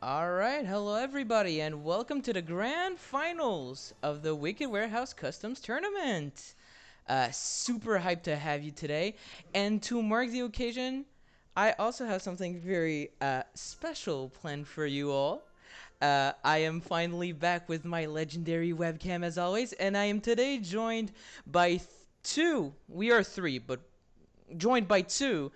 Alright, hello everybody, and welcome to the grand finals of the Wicked Warehouse Customs Tournament. Super hyped to have you today, and to mark the occasion, I also have something very special planned for you all. I am finally back with my legendary webcam as always, and I am today joined by we are three, but joined by two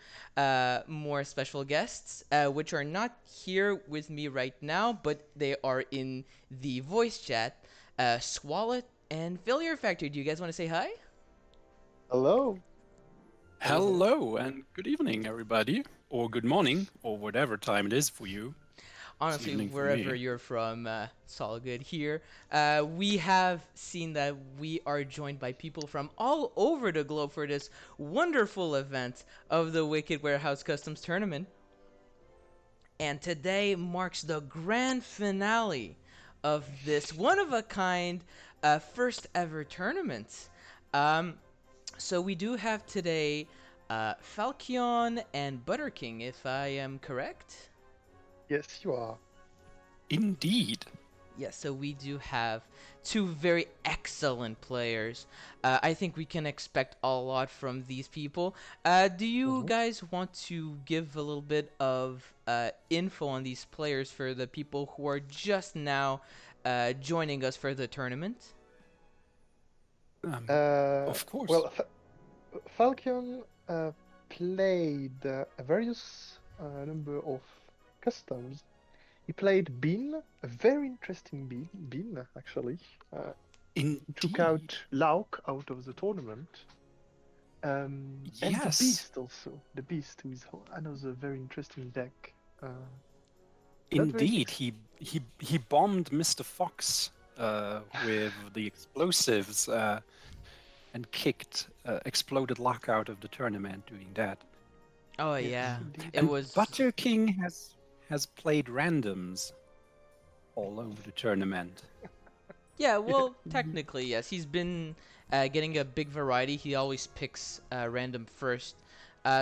more special guests, which are not here with me right now, but they are in the voice chat. Swalot and FailureFactory. Do you guys want to say hi? Hello. Hello. Hello and good evening, everybody, or good morning, or whatever time it is for you. It's Honestly, evening for wherever me. you're from, it's all good here. We have seen that we are joined by people from all over the globe for this wonderful event of the Wicked Warehouse Customs Tournament. And today marks the grand finale of this one-of-a-kind first ever tournament. Um, so we do have today Phalkion and Butterking, if I am correct. Yes, you are. Indeed. Yes, so we do have two very excellent players. I think we can expect a lot from these people. Do you Mhm. guys want to give a little bit of info on these players for the people who are just now joining us for the tournament? Of course. Well, Falcon played a various number of customs. He played Bean, a very interesting Bean actually. He took Indeed. out Lark out of the tournament. And the Yes. Beast also. The Beast, who is another very interesting deck. Not very Indeed. ex- He bombed Mr. Fox with the explosives and kicked exploded Lark out of the tournament doing that. Oh Yes, yeah, indeed. it And was. Butter King has played randoms all over the tournament. Yeah, Yes, well, indeed. technically, yes. He's been getting a big variety. He always picks random first.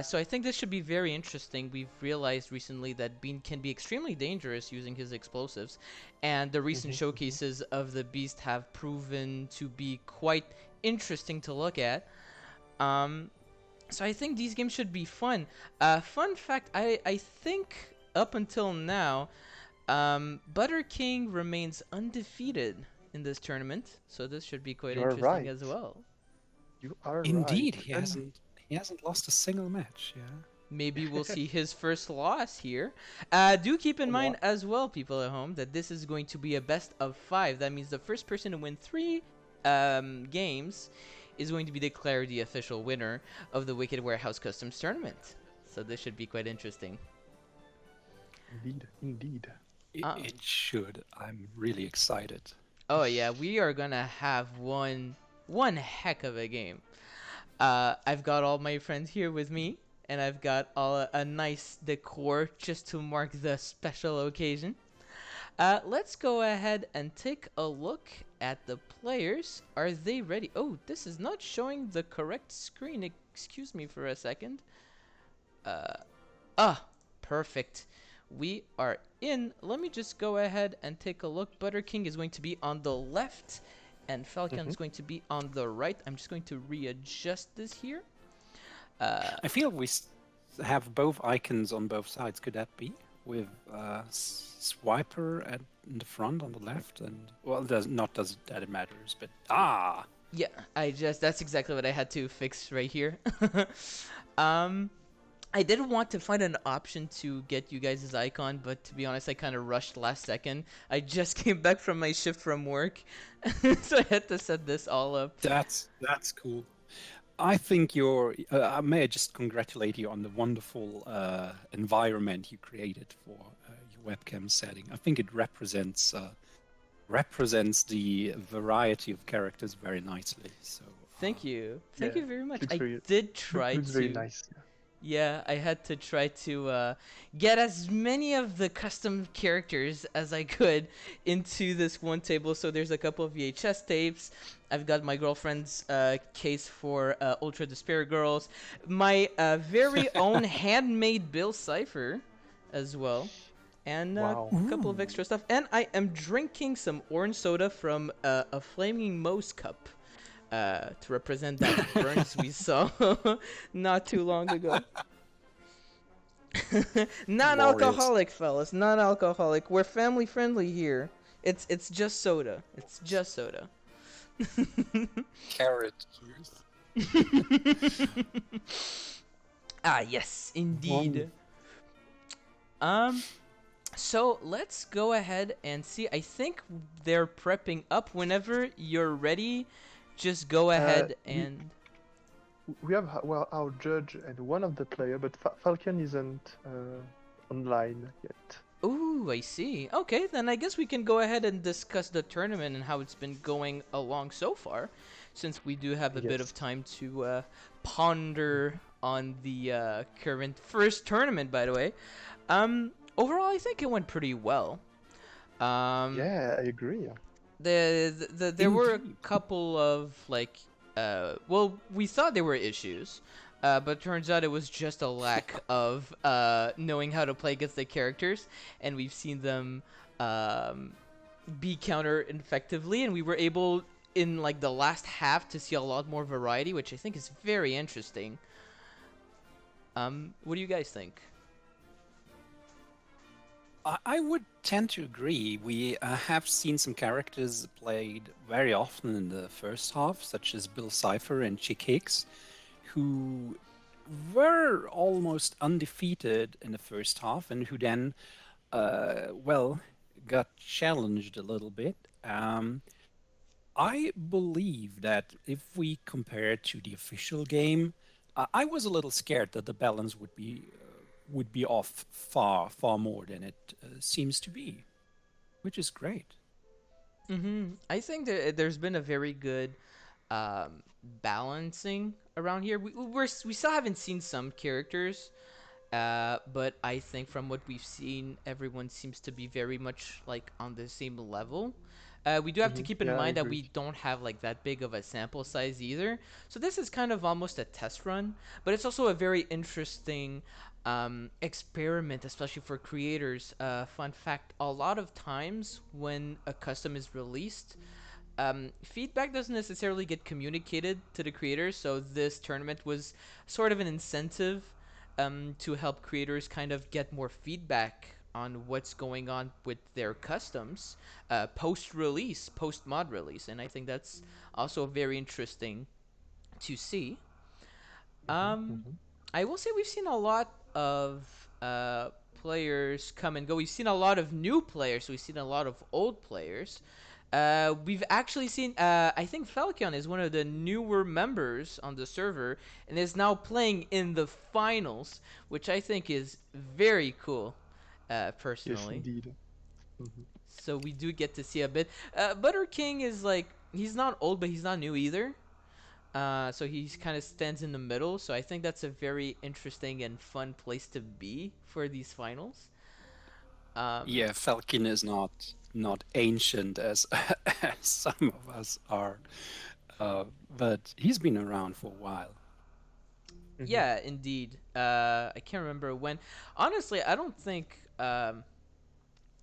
So I think this should be very interesting. We've realized recently that Bean can be extremely dangerous using his explosives, and the recent Mhm. showcases of the Beast have proven to be quite interesting to look at. Um, so I think these games should be fun. Fun fact, I think up until now, Butter King remains undefeated in this tournament, so this should be quite You are interesting right. as well. You are right. Indeed, he hasn't lost a single match. Yeah. Maybe we'll see his first loss here. Do keep in mind What? as well, people at home, that this is going to be a best of 5. That means the first person to win 3 games is going to be declared the official winner of the Wicked Warehouse Customs Tournament. So this should be quite interesting. Indeed, indeed. It, Um, it should. I'm really excited. oh yeah, we are gonna have one heck of a game. I've got all my friends here with me, and I've got a nice decor just to mark the special occasion. Let's go ahead and take a look at the players. Are they ready? Oh, this is not showing the correct screen. Excuse me for a second. Uh, Perfect. We are in. Let me just go ahead and take a look. Butter King is going to be on the left, and Falcon Mhm. is going to be on the right. I'm just going to readjust this here. Uh, I feel have both icons on both sides. Could that be with Swiper in the front on the left, and well, does that it matters, but yeah, that's exactly what I had to fix right here. um, I did want to find an option to get you guys' icon, but to be honest, I kind of rushed last second. I just came back from my shift from work, so I had to set this all up. that's cool. I think may I just congratulate you on the wonderful environment you created for your webcam setting. I think it represents the variety of characters very nicely. So Thank you. Thank Yeah, you very much. looks I very did try looks very to. nice. Yeah, I had to try to get as many of the custom characters as I could into this one table. So there's a couple of VHS tapes. I've got my girlfriend's case for Ultra Despair Girls. My very own handmade Bill Cipher as well. and a Wow. couple of extra stuff. And I am drinking some orange soda from a Flaming Moe's cup to represent that burns we saw not too long ago. Glorious. Non-alcoholic, fellas. Non-alcoholic. We're family friendly here. It's just soda. It's just soda. Carrot juice. Ah, yes, indeed. Wonderful. Um, so let's go ahead and see. I think they're prepping up. Whenever you're ready, just go ahead We and. we have well our judge and one of the player, but Falcon isn't online yet. Ooh, I see. Okay, then I guess we can go ahead and discuss the tournament and how it's been going along so far, since we do have a bit of Yes. time to ponder on the current first tournament, by the way. Overall, I think it went pretty well. Um, Yeah, I agree. there were a Indeed. couple of like well, we thought there were issues, but turns out it was just a lack of knowing how to play against the characters, and we've seen them be counter effectively, and we were able in like the last half to see a lot more variety, which I think is very interesting. What do you guys think? I would tend to agree. We have seen some characters played very often in the first half, such as Bill Cipher and Chick Hicks, who were almost undefeated in the first half and who then, well, got challenged a little bit. I believe that if we compare to the official game, I was a little scared that the balance would be off far more than it seems to be, which is great. I think that there's been a very good balancing around here. We still haven't seen some characters, but I think from what we've seen, everyone seems to be very much like on the same level. We do have to keep in Yeah, I mind that agree. we don't have like that big of a sample size either. So this is kind of almost a test run, but it's also a very interesting experiment, especially for creators. Fun fact: a lot of times when a custom is released, feedback doesn't necessarily get communicated to the creators, so this tournament was sort of an incentive to help creators kind of get more feedback on what's going on with their customs post release, post mod release, and I think that's also very interesting to see. Um, Hmm. I will say we've seen a lot of players come and go. We've seen a lot of new players. We've seen a lot of old players. We've actually seen. I think Falcon is one of the newer members on the server and is now playing in the finals, which I think is very cool, Yes, personally. indeed. Hmm. So we do get to see a bit. Butter King is like he's not old, but he's not new either. So he kind of stands in the middle. So I think that's a very interesting and fun place to be for these finals. Um, Yeah, Falcon is not ancient as as some of us are, but he's been around for a while. Hmm. yeah, indeed. I can't remember when. Honestly, I don't think.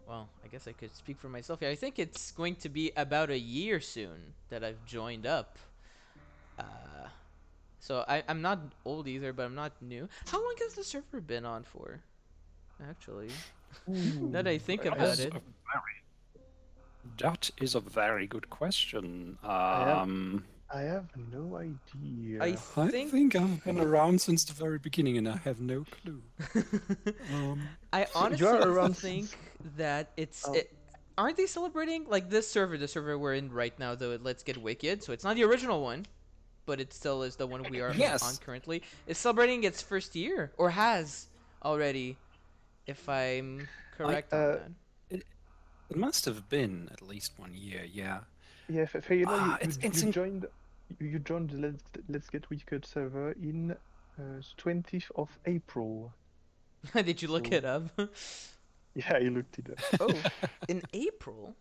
Well, I guess I could speak for myself here. I think it's going to be about a year soon that I've joined up. Uh, so I'm not old either, but I'm not new. How long has the server been on for? Actually, now that I Ooh, think I about have That's it. that is a very good question. I have I have no I idea. I think think I've been around since the very beginning, and I have no clue. I So you are honestly around think since that it's oh it. Aren't they celebrating like this server, the server we're in right now, though? Let's Get Wicked. So it's not the original one, but it still is the one we are on Yes, currently. It's celebrating its first year, or has already, if I'm I correct on uh that. it, it must have been at least 1 year. Yeah. yeah, you know It's you joined you joined the Let's Get Wicked server in 20th of April. Did you look it So up? yeah, I looked it up. Oh, in April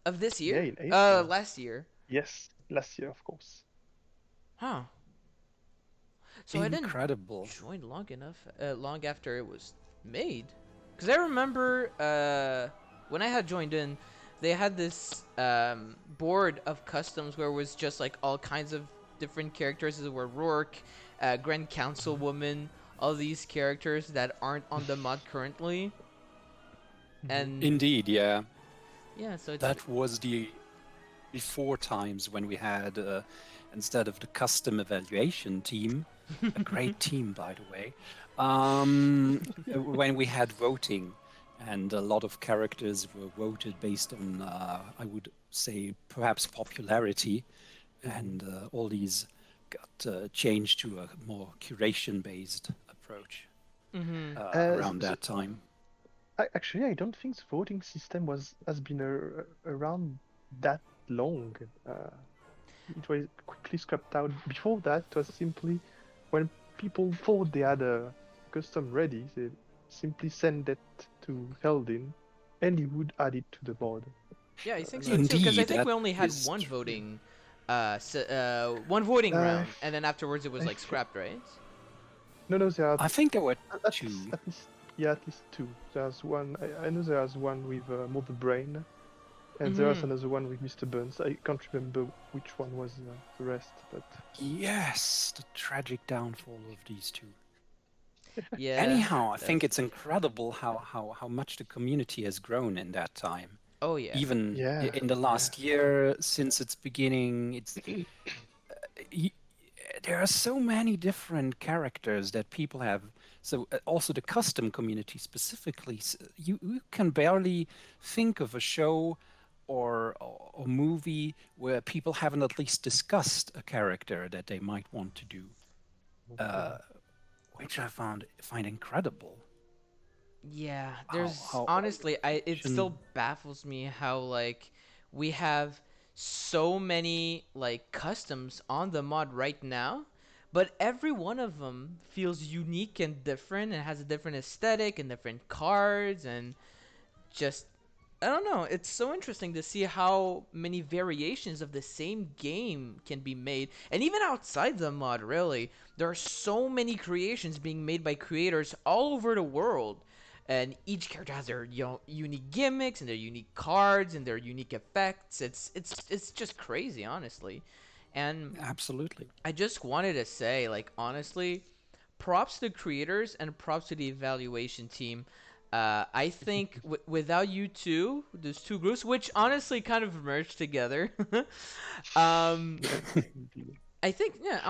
of this Yeah, year? in April. Last year. Yes, last year, of course. Huh. So I didn't incredible. join long enough, long after it was made. Because I remember when I had joined in, they had this board of customs where it was just like all kinds of different characters. There were Rourke, Grand Councilwoman, all these characters that aren't on the mod currently. And Indeed, yeah. yeah, so it's That was the before times when we had, instead of the custom evaluation team, a great team, by the way, when we had voting, and a lot of characters were voted based on, I would say, perhaps popularity, and all these got changed to a more curation-based approach around So, that time. actually, I don't think the voting system has been around that long. It was quickly scrapped out. Before that, it was simply when people thought they had a custom ready, they simply send it to Heldin, and he would add it to the mod. yeah, I think And so too. Because I Indeed, think that we only had is one true. voting, one voting Uh, round, and then afterwards it was I like thi- scrapped, right? no, there are I think there were at two. least, yeah, at least two. There's one. I know there's one with Mother Brain, and there's another one with Mr. Burns. I can't remember which one was the rest, but Yes, the tragic downfall of these two. Yeah. Anyhow, I think that's- it's incredible how much the community has grown in that time. Oh yeah. Even yeah, in the last year, since its beginning, y- there are so many different characters that people have. So also the custom community specifically, you can barely think of a show or movie where people haven't at least discussed a character that they might want to do, which I find incredible. Yeah, How there's how honestly, it shouldn't- still baffles me how like we have so many like customs on the mod right now, but every one of them feels unique and different and has a different aesthetic and different cards and just I don't know. It's so interesting to see how many variations of the same game can be made, and even outside the mod, really, there are so many creations being made by creators all over the world, and each character has their unique gimmicks and their unique cards and their unique effects. It's just crazy, honestly, and absolutely. I just wanted to say, like, honestly, props to the creators and props to the evaluation team. I think without you two, those two groups, which honestly kind of merged together, um, indeed. I think yeah,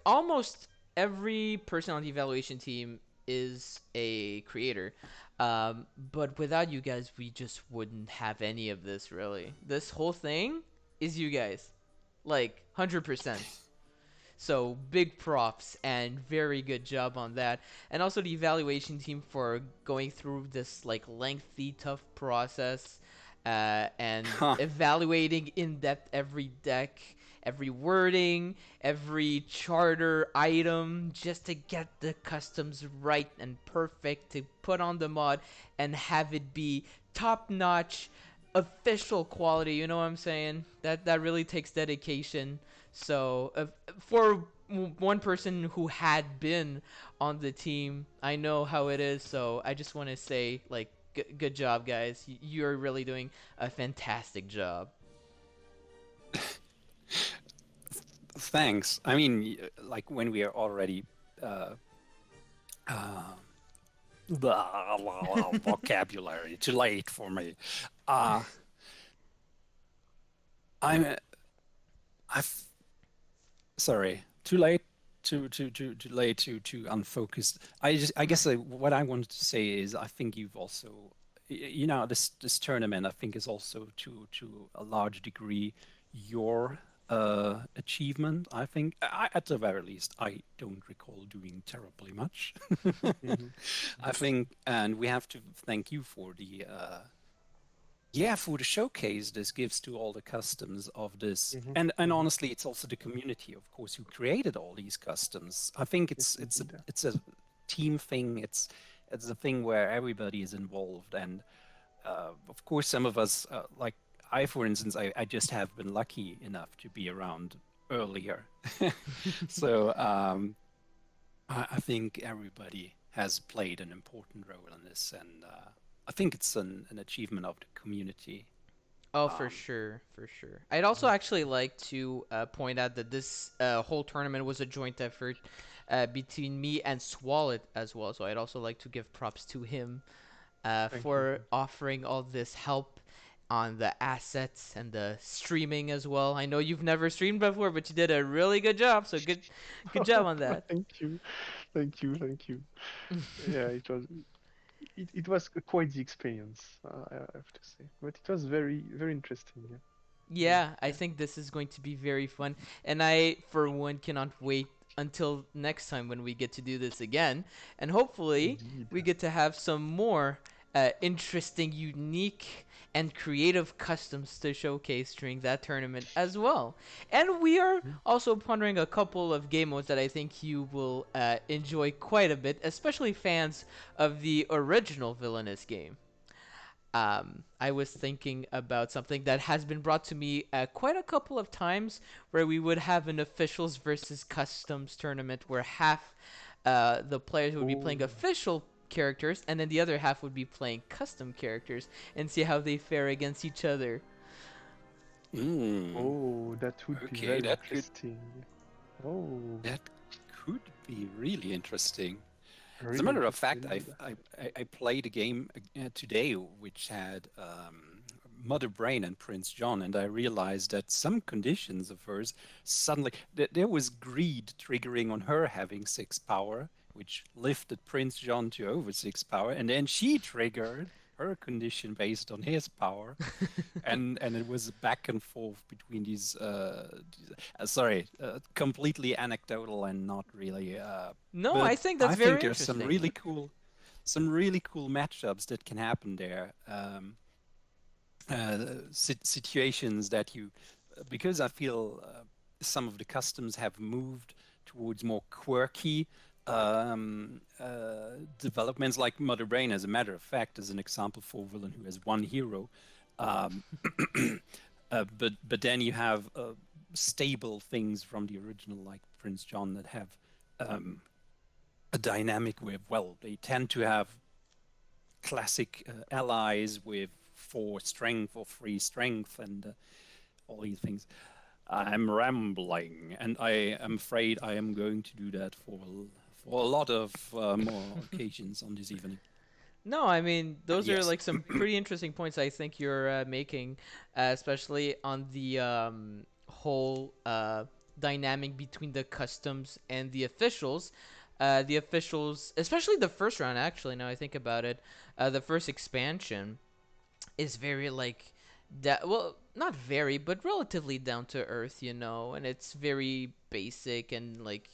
almost every person on the evaluation team is a creator. But without you guys, we just wouldn't have any of this really. This whole thing is you guys, like 100%. So big props and very good job on that. And also the evaluation team for going through this like lengthy, tough process and Huh. evaluating in depth every deck, every wording, every charter item just to get the customs right and perfect to put on the mod and have it be top notch official quality, you know what I'm saying? That really takes dedication. So, for one person who had been on the team, I know how it is. So, I just want to say, like, good job, guys. You're really doing a fantastic job. Thanks. I mean, like when we are already uh, uh, vocabulary too late for me. Uh, I'm I've sorry, too late, too late, too unfocused. I guess what I wanted to say is I think you've also, you know, this tournament I think is also to a large degree your achievement. I think at the very least I don't recall doing terribly much. I think, and we have to thank you for the yeah, for the showcase this gives to all the customs of this. And honestly, it's also the community, of course, who created all these customs. I think Yes, it's a indeed. it's a team thing. It's a thing where everybody is involved, and of course, some of us, like I, for instance, I just have been lucky enough to be around earlier. So I think everybody has played an important role in this, and I think it's an achievement of the community. Oh, for Um, sure, for sure. I'd also actually like to point out that this whole tournament was a joint effort between me and Swalot as well. So I'd also like to give props to him Thank you. for offering all this help on the assets and the streaming as well. I know you've never streamed before, but you did a really good job. So good job on that. Thank you. Thank you. Thank you. Yeah, it was quite the experience, I have to say. But it was very, very interesting. Yeah. Mm, Yeah, I yeah. think this is going to be very fun. And I, for one, cannot wait until next time when we get to do this again. And hopefully, Indeed. we get to have some more interesting, unique, and creative customs to showcase during that tournament as well. And we are Mm. also pondering a couple of game modes that I think you will enjoy quite a bit, especially fans of the original Villainous game. I was thinking about something that has been brought to me quite a couple of times, where we would have an officials versus customs tournament where half the players would be playing Oh, official characters, and then the other half would be playing custom characters, and see how they fare against each other. mm, oh, that would be okay, very interesting. Oh, that could be really interesting. As a really matter of fact, interesting. I played a game today which had Mother Brain and Prince John, and I realized that some conditions of hers suddenly there was greed triggering on her having 6 power, which lifted Prince John to over 6 power, and then she triggered her condition based on his power, and it was back and forth between these completely anecdotal and not really No, I but think that's I think very there's interesting. some really cool matchups that can happen there. Situations that you, because I feel some of the customs have moved towards more quirky developments, like Mother Brain, as a matter of fact, as an example for a villain who has one hero. Um, but then you have stable things from the original, like Prince John, that have um, a dynamic with, well, they tend to have classic allies with 4 strength or 3 strength and all these things. I'm rambling, and I am afraid I am going to do that for a lot of more occasions on this evening. No, I mean those are Yes. like some pretty interesting points I think you're making, especially on the whole dynamic between the customs and the officials. The officials, especially the first round, actually, now I think about it, the first expansion is very like that. Well, not very, but relatively down to earth, and it's very basic and like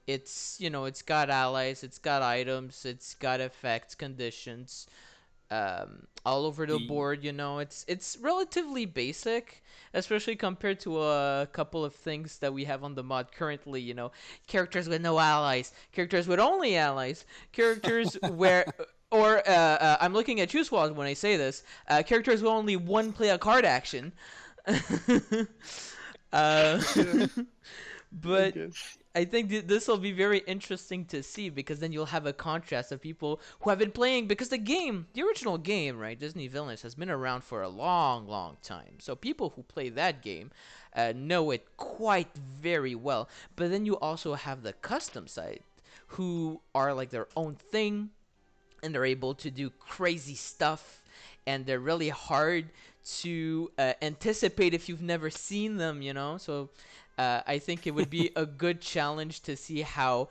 it's got allies, it's got items, it's got effects, conditions, all over the The board. It's relatively basic, especially compared to a couple of things that we have on the mod currently. Characters with no allies, characters with only allies, characters where. Or I'm looking at you, Swaz, when I say this. Characters with only one play a card action. uh, Yeah, I but guess. I think this will be very interesting to see, because then you'll have a contrast of people who have been playing, because the original game, right, Disney Villainous, has been around for a long, long time. So people who play that game know it quite very well. But then you also have the custom side, who are like their own thing, and they're able to do crazy stuff, and they're really hard to anticipate if you've never seen them, so I think it would be a good challenge to see how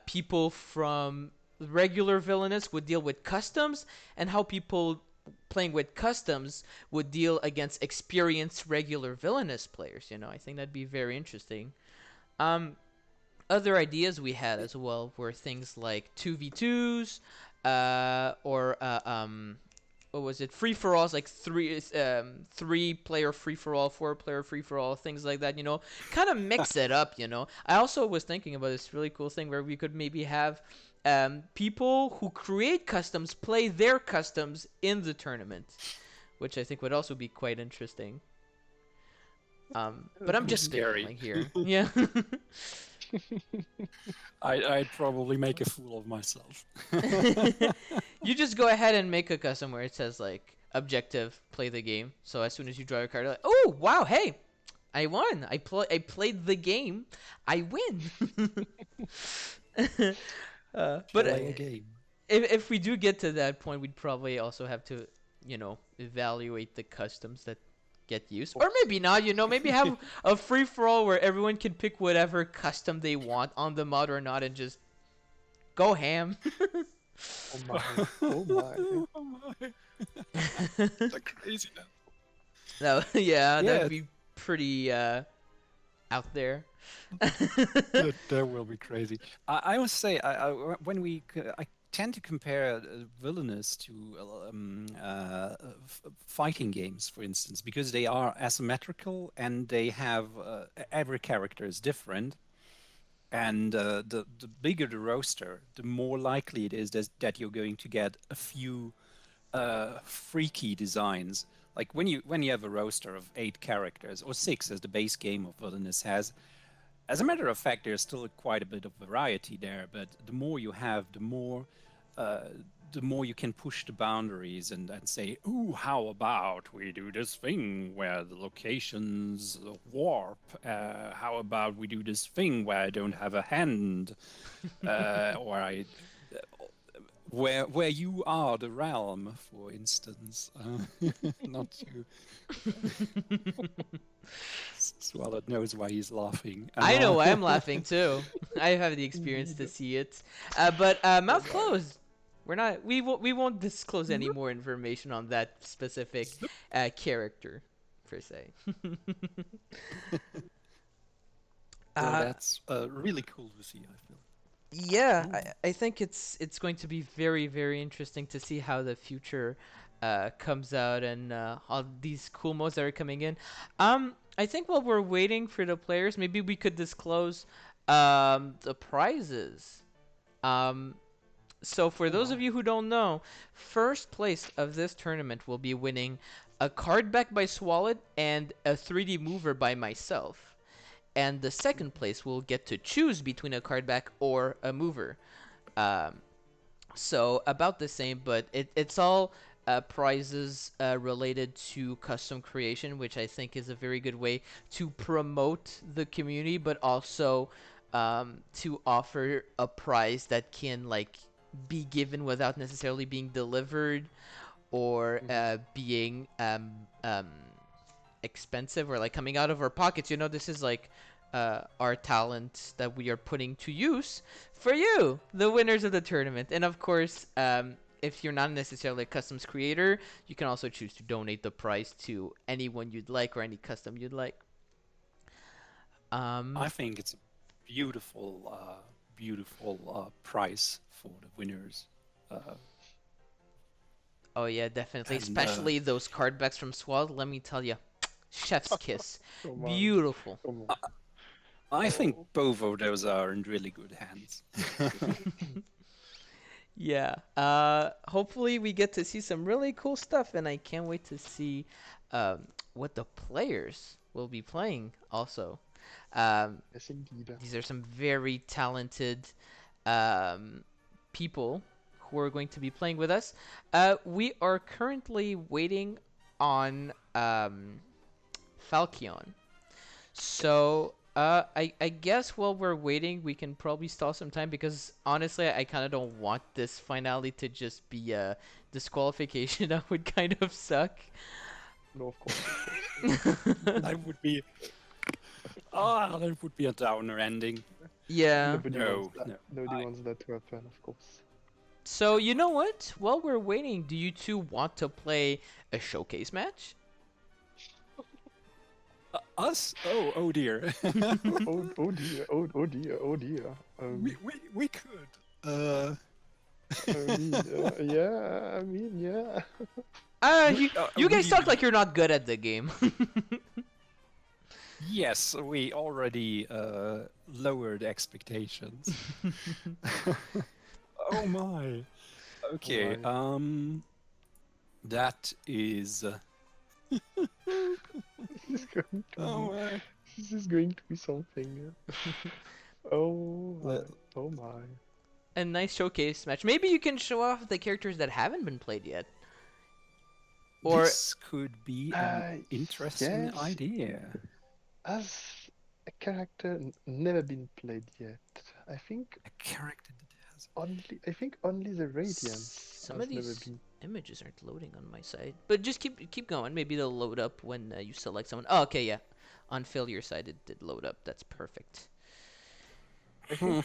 people from regular Villainous would deal with customs, and how people playing with customs would deal against experienced regular Villainous players. I think that'd be very interesting. um Other ideas we had as well were things like 2v2s, or what was it, free for alls, like three player free for all, 4 player free for all, things like that. Kind of mix it up. I also was thinking about this really cool thing where we could maybe have people who create customs play their customs in the tournament, which I think would also be quite interesting. But That I'm kind of would just be scary. spitballing here. Yeah. I'd probably make a fool of myself. You just go ahead and make a custom where it says like objective, play the game. So as soon as you draw your card, you're like, oh wow, hey, I won. I played the game. I win. But Play a game. if we do get to that point, we'd probably also have to, evaluate the customs that get used, or maybe not. Maybe have a free for all where everyone can pick whatever custom they want on the mod or not, and just go ham. Oh my. Oh my. Oh my. That's crazy now. No, yeah, Yeah, that'd be pretty out there. that will be crazy. I must say, I tend to compare Villainous to fighting games, for instance, because they are asymmetrical and they have every character is different. And the bigger the roster, the more likely it is that you're going to get a few freaky designs. Like when you have a roster of 8 characters, or 6 as the base game of Villainous has. As a matter of fact, there's still quite a bit of variety there, but the more you have, the more you can push the boundaries and say, ooh, how about we do this thing where the locations warp? How about we do this thing where I don't have a hand? Or where you are the realm, for instance. Not you. Swalot knows why he's laughing. I know why I'm laughing too. I have the experience to see it. But mouth closed. We won't disclose any more information on that specific character per se. So that's really cool to see, I feel. Yeah, I think it's going to be very, very interesting to see how the future comes out and all these cool modes that are coming in. I think while we're waiting for the players, maybe we could disclose the prizes. So for those of you who don't know, first place of this tournament will be winning a card back by Swalot and a 3D mover by myself. And the second place will get to choose between a card back or a mover. So about the same, but it's all prizes related to custom creation, which I think is a very good way to promote the community, but also to offer a prize that can like be given without necessarily being delivered or being expensive or like coming out of our pockets. This is like our talent that we are putting to use for you, the winners of the tournament. And of course, if you're not necessarily a customs creator, you can also choose to donate the prize to anyone you'd like or any custom you'd like. I think it's a beautiful, beautiful prize for the winners. Oh yeah, definitely. And, Especially those card backs from Swalot. Let me tell you, chef's kiss. Come on. Beautiful. Come on. I think both of those are in really good hands. Yeah. Hopefully we get to see some really cool stuff, and I can't wait to see what the players will be playing also. Yes, indeed. These are some very talented people who are going to be playing with us. We are currently waiting on Phalkion. So I guess while we're waiting, we can probably stall some time because honestly, I kind of don't want this finale to just be a disqualification. That would kind of suck. No, of course. That would be. Ah, that would be a downer ending. Yeah. Nobody wants that to happen, of course. So you know what? While we're waiting, do you two want to play a showcase match? Us? Oh dear. oh dear, oh dear, oh dear. We could. I mean, yeah. You guys talk like you're not good at the game. Yes, we already lowered expectations. Oh my. Okay. That is. This is going to Oh be, my. this is going to be something. Oh my. Le- Oh my. A nice showcase match. Maybe you can show off the characters that haven't been played yet. Or This could be an Uh, interesting yes, idea. as a character never been played yet. I think A character that has. only the Radiance some has of never these been. images aren't loading on my side. But just keep going. Maybe they'll load up when you select someone. Oh, okay, yeah. On failure side, it did load up. That's perfect. I think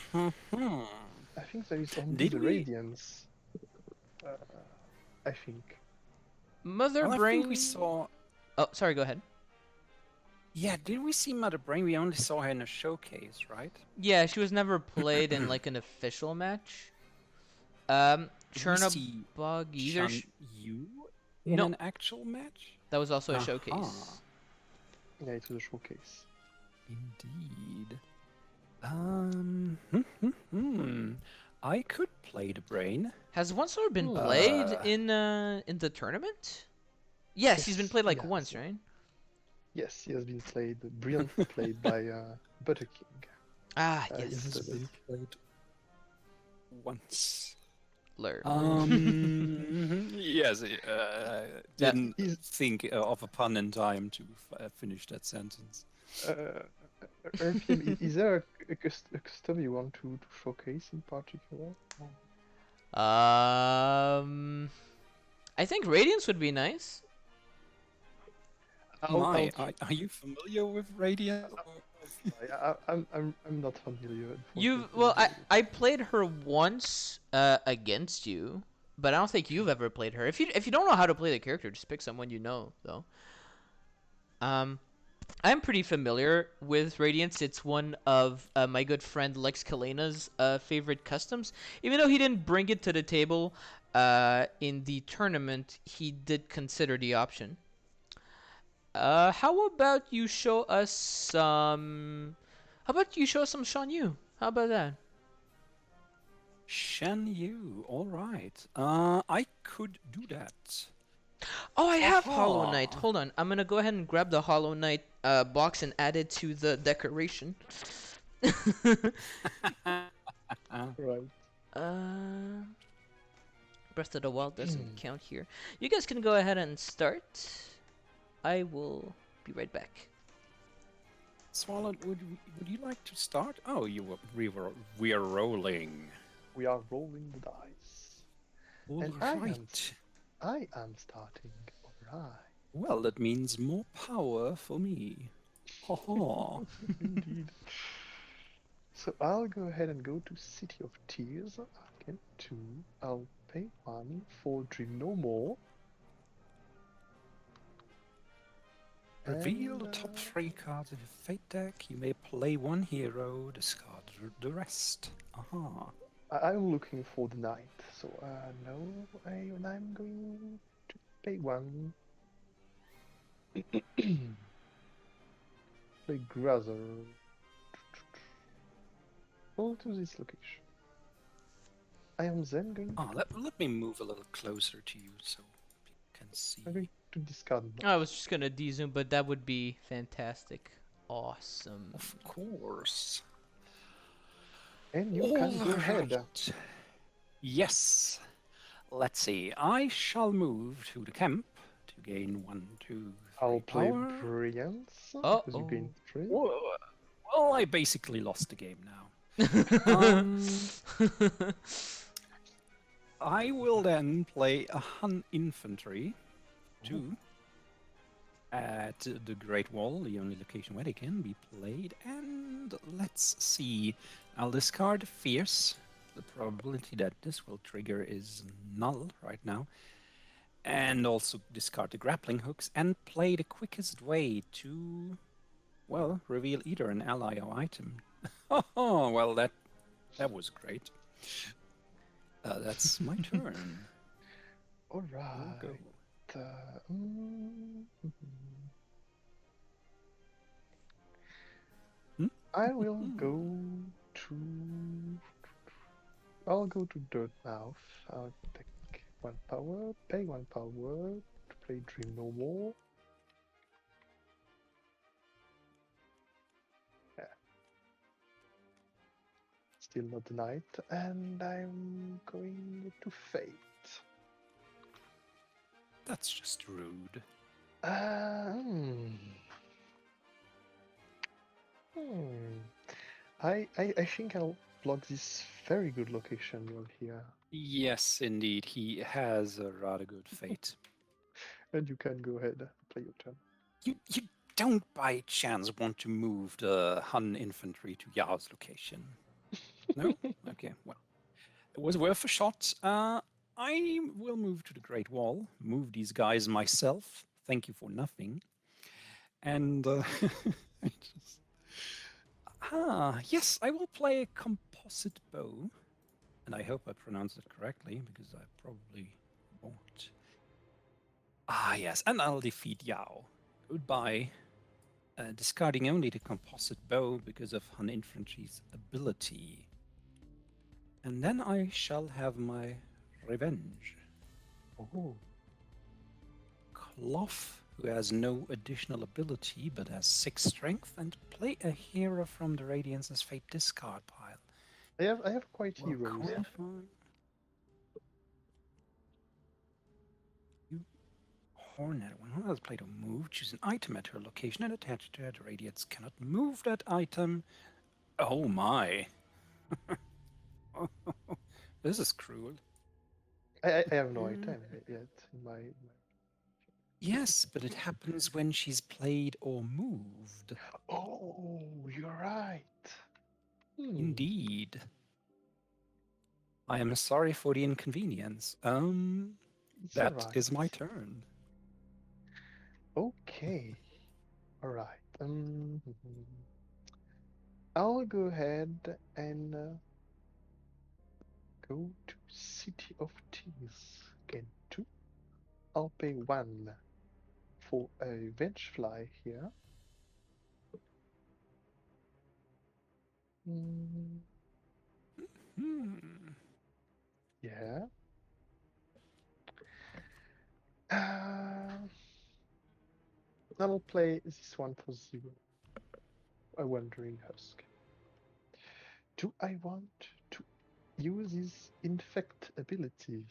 I think there is only Did the we? Radiance. Uh, I think. Mother Well, I think we Brain. saw. Oh, sorry. Go ahead. Yeah, did we see Mother Brain? We only saw her in a showcase, right? Yeah, she was never played in like an official match. Did we see Chernabog either. Shan Yu in No, an actual match? that was also a Aha. showcase. Yeah, it was a showcase. Indeed. I could play the brain. Has one sword been Hmm. played in the tournament? Yes, he's been Yes, played like he once, has. right? Yes, he has been played, brilliantly played by Butterking Ah, He has yes. yesterday. been played once. Lur. Yes, That didn't He's think of a pun in time to finish that sentence. RPM. Is there a custom you want to showcase in particular? I think Radiance would be nice. My, are you familiar with Radiant? I'm not familiar, You've unfortunately. well, I played her once against you, but I don't think you've ever played her. If you don't know how to play the character, just pick someone you know, though. Um, I'm pretty familiar with Radiance. It's one of my good friend Lex Kalena's favorite customs. Even though he didn't bring it to the table in the tournament, he did consider the option. How about you show us some? How about you show us some Shan Yu? How about that? Shan Yu, alright. I could do that. Oh, I have Hollow Knight. Haha. Hold on. I'm gonna go ahead and grab the Hollow Knight box and add it to the decoration. Right. uh, Breath of the Wild doesn't count here. You guys can go ahead and start. I will be right back. Swalot, would you like to start? Oh, we are rolling. We are rolling the dice. All And right. I am starting. Alright. Well, that means more power for me. Ha ha. Indeed. So I'll go ahead and go to City of Tears. I'll get 2. I'll pay 1 for Dream No More. Reveal the And, top 3 cards of your fate deck. You may play one hero, discard the rest. Aha. I'm looking for the knight, so no, I'm going to pay 1. Play Grazer. Go to this location. I am then going Ah, let me move a little closer to you so you can see. I'm going to discard knight. I was just gonna de-zoom, but that would be fantastic. Awesome. Of course. And you can go ahead. Alright. Yes. Let's see. I shall move to the camp to gain 1, 2, 3 I'll play power. Brilliance Uh-oh. because you gain 3. Well, I basically lost the game now. I will then play a Hun infantry, 2, at the Great Wall, the only location where they can be played. And let's see. I'll discard Fierce. The probability that this will trigger is null right now. And also discard the grappling hooks and play the quickest way to, well, reveal either an ally or item. Oh, well, that was great. That's my turn. Alright. Go. I will go to. I'll go to Dirtmouth. I'll take 1 power, pay 1 power to play Dream No More. Yeah. still not the knight, and I'm going to fate. That's just rude. Uh, hmm. Hmm. I think I'll block this very good location roll here. Yes, indeed, he has a rather good fate. And you can go ahead, play your turn. You don't by chance want to move the Hun infantry to Yao's location? No? Okay, well, it was worth a shot. I will move to the Great Wall, move these guys myself. Thank you for nothing. And I just... yes, I will play a composite bow. And I hope I pronounced it correctly, because I probably won't. Yes, and I'll defeat Yao. Goodbye. Discarding only the composite bow because of Han Infantry's ability. And then I shall have my revenge. Oh, Cloth, who has no additional ability but has 6 strength, and play a hero from the Radiance's Fate discard pile. I have quite Well, heroes. You Hornet, when one has played a move, choose an item at her location and attach it to her. The Radiance cannot move that item. Oh my. This is cruel. I have no item yet in my. Yes, but it happens when she's played or moved. Oh, you're right. Indeed. I am sorry for the inconvenience. It's That alright. is my turn. Okay. Alright. I'll go ahead and go to City of Tears. Again, 2. I'll pay 1 for a Vengefly here. Yeah. I'll play this one for 0. A Wandering Husk. Do I want to use his Infect ability?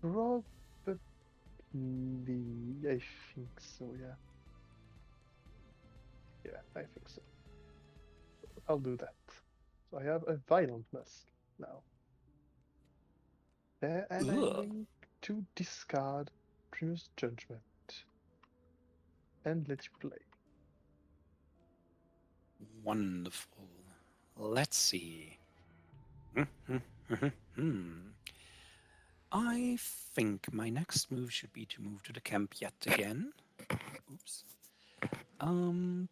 Probably, I think so, yeah. Yeah, I think so. I'll do that. So I have a Violent Musk now. And I'm going to discard Primus Judgment and let you play. Wonderful. Let's see. I think my next move should be to move to the camp yet again. Oops.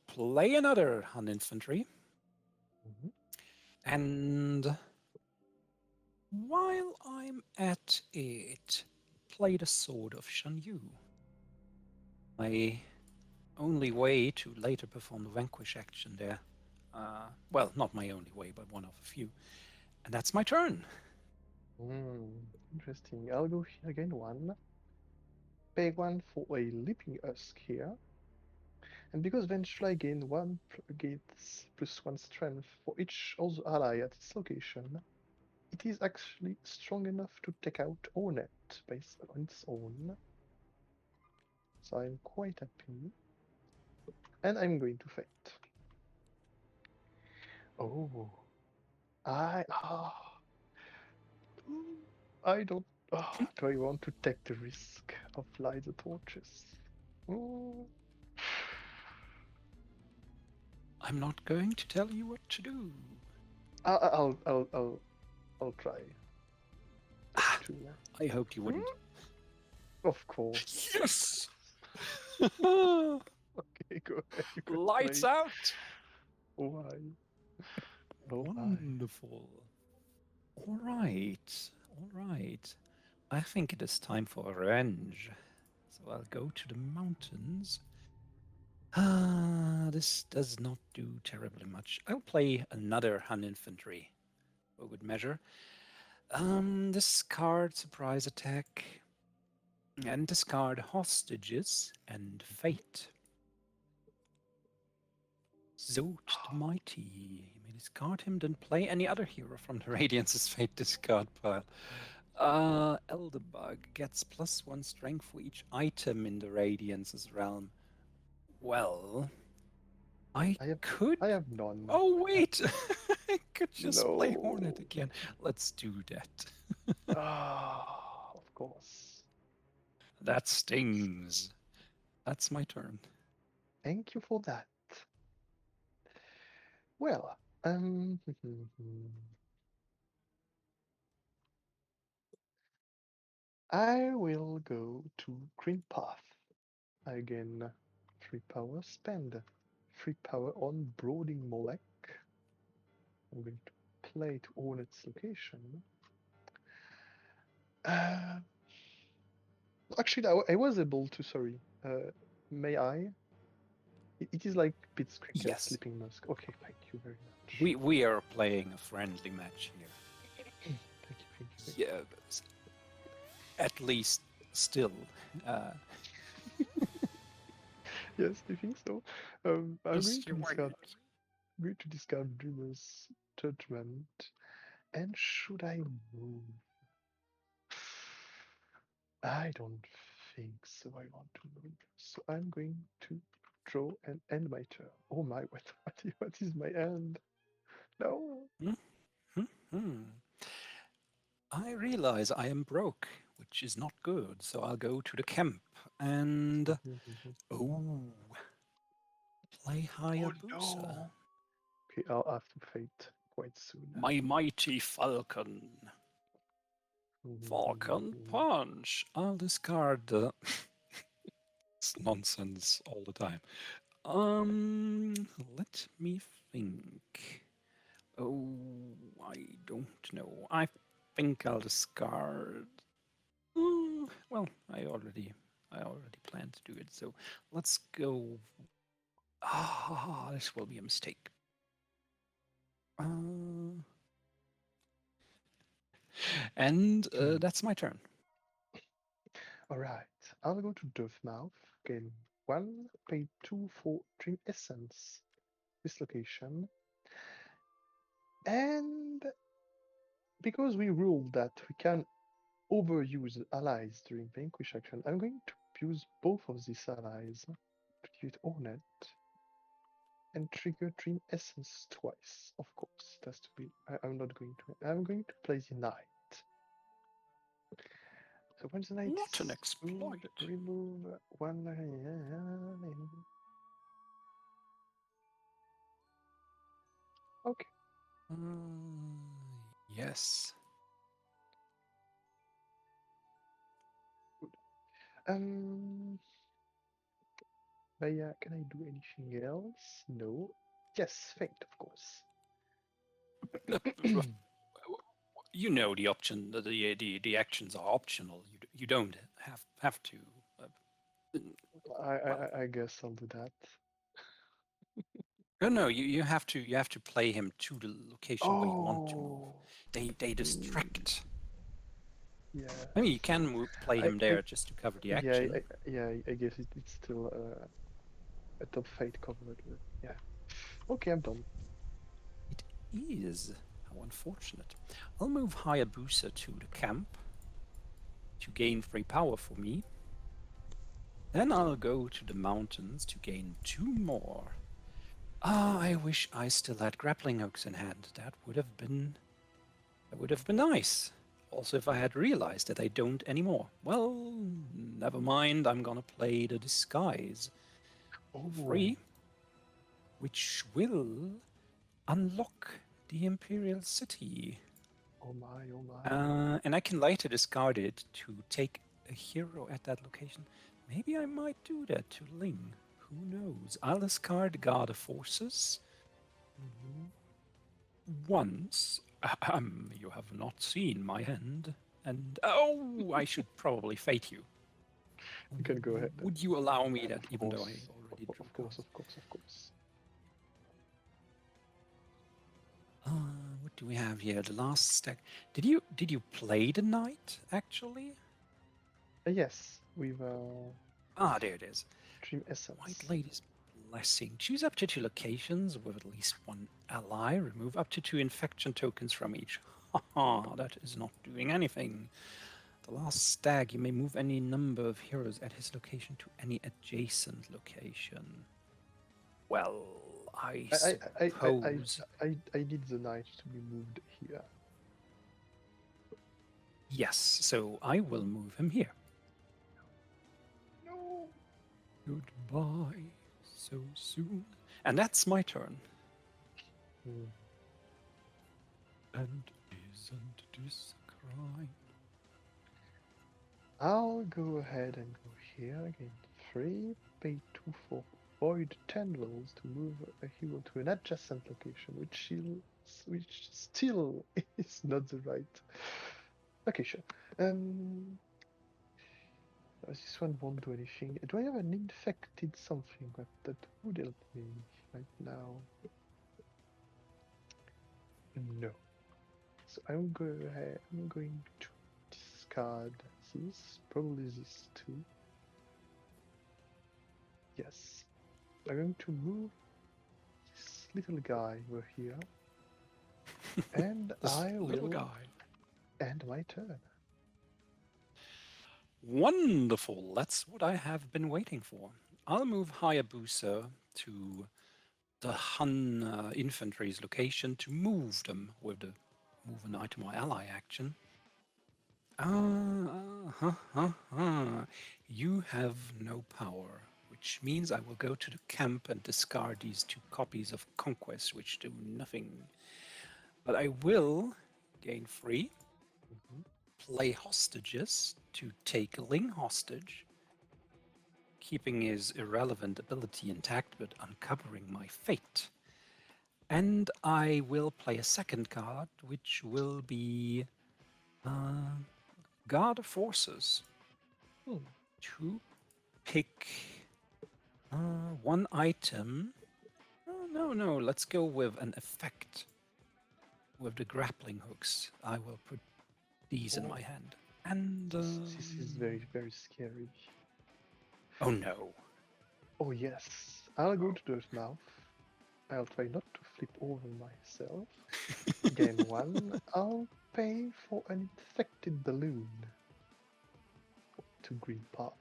Play another Han infantry. And while I'm at it, play the Sword of Shan Yu. My only way to later perform the Vanquish action there. Well, not my only way, but one of a few. And that's my turn. Interesting. I'll go here again 1. Pay 1 for a Leaping Husk here. And because Vengefly gets +1 strength for each other ally at its location, it is actually strong enough to take out Hornet based on its own. So I'm quite happy. And I'm going to fate. Oh. I don't. Do I want to take the risk of light the torches? I'm not going to tell you what to do. I'll try. I hoped you wouldn't. Of course. Yes! Okay, go ahead. Lights play. out! Why? Wonderful. All right. I think it is time for revenge. So I'll go to the mountains. This does not do terribly much. I'll play another Han infantry for good measure. Discard surprise attack. And discard Hostages and Fate. Zod the Mighty. You may discard him, then play any other hero from the Radiance's Fate discard pile. Elderbug gets +1 strength for each item in the Radiance's realm. Well, I could. I have none. Oh, wait! I could just play Hornet No. again. Let's do that. Of course. That stings. That's my turn. Thank you for that. Well, I will go to Green Path. Again, 3 power spend. 3 power on Brooding Molech. I'm going to play to own its location. Actually, I was able to, sorry. May I? It is like Bits Cricket, Yes. Sleeping Musk. Okay, thank you very much. We are playing a friendly match here. Thank you. Yeah, at least still. Yes, I think so. I'm Yes, going to discard Dreamer's Judgment. And should I move? I don't think so. I want to move. So I'm going to draw and end my turn. Oh my, what is my end? No. I realize I am broke, which is not good, so I'll go to the camp and play Hayabusa. No. Okay, I'll have to fate quite soon. My mighty Falcon. Falcon Punch. I'll discard the nonsense all the time. Let me think. Oh, I don't know. I think I'll discard. Well, I already planned to do it. So let's go. This will be a mistake. And that's my turn. Alright, I'll go to Dovemouth. Gain 1, pay 2 for Dream Essence. This location. And because we ruled that we can overuse allies during Vanquish action, I'm going to use both of these allies to give it Hornet and trigger Dream Essence twice. Of course, it has to be. I'm not going to. I'm going to play the Knight. So when the Knight What an is exploit! remove one. Okay. Yes. But yeah, can I do anything else? No. Yes, fate, of course. You know the option. The actions are optional. You don't have to. I guess I'll do that. No. You have to play him to the location where you want to move. They distract. Yeah. I mean, you can play him there just to cover the action. I guess it's still a top fate covered. Yeah. Okay, I'm done. It is. How unfortunate. I'll move Hayabusa to the camp to gain 3 power for me. Then I'll go to the mountains to gain 2 more. I wish I still had grappling hooks in hand. That would have been nice. Also, if I had realized that I don't anymore. Well, never mind. I'm gonna play the disguise. 3, which will unlock the Imperial City. Oh my. And I can later discard it to take a hero at that location. Maybe I might do that to Ling. Who knows? I'll discard Guard of Forces. Once. You have not seen my hand. And I should probably fate you. You can go ahead. Would you allow me that, even though I already drew? Of course. What do we have here? The last stack. Did you play the knight actually? Yes. with Ah, there it is. Dream Essence. White Lady's Blessing. Choose up to 2 locations with at least 1 ally. Remove up to 2 infection tokens from each. Haha, that is not doing anything. The last stag, you may move any number of heroes at his location to any adjacent location. Well, I suppose. I need the knight to be moved here. Yes, so I will move him here. No. Goodbye, so soon. And that's my turn. Hmm. And isn't this a crime? I'll go ahead and go here again. 3, pay 2 for void tendrils to move a hero to an adjacent location, which still is not the right. Okay, sure. This one won't do anything. Do I have an infected something that would help me right now? No. So I'm going to discard this, probably this too. Yes. I'm going to move this little guy over here. And I will end my turn. Wonderful. That's what I have been waiting for. I'll move Hayabusa to the Hun infantry's location to move them with the move an item or ally action. You have no power, which means I will go to the camp and discard these 2 copies of Conquest, which do nothing. But I will gain 3, play hostages to take Ling hostage, keeping his irrelevant ability intact but uncovering my fate. And I will play a second card, which will be Guard Forces. To pick 1 item. No, let's go with an effect. With the grappling hooks, I will put these in my hand. And this is very, very scary. Oh no. Oh yes. I'll go to the mouth. I'll try not to flip over myself. Gain 1. I'll pay for an infected balloon. 2 green path.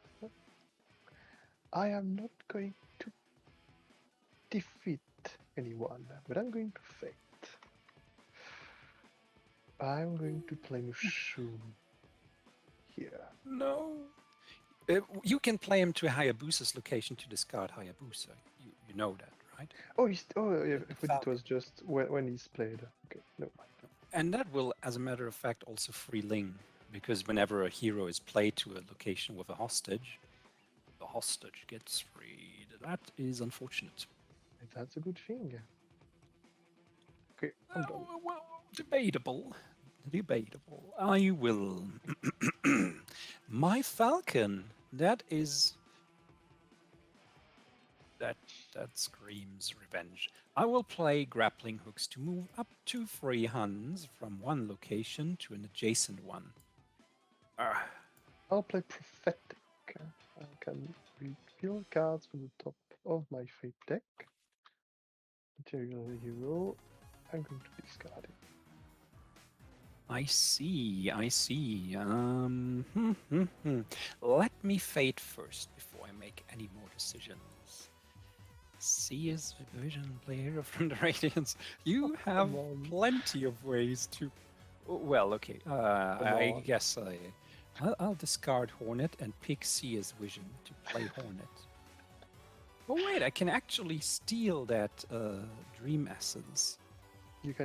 I am not going to defeat anyone, but I'm going to fight. I'm going to play Mushroom here. No. You can play him to Hayabusa's location to discard Hayabusa. You know that, right? Oh, yeah, it was just when he's played. Okay, no. And that will, as a matter of fact, also free Ling, because whenever a hero is played to a location with a hostage, the hostage gets freed. That is unfortunate. That's a good thing. Okay, I'm done. Well, debatable. I will. My Falcon. That screams revenge. I will play grappling hooks to move up to 3 Huns from 1 location to an adjacent one. I'll play Prophetic. I can reveal cards from the top of my fate deck. Material hero. I'm going to discard it. I see. Let me fate first before I make any more decisions. See as vision player from the Radiance. You have plenty of ways to. Well, okay. I guess I'll discard Hornet and pick See as Vision to play Hornet. Oh wait, I can actually steal that Dream Essence.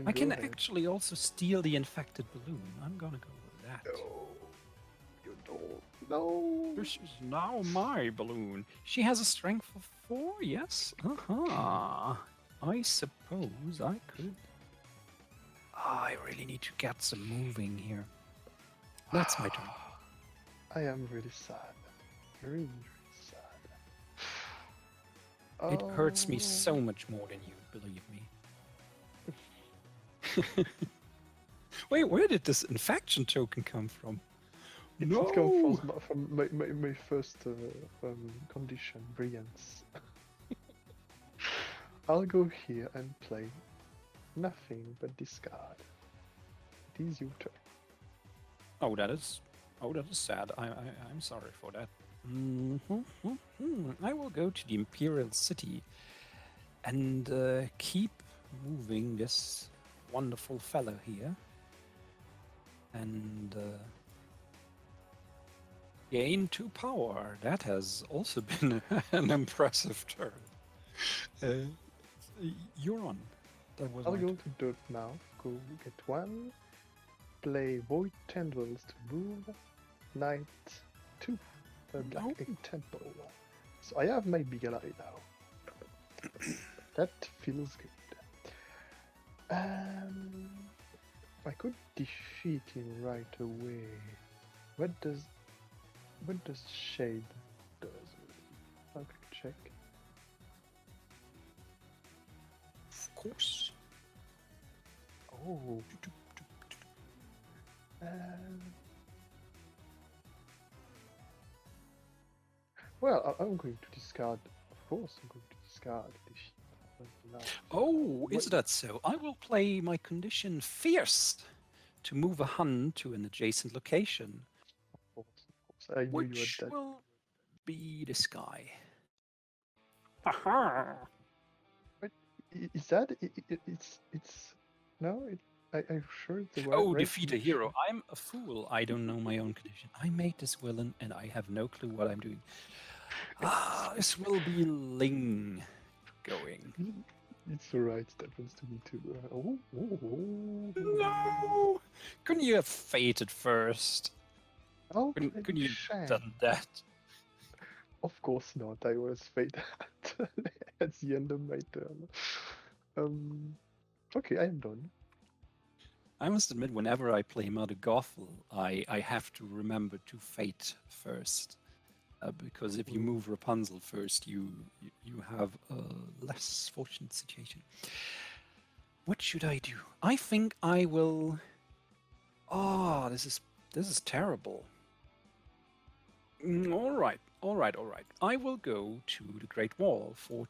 I can actually also steal the infected balloon. I'm gonna go with that. No, you don't. No. This is now my balloon. She has a strength of 4, yes? I suppose I could. I really need to get some moving here. That's my turn. I am really sad. Really, really sad. It hurts me so much more than you, believe me. Wait, where did this infection token come from? It comes from my first condition, brilliance. I'll go here and play nothing but discard. It is your turn. Oh, that is sad. I'm sorry for that. I will go to the Imperial City and keep moving this wonderful fellow here, and gain 2 power. That has also been an impressive turn. You're on. That was I'll my go turn. to dirt now. Go get 1. Play Void Tendrils to move. Knight 2. Black Egg Temple. So I have my big ally now. That feels good. I could defeat him right away. What does Shade does? I'll check. Of course. Oh. Well, I'm going to discard. Of course, I'm going to discard defeat. Oh, is that so? I will play my condition Fierce to move a Hun to an adjacent location, Of course. I knew you had which that. will be this guy. Haha! But is that it's no? I'm sure it's the right. Oh, right defeat a condition. hero. I'm a fool. I don't know my own condition. I made this villain and I have no clue what I'm doing. This will be Ling going. It's alright. That happens to me too. No! Couldn't you have fated first? Oh, Couldn't you have done that? Of course not. I was fate at the end of my turn. Okay, I am done. I must admit, whenever I play Mother Gothel, I have to remember to fate first. Because if you move Rapunzel first, you have a less fortunate situation. What should I do? I think I will. Oh, this is terrible. All right. I will go to the Great Wall for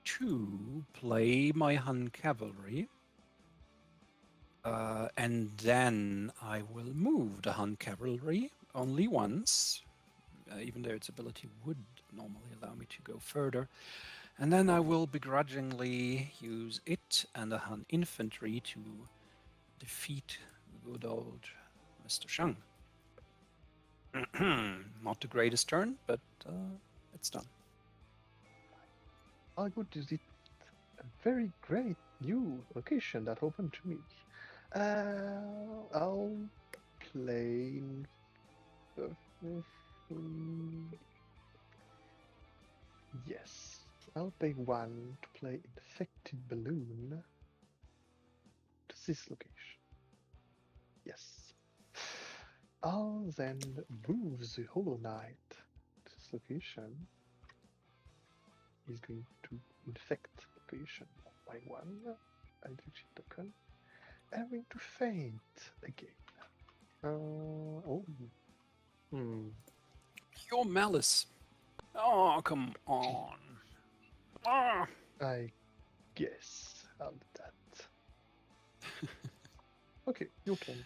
2, play my Hun cavalry, and then I will move the Hun cavalry only once. Even though its ability would normally allow me to go further. And then I will begrudgingly use it and the Han infantry to defeat good old Mr. Shang. Not the greatest turn, but it's done. I'll go to the very great new location that opened to me. I'll play. Yes, I'll pay 1 to play Infected Balloon to this location. Yes. I'll then move the Hollow Knight to this location. He's going to infect location by 1. I'll do token. I'm going to faint again. Your malice. Oh, come on. Ah. I guess I'll do that. Okay, your turn.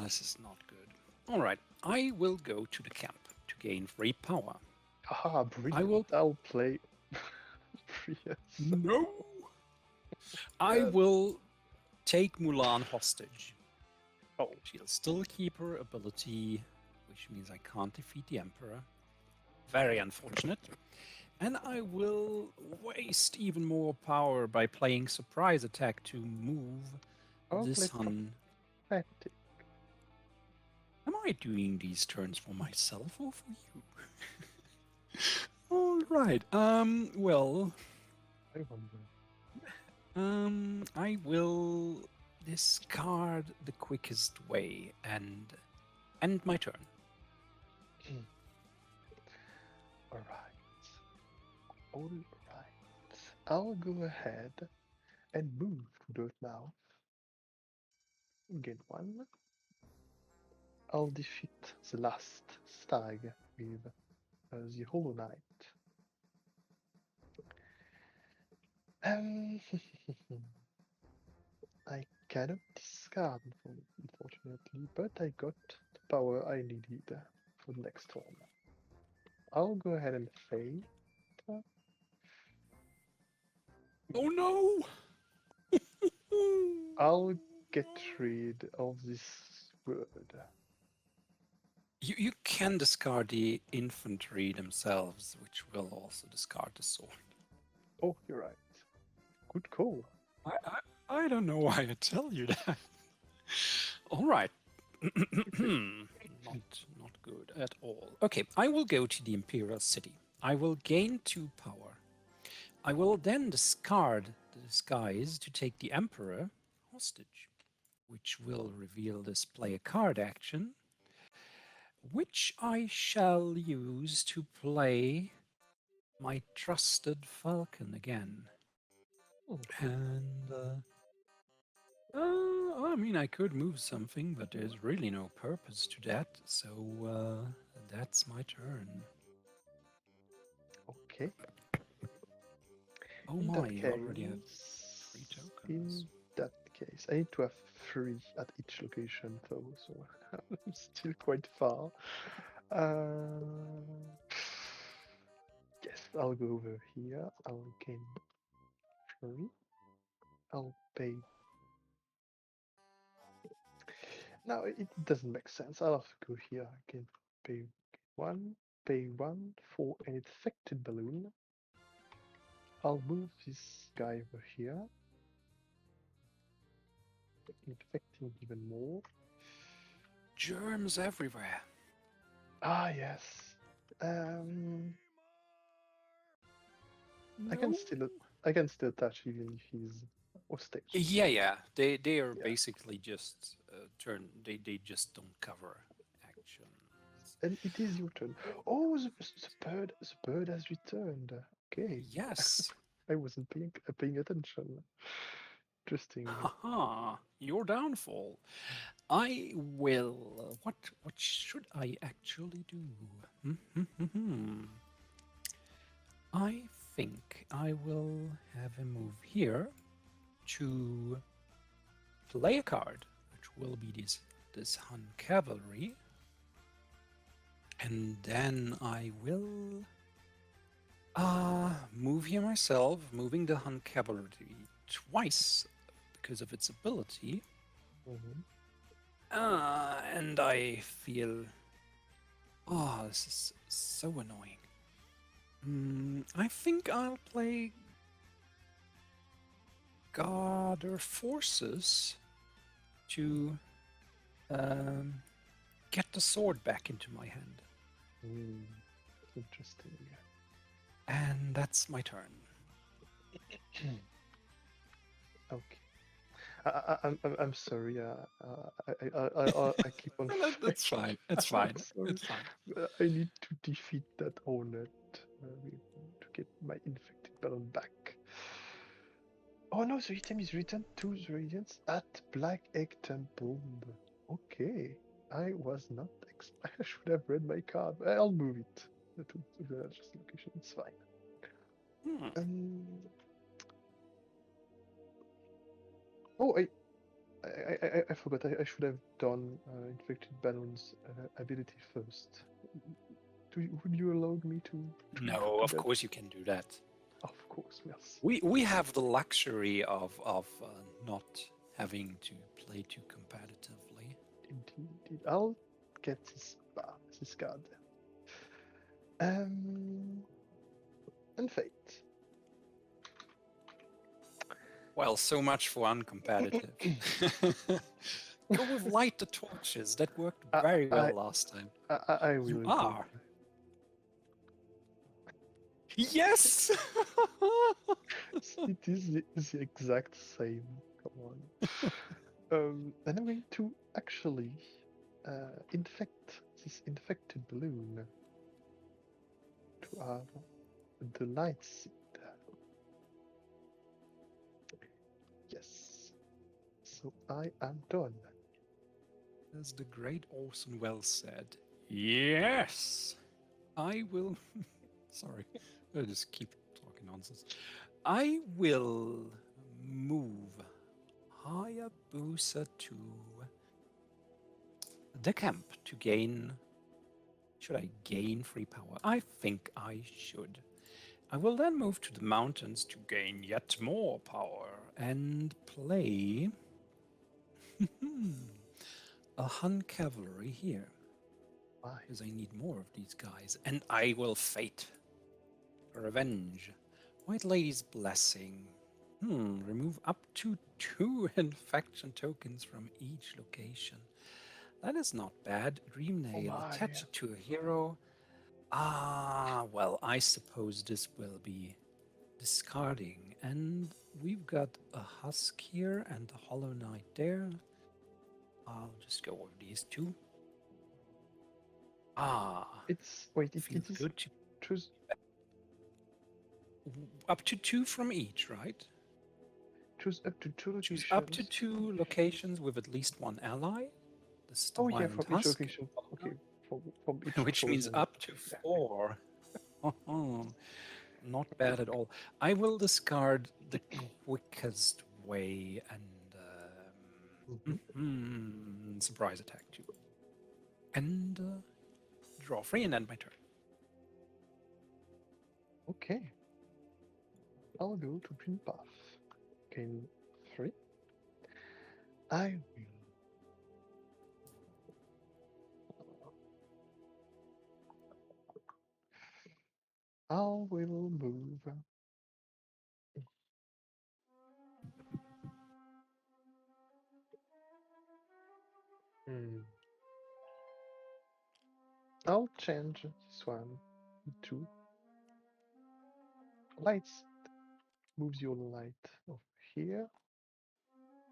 This is not good. All right, I will go to the camp to gain 3 power. Haha, brilliant. I'll play. No! I will take Mulan hostage. Oh. She'll still keep her ability, which means I can't defeat the Emperor. Very unfortunate. And I will waste even more power by playing Surprise Attack to move this Hun. Prophetic. Am I doing these turns for myself or for you? All right. Well. I will discard the quickest way and end my turn. All right. I'll go ahead and move to Dirtmouth. Get 1. I'll defeat the last stag with the Hollow Knight. I cannot discard, unfortunately, but I got the power I needed for the next turn. I'll go ahead and fade. Oh no! I'll get rid of this word. You can discard the infantry themselves, which will also discard the sword. Oh, you're right. Good call. I don't know why I tell you that. All right. not good at all. Okay, I will go to the Imperial City. I will gain 2 power. I will then discard the disguise to take the Emperor hostage, which will reveal this play a card action, which I shall use to play my trusted Falcon again. And I mean, I could move something, but there's really no purpose to that. So that's my turn. Okay. Oh In my, that you already have 3 case, tokens. I need to have 3 at each location though, so I'm still quite far. Yes, I'll go over here. I'll gain 3. I'll pay. No, it doesn't make sense. I'll have to go here. I can pay 1, pay 1 for an infected balloon. I'll move this guy over here, infecting even more. Germs everywhere. Ah, yes. I can No. still attach even if he's hostage. Yeah. They are Yeah. basically just They just don't cover actions. And it is your turn. Oh, the bird has returned. Okay. Yes. I wasn't paying attention. Interesting. Haha. Your downfall. I will. What should I actually do? I think I will have a move here to play a card, which will be this Hun cavalry, and then I will move here myself, moving the Hun cavalry twice because of its ability. And I feel, this is so annoying. I think I'll play Gather Forces to get the sword back into my hand. Interesting. And that's my turn. Okay. I'm sorry. I keep on. That's fine. It's fine. Sorry. It's fine. I need to defeat that hornet to get my infected balloon back. Oh no, the item is returned to the Radiants at Black Egg Temple. Okay, I was not. I should have read my card. I'll move it to the adjacent location. It's fine. Oh, I forgot. I should have done infected balloons ability first. Would you allow me to No, do of that? course you can do that. Of course, merci. We have the luxury of not having to play too competitively. Indeed. I'll get this card. And fate. Well, so much for uncompetitive. Go with light the torches. That worked very well last time. I will. You are. Yes! It is the exact same. Come on. Then I'm going to actually infect this infected balloon to have the light seed. Yes. So I am done. As the great Orson Welles said, yes, I will. Sorry, I just keep talking nonsense. I will move Hayabusa to the camp to gain. Should I gain free power? I think I should. I will then move to the mountains to gain yet more power and play a Hun cavalry here Why? because I need more of these guys. And I will fate revenge. White Lady's blessing. Remove up to 2 infection tokens from each location. That is not bad. Dream Oh nail. my. Attach it to a hero. Ah, well, I suppose this will be discarding. And we've got a husk here and a hollow knight there. I'll just go over these two. Ah, It's wait. It feels is good to choose up to 2 from each, right? choose up to 2 Choose up to locations. 2 locations with at least 1 ally. This is the Oh yeah, Violent from each Husk, location. Okay, from each which means chosen. up to 4. Not bad at all. I will discard the quickest way and surprise attack too. And draw free and end my turn. Okay. I'll go to Green Path. Gain 3. I will move. Hmm. I'll change this one to lights. Moves your light over here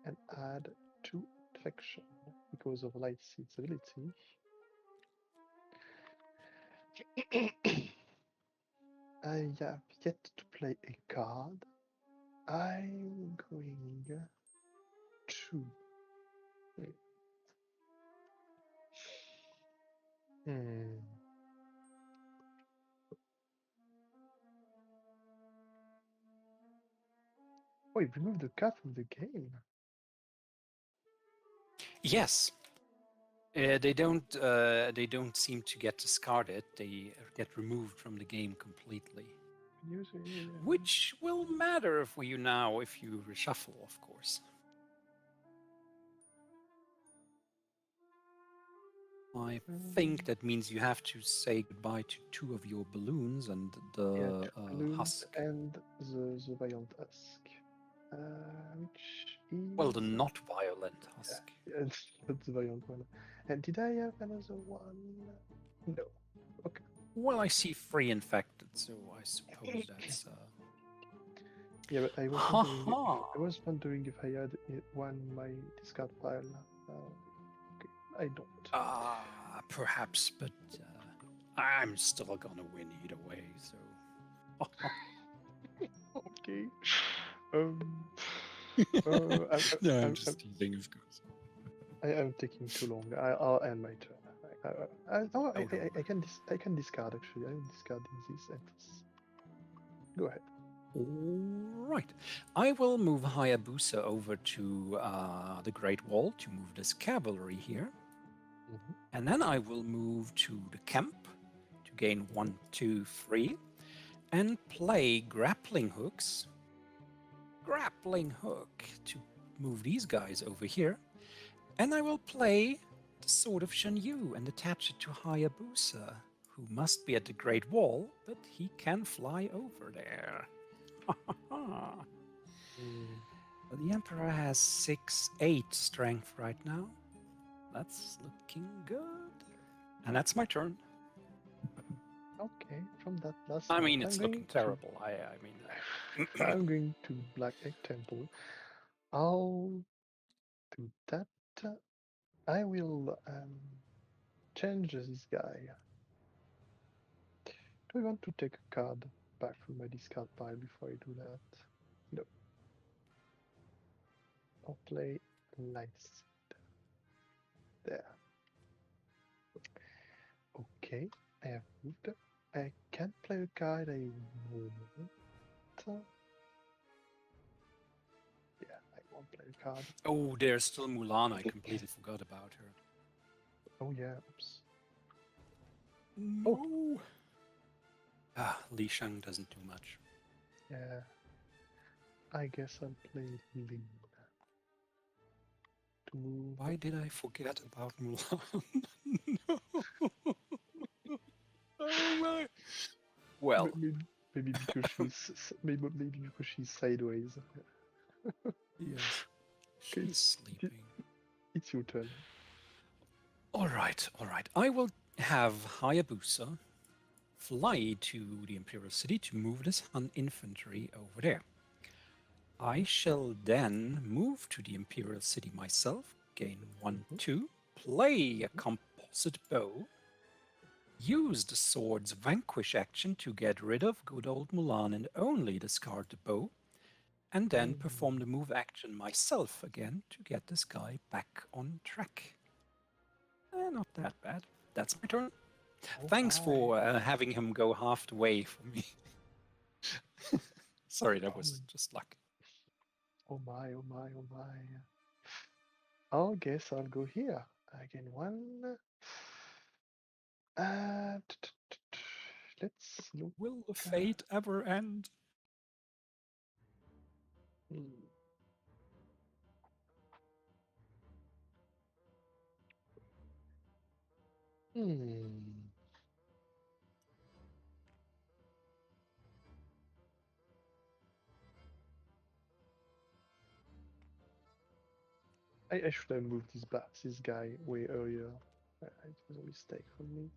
and add 2 infection because of light seed's ability. I have yet to play a card. I'm going to. Hmm. Oh, you removed the card from the game. Yes, they don't seem to get discarded. They get removed from the game completely. Which will matter if you reshuffle, of course. I think that means you have to say goodbye to 2 of your balloons and Yeah, the balloons husk. and the violent husk, which Well, is the not violent husk. yeah, that's the violent one. And did I have another one? No. Okay. Well, I see 3 infected, so I suppose that's. Yeah, but I was Ha wondering. ha! I was wondering if I had one in my discard pile. Okay, I don't. Perhaps, but I'm still gonna win either way, so. Okay. Um. No, I'm I'm, just teasing, of course. I'm taking too long. I'll end my turn. No, Oh, don't I can I can discard actually. I'm discarding these entries. Go ahead. All right. I will move Hayabusa over to the Great Wall to move this cavalry here. Mm-hmm. And then I will move to the camp to gain 1, 2, 3 and play grappling hooks. Grappling hook to move these guys over here. And I will play the Sword of Shanyu and attach it to Hayabusa, who must be at the Great Wall, but he can fly over there. The Emperor has 6, 8 strength right now. That's looking good. And that's my turn. Okay, from that last I note, mean, it's looking terrible. I mean, I'm going to Black Egg Temple. I'll do that. I will change this guy. Do I want to take a card back from my discard pile before I do that? No. I'll play Lights. there. Okay, I have moved. I can't play a card I want. Yeah, I won't play a card. Oh, there's still Mulan. I completely forgot about her. Oh yeah, oops. No. Li Shang doesn't do much. Yeah, I guess I'll play Lin to move. Why did I forget about Mulan? No. Oh my. Well, Maybe because maybe because she's sideways. yes. Okay, She's sleeping. it's your turn. All right, all right. I will have Hayabusa fly to the Imperial City to move this Han infantry over there. I shall then move to the Imperial City myself, gain 1, 2, play a composite bow, use the sword's vanquish action to get rid of good old Mulan and only discard the bow, and then perform the move action myself again to get this guy back on track. Not that bad. That's my turn. Oh Thanks my. for having him go half the way for me. Sorry, that was just luck. Oh my, oh my, oh my. I guess I'll go here. Again, one. Let's look. Will the fate ever end? Hmm. Hmm. I should have moved this guy way earlier. It was a mistake from me.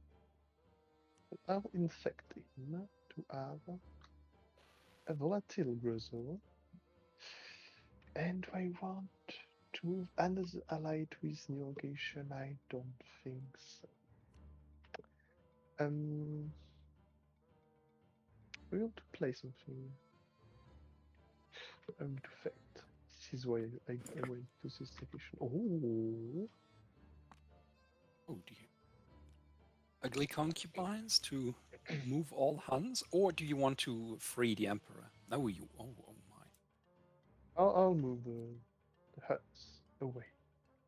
But I'll infect him to have a volatile Grozo. And I want to move another ally to his new location. I don't think so. We want to play something. To fate. This is why I went to this location. Oh. Oh dear. Ugly concubines to move all Huns, or do you want to free the Emperor? No, you. Oh my. I'll move the huts away.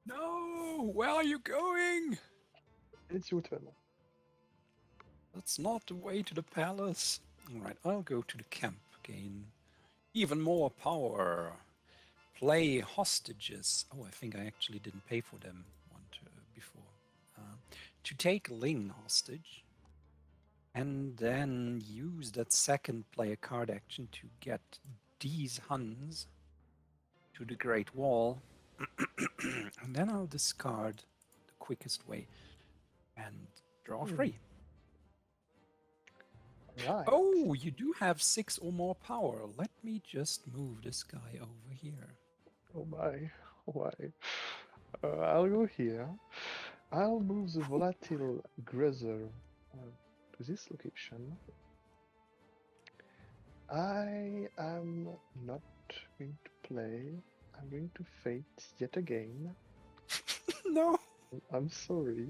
No! Where are you going? It's your turn. That's not the way to the palace. Alright, I'll go to the camp, gain even more power. Play hostages. Oh, I think I actually didn't pay for them before. To take Ling hostage. And then use that second player card action to get these Huns to the Great Wall. And then I'll discard the quickest way and draw free. Right. Oh, you do have 6 or more power. Let me just move this guy over here. Oh my. Oh my. I'll go here. I'll move the volatile Grazer to this location. I am not going to play. I'm going to fate yet again. No. I'm sorry.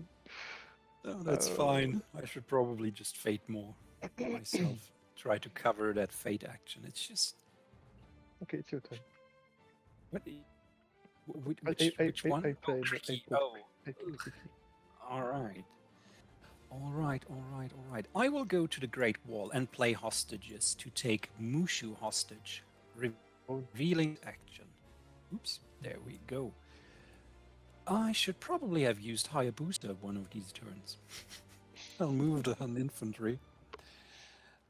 No, that's fine. I should probably just fate more myself. Try to cover that fate action. It's just. Okay, it's your turn. What? Which one? I played. Oh. All right. All right, all right, all right. I will go to the Great Wall and play hostages to take Mushu hostage, revealing action. Oops, there we go. I should probably have used Hayabusa one of these turns. I'll move the Han infantry.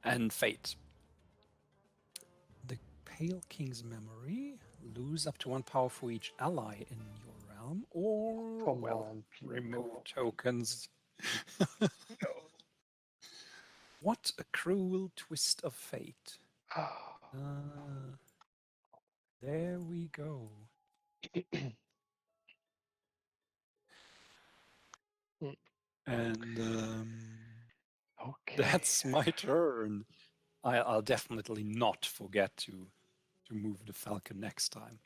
And fate. The Pale King's memory. Lose up to 1 power for each ally in your realm, or remove tokens. What a cruel twist of fate. There we go. And okay. That's my turn. I'll definitely not forget to move the Falcon next time.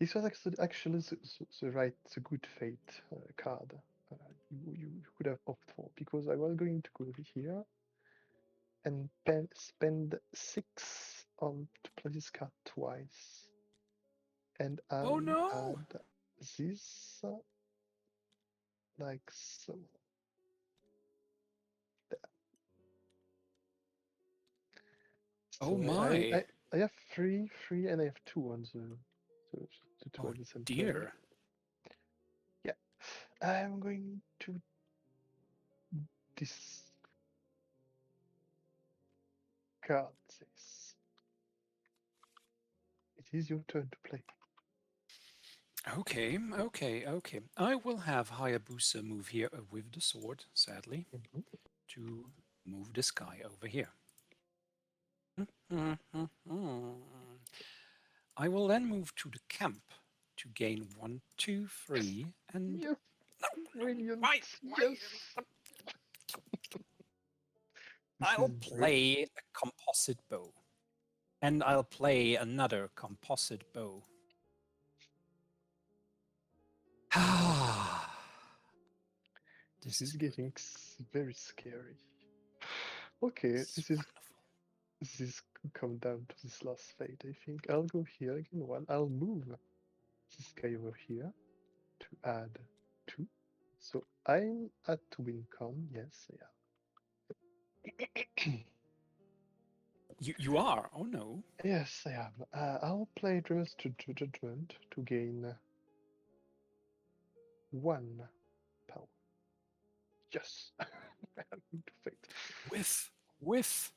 This was actually the good fate card you could have opted for, because I was going to go here and spend 6 on to play this card twice, and Oh I'll no! add this like so. Oh So my! I have three, and I have 2 on the two Oh at the same turn. dear! Yeah, I'm going to discard this. It is your turn to play. Okay, okay, okay. I will have Hayabusa move here with the sword, sadly, Mhm. to move this guy over here. I will then move to the camp to gain 1, 2, 3, and Yes, brilliant. why? Yes. This I'll is play a composite bow, and I'll play another composite bow. This This is is getting very scary. Okay, this is wonderful. this is come down to this last fate. I think I'll go here again. I'll move this guy over here to add 2. So I'm at 2 income. Yes, I am. You are? Oh no. Yes, I am. I'll play Dreamers to Judgment to gain 1 power. Yes, I'm going to fate. Whiff.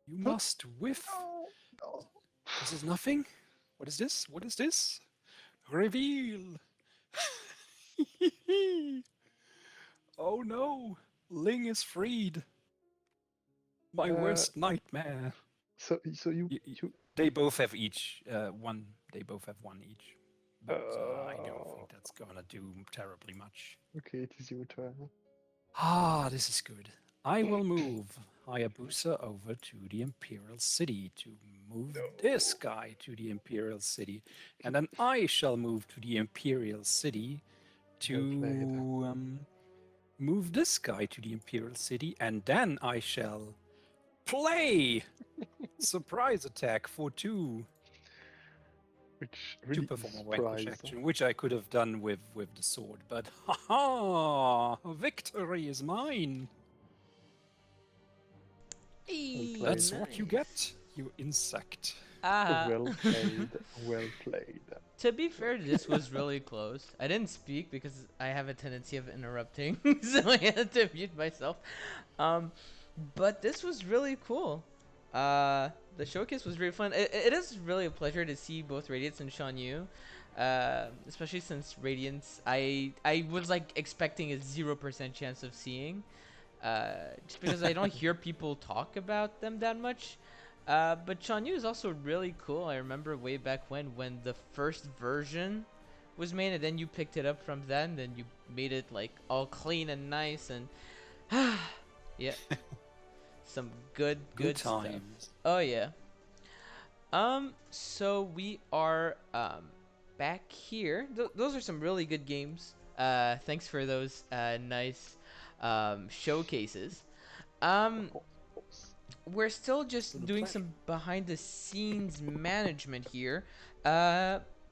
You must whiff. No, no. This is nothing. What is this? What is this? Reveal. Oh no. Ling is freed. My worst nightmare. So you Y- y- you. They both have each one. They both have 1 each. But I don't Uh, think that's gonna do terribly much. okay, it is your turn. Ah, this is good. I will move Hayabusa over to the Imperial City to move this guy to the Imperial City. And then I shall move to the Imperial City Well played. to move this guy to the Imperial City. And then I shall play Surprise Attack for 2 Which to really is perform a vanquish surprise. action, which I could have done with the sword. But haha! Victory is mine! Hey, That's played. what you nice. get, you insect. Well played. Well played. To be fair, this was really close. I didn't speak because I have a tendency of interrupting, so I had to mute myself. Um, but this was really cool. The showcase was really fun. It is really a pleasure to see both Radiance and Sean Yu. Especially since Radiance, I was like expecting a 0% chance of seeing. Just because I don't hear people talk about them that much. But Sean Yu is also really cool. I remember way back when the first version was made, and then you picked it up from then, then you made it like all clean and nice, and yeah, some Good good stuff. times. Oh yeah. So we are back here. Those are some really good games. Thanks for those nice showcases. Of Um, course, of course. we're still Been just a doing pleasure. some behind the scenes management here.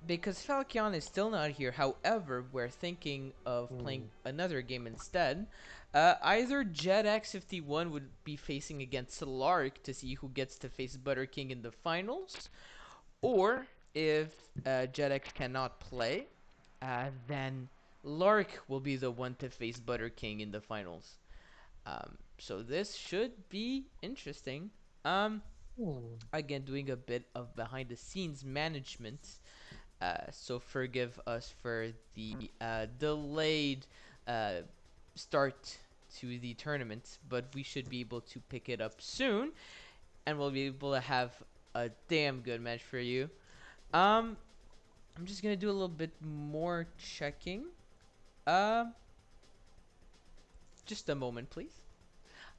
Because Falcon is still not here. However, we're thinking of playing another game instead. Either JetX51 would be facing against Lark to see who gets to face Butterking in the finals, or if JetX cannot play, then Lark will be the one to face Butterking in the finals. So this should be interesting. Hmm. Again, doing a bit of behind the scenes management. So forgive us for the delayed uh, start to the tournament, but we should be able to pick it up soon, and we'll be able to have a damn good match for you. Um, I'm just gonna do a little bit more checking. Uh, just a moment, please.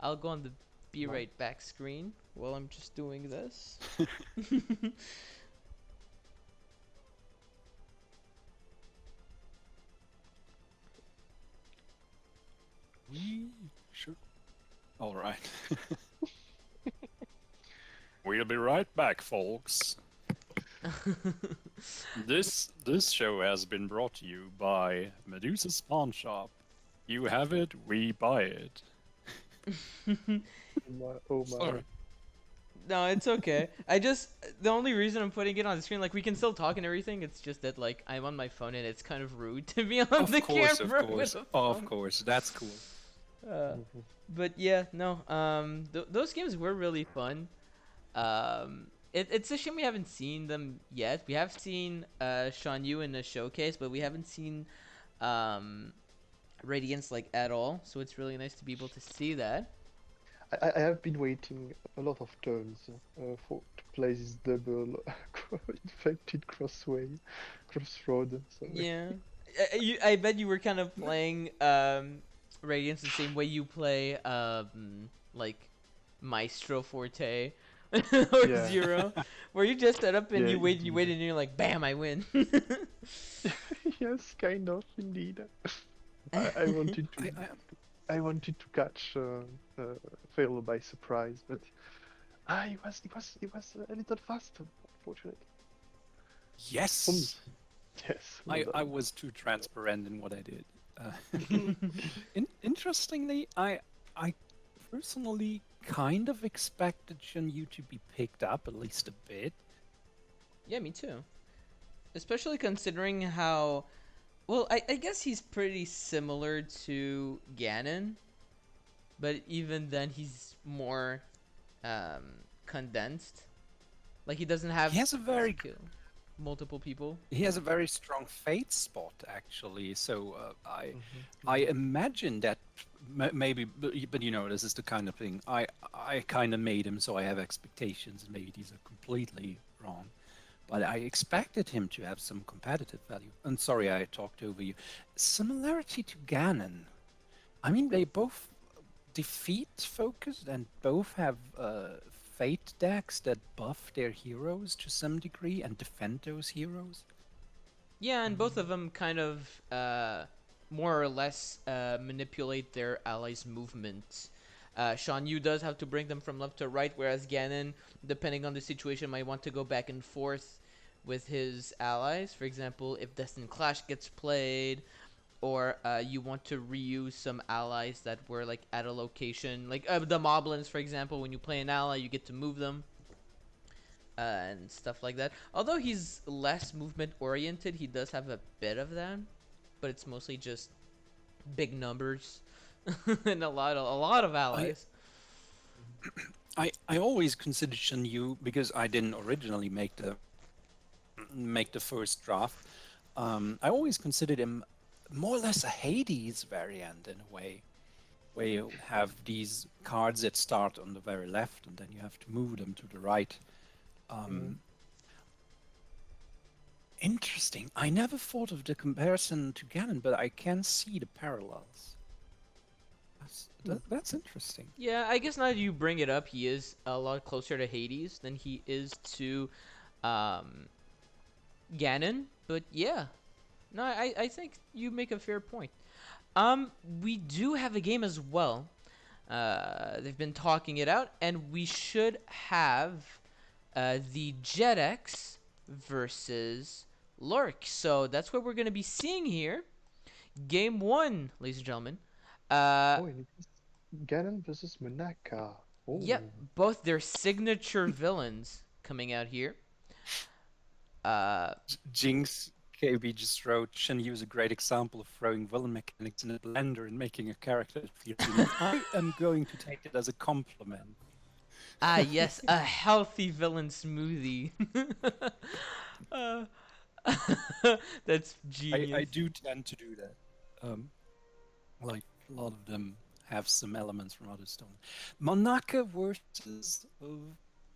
I'll go on the be No. right back screen while I'm just doing this. Sure. All right. We'll be right back, folks. This show has been brought to you by Medusa's Pawn Shop. You have it, we buy it. Oh my. Sorry. No, it's okay. The only reason I'm putting it on the screen, like we can still talk and everything. It's just that like I'm on my phone and it's kind of rude to be on the camera with a Of phone. course, that's cool. Mhm. But yeah, no. Those games were really fun. It's a shame we haven't seen them yet. We have seen Sean Yu in the showcase, but we haven't seen um Radiance like at all. So it's really nice to be able to see that. I have been waiting a lot of turns for to play this double infected crossroad. Sorry. Yeah. I bet you were kind of playing Radiance the same way you play like Maestro Forte or Yeah. Zero, where you just set up and Yeah, you wait, indeed. and you're like, bam, I win. Yes, kind of, indeed. I wanted to I wanted to catch Fail by surprise, but it was a little faster, unfortunately. For me, Yes, yes. I was too transparent in what I did. Interestingly, I personally kind of expected Shenyu to be picked up at least a bit. Yeah, me too. Especially considering how well, I guess he's pretty similar to Ganon, but even then he's more um condensed. Like he doesn't have He has a to very kill multiple people. he has a very strong fate spot actually. So I Mhm. imagine that maybe, but you know, this is the kind of thing I kind of made him, so I have expectations, and maybe these are completely wrong. But I expected him to have some competitive value. And sorry, I talked over you. Similarity to Ganon. I mean, they both defeat focused and both have fate decks that buff their heroes to some degree and defend those heroes. Yeah, and both of them kind of more or less manipulate their allies' movement. Shan Yu does have to bring them from left to right, whereas Ganon, depending on the situation, might want to go back and forth with his allies. For example, if Destined Clash gets played, or you want to reuse some allies that were like at a location, like the Moblins, for example. When you play an ally, you get to move them and stuff like that. Although he's less movement oriented, he does have a bit of that, but it's mostly just big numbers and a lot of I allies. I always considered Shen Yu because I didn't originally make the first draft. I always considered him more or less a Hades variant in a way, where you have these cards that start on the very left and then you have to move them to the right. Mhm. Um, Interesting. I never thought of the comparison to Ganon, but I can see the parallels. That's interesting. Yeah, I guess now that you bring it up, he is a lot closer to Hades than he is to um, Ganon. But yeah, no, I think you make a fair point. We do have a game as well. They've been talking it out, and we should have the JetX versus Lark. So that's what we're going to be seeing here. Game one, ladies and gentlemen. Uh, Oh, and it is Ganon versus Monaka. yep, Oh. both their signature villains coming out here. Uh, Jinx KB just wrote, Shen Yu is a great example of throwing villain mechanics in a blender and making a character that feels unique. I am going to take it as a compliment. yes, a healthy villain smoothie. uh, that's I genius. do tend to do that. Like a lot of them have some elements from other stones. Monaka versus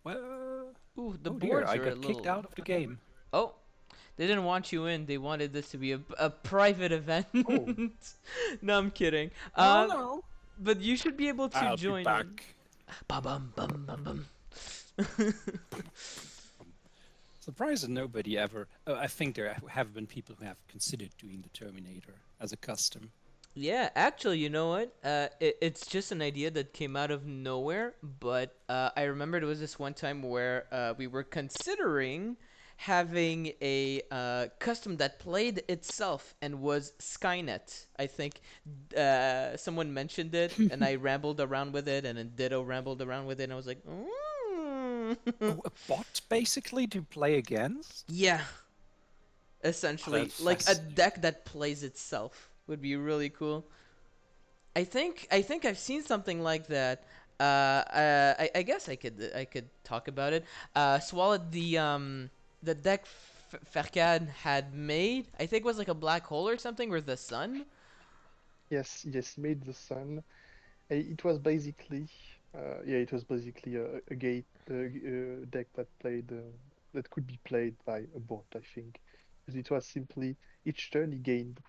well, Ooh, the oh dear, boards I are a got kicked little. out of the game. Oh, they didn't want you in. They wanted this to be a private event. Oh. No, I'm kidding. Oh no. But you should be able to I'll be join in. back. Bum bum bum bum bum. Surprised that nobody ever. I think there have been people who have considered doing the Terminator as a custom. Yeah, actually, you know what? It's just an idea that came out of nowhere, but I remember there was this one time where we were considering having a custom that played itself and was Skynet. I think someone mentioned it, and I rambled around with it, and then Ditto rambled around with it, and I was like, Oh, a bot basically to play against? yeah, Oh, essentially, that's like a fascinating. deck that plays itself would be really cool. I think I've seen something like that. I guess I could talk about it. Swalot the deck Farkad had made. I think was like a black hole or something, or the sun. Yes, yes, made the sun. It was basically, yeah, it was basically a gate deck that played that could be played by a bot, I think, because it was simply each turn he gained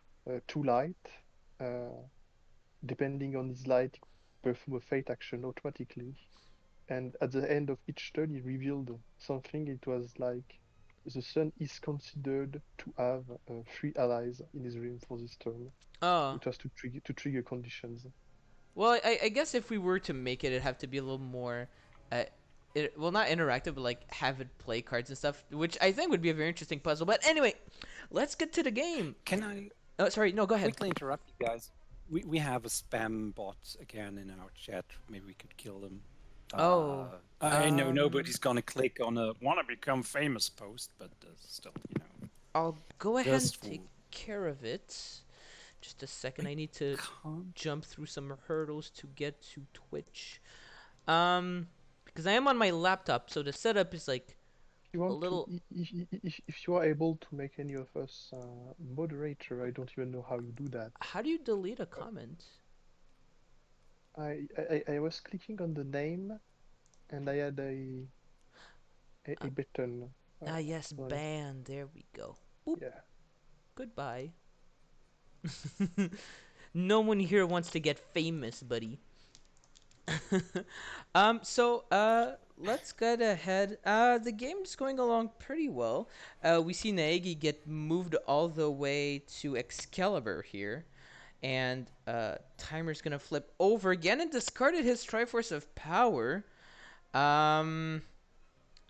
two light. Uh, Depending on his light, he could perform a fate action automatically, and at the end of each turn, he revealed something. It was like the sun is considered to have three allies in his realm for this turn. Oh, It was to trigger conditions. well, I guess if we were to make it, it'd have to be a little more, uh, well, not interactive, but like have it play cards and stuff, which I think would be a very interesting puzzle. But anyway, let's get to the game. Can I Oh, sorry, no, go ahead. quickly interrupt you guys? We have a spam bot again in our chat. Maybe we could kill them. Oh, I know um, nobody's gonna click on a "wanna become famous" post, but still, I'll go ahead just and for take care of it. Just a second. I I need to can't. jump through some hurdles to get to Twitch. Because I am on my laptop, so the setup is like If you a want to, little. if you are able to make any of us moderator, I don't even know how you do that. How do you delete a Uh, comment? I was clicking on the name and I had Uh, a button. yes, On it. ban. There we go. Boop. Yeah. Goodbye. No one here wants to get famous, buddy. Let's get ahead. The game's going along pretty well. We see Naegi get moved all the way to Excalibur here. And Timer's gonna flip over again and discarded his Triforce of Power. Um,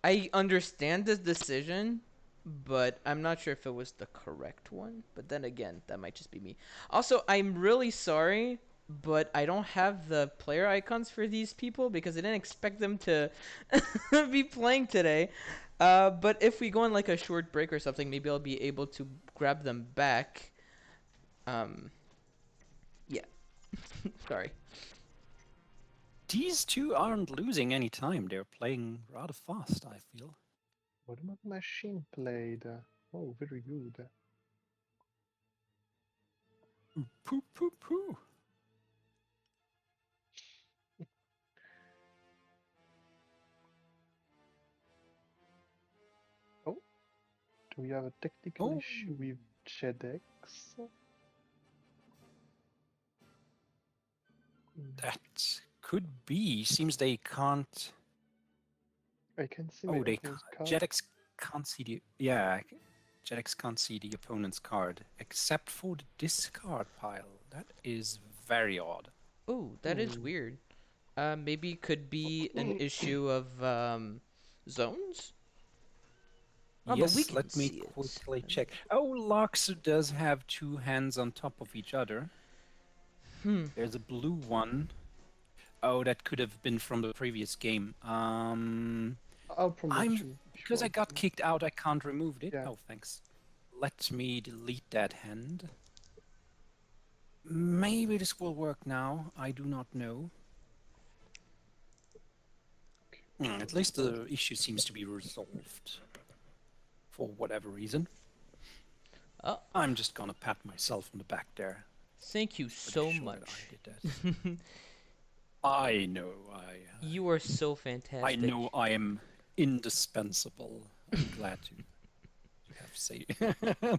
I understand this decision, but I'm not sure if it was the correct one. But then again, that might just be me. Also, I'm really sorry, but I don't have the player icons for these people because I didn't expect them to be playing today. But if we go on like a short break or something, maybe I'll be able to grab them back. Um, yeah, sorry. These two aren't losing any time. They're playing rather fast, I feel. What about machine played? Oh, very good. Poo poo poo. Oh, do we have a technical Oh, issue with Jedex? that could be. Seems they can't. I can see my Oh, opponent's card. Jetix can't see the. Yeah, Jetix can't see the opponent's card except for the discard pile. That is very odd. Ooh, that is Hmm. weird. Maybe could be an issue of zones. Oh, but we Yes, can let me see it. quickly check. Oh, Larks does have two hands on top of each other. Hmm. There's a blue one. Oh, that could have been from the previous game. I'll promote I'm you if you because I want got to. kicked out. I can't remove it. Yeah. Oh, thanks. Let me delete that hand. Maybe this will work now. I do not know. At least the issue seems to be resolved for whatever reason. Oh, I'm just gonna pat myself on the back there. thank you Pretty so sure that I much. did that. I know You are so I fantastic. know I am indispensable. I'm glad to have say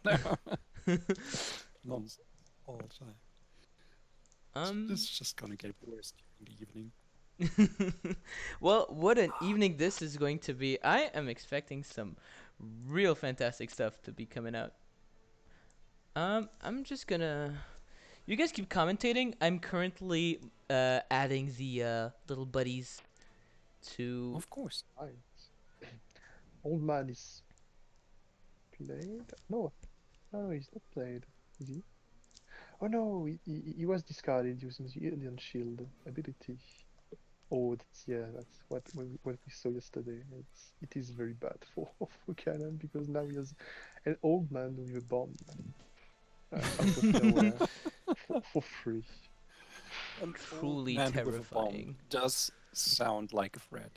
no. Nonsense all the time. This Um. is just gonna get worse during the evening. Well, what an evening this is going to be. I am expecting some real fantastic stuff to be coming out. I'm just gonna You guys keep commentating. I'm currently adding the little buddies to. Of course. Right. Old man is played. No, no, he's not played. Is he? Oh no, he was discarded using the Alien Shield ability. Oh, that's, yeah, that's what we saw yesterday. It is very bad for for Cannon because now he has an old man with a bomb out of nowhere for free. An old Truly man with a bomb terrifying. does sound like a threat.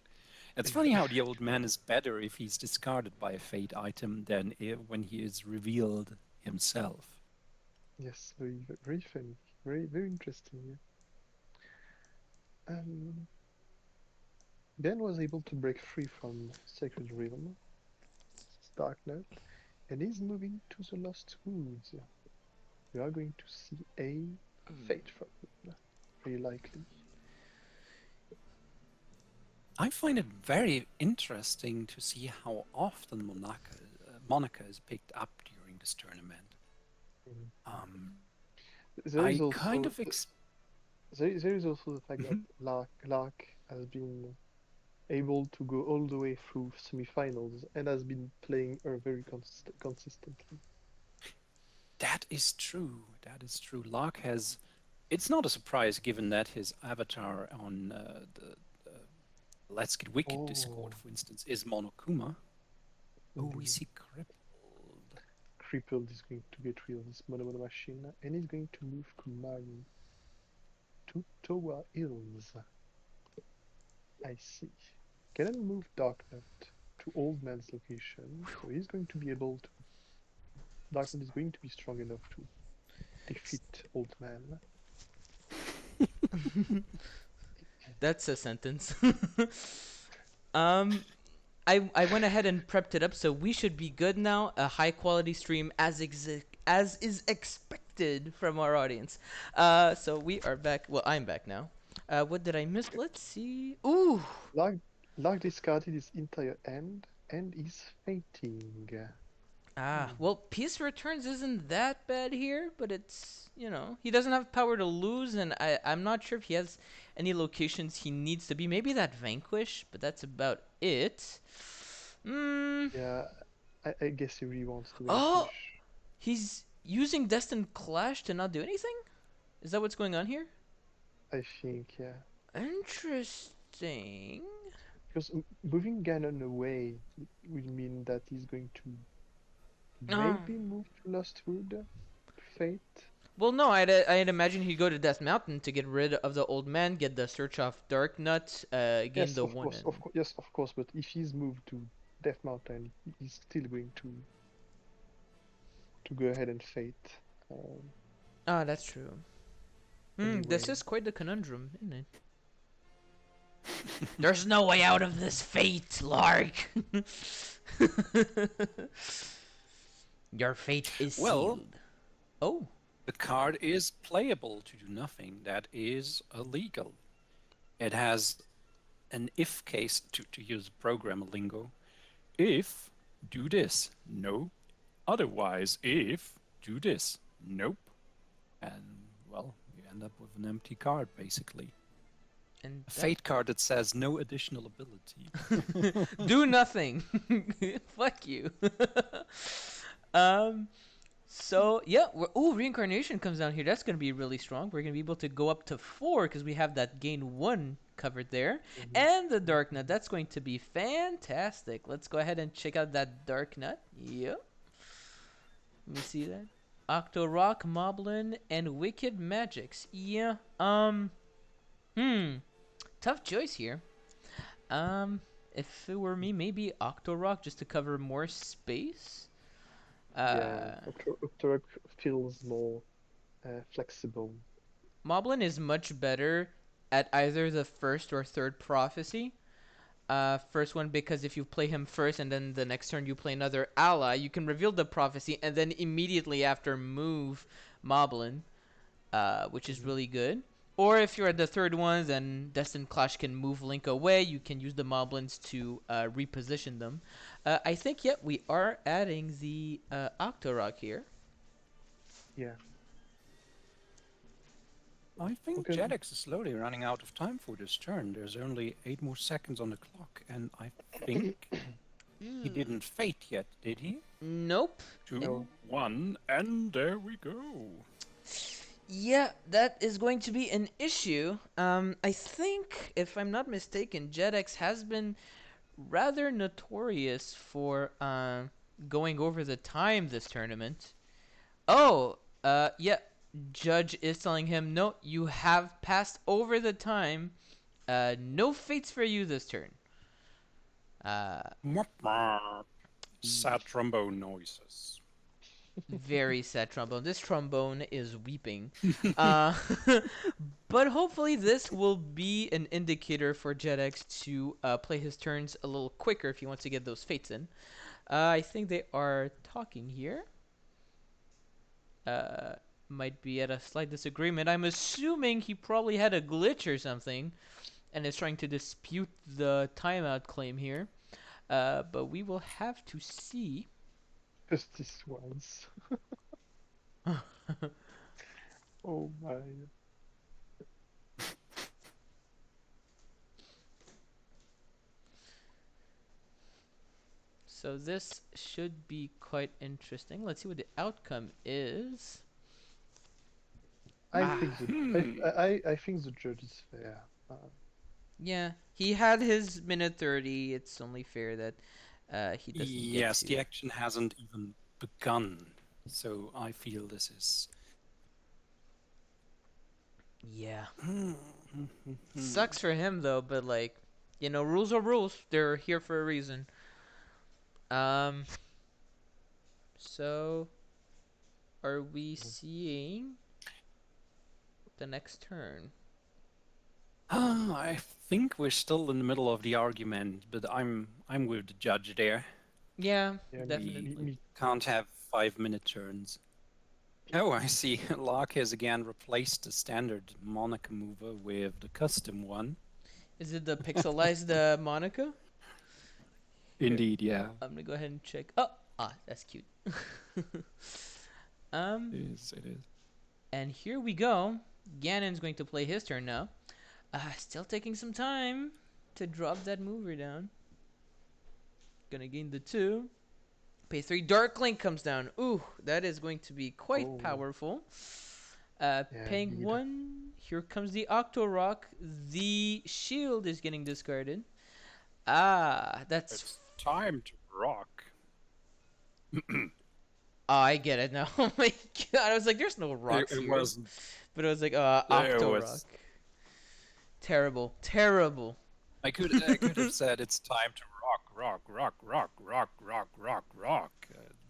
It's funny how the old man is better if he's discarded by a fate item than when he is revealed himself. Yes, very funny, very interesting. Yeah. Ben was able to break free from Sacred Realm, Dark Knight, and is moving to the Lost Woods. We are going to see a fate from him, very likely. I find it very interesting to see how often Monaca is picked up during this tournament. Mhm. Um, There is I kind also of ex- there is also the fact that Lark has been able to go all the way through semifinals and has been playing her very consistently. That is true. That is true. Lark has. It's not a surprise given that his avatar on the Let's Get Wicked Oh, Discord, for instance, is Monokuma. Oh, we indeed. see crippled. Crippled is going to get rid of this Mono machine and is going to move Kumaru to Towa Hills. I see. Can I move Darknut to Old Man's location? So he's going to be able to. Darknut is going to be strong enough to defeat Old Man. That's a sentence. um, I went ahead and prepped it up, so we should be good now. A high quality stream as is expected from our audience. So we are back. Well, I'm back now. What did I miss? Let's see. Ooh. Lark, Lark discarded his entire end and is fating. Hmm. Well, Peace Returns isn't that bad here, but it's, he doesn't have power to lose, and I'm not sure if he has any locations he needs to be. Maybe that Vanquish, but that's about it. Mm. Yeah, I guess he really wants to Oh, vanquish. he's using Destined Clash to not do anything? Is that what's going on here? I think, yeah. Interesting. Because moving Ganon away will mean that he's going to Oh. maybe move to Lostwood, to Fate. Well, no, I'd imagine he'd go to Death Mountain to get rid of the old man, get the Search of Dark Nut, gain Yes, the of one course, and. yes, of course. But if he's moved to Death Mountain, he's still going to go ahead and Fate. Um, Ah, that's true. This anyway, is quite the conundrum, isn't it? There's no way out of this fate, Lark. Your fate is Well, sealed. Oh. the card is playable to do nothing. That is illegal. It has an if case, to use programmer lingo. If, do this. No. Otherwise, if, do this. Nope. And, well, you end up with an empty card, basically. And A fate card that says no additional ability. do nothing. Fuck you. um. So yeah, reincarnation comes down here. That's gonna be really strong. We're gonna be able to go up to 4 because we have that gain 1 covered there, mhm, and the dark nut. mhm. That's going to be fantastic. Let's go ahead and check out that dark nut. Yep. Let me see that. Octorok, Moblin, and Wicked Magics. Yeah. Hmm. Tough choice here. Um. If it were me, maybe Octorok just to cover more space. Yeah, Uh. Octorok feels more flexible. Moblin is much better at either the first or third prophecy. First one because if you play him first and then the next turn you play another ally, you can reveal the prophecy and then immediately after move Moblin, which is Mhm. really good. Or if you're at the third one, then Destined Clash can move Link away. You can use the Moblins to reposition them. I think, yeah, we are adding the Octorok here. Yeah, I think Okay. Jedex is slowly running out of time for this turn. There's only 8 more seconds on the clock, and I think he didn't fate yet, did he? Nope. 2, No. 1, and there we go. Yeah, that is going to be an issue. I think, if I'm not mistaken, JetX has been rather notorious for going over the time this tournament. Oh, yeah. Judge is telling him, no, you have passed over the time. No fates for you this turn. Uh, Sad trombone noises. very sad trombone. This trombone is weeping. Uh, but hopefully this will be an indicator for JetX to play his turns a little quicker if he wants to get those fates in. I think they are talking here. Uh, might be at a slight disagreement. I'm assuming he probably had a glitch or something and is trying to dispute the timeout claim here. But we will have to see. Because this was. Oh my. So this should be quite interesting. Let's see what the outcome is. I think I think the judge is fair. Yeah, he had his minute 30. It's only fair that he doesn't Yes, get the to. action hasn't even begun, so I feel this is. Yeah. Sucks for him though, but like, rules are rules. They're here for a reason. Um. So, are we seeing the next turn? I think we're still in the middle of the argument, but I'm with the judge there. Yeah, Yeah, definitely. Can't have 5-minute turns. Oh, I see. Lark has again replaced the standard Monica mover with the custom one. Is it the pixelized Monica? Indeed, yeah. I'm gonna go ahead and check. Oh, that's cute. It is. And here we go. Ganon's going to play his turn now. Still taking some time to drop that mover down. Gonna gain the 2. Pay 3. Dark Link comes down. Ooh, that is going to be quite powerful. Paying indeed. 1. Here comes the Octo Rock. The shield is getting discarded. That's. It's time to rock. Oh, I get it now. Oh my god, I was like, there's no rocks It here. wasn't. But it was like, Octo Rock. Terrible, terrible. I could have said it's time to rock.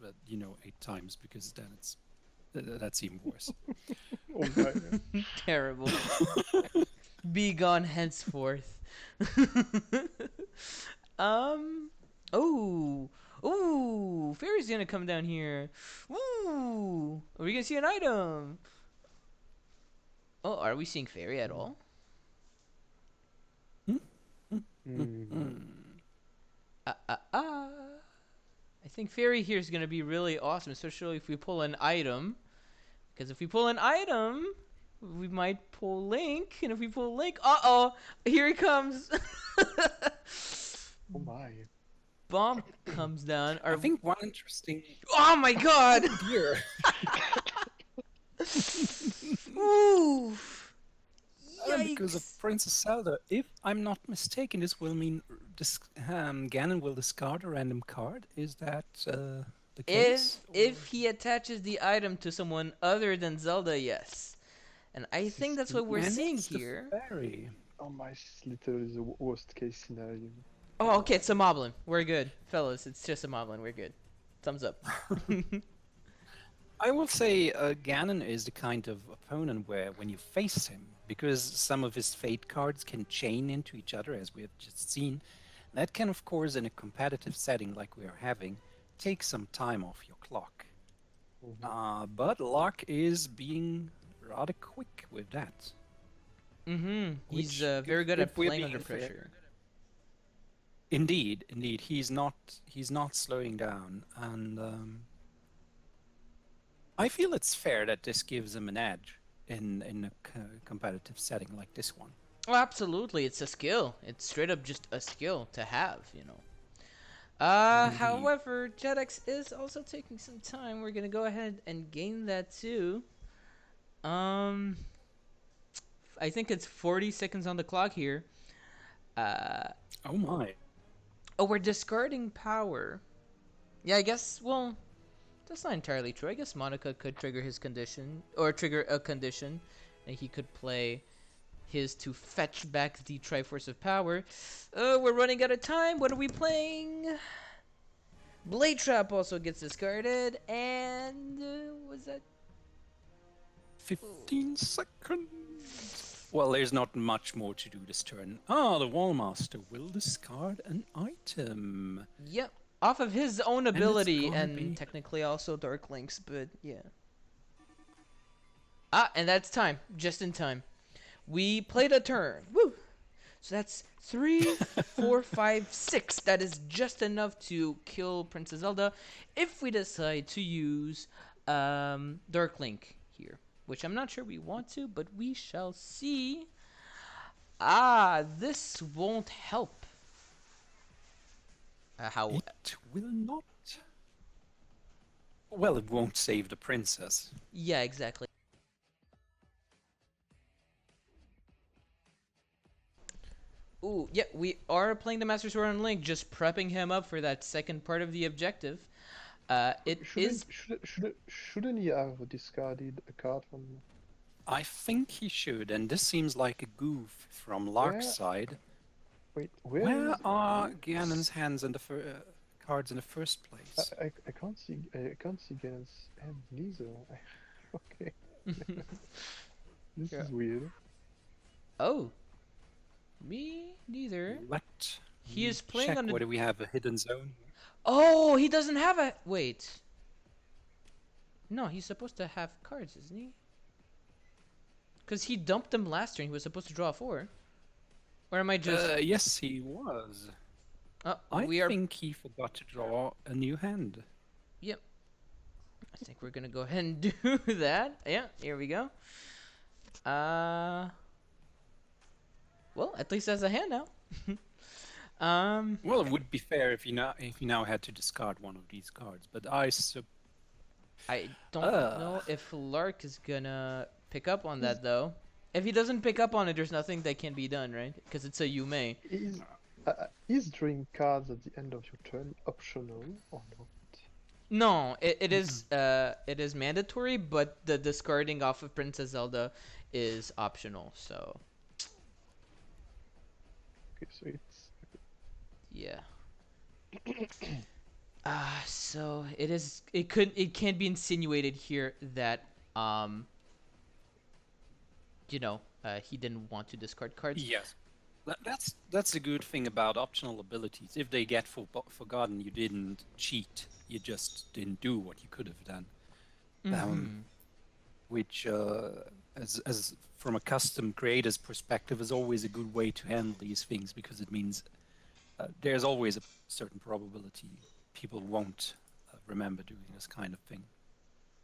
But 8 times because then that's even worse. Oh my. Terrible. Be gone henceforth. Ooh, Fairy's gonna come down here. Ooh, are we gonna see an item? Oh, are we seeing Fairy at all? I think Fairy here is gonna be really awesome, especially if we pull an item. Because if we pull an item, we might pull Link, and if we pull Link, here he comes. Oh my. Bomb comes down. I think one interesting. Oh my god! Here. Ooh. Because of Princess Zelda, if I'm not mistaken, this will mean Ganon will discard a random card. Is that the case? If he attaches the item to someone other than Zelda, yes. And I think that's what we're seeing here. Fairy. Oh my, it's literally the worst case scenario. Oh, okay, it's a Moblin. We're good. Fellas, it's just a Moblin. We're good. Thumbs up. I will say Ganon is the kind of opponent where when you face him, because some of his fate cards can chain into each other, as we have just seen, that can, of course, in a competitive setting like we are having, take some time off your clock. But Lark is being rather quick with that. He's very good at playing under pressure. Indeed. He's not slowing down, and I feel it's fair that this gives him an edge. in a competitive setting like this one. Oh, absolutely, it's a skill. It's straight up just a skill to have. Indeed. However, Jetix is also taking some time. We're gonna go ahead and gain that too. Um, I think it's 40 seconds on the clock here. Uh, Oh my. oh, we're discarding power. Yeah, I guess. Well, that's not entirely true. I guess Monica could trigger his condition or trigger a condition, and he could play his to fetch back the Triforce of Power. We're running out of time. What are we playing? Blade Trap also gets discarded, and was that? 15 seconds. Well, there's not much more to do this turn. The Wallmaster will discard an item. Yep, off of his own And it's ability, gonna and be technically also Dark Links, but yeah. Ah, and that's time, just in time. We played a turn. Woo! So that's 3, 4, 5, 6. That is just enough to kill Princess Zelda if we decide to use Dark Link here. Which I'm not sure we want to, but we shall see. Ah, this won't help. How? It will not. Well, it won't save the princess. Yeah, exactly. Ooh, yeah, we are playing the Master Sword and Link, just prepping him up for that second part of the objective. It is. Shouldn't he have discarded a card from I think he should, and this seems like a goof from Lark's where? side. Wait, where Where is? are Ganon's hands and the cards in the first place? I can't see. I can't see Ganon's hand neither. Okay, this Yeah. is weird. Oh, me neither. Let He me is playing check on the. whether we have a hidden zone here. Oh, he doesn't have a. Wait. No, he's supposed to have cards, isn't he? Because he dumped them last turn. He was supposed to draw 4. Or am I just. Yes, he was. I We are. think he forgot to draw a new hand. Yep. I think we're gonna go ahead and do that. Yeah, here we go. Well, at least as a hand now. Well, it would be fair if you now had to discard one of these cards, but I don't know if Lark is gonna pick up on that though. If he doesn't pick up on it, there's nothing that can be done, right? Because it's a you may. Is drawing cards at the end of your turn optional or not? No, it is mandatory, but the discarding off of Princess Zelda is optional. So Okay, so it's yeah. So it is. It can be insinuated here that he didn't want to discard cards. yes. That's a good thing about optional abilities. If they get forgotten, you didn't cheat. You just didn't do what you could have done. Which, as from a custom creator's perspective, is always a good way to handle these things because it means there's always a certain probability people won't remember doing this kind of thing.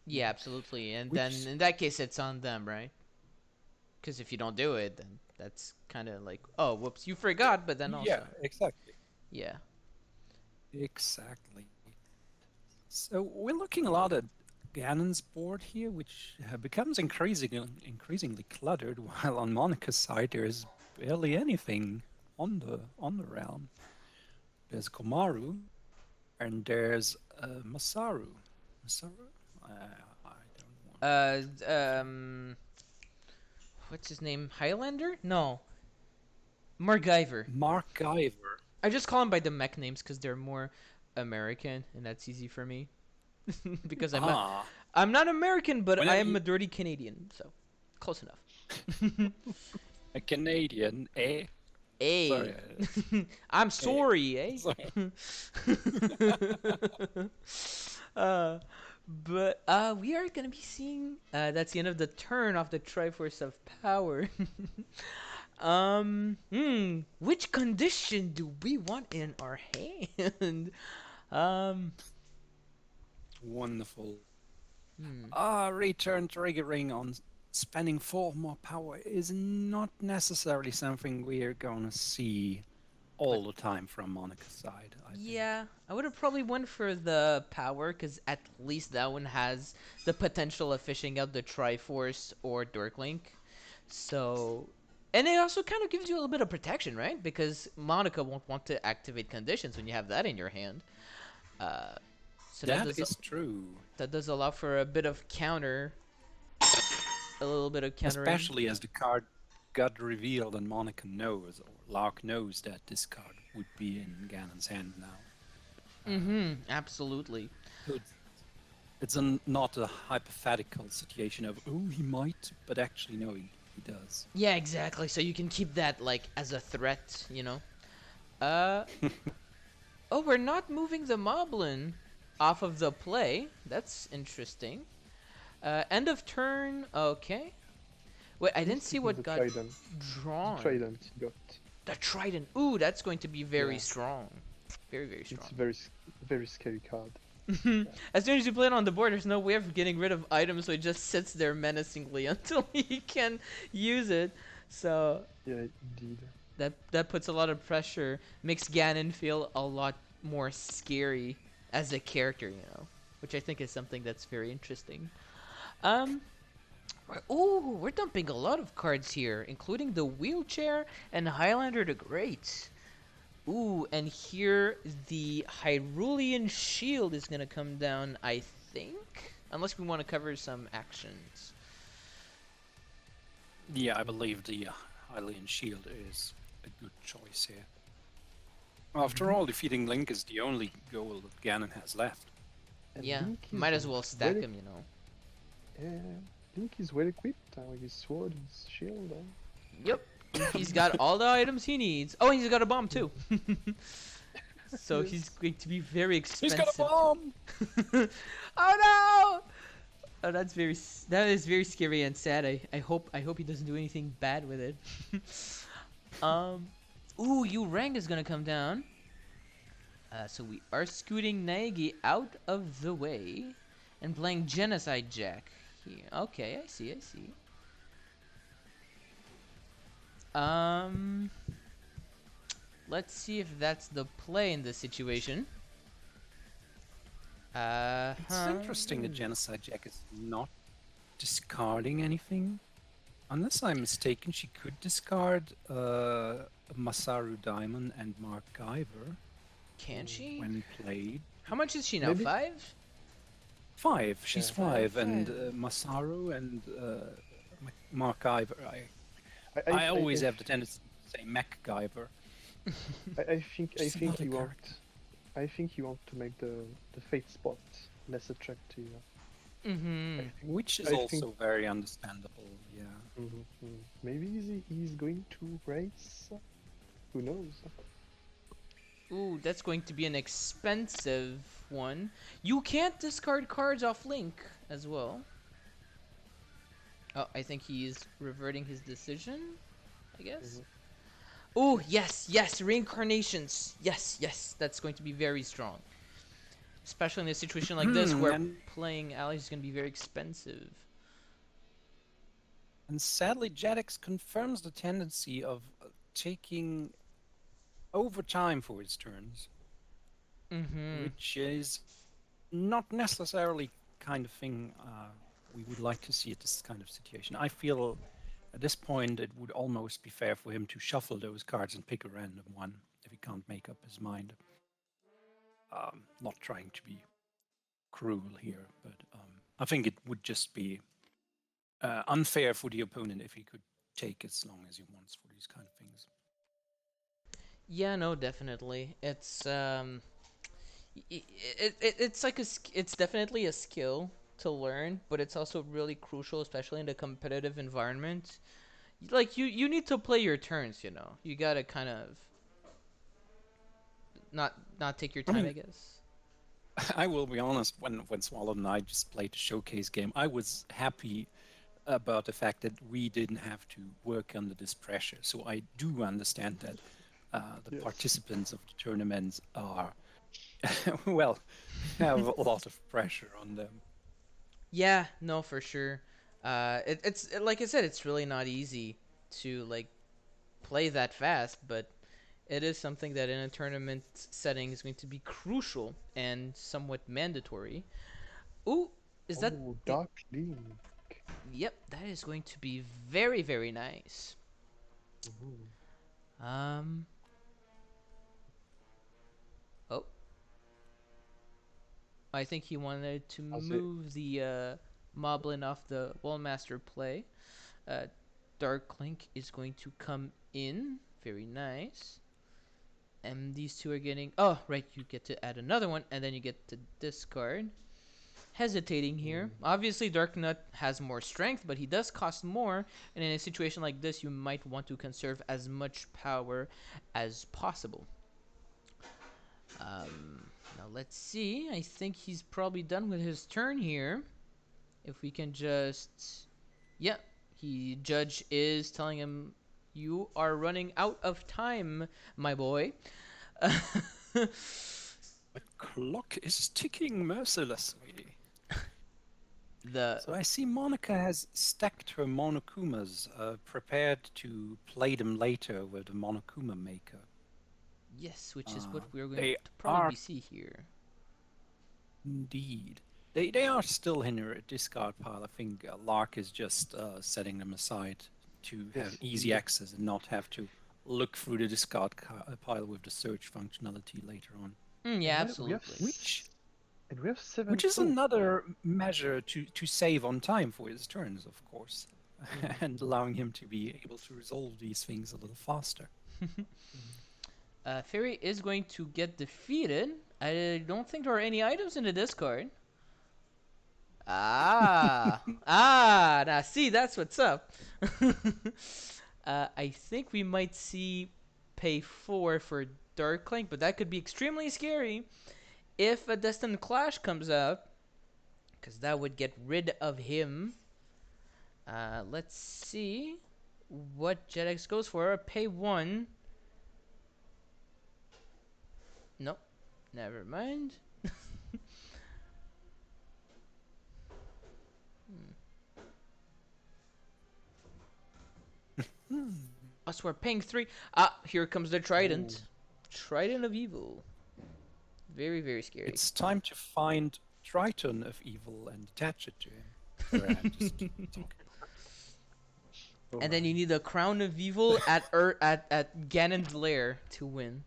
Yeah, absolutely. And Which then in that case, it's on them, right? Because if you don't do it, then that's kind of like, oh, whoops, you forgot. But then also, Yeah, exactly. yeah. Exactly. So we're looking a lot at Ganon's board here, which becomes increasingly cluttered, while on Monica's side there is barely anything on the realm. There's Komaru, and there's Masaru. Masaru? I don't want. What's his name? Highlander? No, Margiver. MacGyver. I just call him by the mech names because they're more American, and that's easy for me. Because I'm not American, but I am a dirty Canadian, so close enough. A Canadian, eh? Hey, Sorry. I'm sorry, eh? Sorry. But we are gonna be seeing. That's the end of the turn of the Triforce of Power. Which condition do we want in our hand? Wonderful. Return triggering on spending 4 more power is not necessarily something we're gonna see But all the time from Monica's side, I think. yeah, I would have probably went for the power because at least that one has the potential of fishing out the Triforce or Dorklink. So, and it also kind of gives you a little bit of protection, right? Because Monica won't want to activate conditions when you have that in your hand. Uh, so That is true. that does allow for a bit of counter, a little bit of countering. Especially as the card got revealed and Monica knows, or Lark knows that this card would be in Ganon's hand now. Mm-hmm. Absolutely. So it's not a hypothetical situation of, oh, he might, but actually, no, he does. Yeah, exactly. So you can keep that like as a threat, you know. Uh oh, we're not moving the Moblin off of the play. That's interesting. End of turn. Okay. Wait, I didn't He's see keeping what the got trident. The drawn. trident he got. The Trident. Ooh, that's going to be very Yeah, strong. Very, very it's strong. very scary card. As soon as you play it on the board, there's no way of getting rid of items, so it just sits there menacingly until he can use it. So Yeah, indeed. that puts a lot of pressure, makes Ganon feel a lot more scary as a character, you know, which I think is something that's very interesting. Um, ooh, we're dumping a lot of cards here, including the wheelchair and Highlander the Great. Ooh, and here the Hyrulean Shield is gonna come down, I think, unless we want to cover some actions. Yeah, I believe the Hylian Shield is a good choice here. After all, defeating Link is the only goal that Ganon has left. And Yeah, Link might is as well stack well, them, you know. Link is well equipped with his sword, his shield. Yep. He's got all the items he needs. Oh, he's got a bomb too. So he's Yes. going to be very He's got a expensive. bomb! Oh no! Oh, that is very scary and sad. I hope he doesn't do anything bad with it. um, ooh, Rang is gonna come down. So we are scooting Naegi out of the way and playing Genocide Jack here. Okay, I see. Um, let's see if that's the play in this situation. It's interesting that Genocide Jack is not discarding anything. Unless I'm mistaken, she could discard Masaru Diamond and Mark Guyver Can she? when played. How much is she now? Maybe. 5? 5, she's Yeah. 5, Five. and Masaru and Mark Guyver. I I always have the tendency to say MacGyver. I think Just another you want. character. I think you want to make the fate spot less attractive. Mm-hmm. Which is I also think- very understandable, yeah. Maybe he's going to race. Who knows? Ooh, that's going to be an expensive one. You can't discard cards off Link as well. Oh, I think he's reverting his decision, I guess. Oh, yes, reincarnations. Yes, that's going to be very strong. Especially in a situation like this where And- playing allies is going to be very expensive. And sadly, Jetix confirms the tendency of taking over time for his turns, Mm-hmm. which is not necessarily kind of thing we would like to see at this kind of situation. I feel at this point it would almost be fair for him to shuffle those cards and pick a random one if he can't make up his mind. Not trying to be cruel here, but I think it would just be unfair for the opponent if he could take as long as he wants for these kind of things. Yeah, no, definitely. It's like it's definitely a skill to learn, but it's also really crucial, especially in a competitive environment. Like you need to play your turns, you know. You gotta kind of not take your I time, mean, I guess. I will be honest, when Swalot and I just played the showcase game, I was happy about the fact that we didn't have to work under this pressure. So I do understand that the Yes. participants of the tournaments are, well, have a lot of pressure on them. Yeah, no, for sure. Like I said, it's really not easy to like play that fast, but it is something that in a tournament setting is going to be crucial and somewhat mandatory. Ooh, is that? Oh, Dark Link. Yep, that is going to be very, very nice. Ooh. Um. Oh, I think he wanted to As it, move the Moblin off the Wallmaster play. Uh, Dark Link is going to come in. Very nice. And these two are getting. Oh, right. You get to add another one, and then you get to discard. Hesitating here. mm, Obviously, Dark Nut has more strength, but he does cost more. And in a situation like this, you might want to conserve as much power as possible. Now let's see. I think he's probably done with his turn here. If we can just, yeah, he judge is telling him you are running out of time, my boy. The clock is ticking mercilessly. the So I see Monica has stacked her Monokumas, prepared to play them later with the Monokuma Maker. Yes, which is what we're going They to are probably see here. indeed. They are still in her discard pile. I think Lark is just setting them aside to have yes, easy indeed. access and not have to look through the discard pile with the search functionality later on. Yeah, And we have absolutely. Which and we have 7 Which is hope. another measure to save on time for his turns, of course, Mhm, and allowing him to be able to resolve these things a little faster. mhm. Fairy is going to get defeated. I don't think there are any items in the discard. Now see, that's what's up. I think we might see pay 4 for Dark Link, but that could be extremely scary if a Destined Clash comes out, because that would get rid of him. Let's see what JetX goes for. Pay 1. Nope, never mind. Hmm. I swear, paying 3. Here comes the Ooh. Trident. Trident of Evil. Very, very scary. It's time to find Triton of Evil and attach it to him. Sorry, I'm just talking. Oh And my. then you need a Crown of Evil at Ganon's lair to win.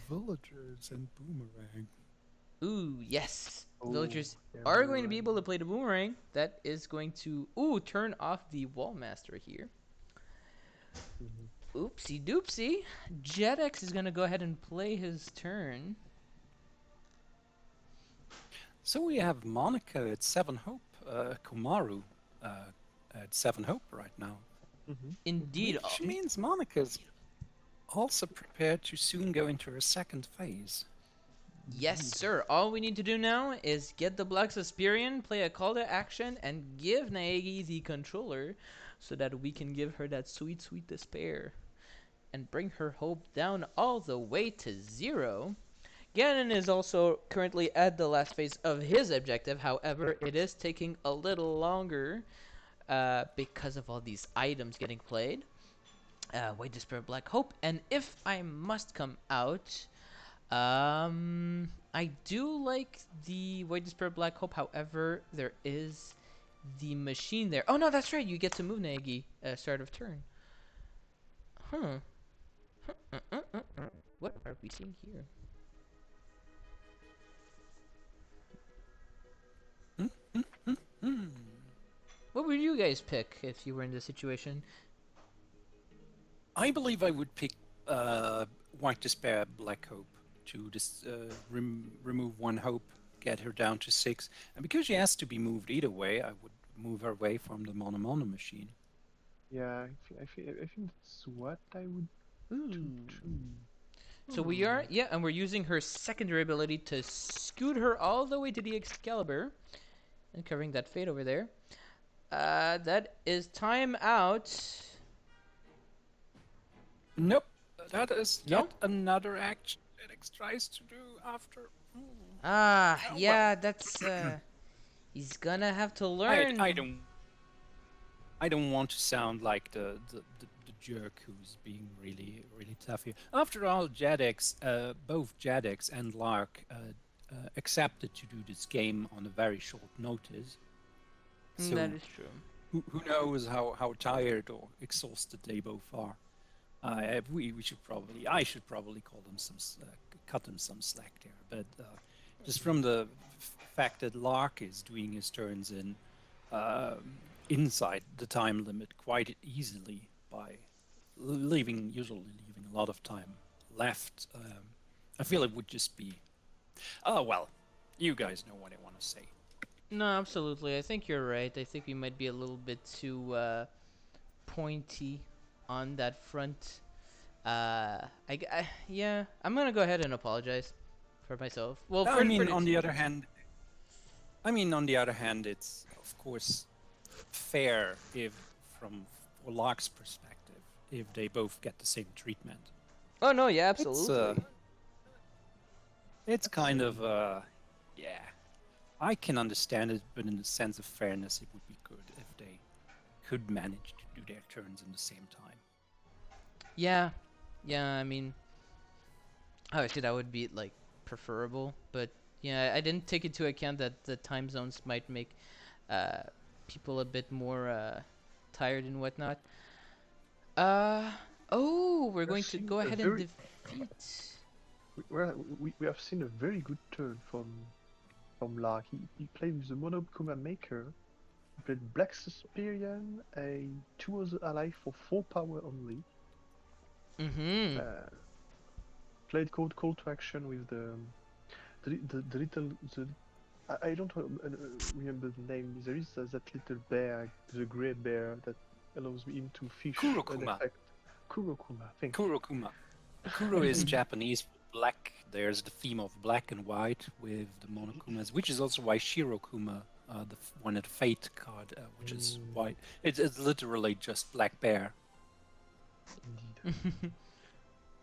Villagers and Boomerang. Ooh, yes. Oh, Villagers yeah, are going to be boomerang. able to play the boomerang. That is going to turn off the Wallmaster here. Mhm. Oopsie doopsie. JetX is going to go ahead and play his turn. So we have Monica at 7 Hope, Kumaru at 7 Hope right now. Mhm. Indeed. Which means Monica's also prepared to soon go into her second phase. Yes, Indeed. sir. All we need to do now is get the Black Suspirian, play a call to action, and give Naegi the controller so that we can give her that sweet, sweet despair and bring her hope down all the way to 0. Ganon is also currently at the last phase of his objective. However, it is taking a little longer because of all these items getting played. White Despair, Black Hope, and if I must come out, I do like the White Despair, Black Hope. However, there is the machine there. Oh no, that's right. You get to move Nagi start of turn. Huh. What are we seeing here? Hmm. What would you guys pick if you were in this situation? I believe I would pick White Despair, Black Hope to just remove 1 hope, get her down to 6. And because she has to be moved either way, I would move her away from the Mono Mono machine. Yeah, I think that's what I would Ooh. choose. So we are, yeah, and we're using her secondary ability to scoot her all the way to the Excalibur. And covering that fade over there. That is time out. Nope, that is No? yet another action. Alex tries to do after. Ah, Oh, well, yeah, that's he's gonna have to I learn. I don't want to sound like the jerk who's being really tough here. After all, both Jadex and Lark accepted to do this game on a very short notice. That So is true. who knows how tired or exhausted they both are. We should probably I should probably call them cut them some slack there. But just from the fact that Lark is doing his turns in inside the time limit quite easily by usually leaving a lot of time left. I feel it would just be, oh well, you guys know what I want to say. No, absolutely. I think you're right. I think we might be a little bit too pointy on that front. Yeah, I'm gonna go ahead and apologize for myself. Well, I for mean, the on the team. other hand, on the other hand, it's of course fair if, from Lark's perspective, if they both get the same treatment. Oh no, yeah, It's absolutely. it's kind of yeah. I can understand it, but in the sense of fairness, it would be good if they could manage to do their turns in the same time. Yeah, yeah. I mean, obviously that would be like preferable, but yeah, I didn't take into account that the time zones might make uh people a bit more tired and whatnot. Uh oh, we're We have going to seen go a ahead and very defeat. we have seen a very good turn from Lark. He played with the Monokuma Maker. He played Black Suspirian, a 2 other ally for 4 power only. Mm-hmm. Uh, played call to action with the little I don't remember the name. There is that little bear, the grey bear that allows him to fish an Kurokuma. effect. Kurokuma, thank you. Kurokuma. Kuro is Japanese for black. There's the theme of black and white with the monokumas, which is also why Shirokuma, one of the Fate card, which is white. It's literally just black bear. Indeed.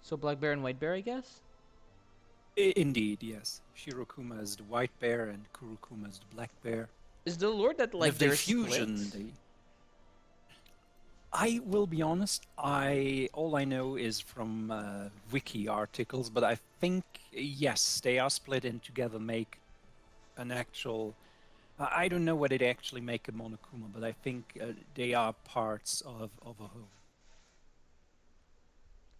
So black bear and white bear, I guess. Indeed, yes. Shirokuma is the white bear and Kurokuma is the black bear. Is the lore that And like if they they're fusion, split? I will be honest. All I know is from wiki articles, but I think yes, they are split and together make an actual. I don't know what it actually make a Monokuma, but I think they are parts of a whole.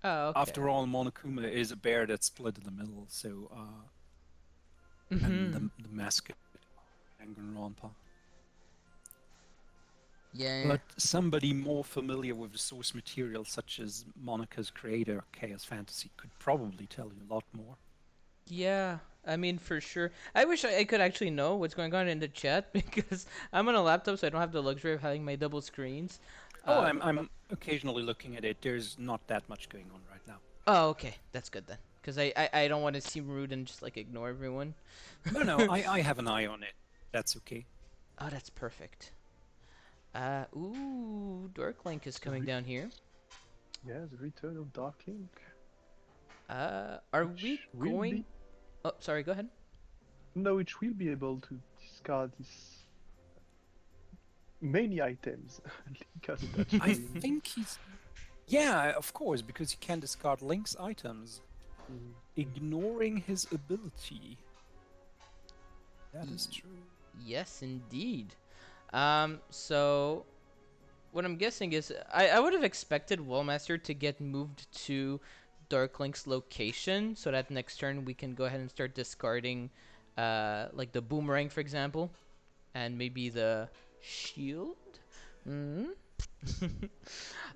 Oh, okay. After all, Monokuma is a bear that's split in the middle, so and Mm-hmm. the mascot Danganronpa. Yeah. But somebody more familiar with the source material, such as Monica's creator, Chaos Fantasy, could probably tell you a lot more. Yeah, I mean for sure. I wish I could actually know what's going on in the chat because I'm on a laptop, so I don't have the luxury of having my double screens. Oh, Uh, I'm occasionally looking at it. There's not that much going on right now. oh, okay, that's good then. Because I don't want to seem rude and just like ignore everyone. No, I have an eye on it. That's okay. Oh, that's perfect. Ooh, Dark Link is The coming down here. yeah, the return of Dark Link, Are we which will going? be Oh, sorry. Go ahead. no, which will be able to discard this many items Link has attached to I him. think he's. Yeah, of course, because he can discard Link's items, Mm. ignoring his ability. That is true. Yes, indeed. So what I'm guessing is I would have expected Wallmaster to get moved to Dark Link's location so that next turn we can go ahead and start discarding like the boomerang for example and maybe the shield. Hmm.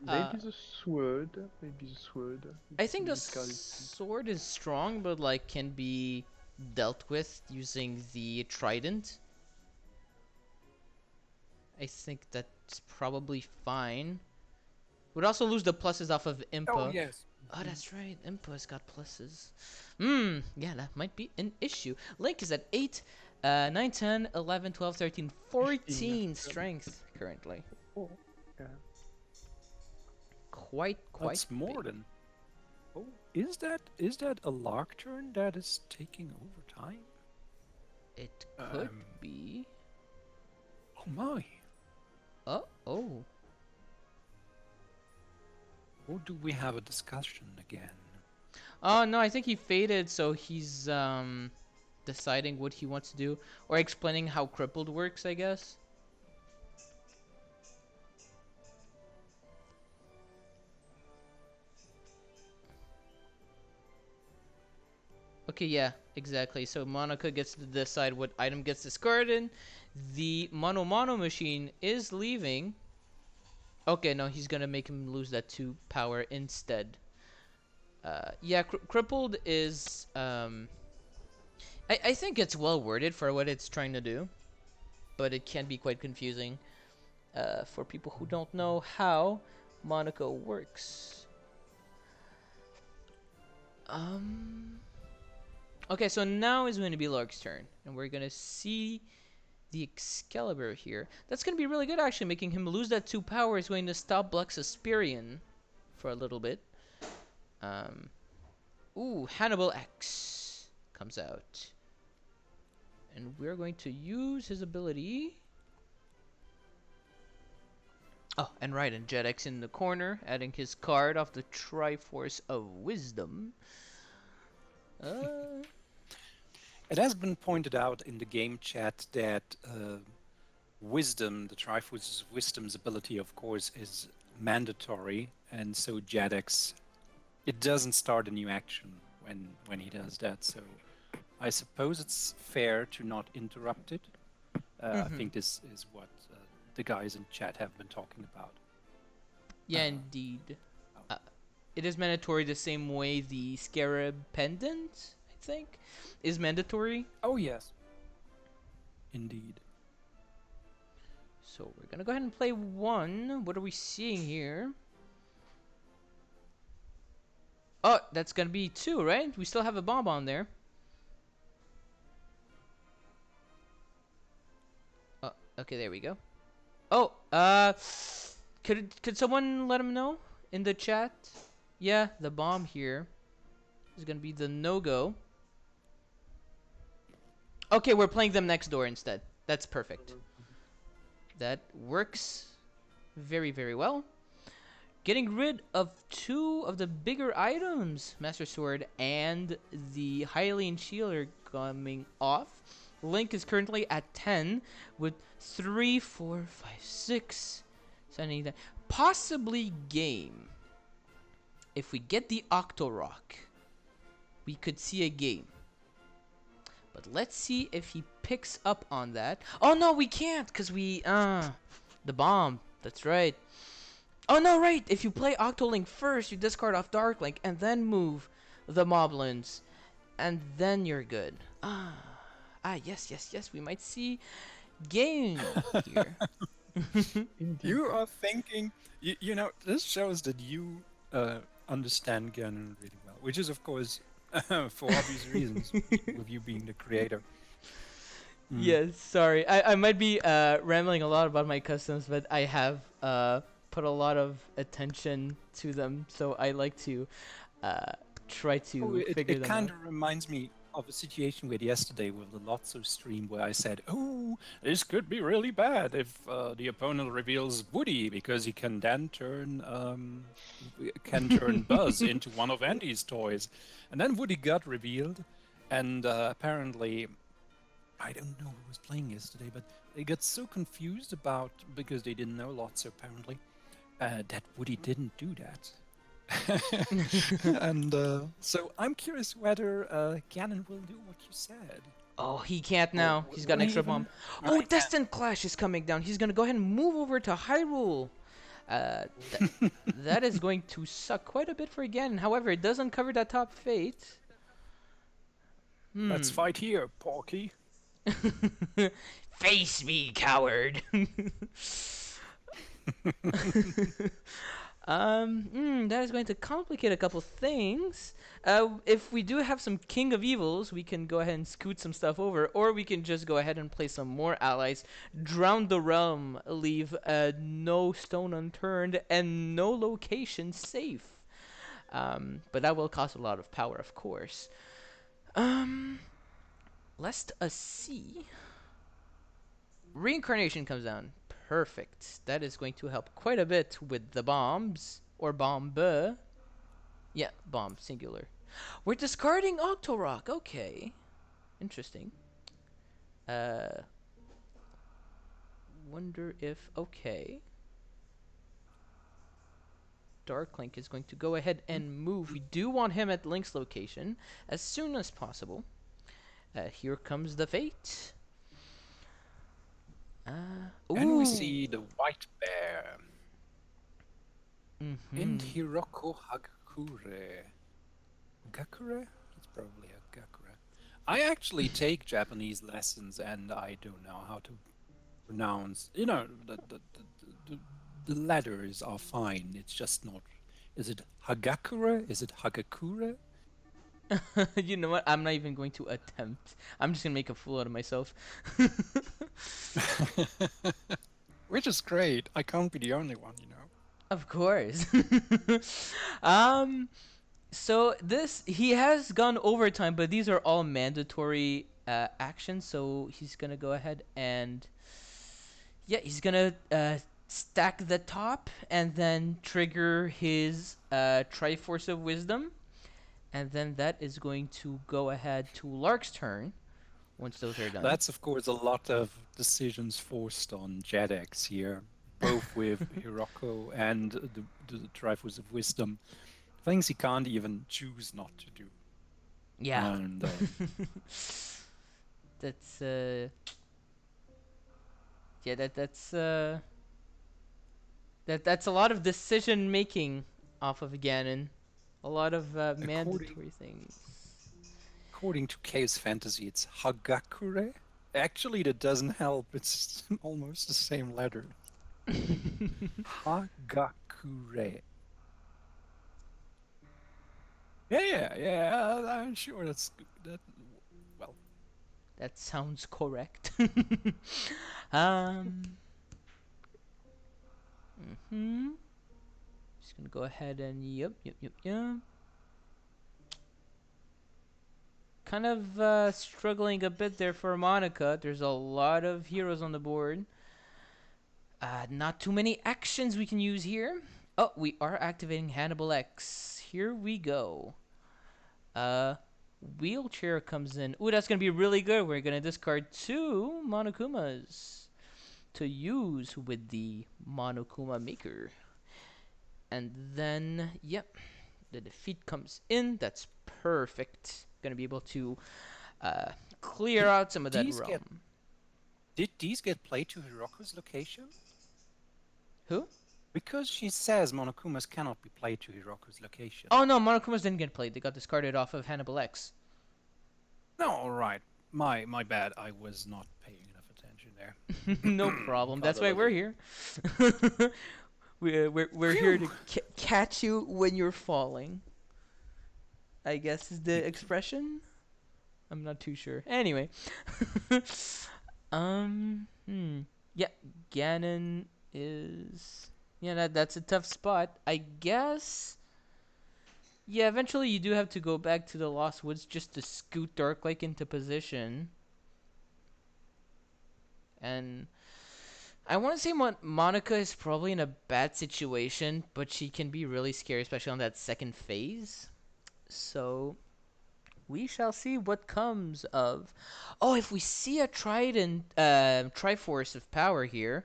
Maybe the sword. Maybe the sword. I It's think the discarded. sword is strong but like can be dealt with using the trident. I think that's probably fine. Would also lose the pluses off of Oh Impa. yes. Oh, that's right. Impa's got pluses. Hmm. Yeah, that might be an issue. Link is at 8, 9, 10, 11, 12, 13, 14 strength currently. Oh, yeah. Quite That's big. more than. Oh, Is that a Lark turn that is taking over time? It could Um, be. oh my. Oh. Or do we have a discussion again? Oh no, I think he faded, so he's deciding what he wants to do, or explaining how crippled works, I guess. Okay, yeah, exactly. So Monica gets to decide what item gets discarded. The Mono Mono machine is leaving. Okay, no, he's gonna make him lose that 2 power instead. Yeah, crippled is I think it's well worded for what it's trying to do, but it can be quite confusing for people who don't know how Monaco works. Um. Okay, so now is going to be Lark's turn, and we're gonna see the Excalibur here. That's gonna be really good, actually. Making him lose that 2 power is going to stop Bluxasperian for a little bit. Um. Ooh, Hannibal X comes out, and we're going to use his ability. Oh, and right, and Jet X in the corner, adding his card off the Triforce of Wisdom. Uh, It has been pointed out in the game chat that Wisdom, the Triforce's Wisdom's ability, of course, is mandatory, and so Jadex, it doesn't start a new action when he does that. So I suppose it's fair to not interrupt it. I think this is what the guys in chat have been talking about. yeah, indeed. Uh, it is mandatory the same way the Scarab Pendant, I think, is mandatory. Oh yes, indeed. So we're gonna go ahead and play one. What are we seeing here? Oh, that's gonna be 2, right? We still have a bomb on there. Oh, okay, there we go. Oh, could someone let him know in the chat? Yeah, the bomb here is gonna be the no-go. Okay, we're playing them next door instead. That's perfect. That works very, very well. Getting rid of 2 of the bigger items, Master Sword and the Hylian Shield are coming off. Link is currently at 10 with 3, 4, 5, 6, 7, 8, 9. Possibly game. If we get the Octorok, we could see a game. But let's see if he picks up on that. Oh no, we can't, because the bomb. That's right. Oh no, right. If you play Octolink first, you discard off Darklink and then move the Moblins, and then you're good. Yes. We might see game here. Indeed. You are thinking, this shows that you understand Ganon really well, which is, of course, for obvious reasons, with you being the creator. Yes, sorry. I might be rambling a lot about my customs, but I have put a lot of attention to them, so I like to try to figure It them kind out. of reminds me of a situation we had yesterday with the Lotso stream where I said, "Oh, this could be really bad if the opponent reveals Woody because he can then turn Buzz into one of Andy's toys," and then Woody got revealed, and apparently, I don't know who was playing yesterday, but they got so confused because they didn't know Lotso apparently that Woody didn't do that. And so I'm curious whether Ganon will do what you said. Oh, he can't now. He's got an extra bomb. Oh, Destined Clash is coming down. He's gonna go ahead and move over to Hyrule. That is going to suck quite a bit for Ganon. However, it does uncover that top fate. Let's fight here, Porky. Face me, coward. That is going to complicate a couple things. If we do have some King of Evils, we can go ahead and scoot some stuff over, or we can just go ahead and play some more allies, drown the realm, leave no stone unturned, and no location safe. But that will cost a lot of power, of course. Um, Let us see. Reincarnation comes down. Perfect. That is going to help quite a bit with the bombs. Or bomb. Yeah, bomb, singular. We're discarding Octorok. Okay. Interesting. Uh, Wonder if. Okay. Darklink is going to go ahead and move. We do want him at Link's location as soon as possible. Here comes the fate. And we Ooh. see the white bear. And Mm-hmm. Hiroko Hagakure. Gakure? It's probably a Gakure. I actually take Japanese lessons and I don't know how to pronounce. The letters are fine. It's just not. Is it Hagakure? Is it Hagakure? You know what? I'm not even going to attempt. I'm just gonna make a fool out of myself. Which is great. I can't be the only one, you know. Of course. um. So this he has gone overtime, but these are all mandatory actions. So he's gonna go ahead and yeah, he's gonna stack the top and then trigger his Triforce of Wisdom, and then that is going to go ahead to Lark's turn once those are done. That's, of course, a lot of decisions forced on Jadex here, both with Hiroko and the Triforce of Wisdom. Things he can't even choose not to do. Yeah. And That's yeah, that's a lot of decision making off of Ganon. A lot of according mandatory things. according to Chaos Fantasy, it's Hagakure. Actually, that doesn't help. It's almost the same letter. Hagakure. Yeah. I'm sure that's good. Well, That sounds correct. um. Hmm. Just gonna go ahead and yep. Kind of struggling a bit there for Monica. There's a lot of heroes on the board. Not too many actions we can use here. Oh, we are activating Hannibal X. Here we go. Uh, Wheelchair comes in. Ooh, that's gonna be really good. We're gonna discard two Monokumas to use with the Monokuma Maker. And then, yep, the defeat comes in. That's perfect. Gonna be able to uh, clear did out some of that these get realm. did these get played to Hiroko's location? Who? Because she says Monokumas cannot be played to Hiroko's location. Oh no, Monokumas didn't get played. They got discarded off of Hannibal X. No, all right. My bad. I was not paying enough attention there. No problem. That's why we're Apologies. here. We're here to Phew. catch you when you're falling. I guess is the expression. I'm not too sure. Anyway, yeah, Ganon is yeah that's a tough spot. I guess. Yeah, eventually you do have to go back to the Lost Woods just to scoot Darklake into position. And I want to say Monica is probably in a bad situation, but she can be really scary, especially on that second phase. So we shall see what comes of. Oh, if we see a Trident, Triforce of Power here,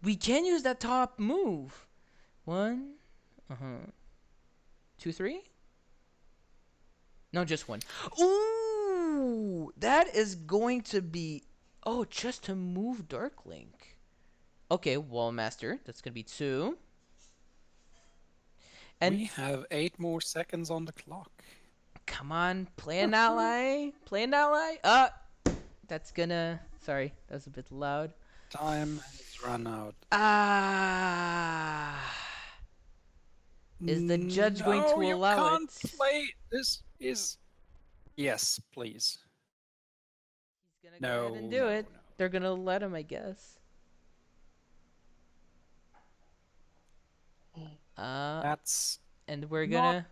we can use that top move. One, two, three. No, just one. Ooh, that is going to be. Oh, just to move Darklink. Okay, Wall Master. That's gonna be two. And We have 8 more seconds on the clock. come on, play an ally. Play an ally. That's gonna. Sorry, that was a bit loud. Time has run out. Ah. Is the judge going No, to you allow can't it? play. This is. Yes, please. He's gonna go ahead and No, do no, it. no. They're gonna let him, I guess. Uh, That's and we're not. gonna.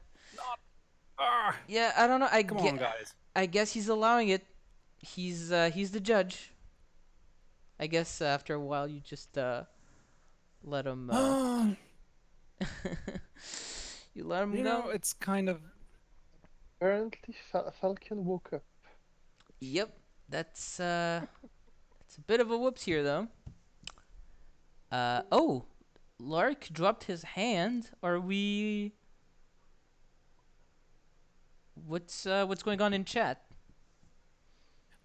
Ah, Yeah, I don't know. come on, guys. I guess he's allowing it. He's the judge. I guess after a while you just let him Ah, you let him you know, go. it's kind of. Apparently, Falcon woke up. Yep. That's it's a bit of a whoops here though. Oh, Lark dropped his hand. Are we what's going on in chat?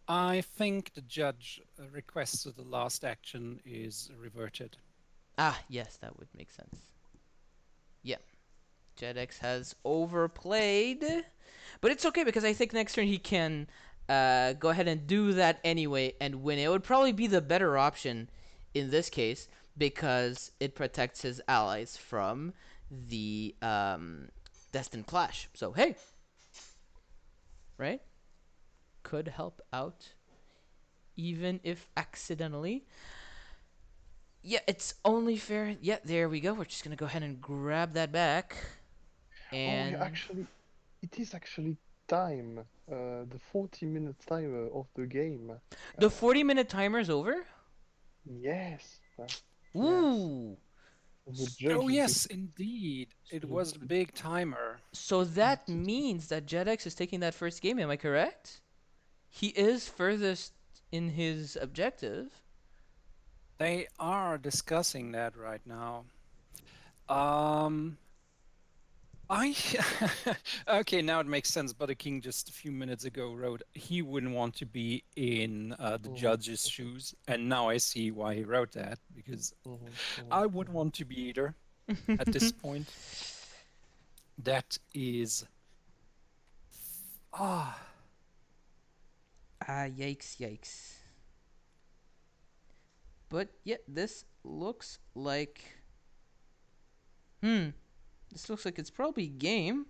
I think the judge requests that the last action is reverted. Ah, yes, that would make sense. Yeah. JetX has overplayed, but it's okay because I think next turn he can go ahead and do that anyway and win. It would probably be the better option in this case because it protects his allies from the destined clash. So hey, right? Could help out even if accidentally. Yeah, it's only fair. Yeah, there we go. We're just gonna go ahead and grab that back. Oh, yeah, And actually, it is actually time. The 40-minute timer of the game. the Uh, 40-minute timer is over? yes, yes. Ooh. The Oh, judge is yes, indeed. It was a big timer. So that means that JetX is taking that first game, am I correct? He is furthest in his objective. They are discussing that right now. Um, I okay, now it makes sense. But the king just a few minutes ago wrote he wouldn't want to be in the Mhm, judge's shoes, and now I see why he wrote that because mhm, mhm, I wouldn't mhm. want to be either at this point. That is ah Ah, yikes, yikes. But yeah, this looks like. Hmm. This looks like it's probably game.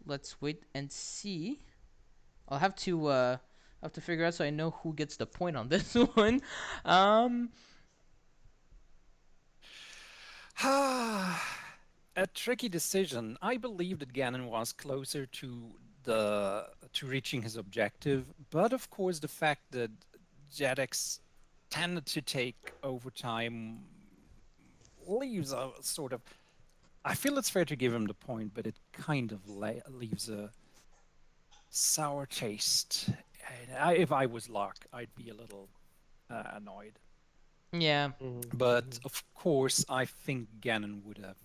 Let's wait and see. I'll have to figure out so I know who gets the point on this one. Um, ah a tricky decision. I believe that Ganon was closer to reaching his objective, but of course the fact that Jadex tended to take overtime leaves a sort of. I feel it's fair to give him the point, but it kind of leaves a sour taste. And if I was Lark, I'd be a little annoyed. yeah. Mhm, But mhm. of course, I think Ganon would have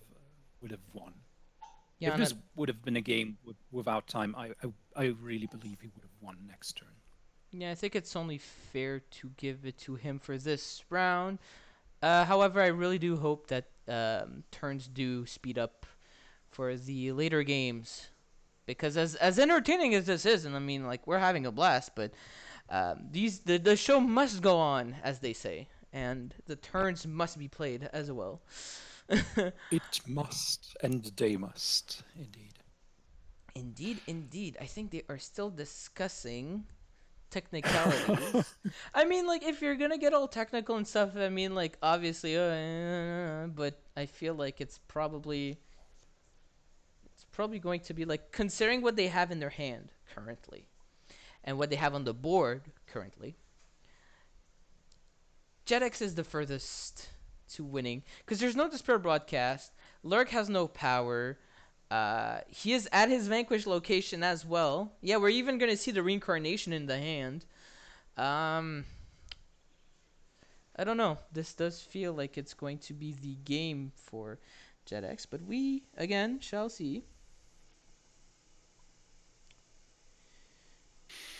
won. Yeah, If on this a would have been a game without time, I really believe he would have won next turn. Yeah, I think it's only fair to give it to him for this round. However, I really do hope that turns do speed up for the later games because as entertaining as this is, and I mean like we're having a blast, but the show must go on, as they say, and the turns must be played as well. It must, and they must, indeed. Indeed, indeed. I think they are still discussing technicalities. I mean, like, if you're gonna get all technical and stuff, I mean, like, obviously, but I feel like it's probably going to be like considering what they have in their hand currently and what they have on the board currently. JetX is the furthest to winning because there's no Despair broadcast. Lurk has no power. He is at his vanquish location as well. Yeah, we're even gonna see the reincarnation in the hand. Um, I don't know. This does feel like it's going to be the game for JetX, but we again shall see.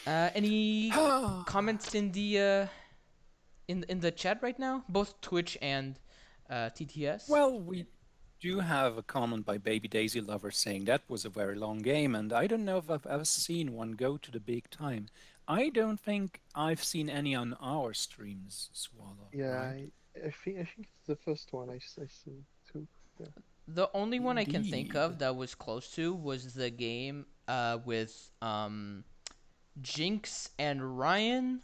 Any comments in the chat right now? Both Twitch and TTS. Well, we do have a comment by Baby Daisy Lover saying that was a very long game, and I don't know if I've ever seen one go to the big time. I don't think I've seen any on our streams, Swallow, Yeah, right? I think it's the first one I see too. Yeah. The only one I can think Indeed. of that was close to was the game with Jinx and Ryan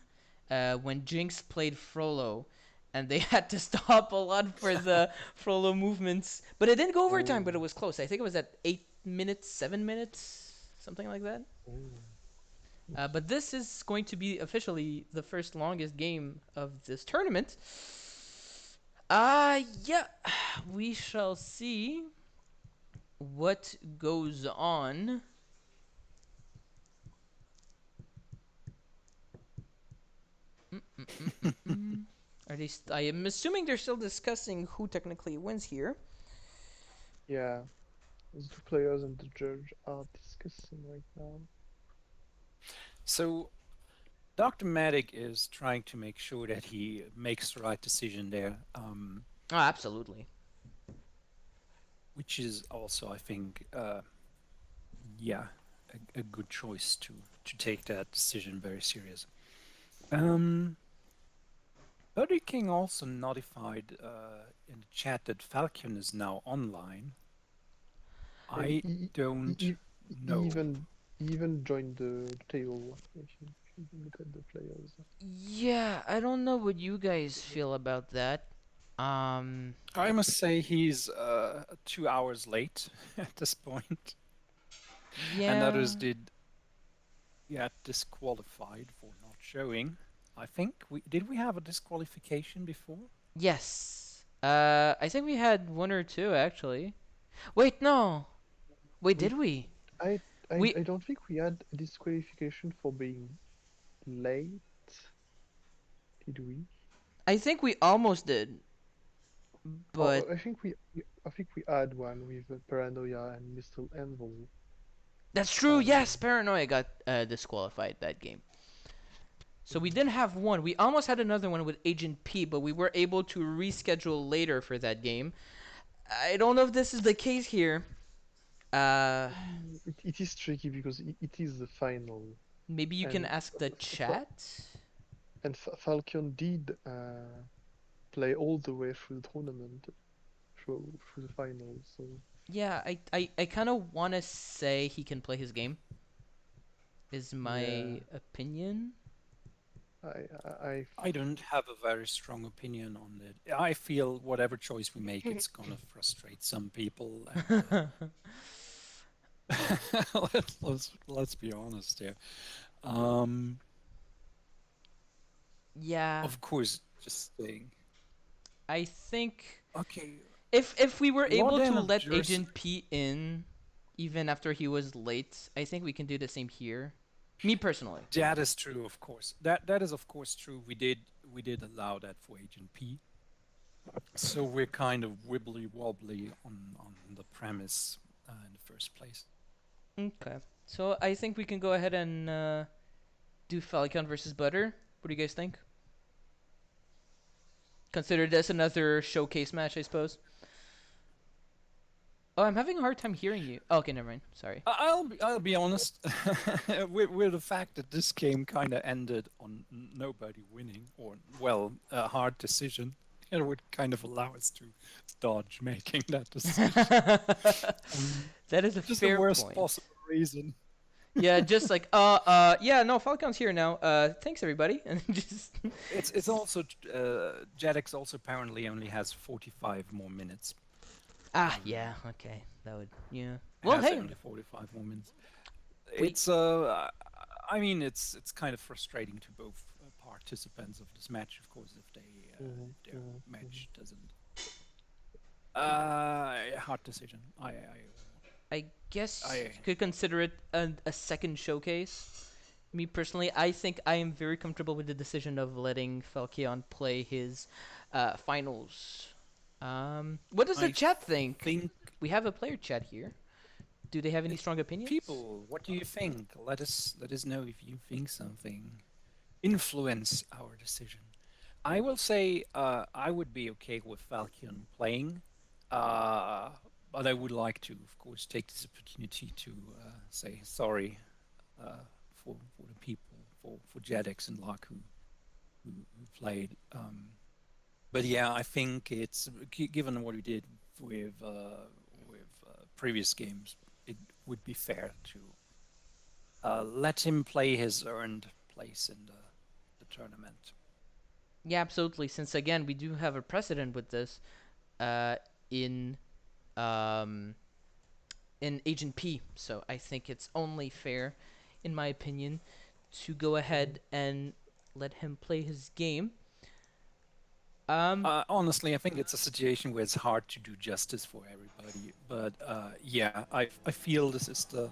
when Jinx played Frollo. and they had to stop a lot for the Frollo movements. But it didn't go overtime, but it was close. I think it was at 8 minutes, 7 minutes, something like that. Oh. But this is going to be officially the first longest game of this tournament. Yeah, we shall see what goes on. Are they? I am assuming they're still discussing who technically wins here. Yeah, the two players and the judge are discussing right now. So Dr. Matic is trying to make sure that he makes the right decision there, Oh, absolutely. which is also, I think, yeah, a good choice to take that decision very serious. Butterking also notified in the chat that Falcon is now online. I don't He know. even joined the table. If you look at the players. Yeah, I don't know what you guys feel about that. I must say he's 2 hours late at this point, and Yeah. others did get disqualified for not showing. I think we have a disqualification before? Yes. I think we had one or two actually. Wait, no. Wait, We did we? I We I don't think we had a disqualification for being late, did we? I think we almost did, Oh, but I think we had one with Paranoia and Mr. Anvil. that's true. Um, Yes, Paranoia got disqualified that game. So we didn't have one. We almost had another one with Agent P, but we were able to reschedule later for that game. I don't know if this is the case here. Uh, it is tricky because it is the final, Maybe you can and ask the chat. Falcon did play all the way through the tournament, through the final. So Yeah, I kind of want to say he can play his game. Is yeah, my opinion. I I don't have a very strong opinion on it. I feel whatever choice we make, it's gonna frustrate some people. And, let's be honest here. Um, Yeah, of course, just saying. I think Okay, if we were law able to then let adjust. Agent P in, even after he was late, I think we can do the same here. Me personally. That is true, of course. That is of course true. We did allow that for Agent P. So we're kind of wibbly wobbly on the premise in the first place. Okay. So I think we can go ahead and do Falcon versus Butter. What do you guys think? Consider this another showcase match, I suppose. Oh, I'm having a hard time hearing you. Oh, okay, never mind. Sorry. I'll be honest with the fact that this game kind of ended on nobody winning, or well, a hard decision. It would kind of allow us to dodge making that decision. That is a Just the fair worst point. possible reason. Yeah, just like yeah, no, Falcon's here now. Thanks everybody, and just It's also Jetix also apparently only has 45 more minutes. yeah, okay, that would yeah. Well, Has hey, only 45 more minutes. we It's I mean it's kind of frustrating to both participants of this match, of course, if their match doesn't. Hard decision. I guess I you could consider it a second showcase. Me personally, I think I am very comfortable with the decision of letting Falkion play his finals. What does the I chat think? think We have a player chat here. Do they have any it, strong opinions? people, what do you think? Let us know if you think something influence our decision. I will say I would be okay with Falcon playing, uh, but I would like to, of course, take this opportunity to say sorry for the people, for Jadex and Lark who played. But yeah, I think it's given what we did with previous games, it would be fair to let him play his earned place in the tournament. Yeah, absolutely. Since again, we do have a precedent with this uh, in um, in Agent P, so I think it's only fair, in my opinion, to go Mhm. ahead and let him play his game. Um, Honestly, I think it's a situation where it's hard to do justice for everybody. But yeah, I feel this is the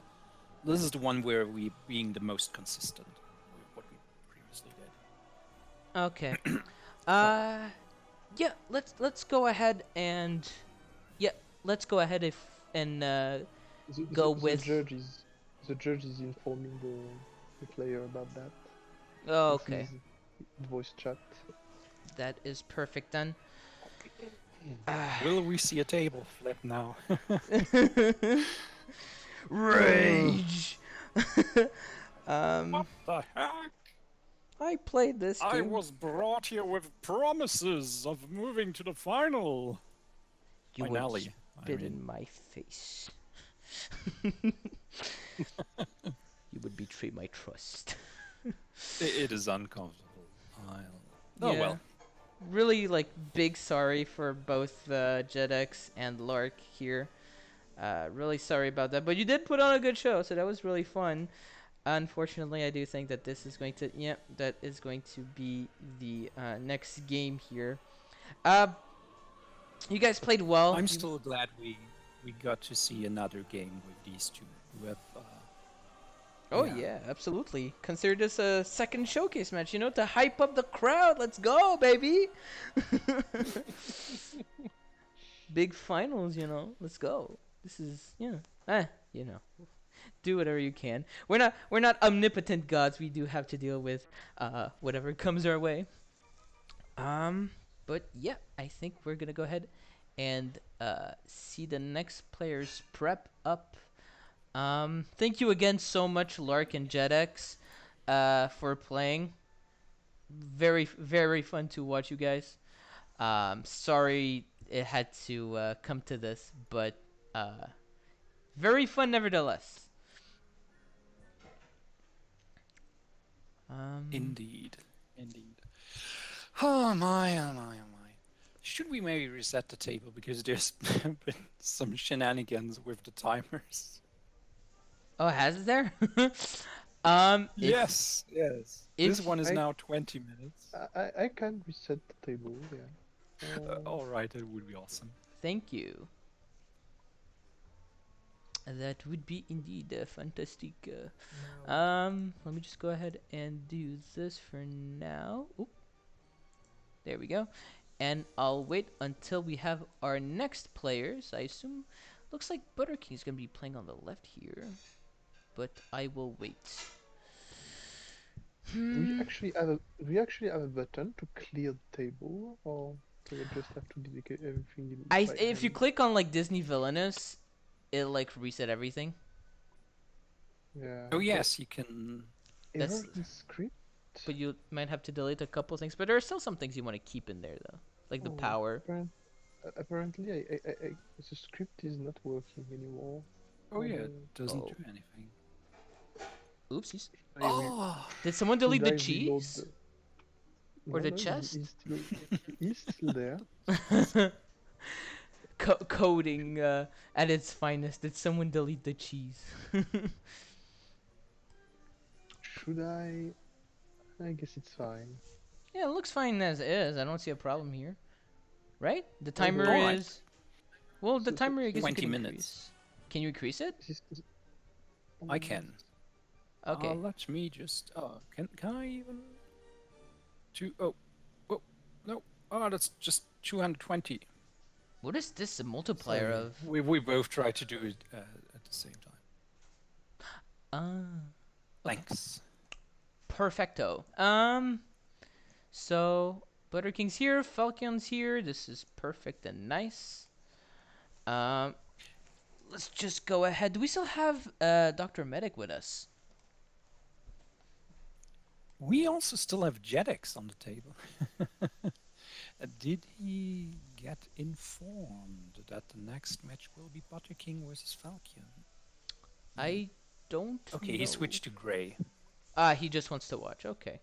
one where we being the most consistent with what we previously did. okay. So Uh, yeah. Let's go ahead and yeah, let's go ahead if and go The with. judge is informing the player about that Oh, with okay, his voice chat. that is perfect then. will we see a table flip now? Rage. What um, the heck? I played this I game. was brought here with promises of moving to the final. You would Finale, I spit mean. in my face. You would betray my trust. It is uncomfortable. Oh Yeah. well. Really, like, big sorry for both JetX and Lark here. Really sorry about that. But you did put on a good show, so that was really fun. Unfortunately, I do think that this is going to, yeah, that is going to be the next game here. Uh, you guys played well. I'm You, still glad we got to see another game with these two. Who have, oh yeah. yeah, absolutely. Consider this a second showcase match, to hype up the crowd. Let's go, baby. Big finals, Let's go. This is, yeah. Eh, you know. Do whatever you can. We're not omnipotent gods. We do have to deal with whatever comes our way. Um, but yeah, I think we're gonna go ahead and see the next players prep up. Thank you again so much, Lark and JetX, for playing. Very very fun to watch you guys. Sorry it had to come to this, but very fun nevertheless. Um, Indeed. Indeed. Oh my, oh my, oh my. Should we maybe reset the table because there's been some shenanigans with the timers? oh, has there? If Yes, yes. This if one is I now 20 minutes. I can reset the table. Yeah. All right, that would be awesome. thank you. That would be indeed fantastic. Let me just go ahead and do this for now. Oop, there we go. And I'll wait until we have our next players. I assume, looks like Butterking's gonna be playing on the left here, but I will wait. We Hmm. actually have a button to clear the table, or do we just have to dedicate everything by If you hand? click on like Disney Villainous, it'll like reset everything. Yeah. Oh yes, you can. That's Error in script. but you might have to delete a couple things. But there are still some things you want to keep in there though, like the Oh, power. apparently, the script is not working anymore. Oh yeah, it Uh, doesn't Oh, do anything. oopsies! I re Oh, Did someone delete should the I reload cheese the? or No, the no, chest? he's still there. Coding at its finest. Did someone delete the cheese? Should I? I guess it's fine. Yeah, it looks fine as is. I don't see a problem here, right? The timer all Although, right. is well. The timer, I guess you could 20 minutes. increase. Can you increase it? this is, I can. Okay. Let me just. Can I even? Oh, oh, no. Oh, that's just 220. What is this a multiplier Sorry, of? we both try to do it at the same time. Ah, okay. Thanks. Perfecto. So Butter King's here, Falcon's here. This is perfect and nice. Um, let's just go ahead. Do we still have Dr. Medic with us? We also still have Jedix on the table. Did he get informed that the next match will be Butterking versus Phalkion? I don't Okay, know. he switched to Gray. Ah, he just wants to watch. Okay.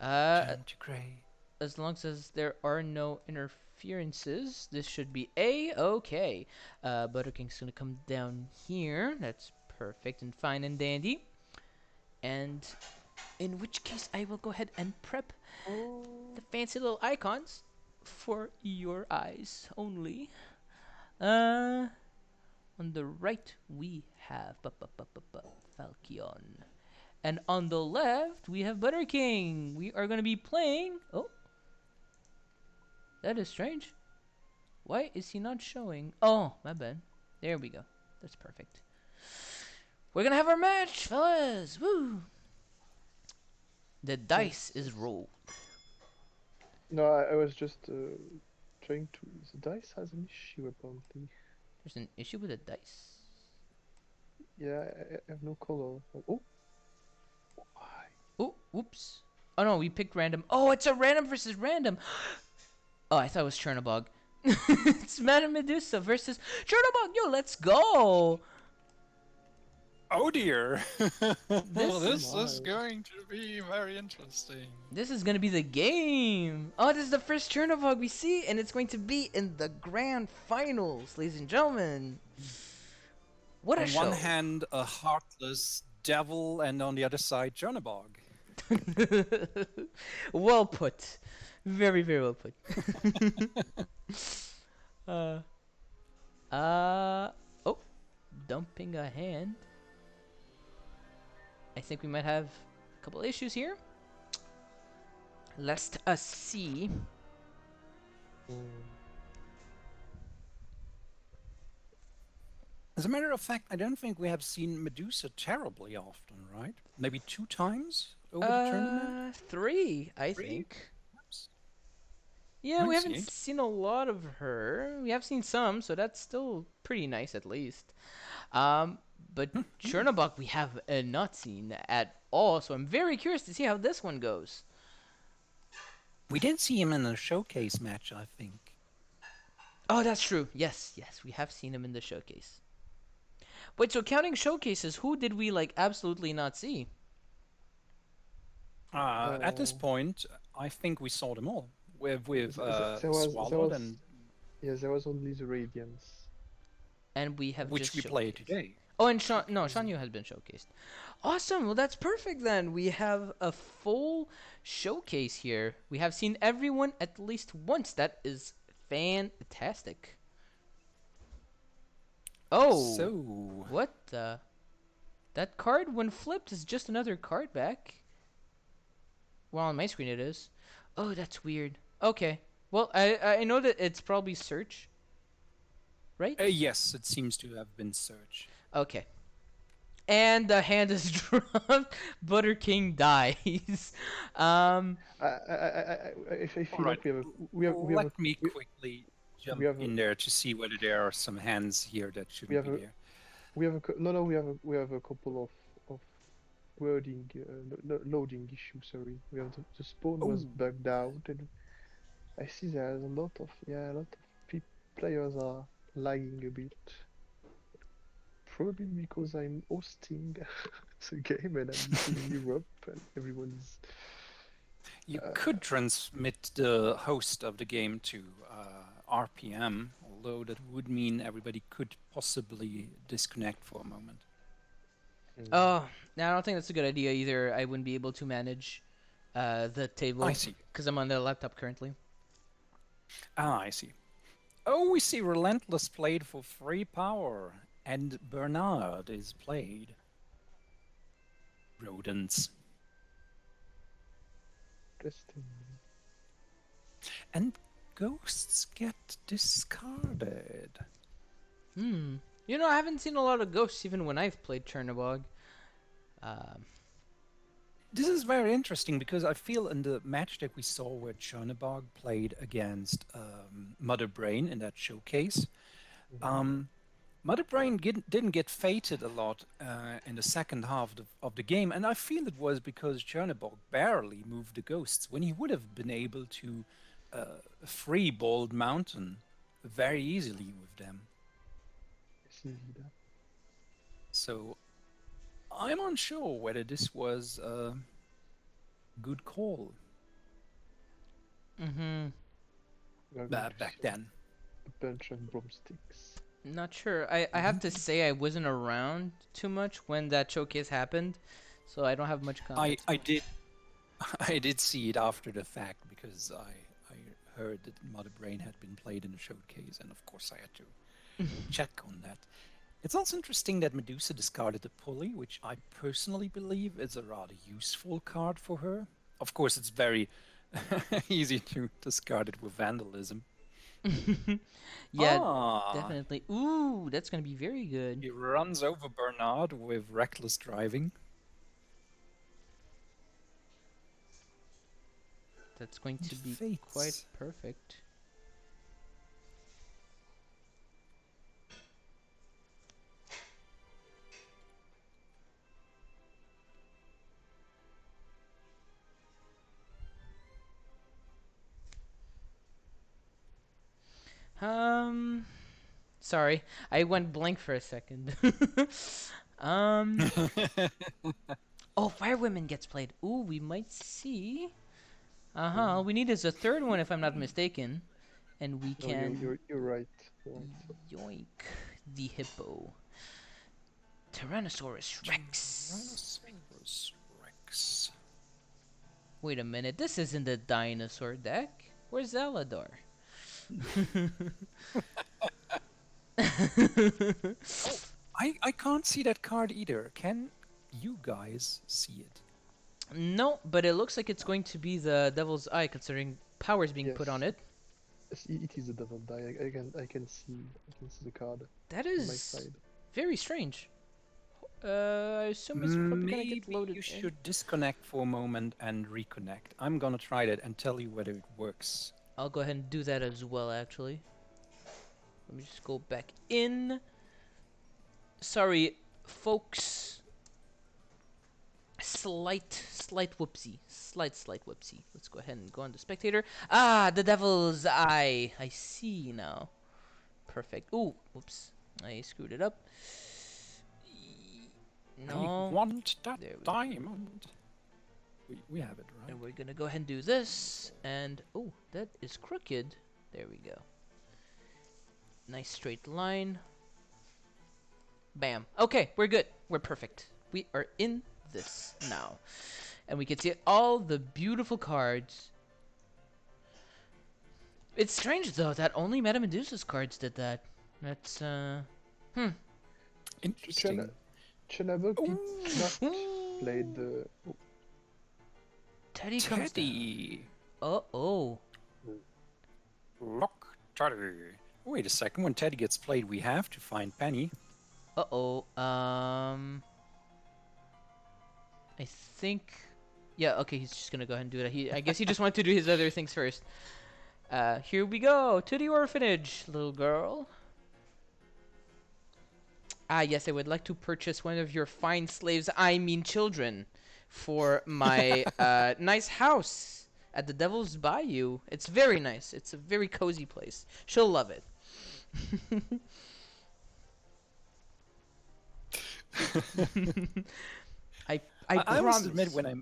Uh, Turn to grey. as long as there are no interferences, this should be A-okay. Butterking's gonna come down here. That's perfect and fine and dandy. And in which case, I will go ahead and prep Oh, the fancy little icons for your eyes only. Uh, on the right, we have Phalkion. And on the left, we have Butterking. We are going to be playing. Oh, that is strange. Why is he not showing? Oh, my bad. There we go. That's perfect. We're going to have our match, fellas. Woo! The dice yes, is yes. rolled. No, I was just trying to. The dice has an issue apparently. There's an issue with the dice. Yeah, I have no color. Oh, why? Oh, whoops. Oh no, we picked random. Oh, it's a random versus random. Oh, I thought it was Chernobog. It's Madame Medusa versus Chernobog. Yo, let's go. Oh dear! Well, This Oh this is is my. going to be very interesting. this is gonna be the game. Oh, this is the first Chernobog we see, and it's going to be in the grand finals, ladies and gentlemen. What a On show! one hand, a heartless devil, and on the other side, Chernobog. Well put. Very, very well put. uh, oh, dumping a hand. I think we might have a couple issues here. Let us see. Mm. As a matter of fact, I don't think we have seen Medusa terribly often, right? Maybe 2 times over the tournament? Three, I Three? think. Perhaps? Yeah, we I haven't see. seen a lot of her. We have seen some, so that's still pretty nice at least. Um, but Chernobog we have not seen at all, so I'm very curious to see how this one goes. We did see him in a showcase match, I think. Oh, that's true. Yes, yes, we have seen him in the showcase. Wait, so counting showcases, who did we like absolutely not see? At this Uh, point, I think we saw them all. With there Swalot, was and yeah, there was only the Radiance. And we have which just we played showcased. today. Oh, and Sean, no, Because Shanyu has been showcased. Awesome. Well, that's perfect then. We have a full showcase here. We have seen everyone at least once. That is fantastic. Oh, so what the? That card, when flipped, is just another card back. Well, on my screen it is. Oh, that's weird. Okay. Well, I know that it's probably search, right? yes, it seems to have been search. Okay. And the hand is dropped. Butter King dies. um, I All feel right, like we have a let me quickly we jump have a in there to see whether there are some hands here that we shouldn't have be a there. no, we have a couple of wording loading issues. Sorry, we have the spawn was Oh, bugged out, and I see there's a lot of players are lagging a bit. Probably because I'm hosting the game and I'm in Europe and everyone's you uh, could transmit the host of the game to RPM, although that would mean everybody could possibly disconnect for a moment. mm, oh, now I don't think that's a good idea either. I wouldn't be able to manage the I table see. because I'm on the laptop currently. I see. Oh, we see Relentless played for free power, and Bernard is played. Rodents. interesting. And ghosts get discarded. Hmm. You know, I haven't seen a lot of ghosts even when I've played Chernobog. Um, This is very interesting because I feel in the match that we saw where Chernobog played against Mother Brain in that showcase, Mhm. Mother Brain didn't get fated a lot in the second half of the game, and I feel it was because Chernobog barely moved the ghosts when he would have been able to free Bald Mountain very easily with them. I see that. So I'm unsure whether this was a good call. Mm-hmm. We're going to back see then. a bunch of broomsticks. Not sure. I have to say I wasn't around too much when that showcase happened, so I don't have much comments. I did I did see it after the fact because I heard that Mother Brain had been played in the showcase, and of course I had to check on that. It's also interesting that Medusa discarded the pulley, which I personally believe is a rather useful card for her. Of course, it's very easy to discard it with vandalism. Yeah, Ah, definitely. Ooh, that's gonna be very good. he runs over Bernard with reckless driving. That's going to be quite Fates. perfect. Um, sorry, I went blank for a second. um, oh, Fire Women gets played. Ooh, we might see. Uh-huh. All we need is a third one, if I'm not mistaken, and we No, can you're right. You're right. yoink the hippo. Tyrannosaurus Rex. Tyrannosaurus Rex. Wait a minute, this isn't the dinosaur deck. Where's Zelador? I can't see that card either. Can you guys see it? No, but it looks like it's going to be the Devil's Eye, considering powers being put on Yes, it. yes, it is a devil die. I can see the card That on my is side. very strange. I assume it's probably gonna get Maybe loaded you in. should disconnect for a moment and reconnect. I'm gonna try that and tell you whether it works. I'll go ahead and do that as well, actually. Let me just go back in. Sorry, folks. Slight whoopsie. Slight whoopsie. Let's go ahead and go on to spectator. Ah, the Devil's Eye. I see now. Perfect. Ooh, whoops. I screwed it up. I No. want that There we go. diamond. We have it, right? And we're gonna go ahead and do this. And oh, that is crooked. There we go. Nice straight line. Bam. Okay, we're good. We're perfect. We are in this now. And we can see all the beautiful cards. It's strange though that only Meta Medusa's cards did that. That's Interesting. Chenabuk did not Ooh. play the. Oh, Teddy comes down. Teddy. Oh. Look, Teddy. Wait a second. When Teddy gets played, we have to find Penny. Uh-oh. I think yeah, okay, he's just gonna go ahead and do it. I guess he just wanted to do his other things first. Here we go. To the orphanage, little girl. Ah, yes, I would like to purchase one of your fine slaves, I mean children, for my nice house at the Devil's Bayou. It's very nice. It's a very cozy place. She'll love it. I I promise. must admit, when I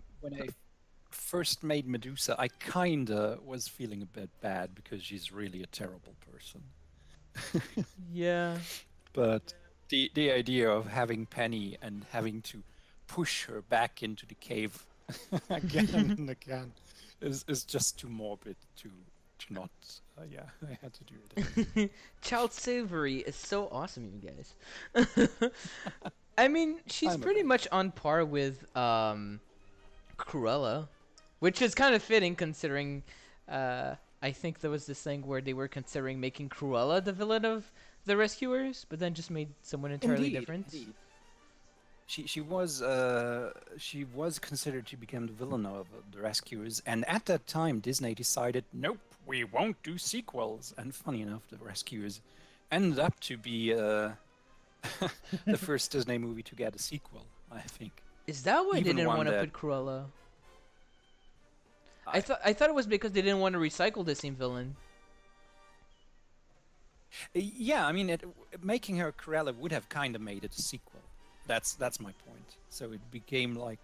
first made Medusa, I kinda was feeling a bit bad because she's really a terrible person. Yeah. But the idea of having Penny and having to push her back into the cave again and again is just too morbid to not. Yeah, I had to do it. Child slavery is so awesome, you guys. I mean, she's I'm a pretty bad much on par with Cruella, which is kind of fitting considering I think there was this thing where they were considering making Cruella the villain of the Rescuers, but then just made someone entirely different. Indeed. She was considered to become the villain of the Rescuers, and at that time Disney decided, nope, we won't do sequels. And funny enough, the Rescuers ended up to be the first Disney movie to get a sequel, I think. Is that why they Even didn't one want to that- put Cruella? I thought it was because they didn't want to recycle the same villain. Yeah, I mean, making her Cruella would have kind of made it a sequel. That's my point. So it became like,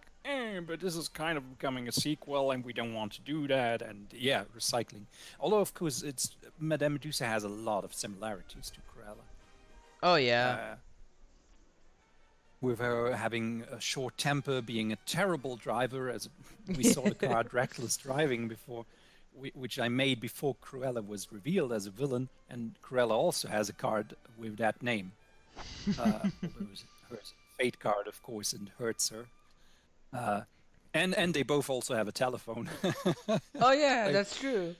but this is kind of becoming a sequel, and we don't want to do that. And yeah, recycling. Although, of course, it's Madame Medusa has a lot of similarities to Cruella. Oh yeah. With her having a short temper, being a terrible driver, as we saw the card Reckless Driving before, which I made before Cruella was revealed as a villain, and Cruella also has a card with that name. Although her fate card, of course, and hurts her. And they both also have a telephone. Oh yeah, that's true.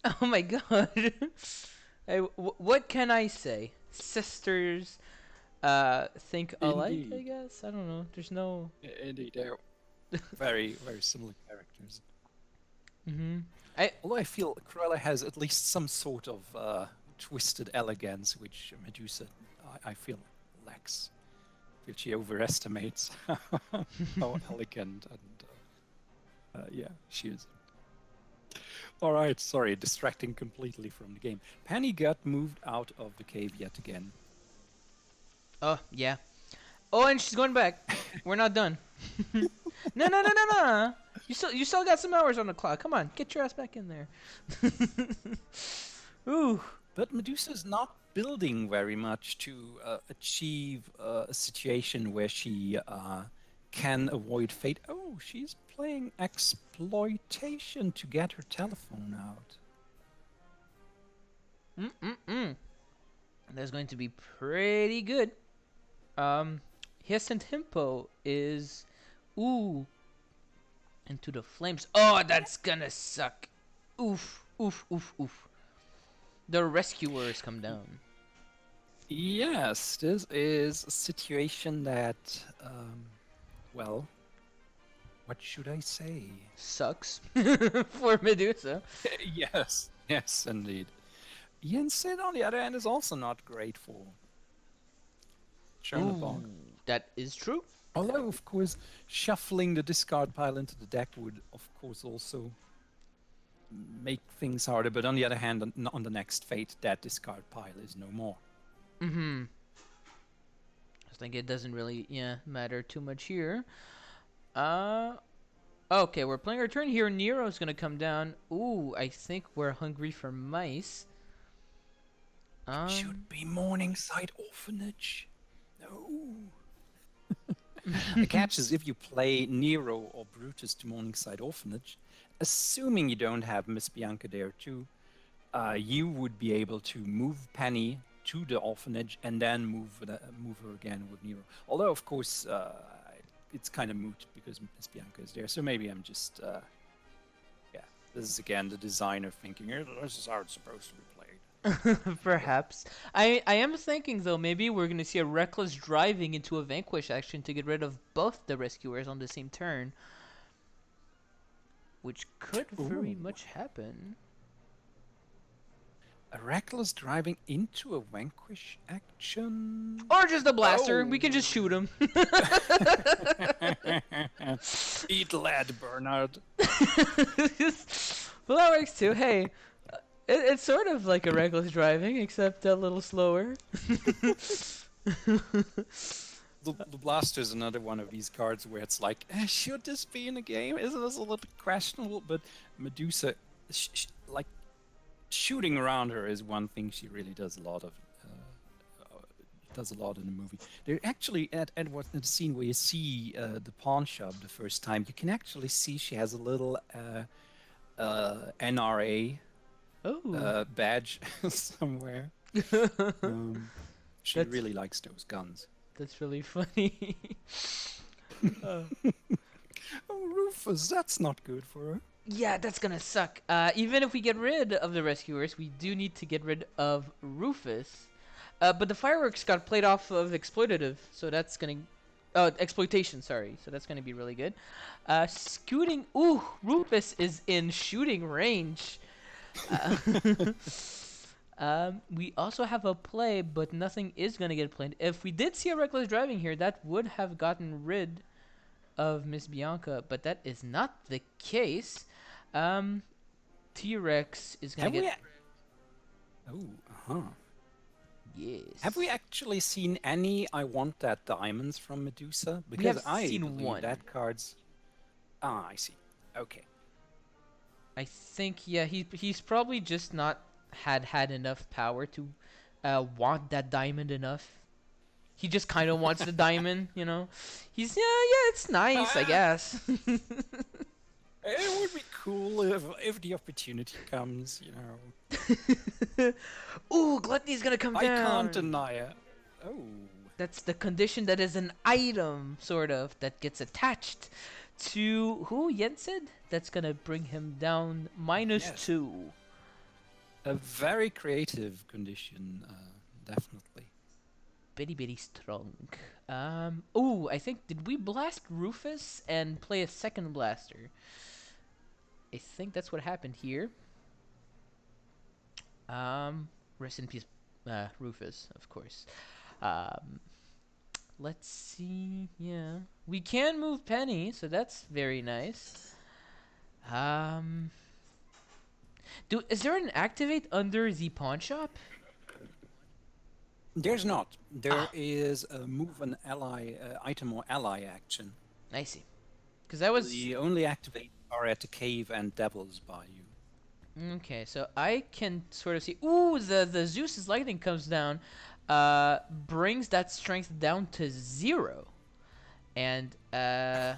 Oh my god. What can I say? Sisters think alike, I Indeed. guess. I don't know. There's no. Indeed, they're very, very similar characters. Mhm. Although I feel Cruella has at least some sort of twisted elegance, which Medusa, I feel, lacks. I feel she overestimates how elegant and yeah, she is. All right, sorry, distracting completely from the game. Penny got moved out of the cave yet again. Oh yeah. Oh, and she's going back. We're not done. No. You still got some hours on the clock. Come on, get your ass back in there. Ooh. But Medusa's not building very much to achieve a situation where she can avoid fate. Oh, she's playing exploitation to get her telephone out. That's going to be pretty good. Hyacinth Himpo is ooh into the flames. Oh, that's gonna suck. Oof. The rescuers come down. Yes, this is a situation that, well, what should I say? Sucks for Medusa. Yes, indeed. Yensid, on the other hand, is also not great for Chernobog. That is true. Although, of course, shuffling the discard pile into the deck would, of course, also make things harder. But on the other hand, on the next fate, that discard pile is no more. I think it doesn't really matter too much here. Okay, we're playing our turn here. Nero's gonna come down. Ooh, I think we're hungry for mice. Should be Morningside Orphanage. No. The catch is if you play Nero or Brutus to Morningside Orphanage, assuming you don't have Miss Bianca there too, you would be able to move Penny to the orphanage and then move her again with Nero. Although, of course, it's kind of moot because Miss Bianca is there. So maybe I'm just, this is again the designer thinking, this is how it's supposed to be played. Perhaps. I am thinking though maybe we're gonna see a reckless driving into a vanquish action to get rid of both the rescuers on the same turn, which could very much happen. A reckless driving into a vanquish action? Or just a blaster. We can just shoot him. Eat lead, Bernard. Well, that works too. Hey, it's sort of like a reckless driving, except a little slower. The blaster is another one of these cards where it's like, should this be in a game? Isn't this a little questionable? But Medusa, like, shooting around her is one thing she really does a lot of. Does a lot in the movie. They're actually at the scene where you see the pawn shop the first time. You can actually see she has a little NRA badge somewhere. She really likes those guns. That's really funny. Oh, Rufus, that's not good for her. Yeah, that's gonna suck. Even if we get rid of the rescuers, we do need to get rid of Rufus. But the fireworks got played off of exploitative, so that's gonna... exploitation, sorry. So that's gonna be really good. Scooting... Ooh, Rufus is in shooting range. We also have a play, but nothing is gonna get played. If we did see a reckless driving here, that would have gotten rid of Miss Bianca, but that is not the case. T-Rex is gonna get... Yes. Have we actually seen any I Want That Diamonds from Medusa? Because We have I seen believe one. that card's... Ah, I see. Okay. I think yeah, he's probably just not had enough power to want that diamond enough. He just kind of wants the diamond, you know. He's yeah, it's nice, I Ah, guess. it would be cool if the opportunity comes, you know. Ooh, gluttony's gonna come I can't down. deny it. Oh, That's the condition that is an item, sort of, that gets attached to who Yensid. That's gonna bring him down yes. -2. A very creative condition, definitely. Bitty bitty strong. Ooh, I think did we blast Rufus and play a second blaster? I think that's what happened here. Um, Rest in peace, Rufus, of course. Um, let's see. Yeah, we can move Penny, so that's very nice. Um, is there an activate under the pawn shop? There's not. There Ah, is a move an ally item or ally action. I see. Because that was The only activate are at the cave and Devil's Bayou. okay. So I can sort of see. Ooh, the Zeus's lightning comes down, brings that strength down to 0, and I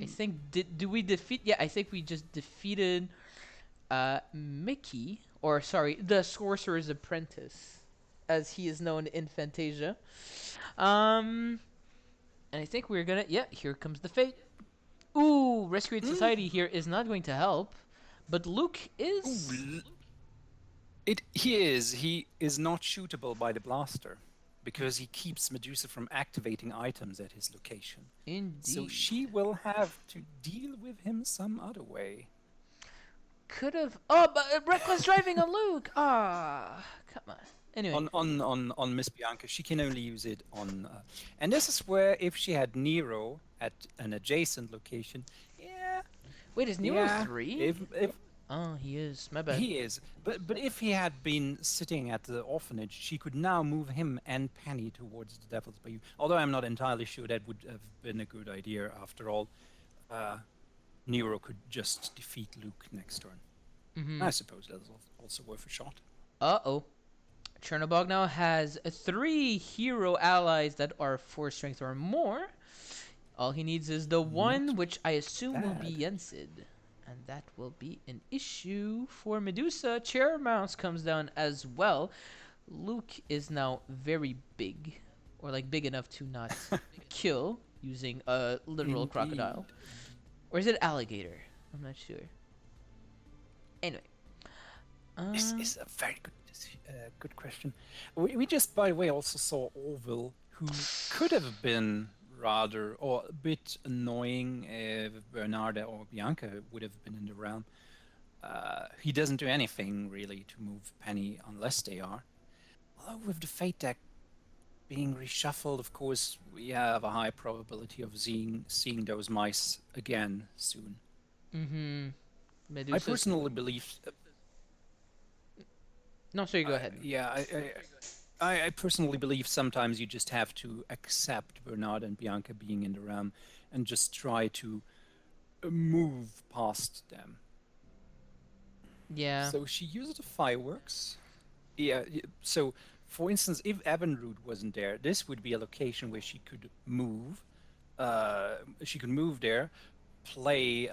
think do we defeat? Yeah, I think we just defeated Mickey, or sorry, the Sorcerer's Apprentice, as he is known in Fantasia. Um, and I think we're gonna. Yeah, here comes the fate. Ooh, Rescued Mm. Society here is not going to help, but Luke is. Ooh, he is not shootable by the blaster because he keeps Medusa from activating items at his location. So Indeed. she will have to deal with him some other way. Could have. Oh, but reckless driving on Luke. Ah, come on. Anyway. On Miss Bianca, she can only use it on, and this is where if she had Nero at an adjacent location, yeah, Wait, is Nero yeah, 3? if Oh, he is. My bad. he is, but if he had been sitting at the orphanage, she could now move him and Penny towards the Devil's Bayou. Although I'm not entirely sure that would have been a good idea. After all, uh, Nero could just defeat Luke next turn. Mm-hmm. I suppose that's also worth a shot. Uh-oh. Chernobog now has 3 hero allies that are 4 strength or more. All he needs is the Not one, which I assume will be bad. Yensid. And that will be an issue for Medusa. Chair Mouse comes down as well. Luke is now very big, or like big enough to not kill using a literal Indeed. crocodile. Or is it alligator? I'm not sure. Anyway. This Um, is a very good question. We just, by the way, also saw Orville, who could have been rather or a bit annoying if Bernarda or Bianca would have been in the realm. He doesn't do anything really to move Penny unless they are. Although with the Fate deck being reshuffled, of course, we have a high probability of seeing those mice again soon. mm-hmm. I Medusa's. personally believe No, sorry, go ahead. yeah, I personally believe sometimes you just have to accept Bernard and Bianca being in the realm and just try to move past them. Yeah. So she used the fireworks. Yeah, so for instance, if Evanrude wasn't there, this would be a location where she could move. She could move there, play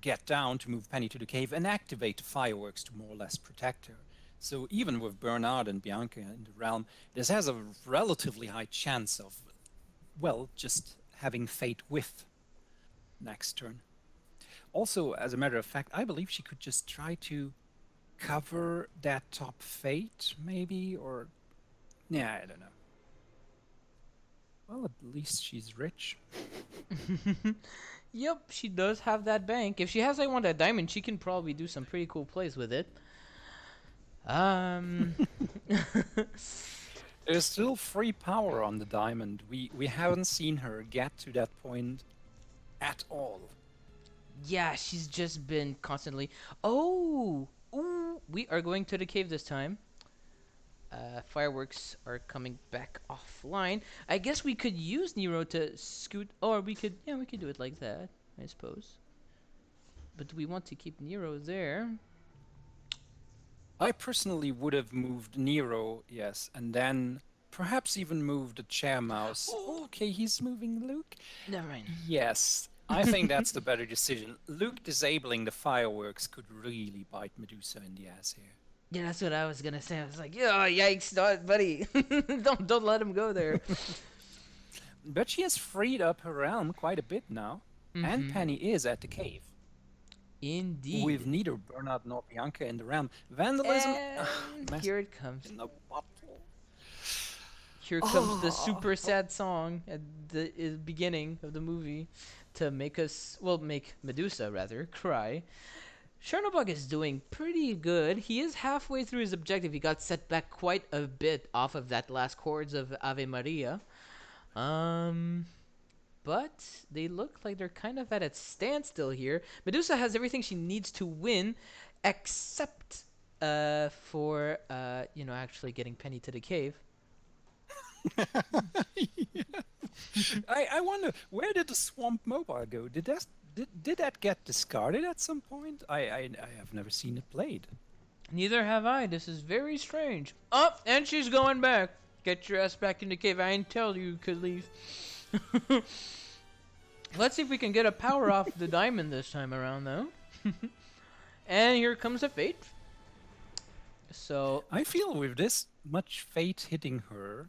Get Down to move Penny to the cave, and activate the fireworks to more or less protect her. So even with Bernard and Bianca in the realm, this has a relatively high chance of, well, just having fate with next turn. Also, as a matter of fact, I believe she could just try to cover that top fate, maybe, or yeah, I don't know. Well, at least she's rich. Yep, she does have that bank. If she has like one that diamond, she can probably do some pretty cool plays with it. Um There's still free power on the diamond. We haven't seen her get to that point at all. Yeah, she's just been constantly. Oh, ooh, we are going to the cave this time. Fireworks are coming back offline. I guess we could use Nero to scoot, or we could, yeah, we could do it like that. I suppose. But do we want to keep Nero there? I personally would have moved Nero, yes, and then perhaps even moved the chair mouse. Okay, he's moving Luke. Never mind. Yes, I think that's the better decision. Luke disabling the fireworks could really bite Medusa in the ass here. Yeah, that's what I was gonna say. I was like, "Yeah, yikes, buddy! don't let him go there." But she has freed up her realm quite a bit now, and Penny is at the cave. Indeed. With neither Bernard nor Bianca in the realm. Vandalism. And here it comes. In the bottle. Here comes the super sad song at the beginning of the movie to make Medusa rather cry. Chernobog is doing pretty good. He is halfway through his objective. He got set back quite a bit off of that last chords of Ave Maria. But they look like they're kind of at a standstill here. Medusa has everything she needs to win, except for actually getting Penny to the cave. I wonder, where did the swamp mobile go? Did that get discarded at some point? I have never seen it played. Neither have I. This is very strange. Oh, and she's going back. Get your ass back in the cave. I didn't tell you could leave. Let's see if we can get a power off the diamond this time around, though. And here comes a fate. So I feel with this much fate hitting her,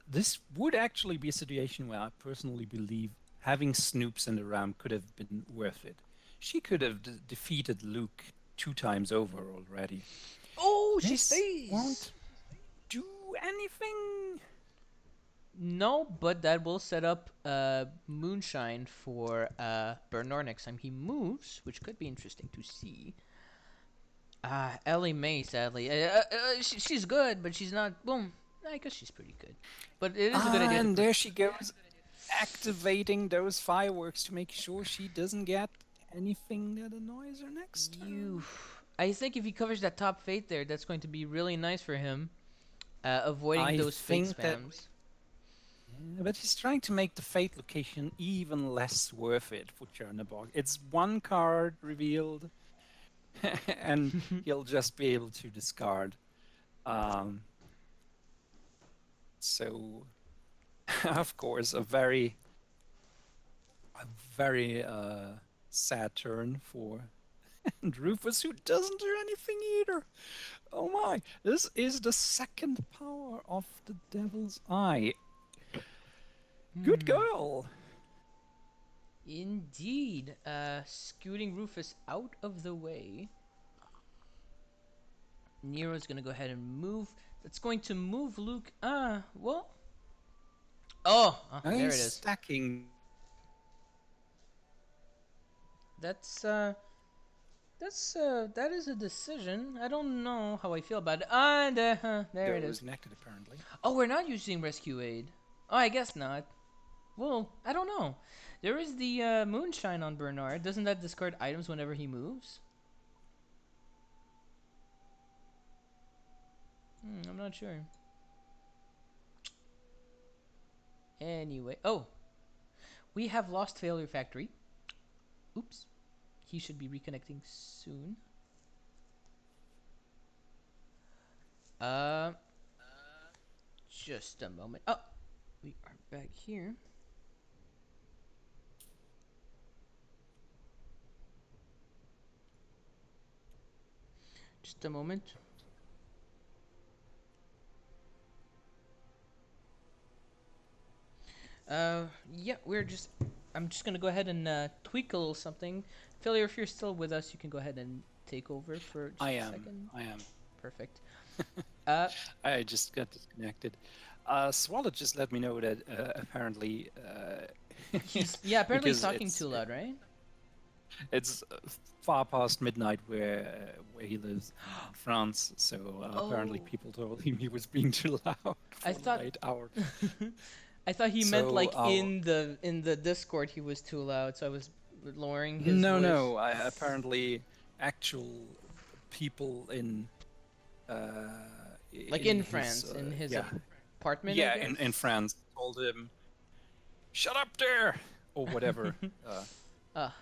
this would actually be a situation where I personally believe having Snoops in the realm could have been worth it. She could have defeated Luke 2 times over already. oh, she This stays. won't do anything. No, but that will set up Moonshine for Bernard next time he moves, which could be interesting to see. Ellie Mae, sadly. She's good, but she's not... Boom. I guess she's pretty good. But it is a good idea. And there she goes, activating those fireworks to make sure she doesn't get anything that annoys her next time. I think if he covers that top fate there, that's going to be really nice for him. Avoiding I those fate think that- spams. Yeah, but he's trying to make the fate location even less worth it for Chernobog. It's 1 card revealed, and he'll just be able to discard. So, of course, a very sad turn for and Rufus, who doesn't do anything either. Oh my! This is the 2nd power of the Devil's Eye. Good girl. Indeed. Scooting Rufus out of the way. Nero's gonna go ahead and move. That's going to move Luke. Well. Oh, there it Nice is. stacking. That is a decision. I don't know how I feel about it. There it is. Connected apparently. Oh, we're not using Rescue Aid. Oh, I guess not. Well, I don't know. There is the Moonshine on Bernard. Doesn't that discard items whenever he moves? I'm not sure. Anyway. Oh. We have lost FailureFactory. Oops. He should be reconnecting soon. Just a moment. Oh. We are back here. Just a moment. Yeah, I'm just gonna go ahead and tweak a little something. Failure, if you're still with us, you can go ahead and take over for just a second. I am. Perfect. I just got disconnected. Swalot just let me know that apparently. Apparently he's because talking it's- too loud, right? It's far past midnight where he lives in France, so apparently Oh. people told him he was being too loud for I the thought- late hour. I thought he meant So, like in the Discord he was too loud, so I was lowering his No, voice. no. Apparently, actual people in Like in France, in his apartment. I yeah, guess? in France, told him, "Shut up there," or whatever. Ah,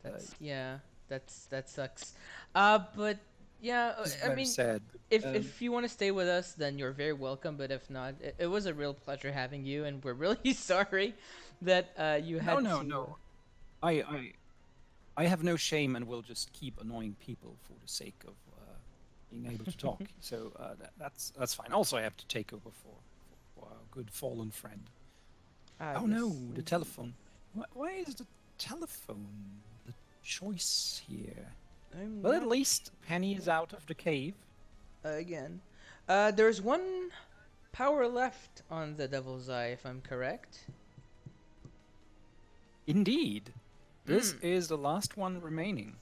that's yeah. That sucks. But yeah, It's I very mean, sad. if you want to stay with us, then you're very welcome. But if not, it was a real pleasure having you, and we're really sorry that you No, had no, to. no. I I have no shame and will just keep annoying people for the sake of being able to talk. So that's fine. Also, I have to take over for a good fallen friend. Ah, Oh yes, no, the indeed. telephone. Why is the telephone the choice here? I'm Well, at not least Penny is out of the cave. again. There's one power left on the Devil's Eye, if I'm correct. Indeed, this Hmm. is the last one remaining.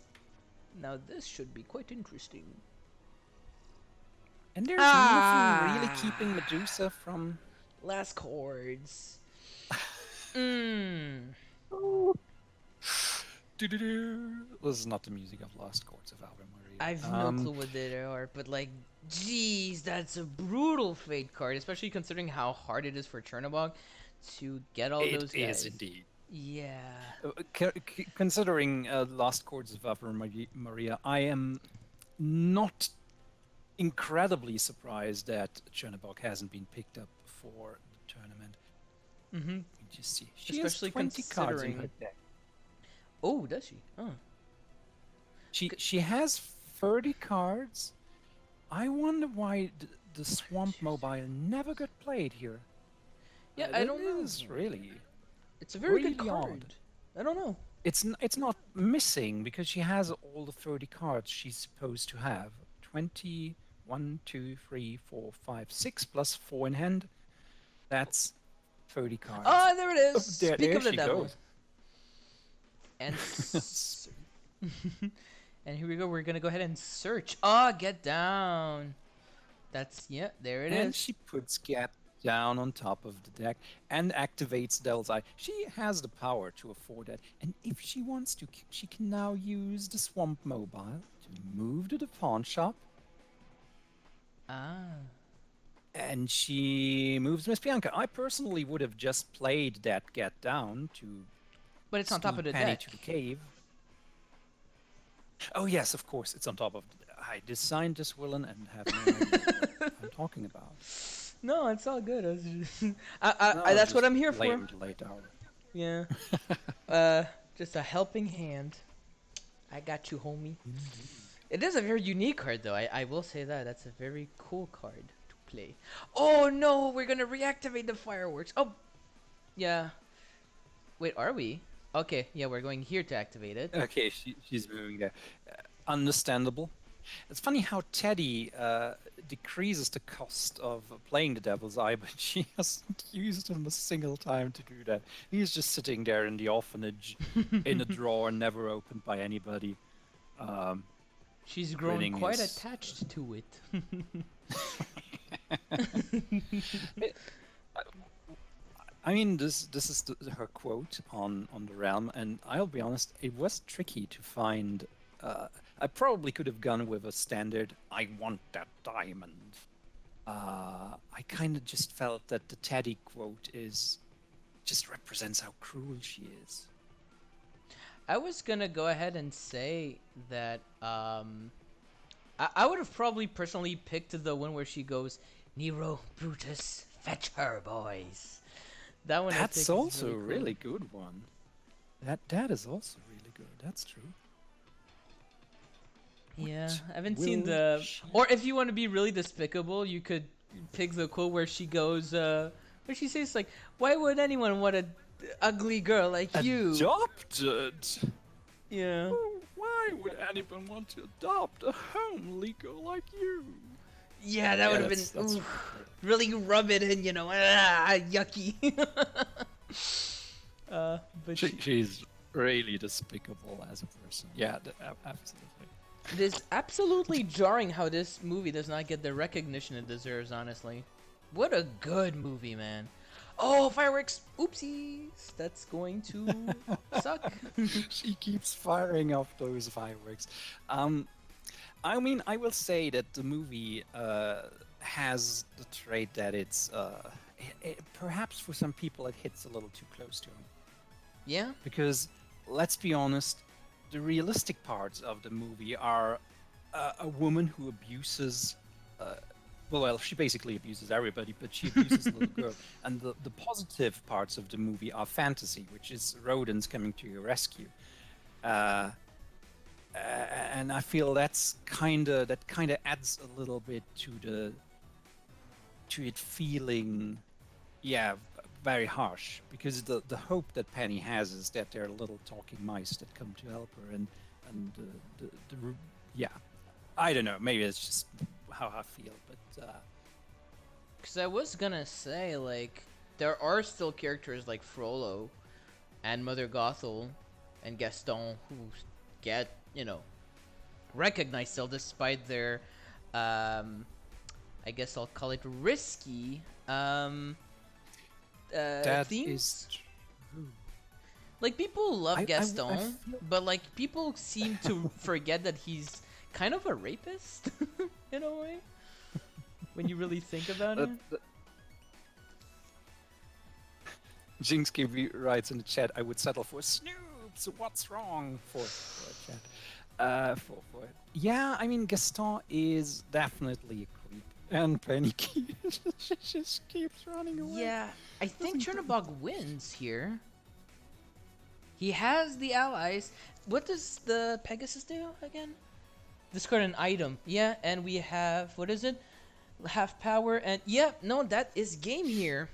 Now this should be quite interesting. And there's nothing really keeping Ah, Medusa from. last chords. Mmm. Doo-doo-doo. This is not the music of Lost Chords of Ave I've Maria. no clue what they are, but like, geez, that's a brutal fate card, especially considering how hard it is for Chernobog to get all It those is guys. indeed. Yeah. Considering Lost Chords of Ave Maria, I am not incredibly surprised that Chernobog hasn't been picked up for the tournament. Mm-hmm. You just see, she has Especially 20 cards in her considering. deck. Oh, does she? Oh. She has 30 cards. I wonder why the Swamp Mobile never got played here. Yeah, I That don't know. is really. It's a very good really card. odd. I don't know. It's not missing because she has all the 30 cards she's supposed to have. 20, 1, 2, 3, 4, 5, 6 plus 4 in hand. That's 30 cards. Ah, there it is. Oh, Speak there of the she devil. goes. And and here we go. We're gonna go ahead and search. Ah, get down. That's yeah. There it And is. she puts Gat down on top of the deck and activates Del's Eye. She has the power to afford that. And if she wants to, she can now use the Swamp Mobile to move to the pawn shop. Ah. And she moves Miss Bianca. I personally would have just played that Get Down to But it's on top steal of the Penny deck. to the cave. Oh yes, of course, it's on top of. I designed this villain and have no idea what I'm talking about. No, it's all good. I was just, No, that's what just I'm here for. blamed late hour. Yeah. Just a helping hand. I got you, homie. It is a very unique card, though. I will say that. That's a very cool card to play. Oh, no. We're going to reactivate the fireworks. Oh, yeah. Wait, are we? Okay, yeah, we're going here to activate it. Okay, she's moving there. Understandable. It's funny how Teddy decreases the cost of playing the Devil's Eye, but she hasn't used him a single time to do that. He's just sitting there in the orphanage in a drawer, never opened by anybody. She's grown grinning quite his- attached to it. I mean, this is her quote on the realm, and I'll be honest, it was tricky to find. I probably could have gone with a standard. I want that diamond. I kind of just felt that the Teddy quote just represents how cruel she is. I was gonna go ahead and say that I would have probably personally picked the one where she goes, Nero, Brutus, fetch her, boys. That one I think That's is also a really cool. really good one. That is also really good. That's true. Yeah, I haven't seen will the. she- Or if you want to be really despicable, you could pick the quote where she goes, where she says like, "Why would anyone want a ugly girl like you?" Adopted. Yeah. Oh, why would anyone want to adopt a homely girl like you? Yeah, that Yeah, would have that's- been that's really rub it in, yucky. But She's really despicable as a person. Yeah, absolutely. it is absolutely jarring how this movie does not get the recognition it deserves, honestly. What a good movie, man. Oh, fireworks! Oopsies! That's going to suck. She keeps firing off those fireworks. I mean, I will say that the movie has the trait that it's perhaps for some people it hits a little too close to home. Yeah? Because let's be honest, the realistic parts of the movie are a woman who abuses. Well, she basically abuses everybody, but she abuses a little girl. And the positive parts of the movie are fantasy, which is rodents coming to your rescue. Uh, and I feel that kind of adds a little bit to it feeling, yeah, very harsh, because the hope that Penny has is that there are little talking mice that come to help her, and yeah, I don't know, maybe it's just how I feel, but Because I was gonna say, like, there are still characters like Frollo and Mother Gothel and Gaston who get, recognized still despite their, I guess I'll call it risky, that themes. is true. Like, people love I Gaston, feel- but, like, people seem to forget that he's kind of a rapist, in a way, when you really think about it. Jinx KB writes in the chat, I would settle for Snoops. What's wrong for chat? For yeah, I mean Gaston is definitely a creep, and Penny she just keeps running away. Yeah, I think Chernobog wins here. He has the allies. What does the Pegasus do again? Discard an item. Yeah, and we have, what is it? Half power and, yeah, no, that is game here.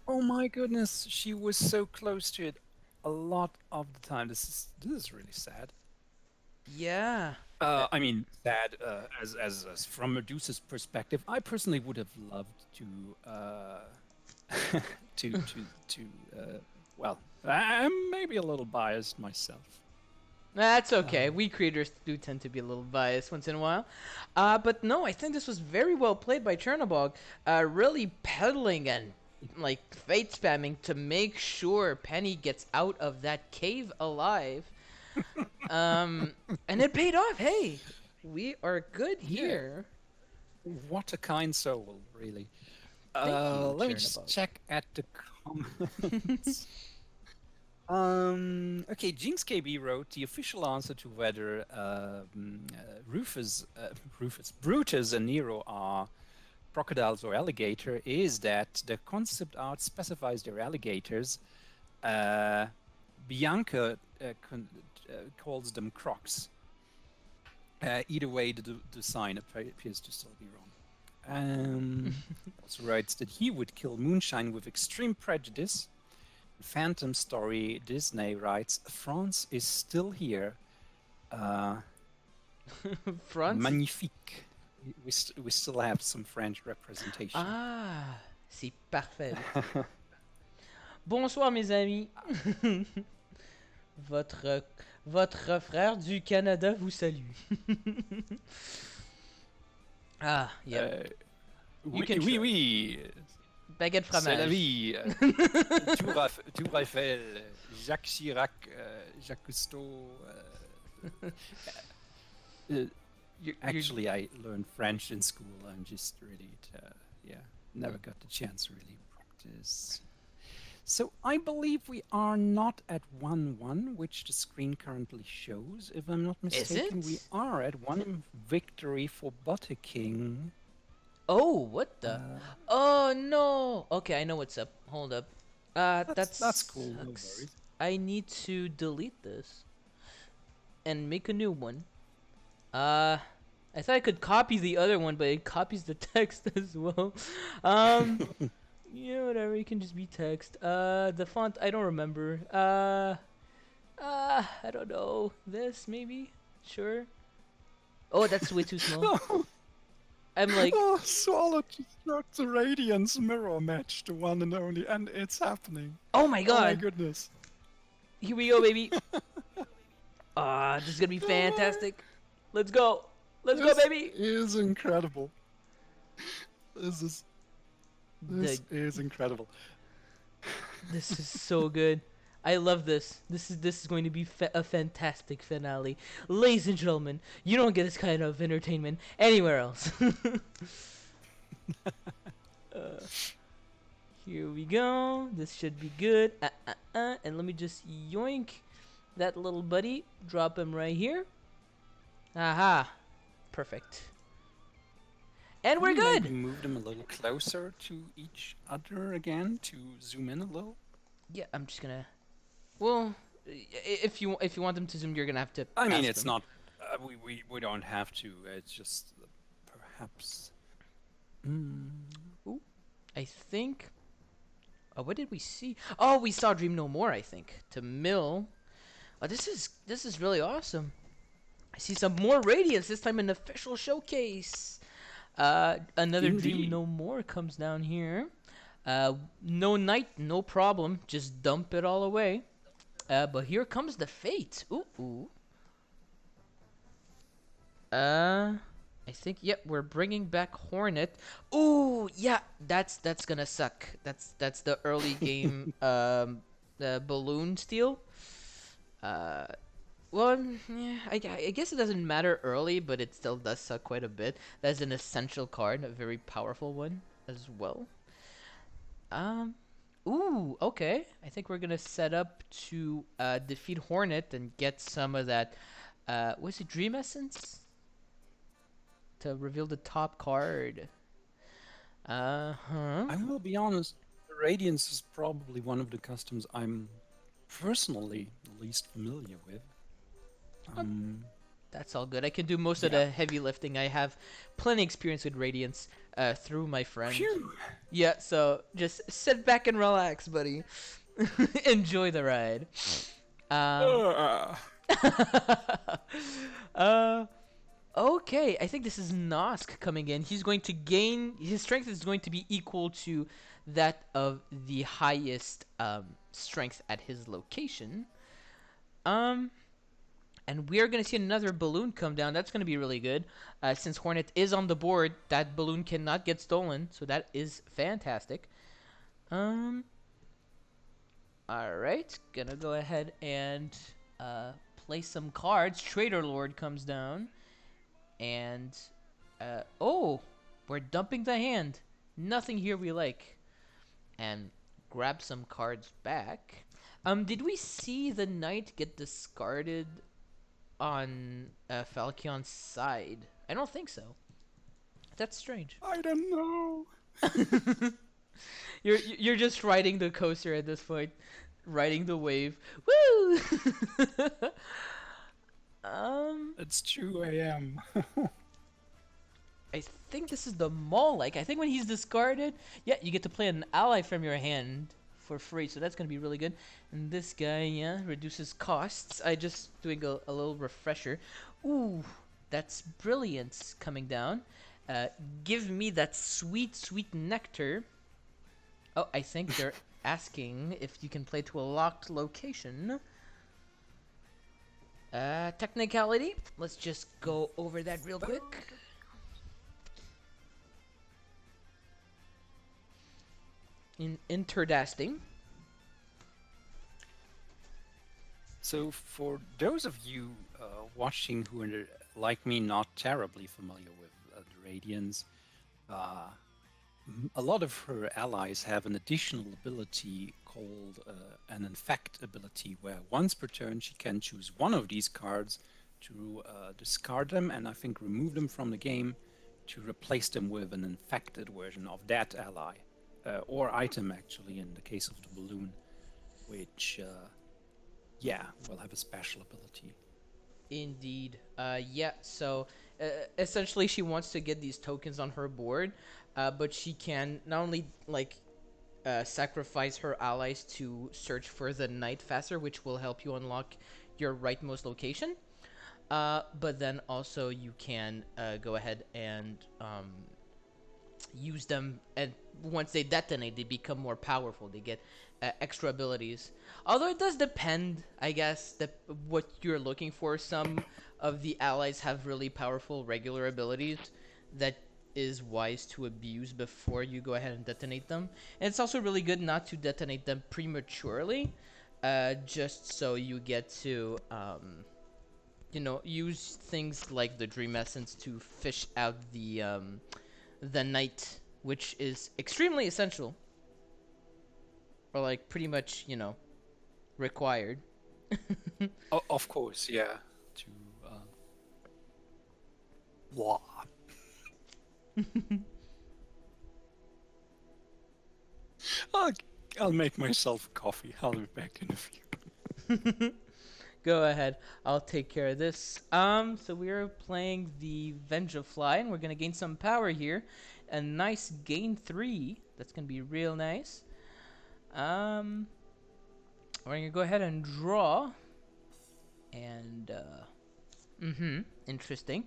Oh my goodness, she was so close to it a lot of the time. This is really sad. Yeah. I mean, sad as from Medusa's perspective. I personally would have loved to well, I'm maybe a little biased myself. That's okay. We creators do tend to be a little biased once in a while. But no, I think this was very well played by Chernobog. Really peddling and like fate spamming to make sure Penny gets out of that cave alive. And it paid off. Hey, we are good here. What a kind soul, really. Thank you, Let me just Chernobog. check at the comments. Okay, Jinx KB wrote the official answer to whether Brutus and Nero are crocodiles or alligator is that the concept art specifies they're alligators. Bianca calls them crocs. Either way, the design appears to still be wrong. Also writes that he would kill Moonshine with extreme prejudice. Phantom Story Disney writes, France is still here. France? Magnifique. We still have some French representation. Ah, c'est parfait. Bonsoir mes amis. Votre frère du Canada vous salue. Ah, yeah. Oui, can oui, try. oui. Baguette C'est la fromage. vie. Tour Eiffel, Jacques Chirac, Jacques Cousteau. Actually, I learned French in school. I'm just really, never got the chance to really practice. So I believe we are not at 1-1, which the screen currently shows. If I'm not mistaken, it? we are at 1 victory for Butterking. Oh, what the? Oh no. Okay, I know what's up. Hold up. That's cool. No sucks. worries. I need to delete this and make a new one. I thought I could copy the other one, but it copies the text as well. Yeah, whatever. You can just be text. The font I don't remember. I don't know. This maybe. Sure. Oh, that's way too small. I'm like, Oh, Swalot just struck the Radiance mirror match, the one and only, and it's happening. oh my Oh my god. goodness. Here we go, baby. This is gonna be fantastic. Let's go. Let's go, baby. Is incredible. This is incredible. This is so good. I love this. This is going to be a fantastic finale. Ladies and gentlemen, you don't get this kind of entertainment anywhere else. Here we go. This should be good. And let me just yoink that little buddy. Drop him right here. Aha. Perfect. And Can we're we maybe good. move them a little closer to each other again to zoom in a little? Yeah, I'm just gonna. Well, if you want them to zoom, you're gonna have to I mean, ask it's them. not. We don't have to. It's just perhaps. Mm. Ooh, I think. Oh, what did we see? Oh, we saw Dream No More. I think to Mill. Oh, this is really awesome. I see some more radiance. This time an official showcase. Another Dream Indeed. No More comes down here. No night, no problem. Just dump it all away. But here comes the fate. Ooh, ooh. I think yep, we're bringing back Hornet. Ooh, yeah, that's gonna suck. That's the early game the balloon steal. Uh, well, yeah, I guess it doesn't matter early, but it still does suck quite a bit. That's an essential card, a very powerful one as well. Um, ooh, okay. I think we're gonna set up to defeat Hornet and get some of that. Was it Dream Essence to reveal the top card? Uh huh. I will be honest. Radiance is probably one of the customs I'm personally the least familiar with. Um, That's all good. I can do most of yeah. the heavy lifting. I have plenty experience with Radiance through my friend. Phew. Yeah, so just sit back and relax, buddy. Enjoy the ride. Um, Uh, uh, okay, I think this is Nosk coming in. He's going to gain his strength is going to be equal to that of the highest strength at his location. Um, and we are going to see another balloon come down. That's going to be really good. Since Hornet is on the board, that balloon cannot get stolen, so that is fantastic. Um, all right, gonna go ahead and play some cards. Trader Lord comes down. And, oh, we're dumping the hand. Nothing here we like. And grab some cards back. Did we see the knight get discarded on Phalkion's side? I don't think so. That's strange. I don't know. You're just riding the coaster at this point, riding the wave. Woo! um, It's 2 a.m. I think this is the mall. Like, I think when he's discarded, yeah, you get to play an ally from your hand for free. So that's gonna be really good. And this guy, yeah, reduces costs. I just doing a little refresher. Ooh, that's brilliance coming down. Give me that sweet, sweet nectar. Oh, I think they're asking if you can play to a locked location. Technicality. Let's just go over that real quick. Interdasting. So, for those of you watching who are, like me, not terribly familiar with the Radiance, a lot of her allies have an additional ability called an Infect ability, where once per turn she can choose one of these cards to discard them and I think remove them from the game to replace them with an infected version of that ally. Or item, actually, in the case of the balloon, which, yeah, will have a special ability. Indeed. Yeah, so essentially she wants to get these tokens on her board, but she can not only, like, sacrifice her allies to search for the night faster, which will help you unlock your rightmost location, but then also you can go ahead and use them, and once they detonate they become more powerful. They get extra abilities, although it does depend, I guess, what you're looking for. Some of the allies have really powerful regular abilities that is wise to abuse before you go ahead and detonate them, and it's also really good not to detonate them prematurely, just so you get to use things like the Dream Essence to fish out the night, which is extremely essential, or like pretty much required. Of course, yeah. To uh, blah. I'll, I'll make myself a coffee. I'll be back in a few. Go ahead. I'll take care of this. So we are playing the Vengefly, and we're gonna gain some power here. A nice gain 3. That's gonna be real nice. Um, we're gonna go ahead and draw. And interesting.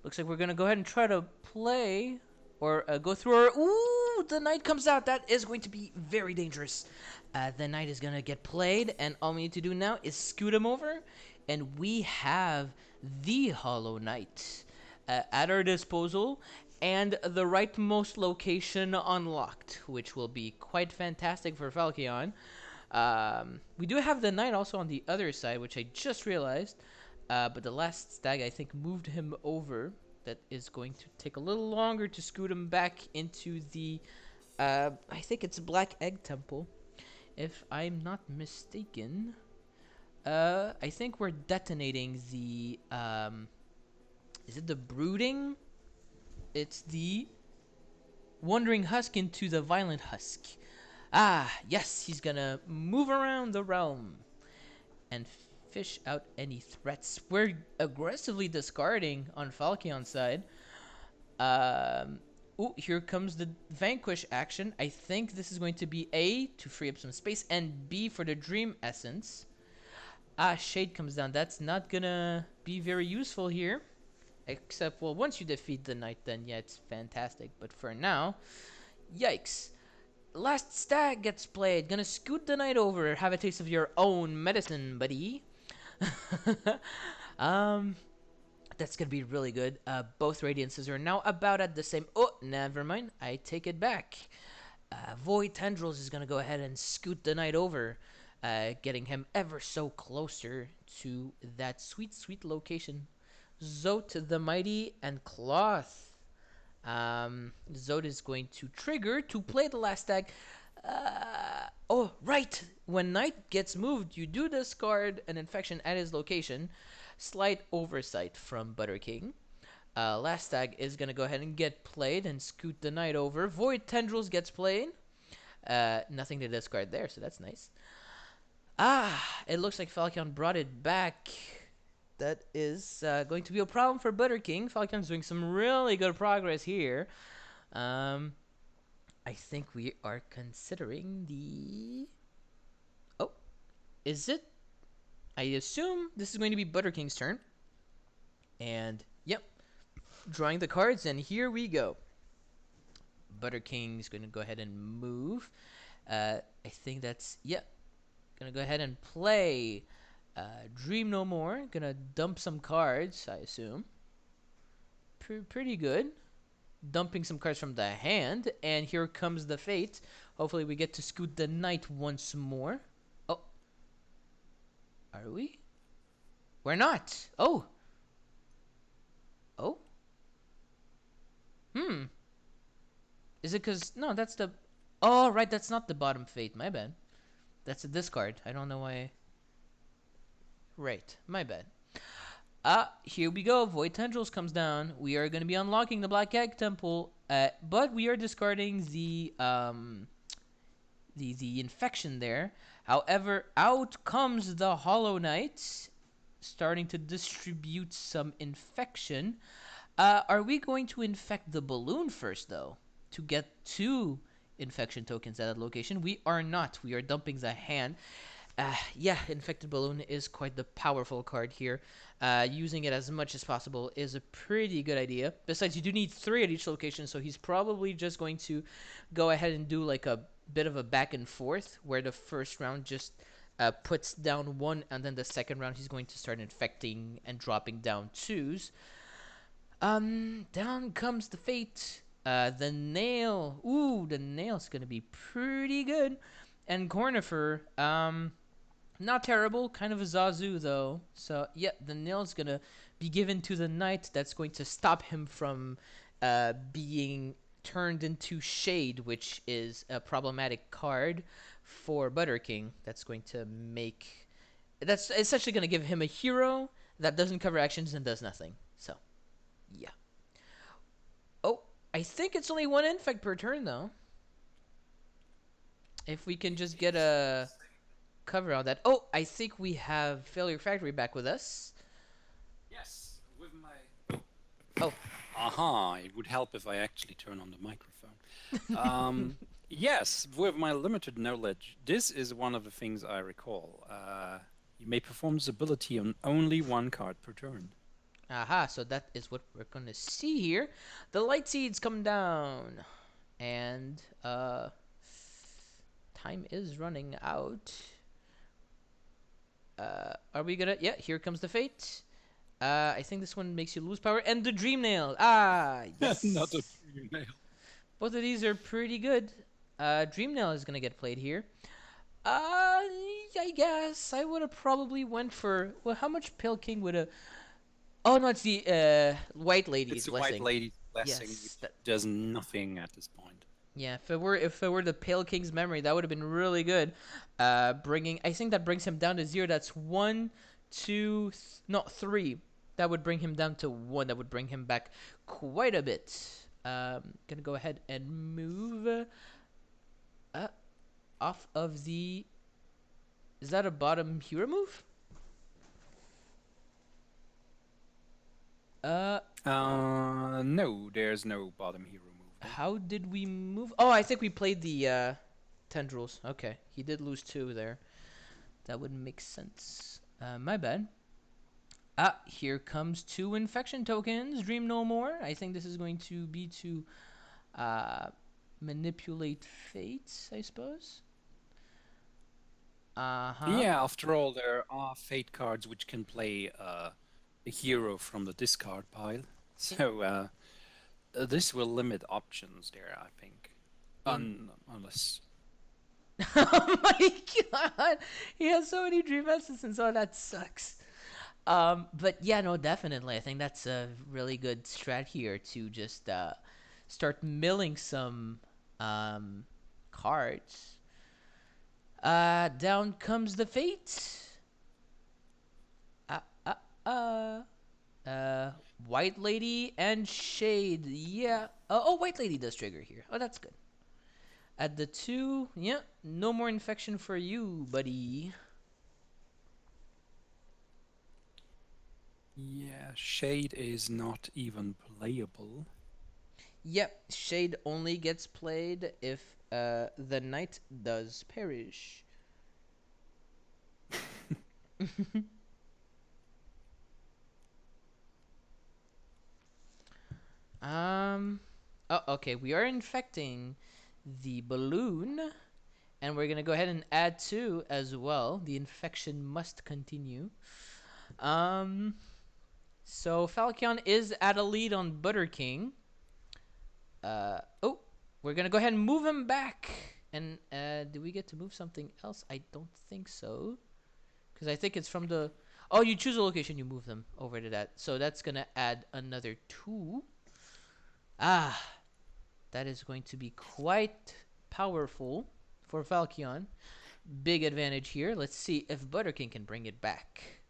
Looks like we're gonna go ahead and try to play or go through our. Ooh, the knight comes out. That is going to be very dangerous. The knight is gonna get played, and all we need to do now is scoot him over, and we have the Hollow Knight at our disposal, and the rightmost location unlocked, which will be quite fantastic for Phalkion. We do have the knight also on the other side, which I just realized. But the last stag, I think, moved him over. That is going to take a little longer to scoot him back into the, I think it's Black Egg Temple, if I'm not mistaken. I think we're detonating the, is it the Brooding? It's the Wandering Husk into the Violent Husk. Ah, yes, he's gonna move around the realm and fish out any threats. We're aggressively discarding on Falkion's side. Ooh, here comes the Vanquish action. I think this is going to be A, to free up some space, and B, for the Dream Essence. Ah, Shade comes down. That's not gonna be very useful here. Except, well, once you defeat the Knight, then yeah, it's fantastic. But for now, yikes. Last stag gets played. Gonna scoot the knight over. Have a taste of your own medicine, buddy. um, that's gonna be really good. Both radiances are now about at the same. Oh, never mind. I take it back. Void Tendrils is gonna go ahead and scoot the knight over, getting him ever so closer to that sweet, sweet location. Zote the Mighty and Cloth. Zod is going to trigger to play the last tag. Oh, right. When Knight gets moved, you do discard an infection at his location. Slight oversight from Butterking. Last tag is going to go ahead and get played and scoot the Knight over. Void Tendrils gets played. Nothing to discard there, so that's nice. Ah, it looks like Falcon brought it back. That is going to be a problem for Butterking. Falcon's doing some really good progress here. Um, I think we are considering the. Oh, is it? I assume this is going to be Butterking's turn. And, yep, drawing the cards, and here we go. Butterking's going to go ahead and move. I think that's, yep, gonna go ahead and play Dream No More. Gonna dump some cards, I assume. Pretty good. Dumping some cards from the hand, and here comes the fate. Hopefully we get to scoot the knight once more. Oh. Are we? We're not. Oh. Oh. Hmm. Is it because... No, that's the... Oh, right, that's not the bottom fate. My bad. That's a discard. I don't know why... Right. My bad. Here we go. Void Tendrils comes down. We are going to be unlocking the Black Egg Temple, but we are discarding the infection there. However, out comes the Hollow Knight, starting to distribute some infection. Are we going to infect the balloon first, though, to get 2 infection tokens at that location? We are not. We are dumping the hand. Yeah, Infected Balloon is quite the powerful card here. Using it as much as possible is a pretty good idea. Besides, you do need 3 at each location, so he's probably just going to go ahead and do like a bit of a back and forth, where the first round just puts down 1, and then the second round he's going to start infecting and dropping down 2s. Down comes the fate. The nail. Ooh, the nail's gonna be pretty good. And Cornifer, not terrible, kind of a Zazu though. So yeah, the nail's gonna be given to the knight. That's going to stop him from being turned into Shade, which is a problematic card for Butterking. That's going to make That's essentially going to give him a hero that doesn't cover actions and does nothing. So, yeah. Oh, I think it's only one infect per turn, though. If we can just get a cover on that. Oh, I think we have FailureFactory back with us. Yes, with my. Oh. Aha! It would help if I actually turn on the microphone. Yes, with my limited knowledge, this is one of the things I recall. You may perform this ability on only one card per turn. Aha, so that is what we're going to see here. The light seeds come down. And, time is running out. Are we gonna... Yeah, here comes the fate. I think this one makes you lose power. And the dream nail. Ah, yes. Not a nail. Both of these are pretty good. Dream nail is gonna get played here. I guess I would have probably went for... Well, how much Pale King would have... Oh, no, it's the White Lady's It's the Blessing. White Lady's Blessing, Yes, which that... does nothing at this point. Yeah, if it were the Pale King's memory, that would have been really good. I think that brings him down to 0. That's 1, 2, not 3. That would bring him down to 1. That would bring him back quite a bit. Gonna go ahead and move off of the... Is that a bottom hero move? No, there's no bottom hero move. How did we move? Oh, I think we played the tendrils. Okay, he did lose 2 there. That would make sense. My bad. Here comes 2 infection tokens. Dream no more. I think this is going to be to manipulate fates, I suppose. Yeah, after all, there are fate cards which can play a hero from the discard pile. So this will limit options there, I think. Unless... Oh my god! He has so many dream essence, oh, that sucks. But yeah, no, definitely. I think that's a really good strat here to just start milling some cards. Down comes the fate. White Lady and Shade. Yeah. Oh, White Lady does trigger here. Oh, that's good. At the 2, yeah, no more infection for you, buddy. Yeah, Shade is not even playable. Yep, Shade only gets played if the knight does perish. Oh, okay, we are infecting the balloon, and we're gonna go ahead and add 2 as well. The infection must continue. So Phalkion is at a lead on Butterking. Oh, we're gonna go ahead and move him back. And do we get to move something else? I don't think so, because I think it's from the... Oh, you choose a location, you move them over to that. So that's gonna add another 2. That is going to be quite powerful for Phalkion. Big advantage here. Let's see if Butterking can bring it back.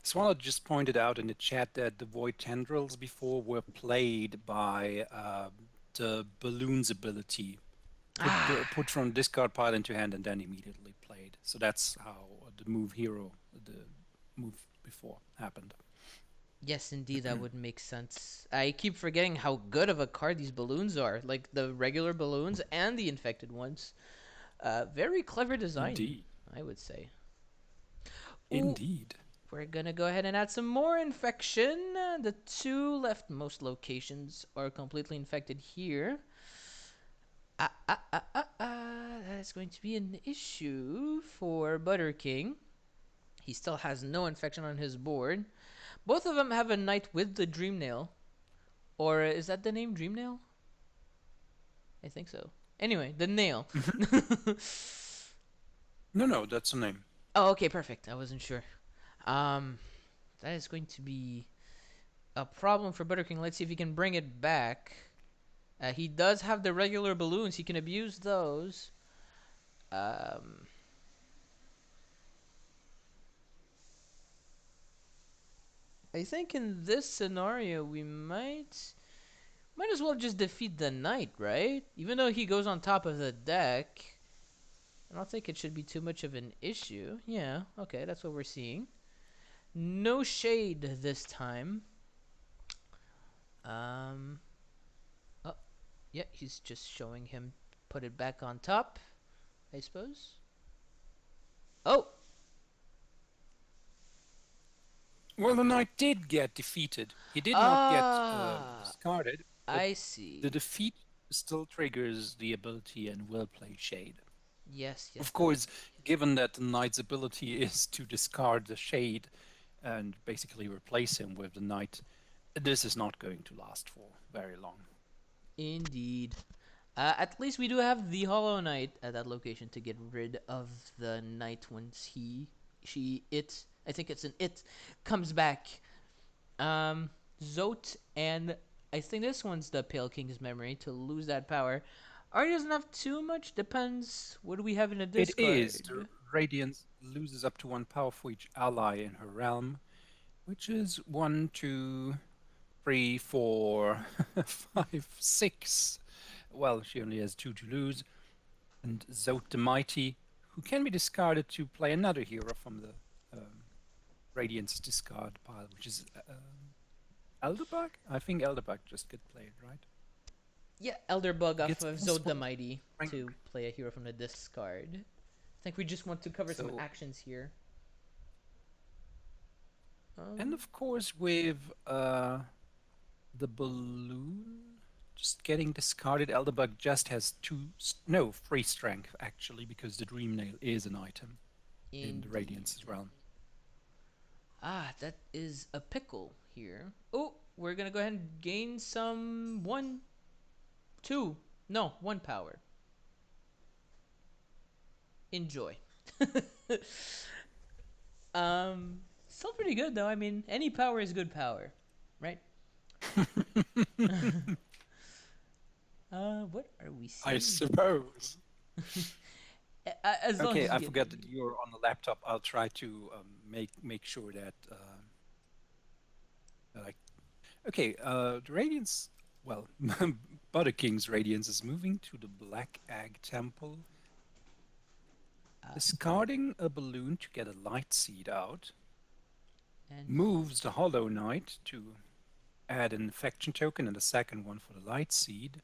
Swalot just pointed out in the chat that the Void Tendrils before were played by the Balloon's ability. Put from discard pile into hand and then immediately played. So that's how the move before happened. Yes, indeed, that would make sense. I keep forgetting how good of a card these balloons are. Like the regular balloons and the infected ones. Very clever design, Indeed. I would say. Indeed. We're gonna go ahead and add some more infection. The 2 leftmost locations are completely infected here. That is going to be an issue for Butterking. He still has no infection on his board. Both of them have a knight with the Dream Nail. Or is that the name, Dream Nail? I think so. Anyway, the nail. No, that's a name. Oh, okay, perfect. I wasn't sure. That is going to be a problem for Butterking. Let's see if he can bring it back. He does have the regular balloons. He can abuse those. I think in this scenario we might as well just defeat the knight, right? Even though he goes on top of the deck, I don't think it should be too much of an issue. Yeah, okay, that's what we're seeing. No shade this time. Um, oh, yeah, he's just showing him put it back on top, I suppose. Oh, Well, the knight did get defeated. He did not get ah, discarded, but I the see. defeat still triggers the ability and will play Shade. Yes, yes, Of that. course, given that the knight's ability is to discard the Shade and basically replace him with the knight, this is not going to last for very long. Indeed. At least we do have the Hollow Knight at that location to get rid of the knight once I think it's an it, comes back. Um, Zote, and I think this one's the Pale King's memory to lose that power. Artie doesn't have too much, depends. What do we have in the It is. The discard? Radiance loses up to 1 power for each ally in her realm, which is 1, 2, 3, 4, 5, 6. Well, she only has 2 to lose. And Zote the Mighty, who can be discarded to play another hero from the Radiance discard pile, which is Elderbug? I think Elderbug just get played, right? Yeah, Elder Bug off Gets of plus Zote the 1 Mighty rank. to play a hero from the discard. I think we just want to cover some So, actions here. and of course, with the balloon just getting discarded, Elderbug just has 3 strength actually, because the Dream Nail is an item in the Radiance's realm. Ah, that is a pickle here. Oh, we're gonna go ahead and gain some one, two, no, 1 power. Enjoy. Still pretty good though. I mean, any power is good power, right? What are we I seeing? suppose. As long as Okay, you I get forgot that you're on the laptop. I'll try to make sure that I. Okay, the Radiance. Well, Butterking's Radiance is moving to the Black Egg Temple, uh, discarding a balloon to get a Light Seed out. and Moves the Hollow Knight to add an infection token and a second one for the Light Seed.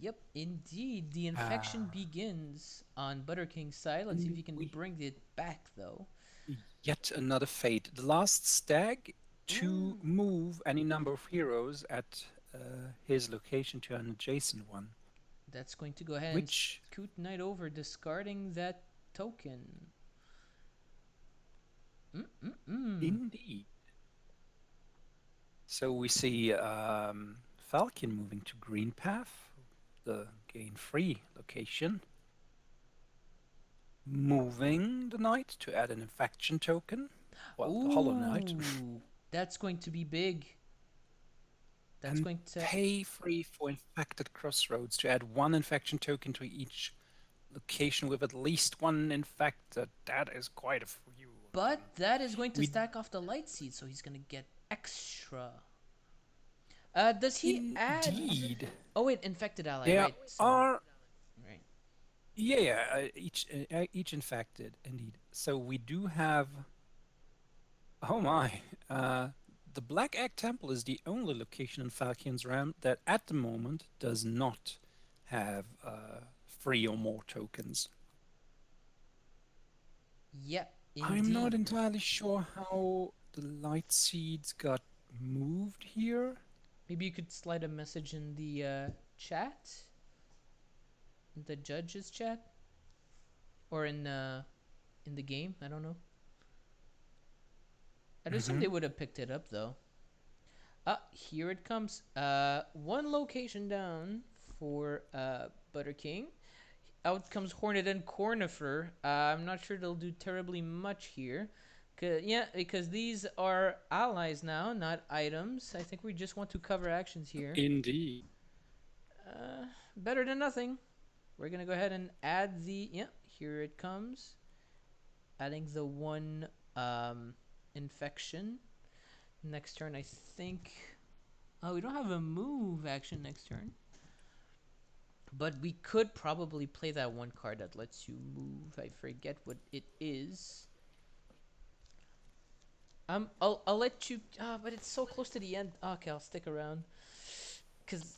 yep, indeed, the infection begins on Butterking's side. Let's see if And you can we bring it back though. yet another fate. The last stag to Ooh. move any number of heroes at his location to an adjacent one. That's going to go ahead and Which scoot Knight over, discarding that token. indeed. So we see Falcon moving to Green Path, the gain free location. Moving the knight to add an infection token. Well, the Hollow Knight. Ooh, that's going to be big. That's And going to. pay free for infected crossroads to add 1 infection token to each location with at least 1 infected. That is quite a few. But that is going to We- stack off the light seed, so he's going to get extra. Does he add? Indeed. Oh wait, infected ally, There right? So, are right. each infected indeed. So we do have. Oh my! The Black Egg Temple is the only location in Falcon's realm that, at the moment, does not have 3 or more tokens. Yeah, I'm not indeed. entirely sure how the light seeds got moved here. Maybe you could slide a message in the chat, in the judges chat, or in the game. I don't know. I'd assume they would have picked it up though. Ah, here it comes. 1 location down for Butter King. Out comes Hornet and Cornifer. I'm not sure they'll do terribly much here. Yeah, because these are allies now, not items. I think we just want to cover actions here. Indeed. Better than nothing. We're gonna go ahead and add the. Yeah, here it comes. Adding the 1 infection. Next turn, I think. Oh, we don't have a move action next turn. But we could probably play that one card that lets you move. I forget what it is. I'll let you. But it's so close to the end. Okay, I'll stick around. Cause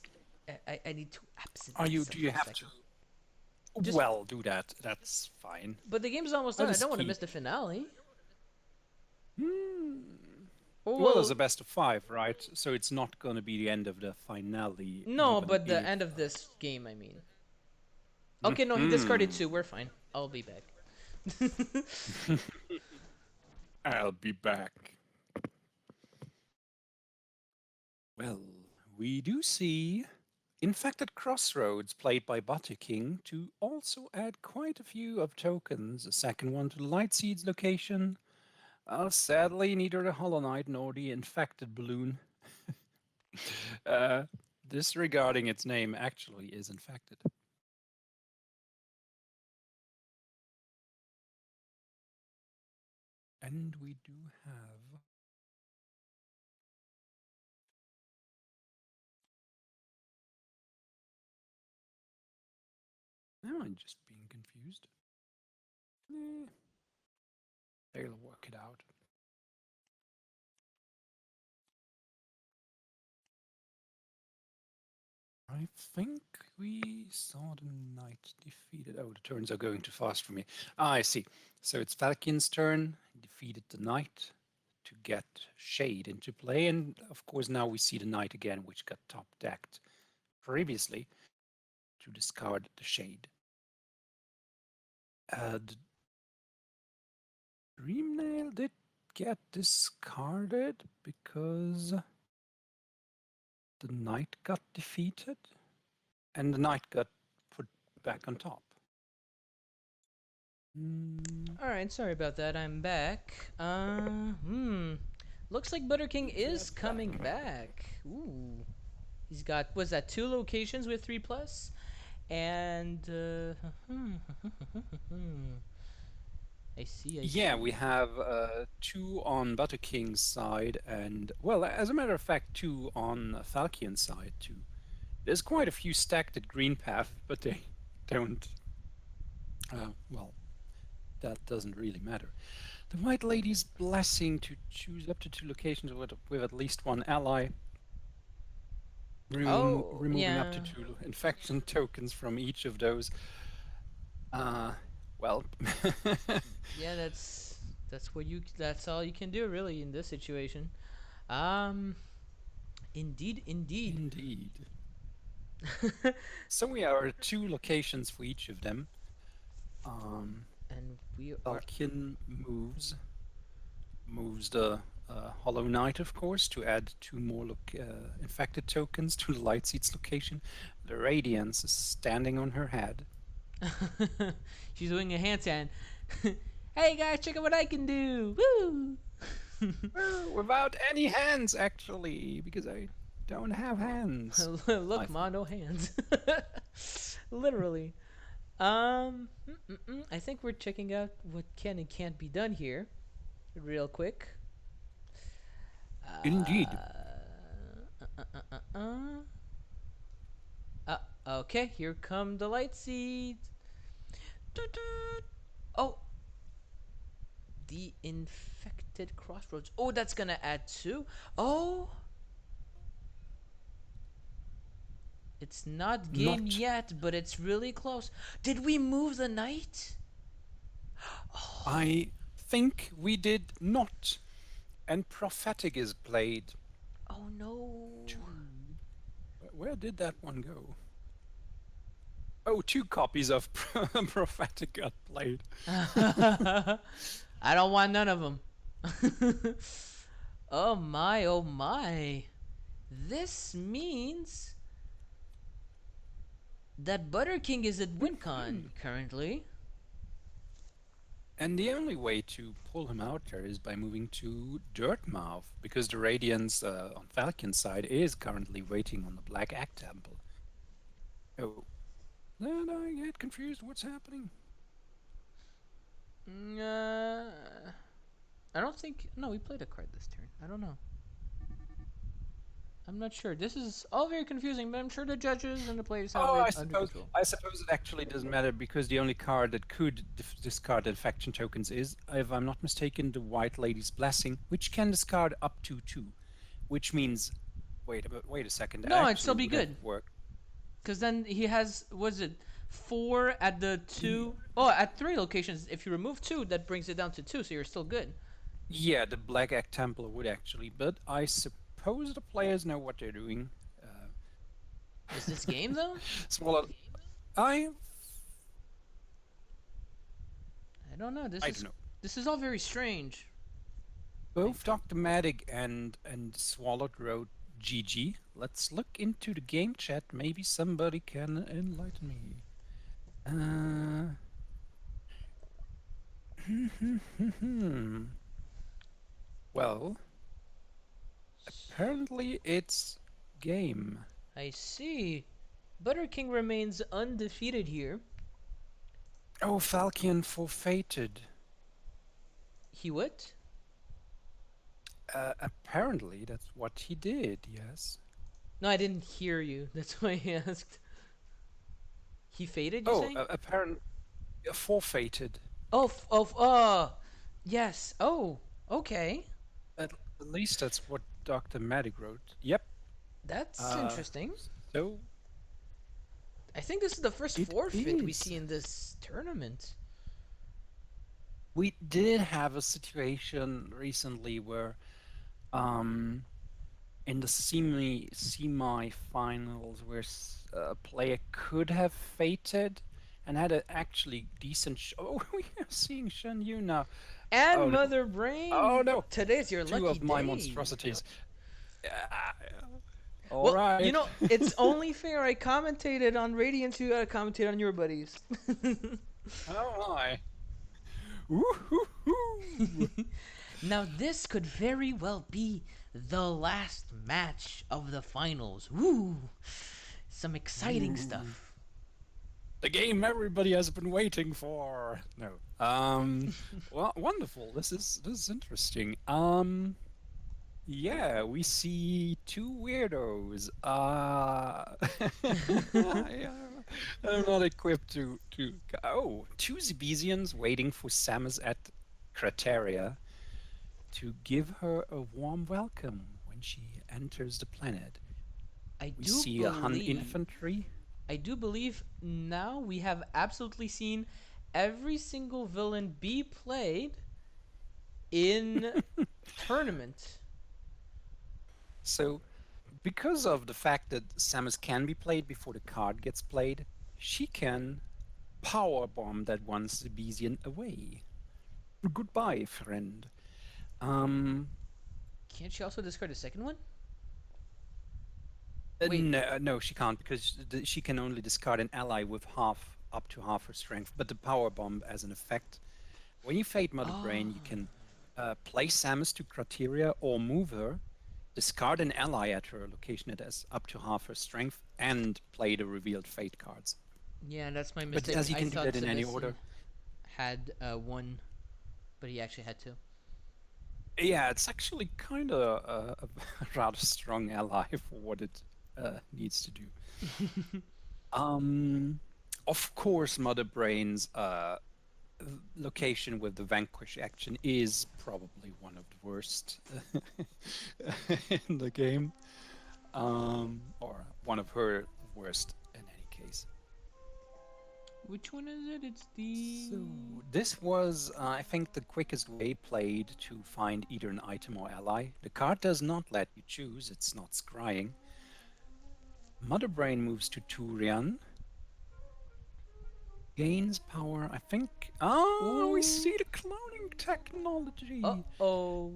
I need to absent Do myself you for a have to? second. Just, Well, do that. That's fine. but the game's almost That done. I is don't want to key. miss the finale. Hmm. Oh Well, it's well, a best of 5, right? So it's not going to be the end of the finale, no, even but the if. end of this game. I mean. Okay, no, he discarded Mhm. 2. We're fine. I'll be back. I'll be back. Well, we do see Infected Crossroads, played by Butterking, to also add quite a few of tokens. A second one to the Light Seeds location. Sadly, neither the Hollow Knight nor the Infected Balloon, disregarding its name, actually is infected. And we do have. Am I just being confused? They'll work it out. I think we saw the knight defeated. Oh, the turns are going too fast for me. I see. So it's Phalkion's turn. He defeated the knight to get Shade into play. And of course, now we see the knight again, which got top decked previously to discard the Shade. The Dreamnail did get discarded because the knight got defeated and the knight got put back on top. Alright, sorry about that. I'm back. Looks like Butterking is coming back. Ooh. He's got, was that 2 locations with 3 plus? And, I see. Yeah, we have 2 on Butterking's side, and, well, as a matter of fact, 2 on Phalkion's side, too. There's quite a few stacked at Green Path, but they don't. Well, that doesn't really matter. The White Lady's blessing to choose up to 2 locations with at least 1 ally, Oh, removing up to yeah. 2 infection tokens from each of those. Well, Yeah, that's all you can do really in this situation. Um, indeed. indeed. So we are 2 locations for each of them. And we are Falcon moves the Hollow Knight, of course, to add 2 more infected tokens to the Light Seeds location. The Radiance is standing on her head. she's doing a handstand. Hey guys, check out what I can do! Woo! Without any hands, actually, because I don't have hands. Look, ma, no hands. Literally. I think we're checking out what can and can't be done here, real quick. Indeed. Okay, here come the light seeds. Oh, the infected crossroads. Oh, that's gonna add 2. Oh, it's not game Not. yet, but it's really close. Did we move the knight? I think we did not. And Prophetic is played. Oh no. Where did that one go? Oh, 2 copies of Prophetic got played. I don't want none of them. Oh my, oh my. This means that Butterking is at WinCon currently. And the only way to pull him out there is by moving to Dirtmouth, because the Radiance on Falcon's side is currently waiting on the Black Act Temple. Oh, then I get confused. What's happening? Mm, I don't think. No, we played a card this turn. I don't know. I'm not sure. This is all very confusing, but I'm sure the judges and the players have Oh, it under control. I suppose it actually doesn't matter because the only card that could discard faction tokens is, if I'm not mistaken, the White Lady's Blessing, which can discard up to 2, which means, wait a second. No, it'd still actually be would have good. worked. Because then he has, was it 4 at the 2? Oh, at 3 locations. If you remove 2, that brings it down to 2, so you're still good. Yeah, the Black Egg Templar would actually, but I suppose the players know what they're doing. Is this game though? Swalot. I I don't know. don't know. This is all very strange. Both Dr. Madig and Swalot wrote GG. Let's look into the game chat. Maybe somebody can enlighten me. Well, apparently it's game. I see. Butterking remains undefeated here. Oh, Phalkion forfeited. He what? Apparently that's what he did, yes. No, I didn't hear you. That's why I asked. He faded, you Oh, say? apparently forfeited. Yes. Oh, okay. At least that's what Dr. Madig wrote. Yep. That's interesting. So I think this is the first It forfeit we is. see in this tournament. we did have a situation recently where, in the semi-finals, where a player could have fated and had an actually decent. Oh, we are seeing Shen Yu now. And Oh, no. Mother Brain. Oh no! Today's your Two lucky of my day. monstrosities. All Well, right. you know, it's only fair I commentated on Radiant, you gotta commentate on your buddies. Oh my. Woo-hoo-hoo. Now this could very well be the last match of the finals. Woo! Some exciting stuff. The game everybody has been waiting for. No. Well, wonderful. This is interesting. Yeah, we see two weirdos. I'm not equipped to. Oh, two Zebesians waiting for Samus at Crateria to give her a warm welcome when she enters the planet. I We do see a Hun believe. infantry. I do believe now we have absolutely seen every single villain be played in tournament. So, because of the fact that Samus can be played before the card gets played, she can power bomb that one Zebesian away. Goodbye, friend. Can't she also discard a second one? Wait. No, she can't because she can only discard an ally with up to half her strength. But the power bomb as an effect, when you fade Mother Brain, you can play Samus to Crateria or move her, discard an ally at her location that has up to half her strength, and play the revealed fate cards. Yeah, that's my But mistake. as you I can do thought that in any Sebastian order. had one, but he actually had two. Yeah, it's actually kind of a rather strong ally for what it needs to do. Of course, Mother Brain's location with the Vanquish action is probably one of the worst in the game, or one of her worst in any case. Which one is it? It's the. So this was, I think, the quickest way played to find either an item or ally. The card does not let you choose; it's not scrying. Mother Brain moves to Turian. Gains power, I think. Oh, we see the cloning technology. Oh.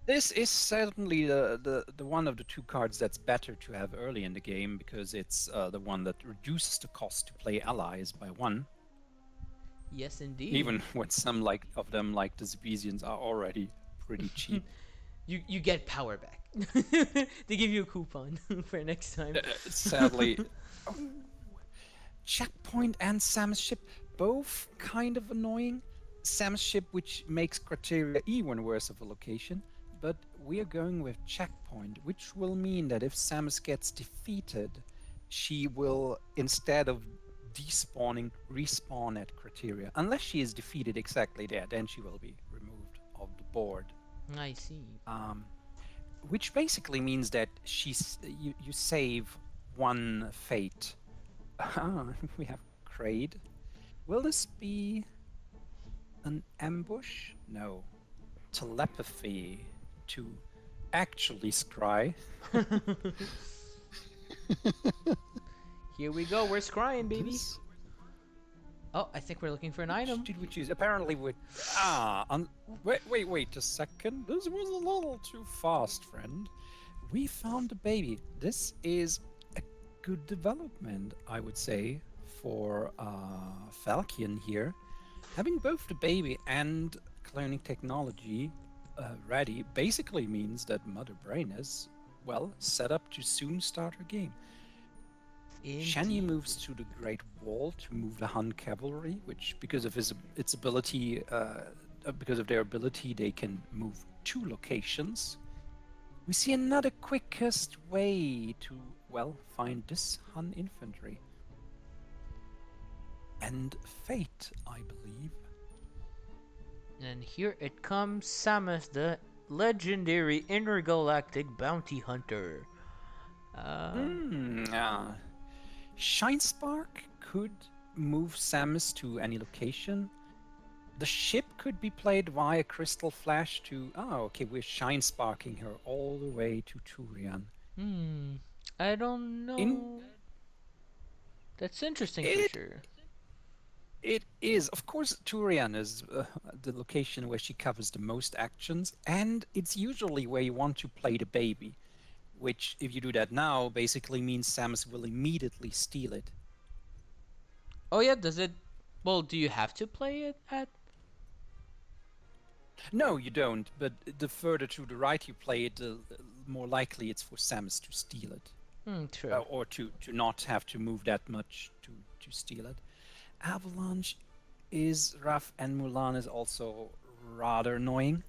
This is certainly the one of the two cards that's better to have early in the game because it's the one that reduces the cost to play allies by 1. Yes, indeed. Even when some of them, like the Zebesians, are already pretty cheap. You get power back. They give you a coupon for next time. Sadly. Oh, Checkpoint and Sam's ship, both kind of annoying. Sam's ship, which makes Criteria even worse of a location, but we are going with checkpoint, which will mean that if Samus gets defeated, she will, instead of despawning, respawn at Criteria. Unless she is defeated exactly there, then she will be removed of the board. I see. Which basically means that you save one fate. We have Kraid. Will this be an ambush? No. Telepathy to actually scry. Here we go. We're scrying, baby. This- Oh, I think we're looking for an item. Did we choose? Apparently we... wait a second. This was a little too fast, friend. We found a baby. This is a good development, I would say, for Phalkion here. Having both the baby and cloning technology ready basically means that Mother Brain is, well, set up to soon start her game. Shani Indeed. moves to the Great Wall to move the Hun cavalry, which, because of its ability, because of their ability, they can move 2 locations. We see another quickest way to, well, find this Hun infantry. And Fate, I believe. And here it comes, Samus, the legendary intergalactic bounty hunter. Shinespark could move Samus to any location. The ship could be played via Crystal Flash to... Oh, okay, we're Shinesparking her all the way to Turian. I don't know. That's interesting for sure. It is. Of course, Turian is the location where she covers the most actions, and it's usually where you want to play the baby, which, if you do that now, basically means Samus will immediately steal it. Oh yeah, does it? Well, do you have to play it at? No, you don't, but the further to the right you play it, the more likely it's for Samus to steal it. True. Or to not have to move that much to steal it. Avalanche is rough, and Mulan is also rather annoying.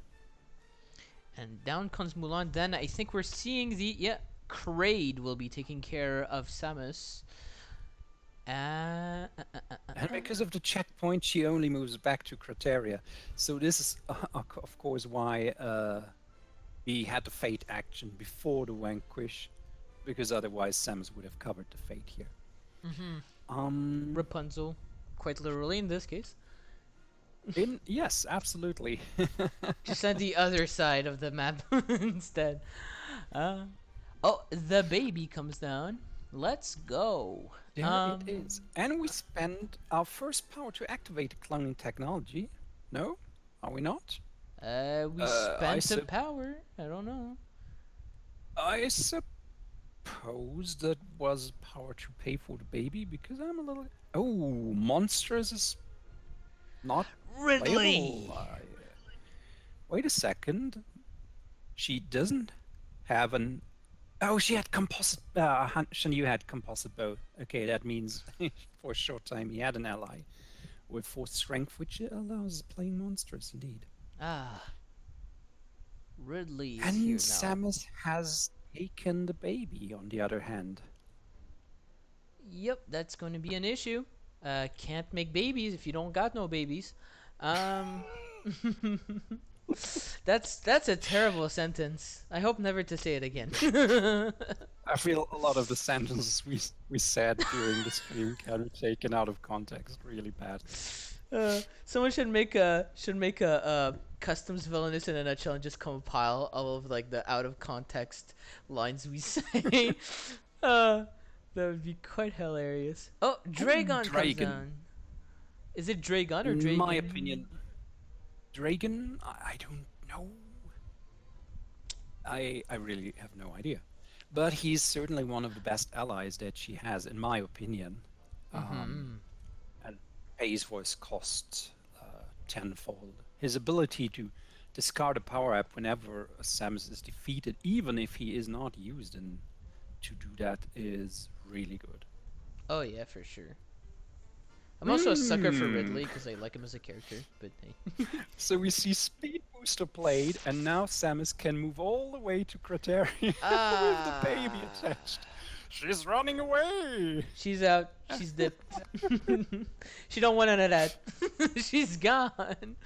And down comes Mulan. Then I think we're seeing Kraid will be taking care of Samus. And because of the checkpoint, she only moves back to Crateria. So this is, of course, why we had the Fate action before the Vanquish, because otherwise Samus would have covered the Fate here. Rapunzel, quite literally in this case. Yes, absolutely. Just on the other side of the map instead. Oh, the baby comes down. Let's go. There it is. And we spend our first power to activate the cloning technology. No? Are we not? We spent the power. I don't know. I suppose that was power to pay for the baby, because I'm a little... Oh, Monsters is not Ridley! playable. Wait a second. She doesn't have an... Oh, she had composite... Shanyu had composite bow. Okay, that means for a short time he had an ally with 4th strength, which allows playing monsters, indeed. Ridley is and here now. Samus has taken the baby, on the other hand. Yep, that's going to be an issue. Can't make babies if you don't got no babies. That's a terrible sentence. I hope never to say it again. I feel a lot of the sentences we said during the stream can be taken out of context really bad. Someone should make a customs villainous in a nutshell and just compile all of like the out of context lines we say. That would be quite hilarious. Oh, Dragon comes down. Is it Dragon or Dragon? In my opinion, Dragon, I don't know. I really have no idea. But he's certainly one of the best allies that she has, in my opinion. And pays for his cost tenfold. His ability to discard a power-up whenever Samus is defeated, even if he is not used to do that, is really good. Oh yeah, for sure. I'm also a sucker for Ridley because I like him as a character. But hey. So we see Speed Booster played, and now Samus can move all the way to Crateria with the baby attached. She's running away! She's out. She's dipped. She don't want none of that. She's gone.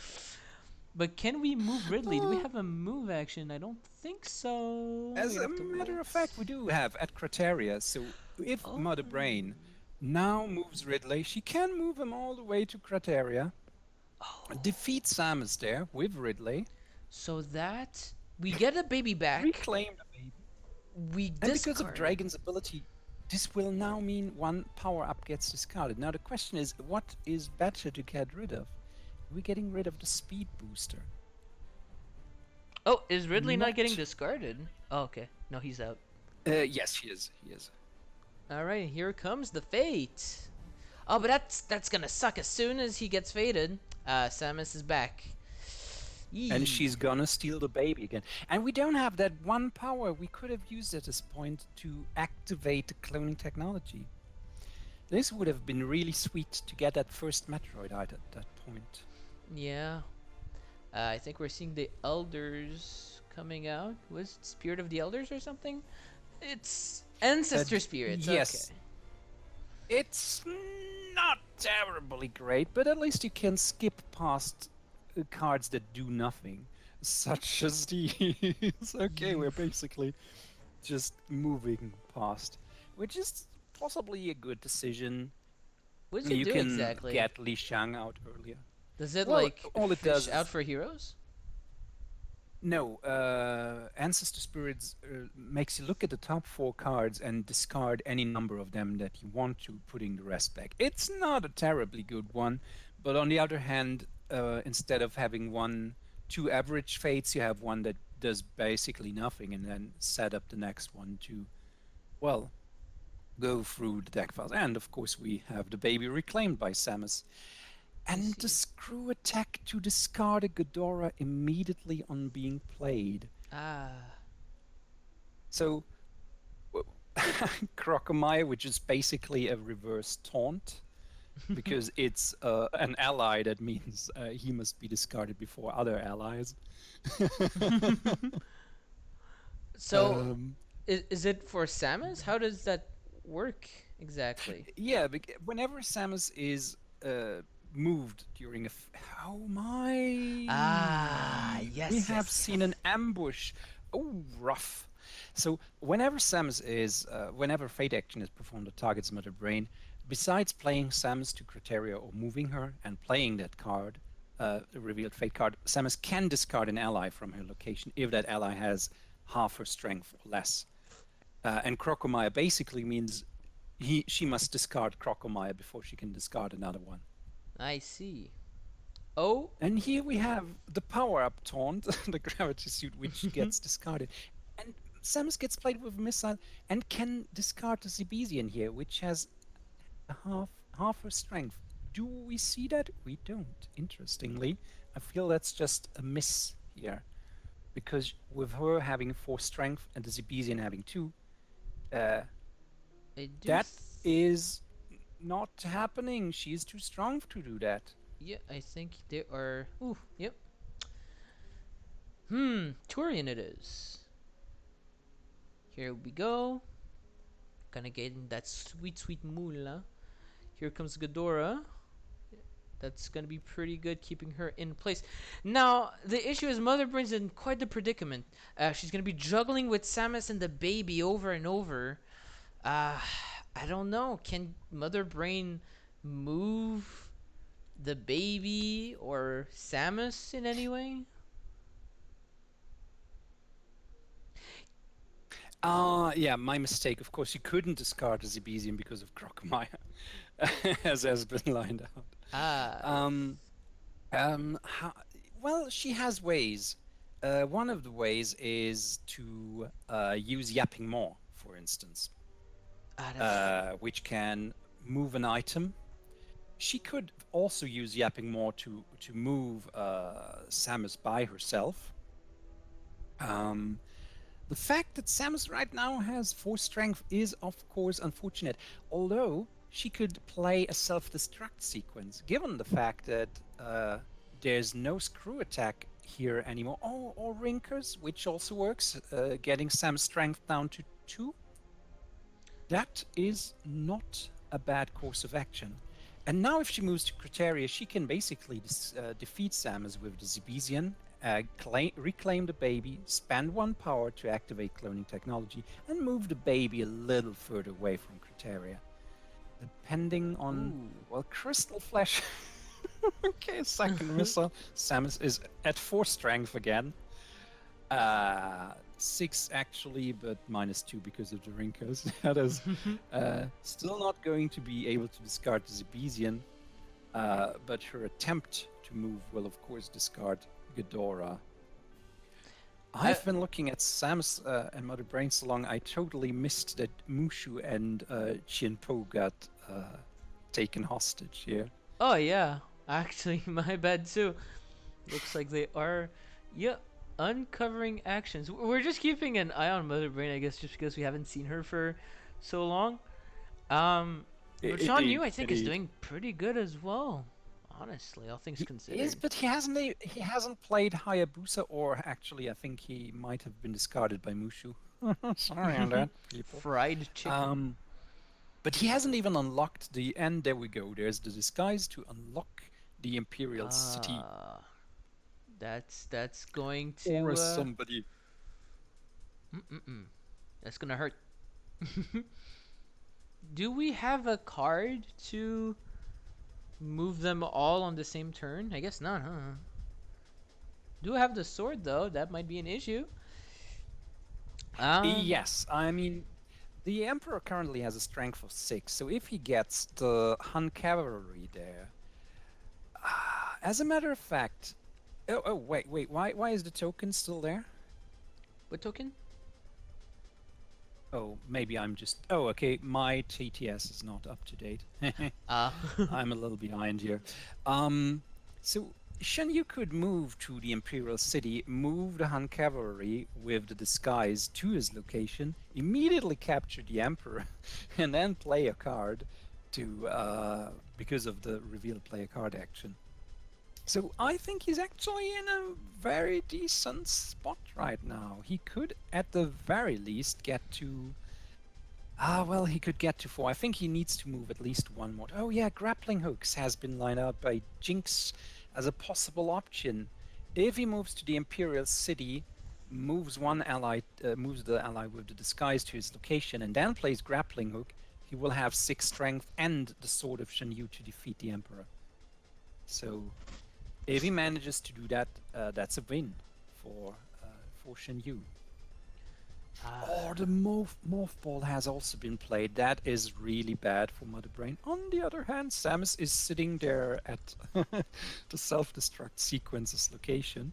But can we move Ridley? Do we have a move action? I don't think so. As We a have to matter wait. of fact, we do have at Crateria, so if Oh. Mother Brain now moves Ridley, she can move him all the way to Crateria, Oh. defeat Samus there with Ridley, So that we get a baby back. reclaim the baby. We And because of discard. Dragon's ability, this will now mean one power-up gets discarded. Now the question is, what is better to get rid of? Are we getting rid of the speed booster? Oh, is Ridley not getting Not- discarded? Oh, okay. No, he's out. Yes, he is. He is. All right, here comes the fate. Oh, but that's gonna suck as soon as he gets faded. Samus is back. And Yee. she's gonna steal the baby again. And we don't have that one power we could have used at this point to activate the cloning technology. This would have been really sweet to get that first Metroid out at that point. Yeah. I think we're seeing the Elders coming out. Was it Spirit of the Elders or something? It's Ancestor Spirits. yes. Okay. It's not terribly great, but at least you can skip past cards that do nothing, such as these. Okay, we're basically just moving past, which is possibly a good decision. What does it You do can exactly? get Li Shang out earlier. Does it Well, like all it fish does out is- for heroes? No, Ancestor Spirits makes you look at the top 4 cards and discard any number of them that you want to, putting the rest back. It's not a terribly good one, but on the other hand, instead of having 2 average fates, you have one that does basically nothing, and then set up the next one to, well, go through the deck files. And of course, we have the baby reclaimed by Samus. And the see. screw attack to discard a Ghidorah immediately on being played. Ah. So, Crocomire, which is basically a reverse taunt, because it's an ally, that means he must be discarded before other allies. So Um, is it for Samus? How does that work exactly? yeah, whenever Samus is moved during oh my! Ah, yes. We yes, have yes. seen an ambush. Oh, rough. So whenever Samus is, whenever fate action is performed that targets Mother Brain, besides playing Samus to Crateria or moving her and playing that card, the revealed fate card, Samus can discard an ally from her location if that ally has half her strength or less. And Crocomire basically means she must discard Crocomire before she can discard another one. I see. Oh, And here we have the power-up taunt, the gravity suit, which gets discarded. And Samus gets played with missile and can discard the Zebesian here, which has half her strength. Do we see that? We don't. Interestingly, I feel that's just a miss here, because with her having 4 strength and the Zebesian having 2, I do. that is not happening. She is too strong to do that. Yeah, I think they are. Ooh, yep. Turian it is. Here we go. Gonna get in that sweet, sweet moolah. Here comes Ghidorah. That's gonna be pretty good, keeping her in place. Now, the issue is Mother Brain's in quite the predicament. She's gonna be juggling with Samus and the baby over and over. I don't know. Can Mother Brain move the baby or Samus in any way? Yeah, my mistake. Of course, you couldn't discard the Zebesian because of Crocomire, as has been lined out. Ah. Well, she has ways. One of the ways is to use Yapping Maw, for instance, which can move an item. She could also use Yapping Maw to move Samus by herself. The fact that Samus right now has 4 strength is, of course, unfortunate. Although she could play a self-destruct sequence, given the fact that there's no screw attack here anymore, or Rinkers, which also works, getting Sam's strength down to 2. That is not a bad course of action. And now if she moves to Criteria, she can basically defeat Samus with the Zebesian, reclaim the baby, spend 1 power to activate cloning technology, and move the baby a little further away from Criteria. Depending on, well, Crystal Flesh. Okay, second missile. Samus is at 4 strength again. 6 actually, but -2 because of the Rinkos. That is still not going to be able to discard the Zebesian, but her attempt to move will of course discard Ghidorah. I've been looking at Samus and Mother Brain so long, I totally missed that Mushu and Chienpo got taken hostage here. Oh yeah, actually, my bad too. Looks like they are, uncovering actions. We're just keeping an eye on Mother Brain, I guess, just because we haven't seen her for so long. But Sean Yu, I think, is doing pretty good as well. Honestly, all things considered. Yes, but he hasn't played Hayabusa, or actually, I think he might have been discarded by Mushu. Sorry on that, people. Fried chicken. But he hasn't even unlocked the, and there we go. There's the disguise to unlock the Imperial City. That's going to. Or somebody. That's gonna hurt. Do we have a card to move them all on the same turn? I guess not, huh? Do have the sword though. That might be an issue. Yes, I mean, the Emperor currently has a strength of 6, so if he gets the Hun Cavalry there, as a matter of fact, wait, why is the token still there? What token? Oh, maybe I'm just. Oh, okay. My TTS is not up to date. I'm a little behind here. So Shen Yu could move to the Imperial City, move the Han Cavalry with the disguise to his location, immediately capture the Emperor, and then play a card to because of the reveal play a card action. So I think he's actually in a very decent spot right now. He could, at the very least, get to... well, he could get to 4. I think he needs to move at least 1 more. Oh yeah, grappling hooks has been lined out by Jinx as a possible option. If he moves to the Imperial City, moves one ally, moves the ally with the disguise to his location, and then plays grappling hook, he will have 6 strength and the Sword of Shen Yu to defeat the Emperor. So... if he manages to do that, that's a win for Shen Yu. The Morph Ball has also been played. That is really bad for Mother Brain. On the other hand, Samus is sitting there at the self-destruct sequence's location,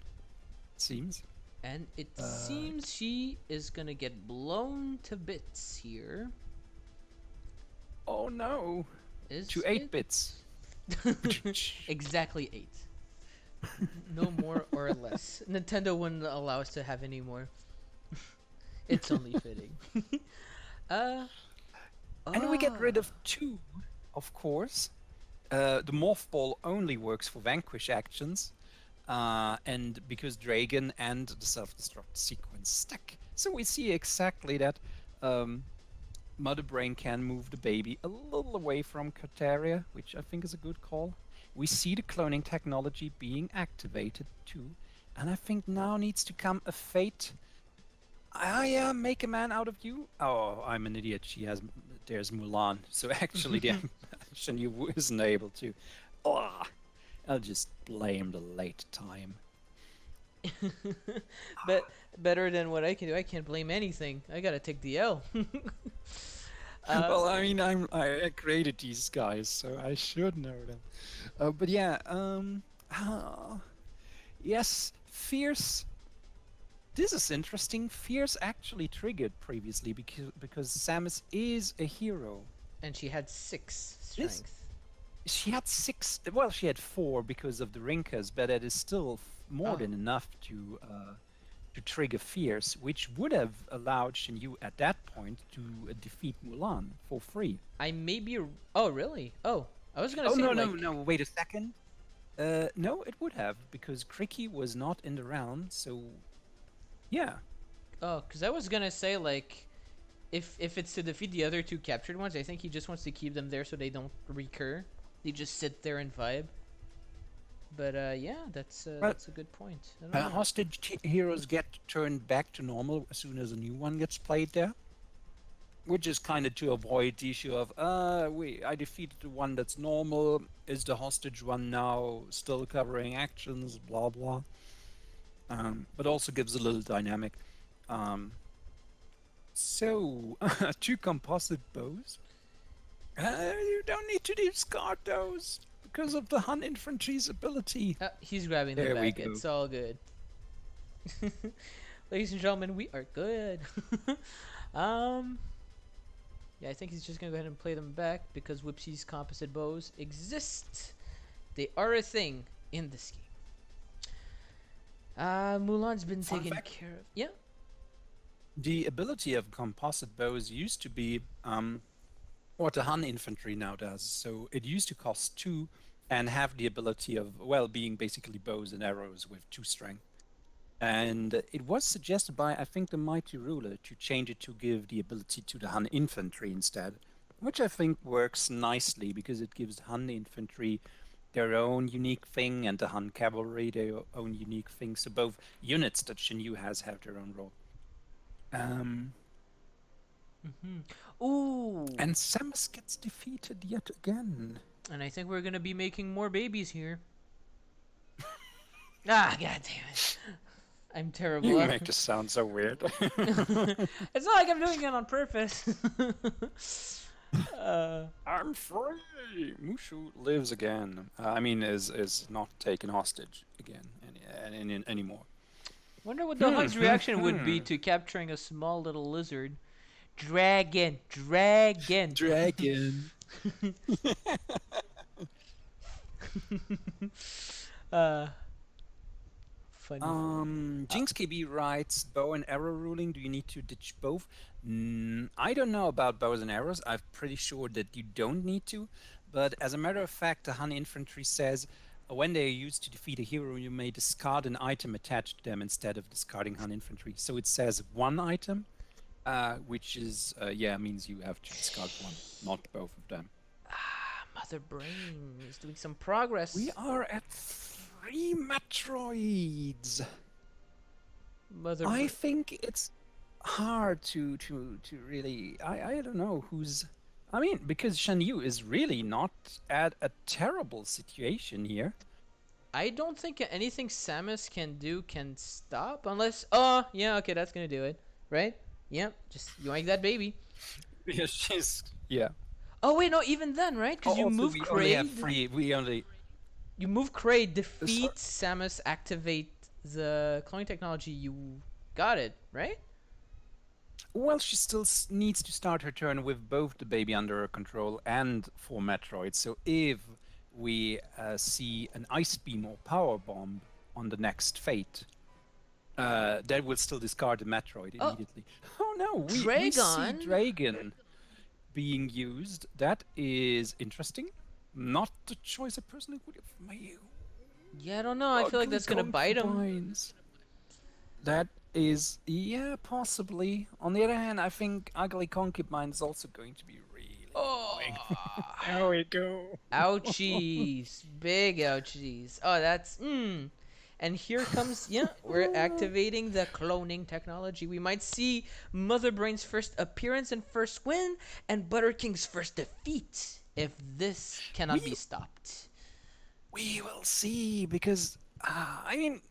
it seems. And it seems she is gonna get blown to bits here. Oh no! To 8 bits. Exactly 8. No more or less. Nintendo wouldn't allow us to have any more. It's only fitting. And we get rid of 2, of course. The Morph Ball only works for Vanquish actions, and because Dragon and the self-destruct sequence stack. So we see exactly that Mother Brain can move the baby a little away from Kateria, which I think is a good call. We see the cloning technology being activated too, and I think now needs to come a fate. Make a man out of you. Oh, I'm an idiot. There's Mulan. So actually, the Shen Yu isn't able to. Oh, I'll just blame the late time. But better than what I can do. I can't blame anything. I gotta take the L. Well, I mean, I created these guys, so I should know them. But yeah, yes, Fierce. This is interesting. Fierce actually triggered previously because Samus is a hero. And she had 6 strength. She had 6. Well, she had 4 because of the Rinkas, but that is still more than enough to to trigger Fierce, which would have allowed Shinyu at that point to defeat Mulan for free. I may be. Oh, really? Oh, I was gonna Oh say no, like. no, no! Wait a second. No, it would have because Cricky was not in the round, so yeah. Oh, because I was gonna say like, if it's to defeat the other two captured ones, I think he just wants to keep them there so they don't recur. They just sit there and vibe. But yeah, that's a good point. I don't know. Hostage heroes get turned back to normal as soon as a new one gets played there, which is kind of to avoid the issue of I defeated the one that's normal. Is the hostage one now still covering actions? Blah blah. But also gives a little dynamic. So, two composite bows. You don't need to discard those because of the Hun infantry's ability. He's grabbing the There we back. go. It's all good. Ladies and gentlemen, we are good. Yeah, I think he's just gonna go ahead and play them back because Whipsy's composite bows exist. They are a thing in this game. Mulan's been Fun taken fact. care of. Yeah. The ability of composite bows used to be what the Hun infantry now does. So it used to cost 2 and have the ability of, well, being basically bows and arrows with 2 strength. And it was suggested by, I think, the Mighty Ruler to change it to give the ability to the Han infantry instead, which I think works nicely because it gives Han infantry their own unique thing and the Han cavalry their own unique thing. So both units that Shinyu has have their own role. Ooh. And Samus gets defeated yet again. And I think we're gonna be making more babies here. Ah, god damn it. I'm terrible. You make this sound so weird. It's not like I'm doing it on purpose. I'm free. Mushu lives again. Is not taken hostage again anymore. Wonder what the Hun's reaction would be to capturing a small little lizard. Dragon. Dragon. Funny. Jinx KB writes, bow and arrow ruling, do you need to ditch both? I don't know about bows and arrows. I'm pretty sure that you don't need to. But as a matter of fact, the Han infantry says when they are used to defeat a hero, you may discard an item attached to them instead of discarding Han infantry. So it says one item, which is, means you have to discard one, not both of them. Mother Brain is doing some progress. We are at 3 Metroids. I think it's hard to really. I don't know who's. I mean, because Shan Yu is really not at a terrible situation here. I don't think anything Samus can do can stop unless. Oh, yeah, okay, that's gonna do it, right? Yep, just yoink that baby. Yeah, she's. Yeah. Oh wait, no, even then, right? Because you move we only have Kraid. 3. You move Kraid, defeat Samus, activate the cloning technology. You got it, right? Well, she still needs to start her turn with both the baby under her control and 4 Metroids. So if we see an Ice Beam or Power Bomb on the next Fate, that will still discard the Metroid immediately. Oh no, we see Dragon being used. That is interesting. Not the choice I personally would have made. Yeah, I don't know. I feel like that's gonna bite him. That is, yeah, possibly. On the other hand, I think Ugly Concubine is also going to be really annoying. There we go. Ouchies. Big ouchies. Oh, that's... And here comes... Yeah, we're activating the cloning technology. We might see Mother Brain's first appearance and first win, and Butter King's first defeat, if this cannot be stopped. We will see, because,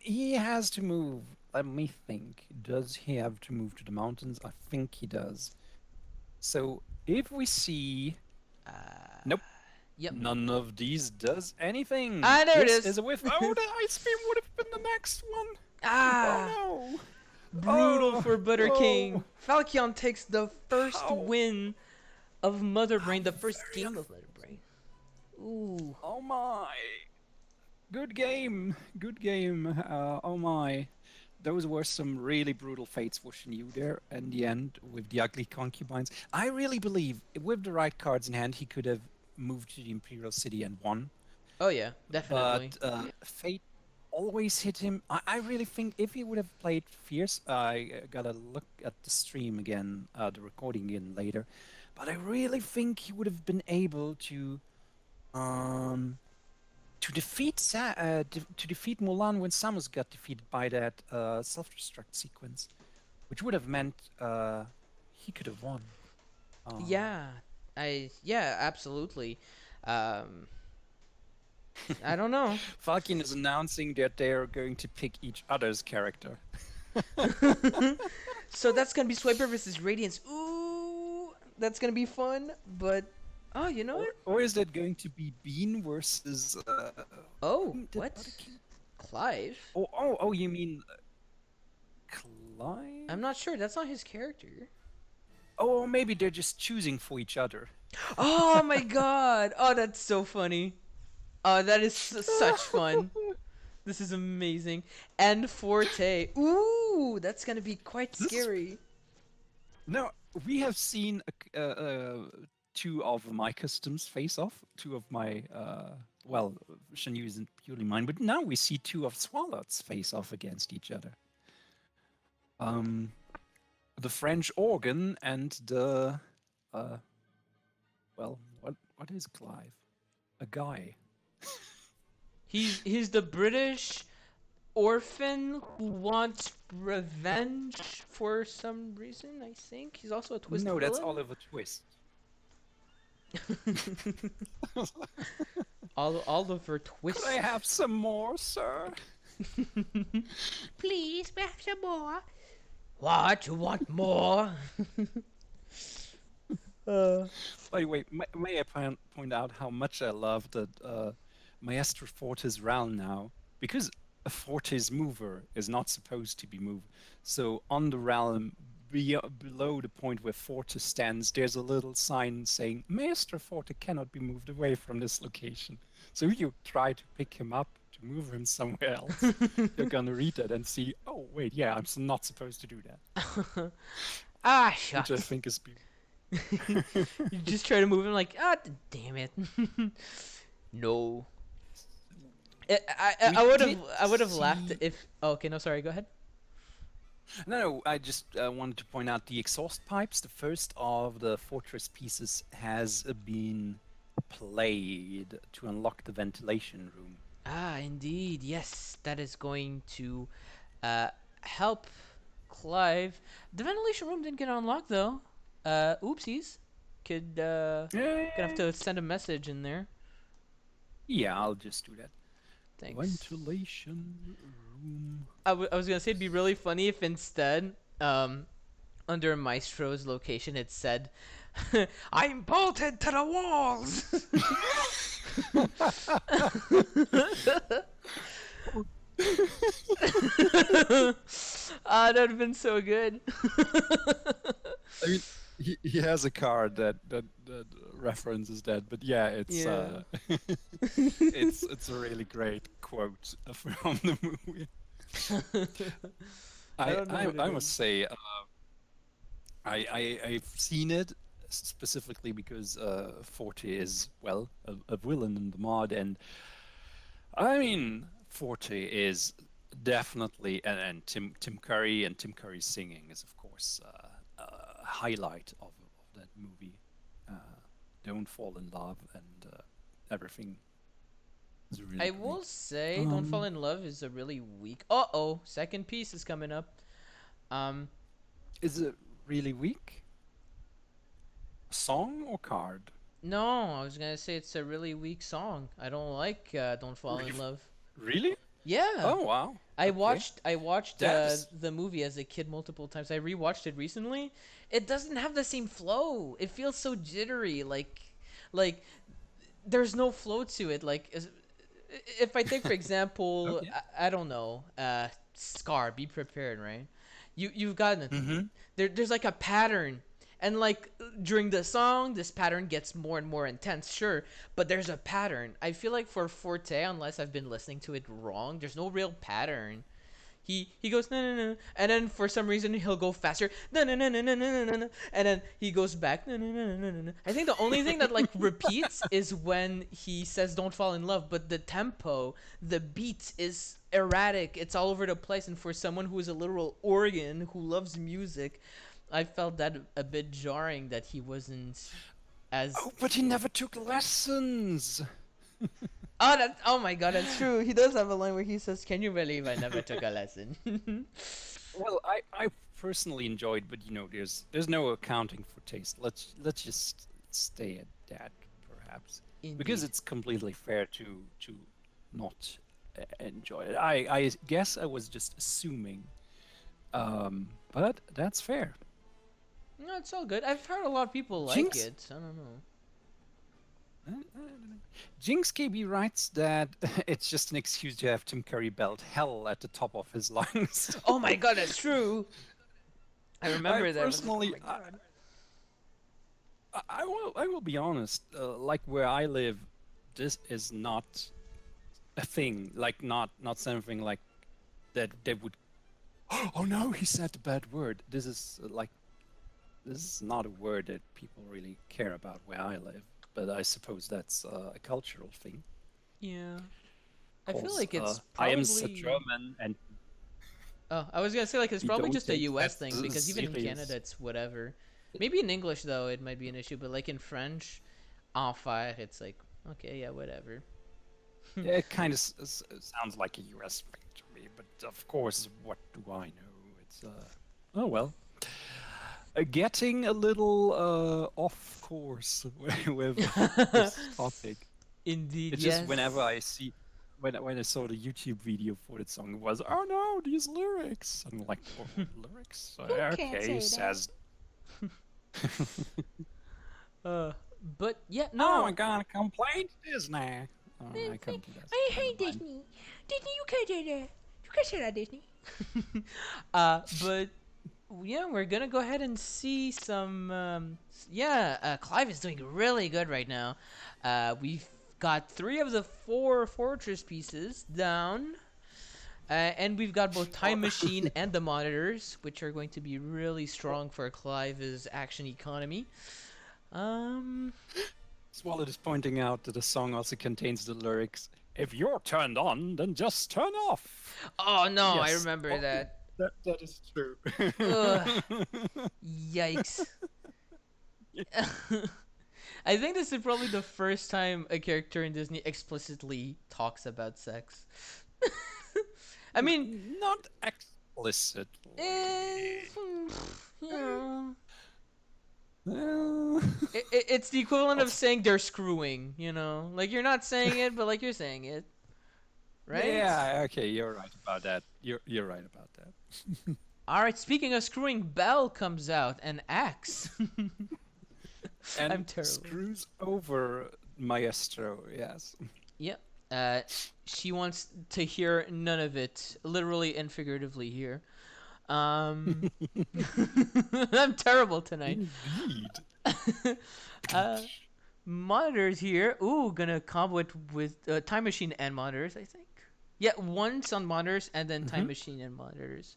he has to move. Let me think. Does he have to move to the mountains? I think he does. So, if we see... Nope. Yep. None of these does anything. There it This is. a whiff. Oh, the Ice Beam would have been the next one. Ah! Oh, no. Brutal for Butter King. Oh. Falchion takes the first How? win of Mother Brain, the first game of Mother Brain. Ooh. Oh my. Good game. Good game. Oh my. those were some really brutal fates for Shinyu there in the end with the ugly concubines. I really believe with the right cards in hand, he could have moved to the Imperial City and won. Oh yeah, But definitely. fate always hit him. I really think if he would have played Fierce, I gotta look at the stream again, the recording again later. But I really think he would have been able um, to defeat Mulan when Samus got defeated by that self-destruct sequence, which would have meant he could have won. Yeah, yeah, absolutely. Um, I don't know. Falcon is announcing that they are going to pick each other's character. So that's gonna be Swiper versus Radiance. Ooh, that's gonna be fun. But oh, you know what? Or is that going to be Bean versus Oh, who did what? Butterking? Clive? Oh, you mean I'm Clive? not sure. That's not his character. Oh, maybe they're just choosing for each other. Oh my god! Oh, that's so funny. Oh, that is such fun. This is amazing. And Forte. Ooh, that's gonna be quite This is scary. No, we have seen two of my customs face off, two of my well, Shenyu isn't purely mine, but now we see two of Swalots face off against each other. Um, the French organ and the well, what is Clive? A guy. He's the British orphan who wants revenge for some reason. I think he's also a twist No, that's villain. Oliver Twist. Oliver Twist. Could I have some more, sir? Please, we have some more. What? You want more? By the way, may I point out how much I love that Maestro Forte's realm now? Because a Forte's mover is not supposed to be moved. So on the realm, below the point where Forte stands, there's a little sign saying, Maestro Forte cannot be moved away from this location. So if you try to pick him up, to move him somewhere else, you're gonna read that and see, oh, wait, yeah, not supposed to do that. Ah, Which I shucks. think is beautiful. You just try to move him like, ah, damn it. No. I We would have did laughed see. if. Oh, okay, no, sorry. Go ahead. No, I just wanted to point out the exhaust pipes. The first of the fortress pieces has been played to unlock the ventilation room. Ah, indeed. Yes, that is going to uh help Clive. The ventilation room didn't get unlocked though. Oopsies. Could gonna have Yeah, to send a message in there. yeah, I'll just do that. Thanks. Ventilation room. I was gonna say it'd be really funny if instead, under Maestro's location it said, "I'm bolted to the walls." Ah, that'd have been so good. I mean, he has a card that references that, but yeah, it's Yeah. it's a really great quote from the movie. I don't know what it I is. must say, I've seen it specifically because Forte is well a villain in the mod, and I mean Forte is definitely and Tim Curry and Tim Curry's singing is of course a highlight of that movie. Uh, Don't Fall in Love and everything is really I great. will say, "Don't Fall in Love" is a really weak. Uh-oh, second piece is coming up. Um, Is it really weak? Song or card? no, I was gonna say it's a really weak song. I don't like "Don't Fall in Love." Really? Yeah, Oh wow. I Okay. watched That's the movie as a kid multiple times. I rewatched it recently. It doesn't have the same flow. It feels so jittery. Like there's no flow to it. If I take for example, okay. I don't know, Scar. Be prepared, right? You've got Mm-hmm. there's like a pattern. And like during the song, this pattern gets more and more intense, sure, but there's a pattern. I feel like for Forte, unless I've been listening to it wrong, there's no real pattern. he goes no no no, and then for some reason he'll go faster no no no no no no no no, and then he goes back no no no no no no. I think the only thing that like repeats is when he says "Don't fall in love," but the tempo, the beat is erratic. It's all over the place, and for someone who is a literal organ who loves music, I felt that a bit jarring that he wasn't as. Oh, but he never took lessons. Oh my god, that's true. He does have a line where he says, "Can you believe I never took a lesson?" Well, I personally enjoyed, but there's no accounting for taste. Let's just stay at that, perhaps, because Indeed. it's completely fair to not enjoy it. I guess I was just assuming, but that's fair. No, it's all good. I've heard a lot of people like Jinx? it. I don't know. Jinx KB writes that it's just an excuse to have Tim Curry belt hell at the top of his lungs. Oh my god, that's true. I remember that. Personally, Oh my god. I will be honest. Like where I live, this is not a thing. Like not something like that. They would. Oh no, he said a bad word. This is this is not a word that people really care about where I live. But I suppose that's a cultural thing. Yeah. I feel 'Cause, like it's I am probably. German, and Oh, I was gonna say like it's we probably don't just a take U.S. that thing because even in serious. Canada it's whatever. Maybe in English though it might be an issue, but like in French, enfer, it's like okay, yeah, whatever. Yeah, it kind of sounds like a US thing to me, but of course, what do I know? It's oh well. Getting a little off course with this topic. Indeed, It's yes. just whenever I see, when I saw the YouTube video for that song, it was, oh no, these lyrics. I'm like, what lyrics? Okay, says. But yeah, No, no. I'm gonna complain to Disney. Oh, I can't do that. I Never hate mind. Disney. Disney, you can't do that. You can't say that, Disney. But yeah, we're gonna go ahead and see some. Clive is doing really good right now. We've got 3 of the 4 fortress pieces down. And we've got both Time Machine and the monitors, which are going to be really strong for Clive's action economy. Swalot is pointing out that the song also contains the lyrics, if you're turned on, then just turn off. Oh no, I Yes. remember Oh, that. That is true. Ugh. Yikes. I think this is probably the first time a character in Disney explicitly talks about sex. I mean, Not explicitly. yeah. Well, It's the equivalent of saying they're screwing, you know? Like, you're not saying it, but like you're saying it. Right? yeah, okay, you're right about that. You're right about that. Alright, speaking of screwing, Belle comes out and acts. And I'm terrible. screws over Maestro, yes. Yep. She wants to hear none of it, literally and figuratively here. I'm terrible tonight. Indeed. Monitors here. Ooh, gonna combo it with Time Machine and monitors, I think. Yeah, once on monitors and then Time Machine and monitors.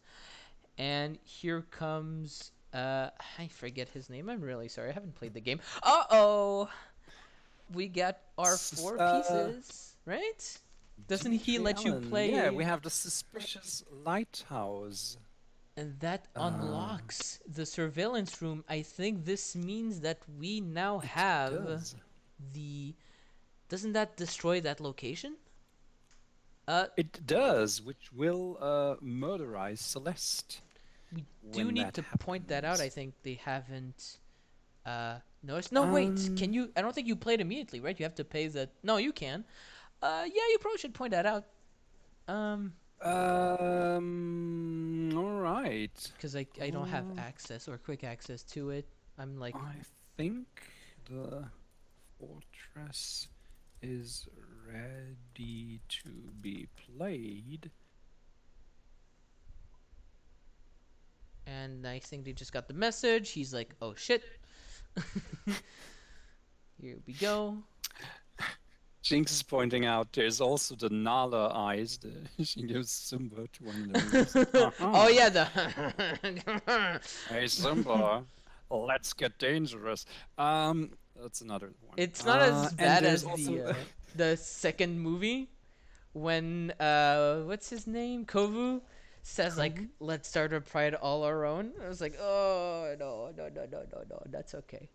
And here comes I forget his name. I'm really sorry. I haven't played the game. Uh-oh. We got our 4 pieces, right? Doesn't he let you Allen. play? Yeah, we have the suspicious lighthouse. And that unlocks the surveillance room. I think this means that we now have Does. the. Doesn't that destroy that location? It does, which will murderize Celeste. We do when need that to point that out. happens. I think they haven't noticed. No, wait. Can you? I don't think you played immediately, right? You have to pay the. No, you can. Yeah, you probably should point that out. All right. Because I don't have access or quick access to it. I'm like. I think the fortress is ready to be played. And I think they just got the message. He's like, oh shit. Here we go. Jinx is pointing out there's also the Nala eyes. She gives Simba to one of those. Oh yeah, the Hey Simba, let's get dangerous. That's another one. it's not as And bad there's as also the second movie when what's his name? Kovu says like Kovu? let's start a pride all our own. I was like, "Oh, no. That's okay."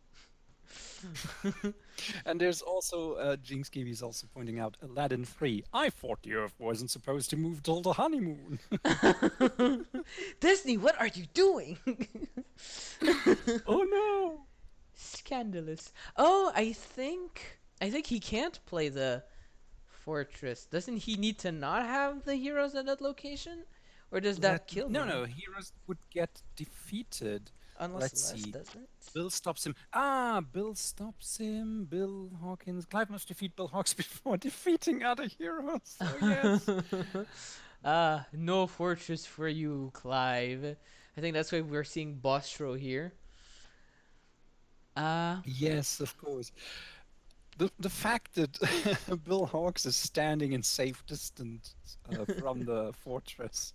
and there's also Jinx Kiwi is also pointing out Aladdin 3. I thought the Earth wasn't supposed to move till the honeymoon. Disney, what are you doing? Oh no! Scandalous. Oh, I think he can't play the fortress. Doesn't he need to not have the heroes at that location? Or does that kill No, him? no, heroes would get defeated. Unless Let's Les see. doesn't. Bill stops him. Bill stops him. Bill Hawkins. Clive must defeat Bill Hawks before defeating other heroes. Oh, yes. No fortress for you, Clive. I think that's why we're seeing Bostro here. Uh, Yes, of course. The fact that Bill Hawks is standing in safe distance from the fortress,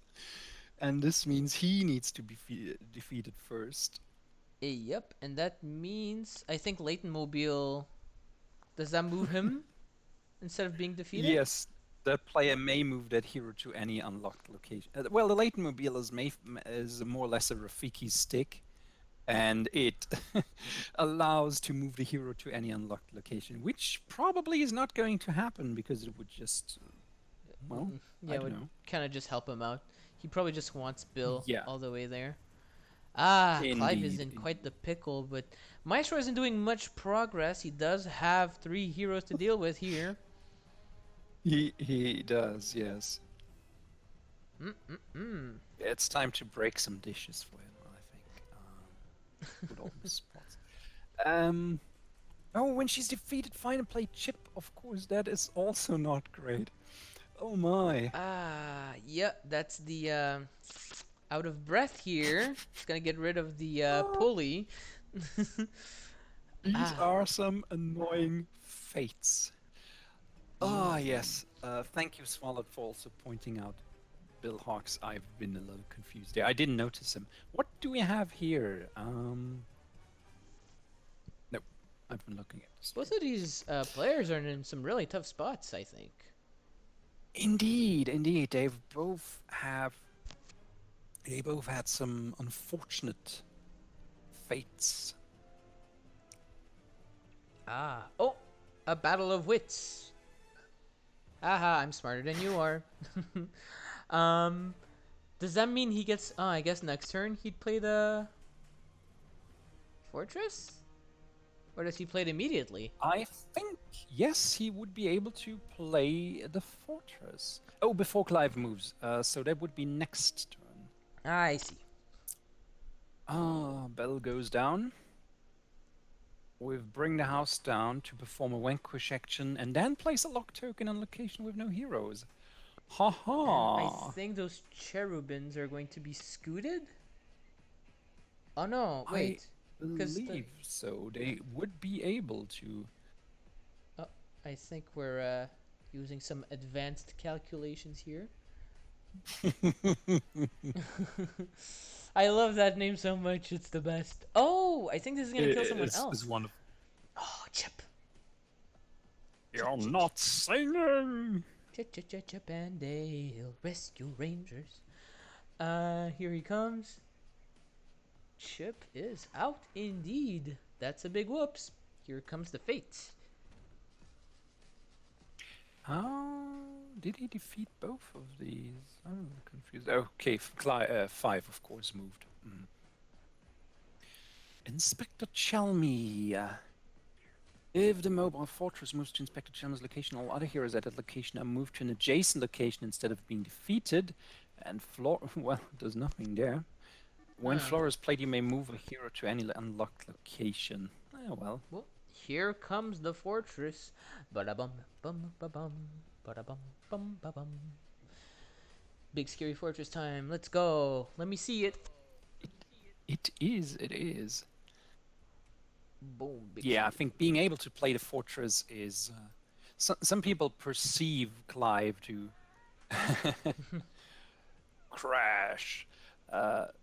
and this means he needs to be defeated first. yep, and that means I think Leighton Mobile. Does that move him instead of being defeated? Yes, the player may move that hero to any unlocked location. Well, the Leighton Mobile is more or less a Rafiki stick, and it allows to move the hero to any unlocked location, which probably is not going to happen because it would just, well, Yeah, I it don't would know. kind of just help him out. He probably just wants Bill Yeah, all the way there. Clive is indeed. in quite the pickle, but Maestro isn't doing much progress. He does have 3 heroes to deal with here. He does, yes. Mm-mm-mm. It's time to break some dishes for him, I think. Put all the spots. Oh, when she's defeated, find and play Chip. Of course, that is also not great. Oh my. Yeah, that's the out of breath here. It's gonna get rid of the Ah, pulley. these Ah, are some annoying fates. Ah, yes. Thank you, Swalot, for also pointing out Bill Hawks. I've been a little confused there. I didn't notice him. What do we have here? No, I've been looking at this. both of these players are in some really tough spots, I think. Indeed, indeed. They both had some unfortunate fates. Oh, a battle of wits. Aha, I'm smarter than you are. um, does that mean he gets? I guess next turn he'd play the fortress, or does he play it immediately? I think, yes, he would be able to play the fortress. Oh, before Clive moves. So that would be next turn. I see. Bell goes down. With Bring the House down to perform a Vanquish action and then place a lock token on location with no heroes. Ha And I ha! think those cherubins are going to be scooted. Oh no! I Wait, because believe so. They would be able to. I think we're using some advanced calculations here. I love that name so much. It's the best. Oh, I think this is gonna kill someone else. Is one of. Oh, Chip. You're not singing. Chip and Dale, Rescue Rangers. Here he comes. Chip is out indeed. That's a big whoops. Here comes the fate. Did he defeat both of these? I'm a little confused. Okay, 5, of course, moved. Inspector Chelmy. If the mobile fortress moves to Inspector Chelmy's location, all other heroes at that location are moved to an adjacent location instead of being defeated. And well, there's nothing there. When Flora is played, you may move a hero to any unlocked location. Oh well. Well, here comes the fortress. Ba-da-bum, bum, ba-bum, ba-da-bum, bum, ba-bum. Big scary fortress time. Let's go. Let me see it. It is. Boom. Big Yeah, I scary think being able to play the fortress is some people perceive Clive to crash.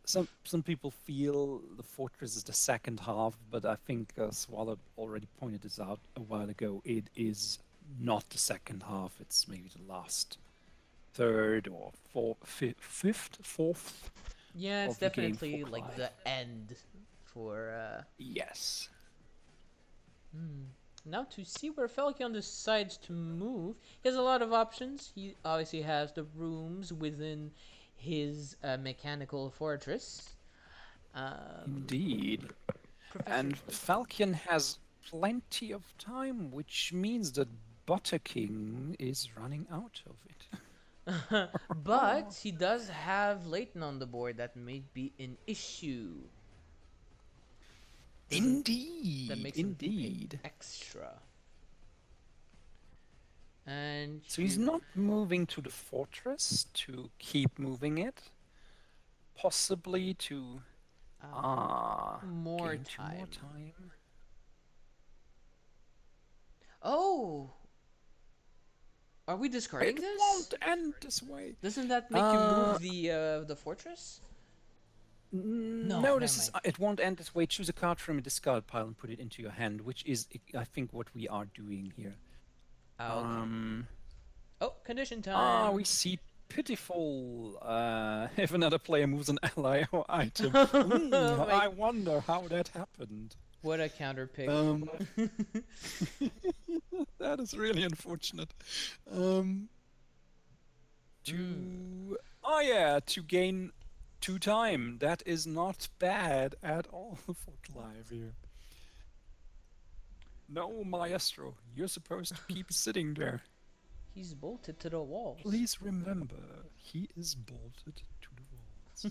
Some people feel the fortress is the second half, but I think Swalot already pointed this out a while ago. It is not the second half. It's maybe the last third or fourth Yeah, it's of the game definitely for like Clive. the end for. Yes. Now to see where Falcon decides to move, he has a lot of options. He obviously has the rooms within his mechanical fortress. Indeed. Professor And Falcon has plenty of time, which means that Butterking is running out of it. but he does have Leighton on the board that may be an issue. That Indeed, makes him pay indeed. extra. And So he's not moving to the fortress to keep moving it. Possibly to more gain two more time. time. Oh, are we discarding It this? won't end this way. Doesn't that make you move the fortress? No, never this is mind. it won't end this way. Choose a card from a discard pile and put it into your hand, which is, I think, what we are doing here. Okay. Oh, condition time. We see pitiful. If another player moves an ally or item. I wonder how that happened. What a counter pick. That is really unfortunate. To gain 2 time. That is not bad at all for Clive here. No, Maestro, you're supposed to keep sitting there. He's bolted to the walls. Please remember, he is bolted to the walls.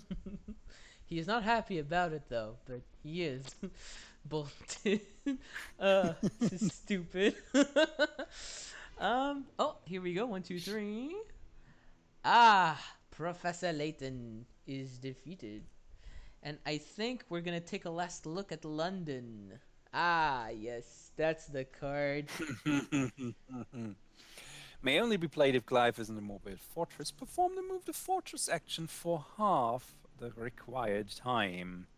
He is not happy about it though, but he is bolted. This is stupid. Oh, here we go. 1, 2, 3. Professor Layton is defeated. And I think we're gonna take a last look at London. Yes, that's the card. May only be played if Clive is in the mobile fortress. Perform the move the fortress action for half the required time.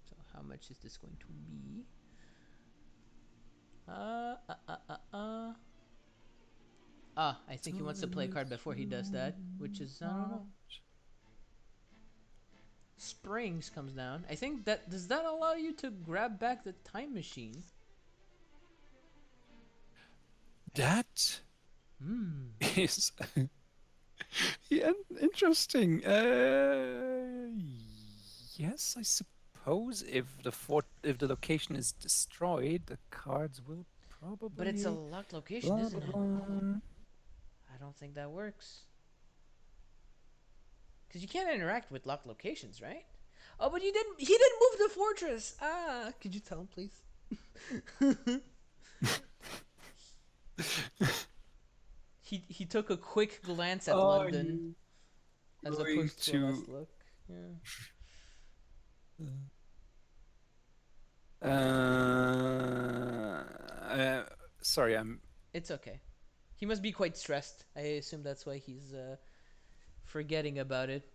So how much is this going to be? I think he wants to play a card before he does that, which is, I don't know. Springs comes down. I think that, does that allow you to grab back the time machine? That is yeah, interesting. Yes, I suppose if the location is destroyed, the cards will probably. But it's a locked location, isn't it? I don't think that works. Because you can't interact with locked locations, right? Oh, but he didn't move the fortress. Could you tell him, please? He took a quick glance at London as opposed to a last look. Yeah. Sorry, It's okay. He must be quite stressed. I assume that's why he's forgetting about it.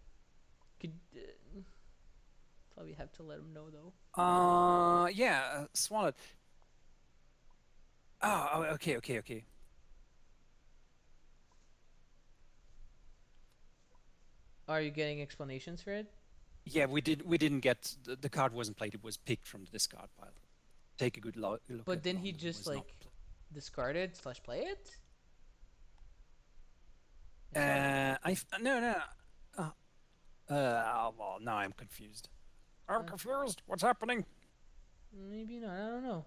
Could probably have to let him know though. Yeah, Swalot. Oh, okay. Are you getting explanations for it? Yeah, we didn't get the card wasn't played. It was picked from the discard pile. Take a good look. But didn't he just like discard it / play it? No. Well, now I'm confused. I'm confused. What's happening? Maybe not. I don't know.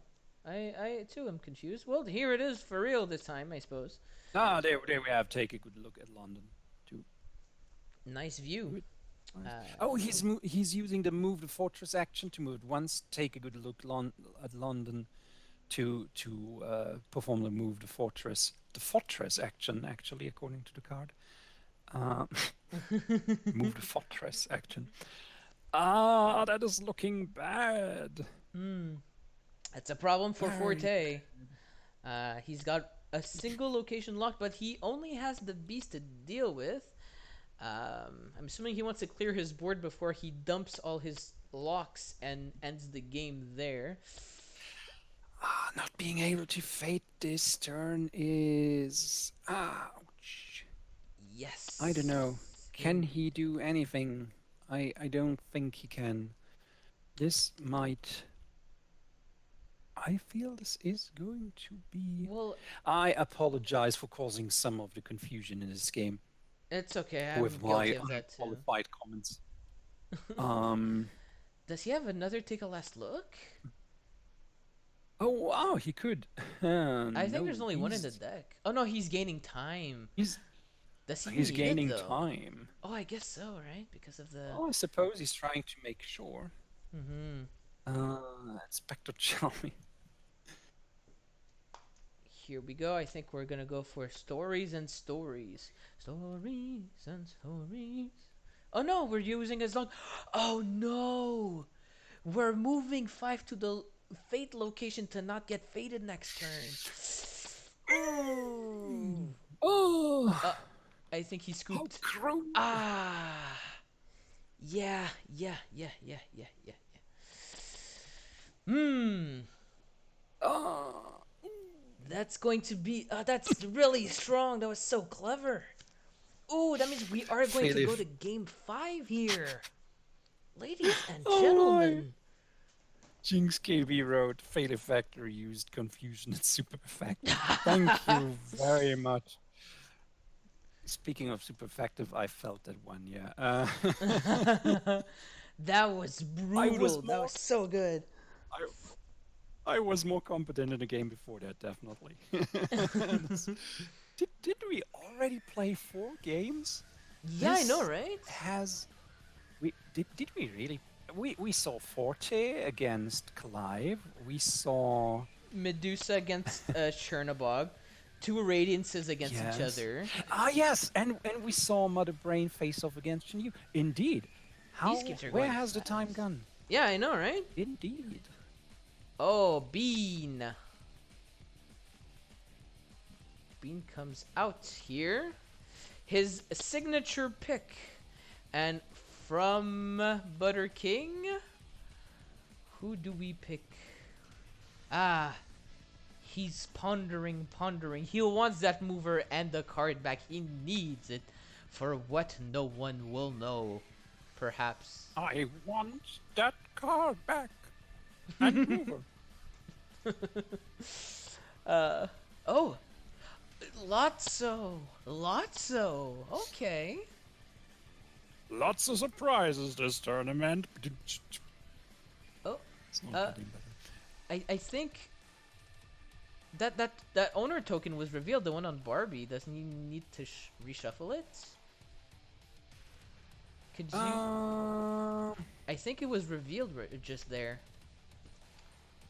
I too am confused. Well, here it is for real this time, I suppose. There we have. Take a good look at London, too. Nice view. He's using the move the fortress action to move it once. Take a good look at London, to perform the move the fortress action, actually, according to the card. Move the fortress action. That is looking bad. That's a problem for Forte. He's got a single location locked, but he only has the beast to deal with. I'm assuming he wants to clear his board before he dumps all his locks and ends the game there. Not being able to fate this turn is... Ouch. I don't Yes. know. Can he do anything? I don't think he can. This might... I feel this is going to be... Well, I apologize for causing some of the confusion in this game it's okay. I'm with guilty my of that too. unqualified comments. Um... Does he have another take a last look? Oh wow, he could. I think there's only one in the he's, deck. Oh no, he's gaining time. he's Does he he's need gaining it though? time. Oh, I guess so, right? Because of the. Oh, I suppose he's trying to make sure. Mm-hmm. Inspector Charlie. Here we go. I think we're gonna go for stories and stories. Stories and stories. Oh no, we're using as long. Oh no! We're moving 5 to the fate location to not get fated next turn. Ooh. Oh, I think he how scooped. cruel! Ah. Yeah. Hmm. Ah, That's going to be. That's really strong. That was so clever. Ooh, that means we are going to Failure. go to game 5 here. Ladies and Oh, gentlemen. Jinx KB wrote, FailureFactory used confusion and super effective. Thank you very much. Speaking of super effective, I felt that one, yeah. That was brutal. That was so good. I was more competent in the game before that, definitely. Did we already play 4 games? Yeah, I know, This right? did we really? We saw Forte against Clive. We saw Medusa against Chernobog. 2 Radiances against each Yes. other. Yes, and we saw Mother Brain face off against you. Indeed. games are Where going has the time fast. gone? Yeah, I know, right? Indeed. Oh, Bean. Bean comes out here. His signature pick. And from Butterking, who do we pick? He's pondering. He wants that mover and the card back. He needs it for what no one will know. Perhaps. I want that card back. And mover. Oh, Lotso. Okay. Lots of surprises this tournament. Oh, It's not uh, getting better. I think that owner token was revealed. The one on Barbie. Doesn't he need to reshuffle it? Could you? I think it was revealed just there.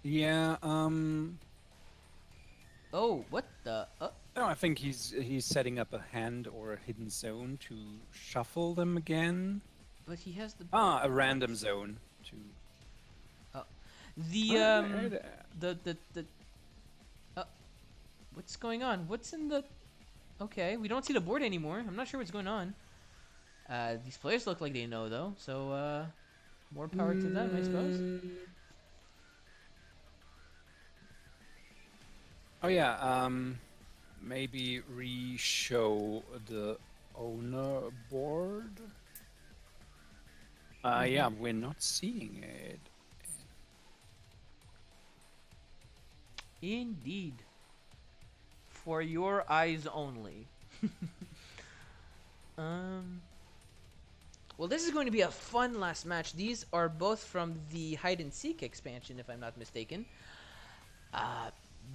Yeah. Oh, what the? No, I think he's setting up a hand or a hidden zone to shuffle them again. But he has the. A random zone to. The what's going on? What's in the? Okay, we don't see the board anymore. I'm not sure what's going on. These players look like they know though, so more power to them, I suppose. Oh yeah. Maybe re-show the owner board. Yeah, we're not seeing it. Indeed. For your eyes only. Well, this is going to be a fun last match. These are both from the hide and seek expansion, if I'm not mistaken.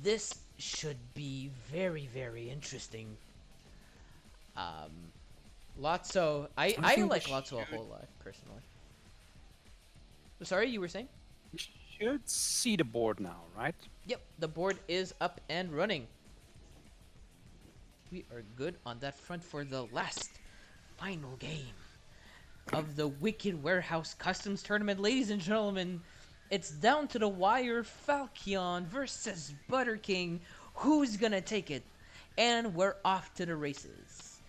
This should be very, very interesting. Lotso, I think like we Lotso a whole lot personally. Sorry, you were saying? We should see the board now, right? Yep, the board is up and running. We are good on that front for the last final game of the Wicked Warehouse Customs Tournament. Ladies and gentlemen, it's down to the wire. Phalkion versus Butterking. Who's gonna take it? And we're off to the races.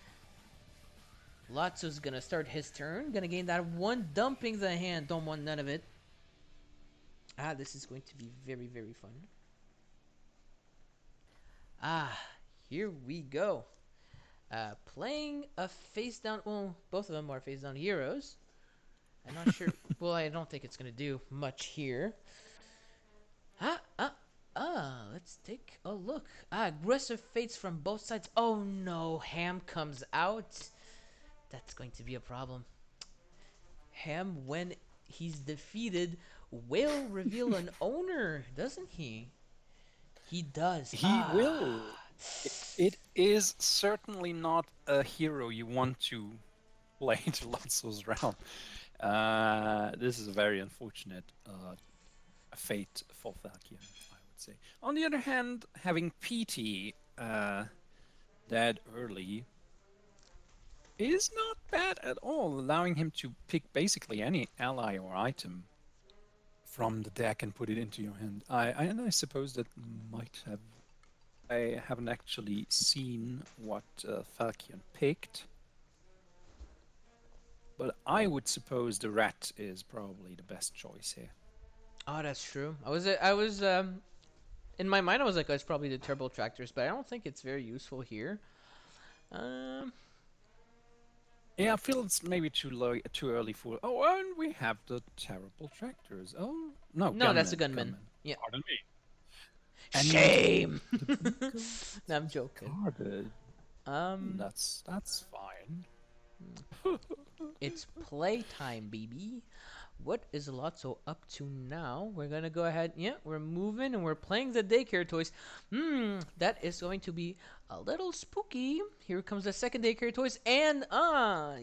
Lotso's gonna start his turn. Gonna gain that one, dumping the hand. Don't want none of it. This is going to be very, very fun. Here we go. Playing a face down. Well, both of them are face down heroes. I'm not sure. Well, I don't think it's gonna do much here. Let's take a look. Aggressive fates from both sides. Oh no, Ham comes out. That's going to be a problem. Ham, when he's defeated, will reveal an owner, doesn't he? He does. He will. It is certainly not a hero you want to play into Lotso's round. This is a very unfortunate fate for Phalkion, I would say. On the other hand, having PT that early is not bad at all, allowing him to pick basically any ally or item from the deck and put it into your hand. I suppose that might have... I haven't actually seen what Phalkion picked, but I would suppose the rat is probably the best choice here. Oh, that's true. I was in my mind I was like, oh, it's probably the turbo tractors, but I don't think it's very useful here. Yeah, I feel it's maybe too early for... Oh, and we have the terrible tractors. Oh, no, No, that's a gunman. Yeah. Pardon me. Shame. No, I'm joking. Guarded. That's fine. It's playtime, baby. What is Lotso up to now? We're gonna go ahead. Yeah, we're moving and we're playing the daycare toys. That is going to be a little spooky. Here comes the second daycare toys, and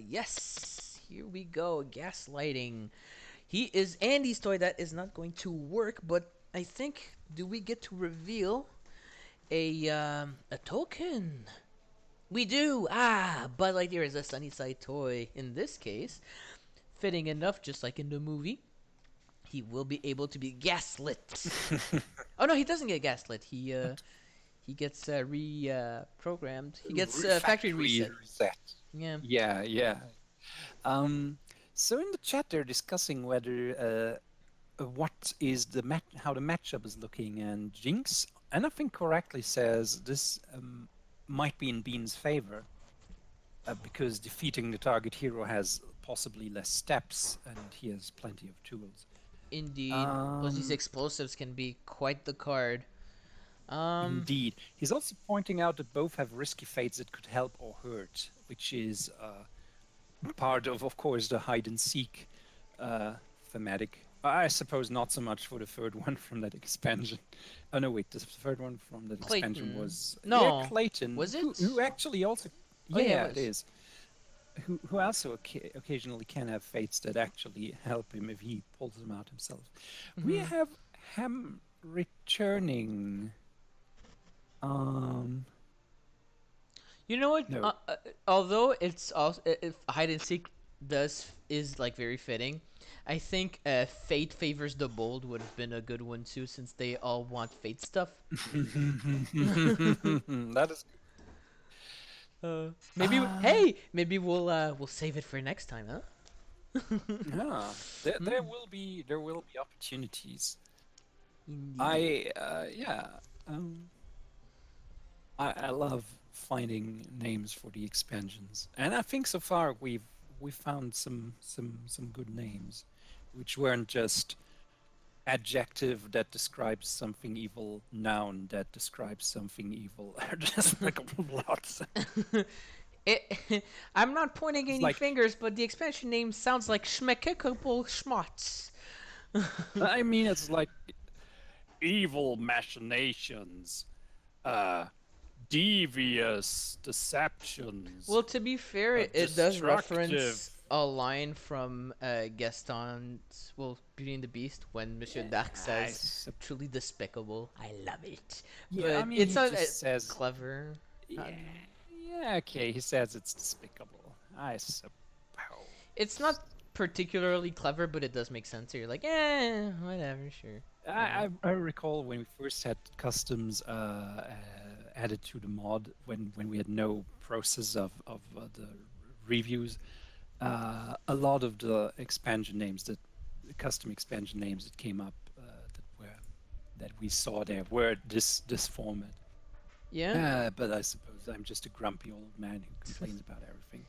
yes, here we go. Gaslighting. He is Andy's toy. That is not going to work, but I think, do we get to reveal a token? We do. Bud Lightyear is a Sunnyside toy in this case. Fitting enough, just like in the movie, he will be able to be gaslit. Oh no, he doesn't get gaslit. He gets reprogrammed. He gets factory reset. Yeah. Yeah. So in the chat they're discussing whether what is how the matchup is looking, and Jinx, and I think correctly, says this might be in Bean's favor because defeating the target hero has possibly less steps, and he has plenty of tools. Indeed, plus these explosives can be quite the card. Indeed. He's also pointing out that both have risky fates that could help or hurt, which is part of course, the hide and seek thematic. I suppose not so much for the third one from that expansion. Oh no, wait, the third one from that expansion was... No, yeah, Clayton. was it? Who actually also... Oh, yeah, it is. Who also occasionally can have fates that actually help him if he pulls them out himself. We have Ham returning. You know what? No. Although it's also if hide and seek is like very fitting, I think Fate favors the bold would have been a good one too, since they all want Fate stuff. That is. Maybe we'll save it for next time, huh? Yeah, there will be opportunities. Indeed. I love finding names for the expansions, and I think so far we found some good names, which weren't just adjective that describes something evil, noun that describes something evil. Just like lots. I'm not pointing any like... fingers, but the expansion name sounds like Schmeckable Schmotz. I mean, it's like evil machinations, devious deceptions. Well, to be fair, it does reference a line from Gaston's, Beauty and the Beast, when Monsieur Dark says, truly despicable. I love it. Yeah, but I mean, it's not says clever. Yeah, okay, he says it's despicable. I suppose. It's not particularly clever, but it does make sense. So you're like, whatever, sure. I recall when we first had customs added to the mod when we had no process of the reviews. A lot of the expansion names the custom expansion names that came up that we saw there were this format. Yeah. But I suppose I'm just a grumpy old man who complains about everything.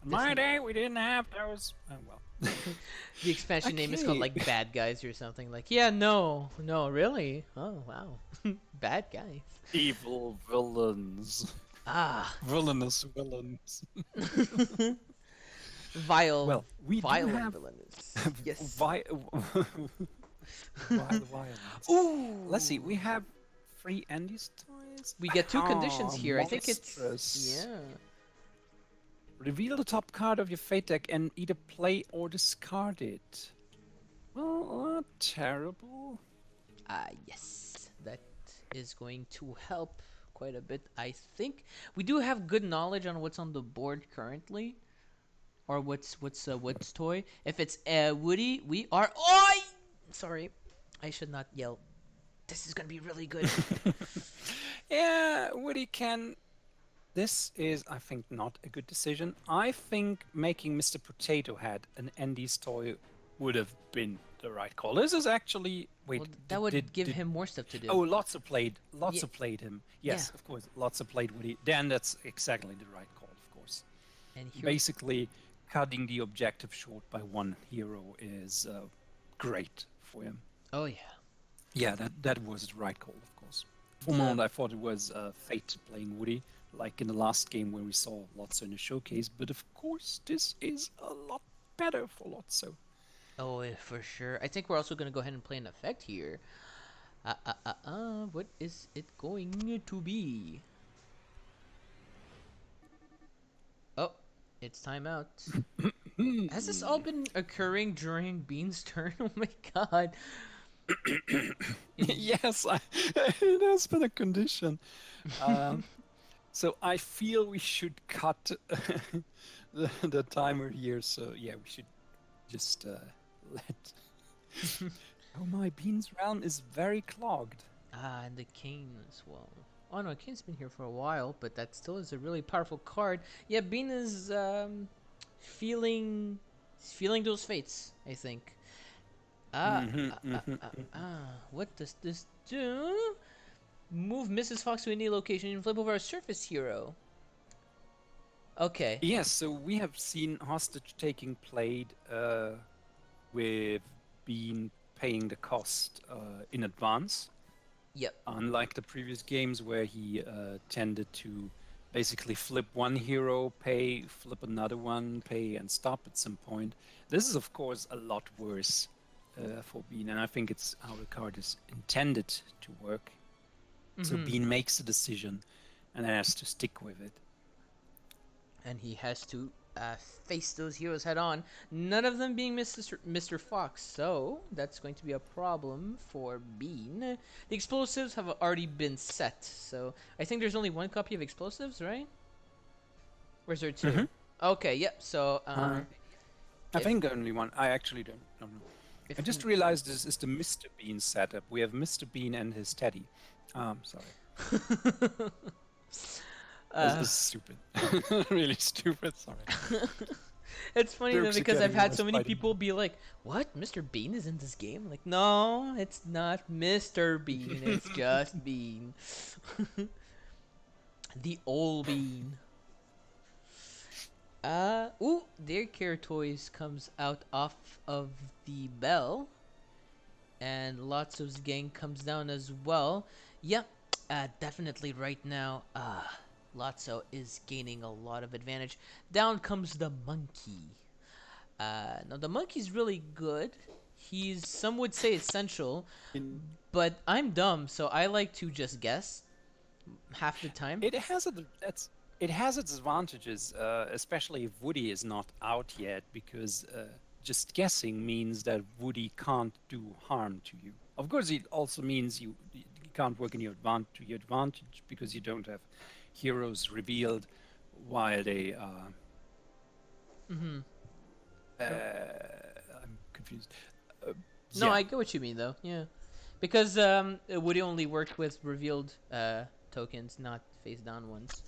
On This my m- day, we didn't have those. Oh, well. The expansion name is called Okay. like Bad Guys or something. Like, yeah, no, really? Oh wow, bad guys. Evil villains. Ah, Villainous villains. vile, Well, we do violent have villains. Yes. violence. Ooh. Let's see, we have free Andy's toys. We get two conditions Ah, here. I think it's monstrous. yeah. Reveal the top card of your fate deck and either play or discard it. Well, not terrible. Yes, that is going to help quite a bit. I think we do have good knowledge on what's on the board currently, or what's toy. If it's Woody, we are. Oh, sorry, I should not yell. This is gonna be really good. Yeah, Woody can. This is, I think, not a good decision. I think making Mr. Potato Head an Andy's toy would have been the right call. This is actually wait. Well, that would give him more stuff to do. Oh, lots of Yeah. played him. Yes, Yeah. of course, lots of played Woody. Then that's exactly the right call, of course. And here, Basically, cutting the objective short by one hero is great for him. oh yeah, Yeah, that was the right call, of course. For a The- moment, I thought it was Fate playing Woody, like in the last game where we saw Lotso in the showcase. But of course, this is a lot better for Lotso. oh for sure. I think we're also gonna go ahead and play an effect here. What is it going to be? Oh, it's timeout. Has this all been occurring during Bean's turn? Oh my god. Yes, it has been a condition. So I feel we should cut the timer here. So yeah, we should just let. Oh my, Bean's realm is very clogged. And the Cane as well. Oh no, Kane's been here for a while, but that still is a really powerful card. Yeah, Bean is feeling those fates, I think. What does this do? Move Mrs. Fox to any location and flip over a surface hero. Okay. Yes, so we have seen hostage taking played with Bean paying the cost in advance. Yep. Unlike the previous games where he tended to basically flip one hero, pay, flip another one, pay, and stop at some point. This is, of course, a lot worse for Bean, and I think it's how the card is intended to work. So Bean makes a decision and has to stick with it. And he has to face those heroes head on. None of them being Mr. Fox, so that's going to be a problem for Bean. The explosives have already been set, so I think there's only one copy of explosives, right? Or is there 2? Okay, yep. So I think only one. I actually don't know. I just realized this is the Mr. Bean setup. We have Mr. Bean and his teddy. Sorry. This is stupid. Really stupid, sorry. It's funny though Jokes are because I've getting had worse so many by the people be like, "What? Mr. Bean is in this game?" Like, no, it's not Mr. Bean. It's just Bean. The old Bean. Ooh, their Care Toys comes out off of the bell. And Lotso's gang comes down as well. Yep, definitely right now, Lotso is gaining a lot of advantage. Down comes the monkey. Now the monkey's really good. He's, some would say, essential, but I'm dumb, so I like to just guess half the time. It has its advantages, especially if Woody is not out yet, because just guessing means that Woody can't do harm to you. Of course, it also means you can't work in your to your advantage because you don't have heroes revealed while they are. I'm confused. No, Yeah. I get what you mean though. Yeah, because Woody only worked with revealed tokens, not face down ones.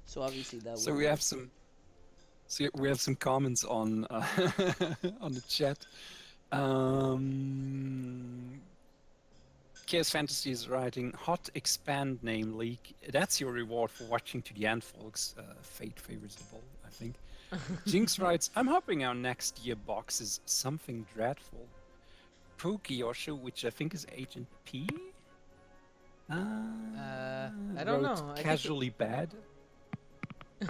So obviously that So would we work. have some. So we have some comments on on the chat. Um, Chaos Fantasy is writing hot expand name leak. That's your reward for watching to the end, folks. Fate favors the bold, I think. Jinx writes, I'm hoping our next year box is something dreadful. Pokeyosho, which I think is Agent P? I don't Wrote know. I think casually bad. it,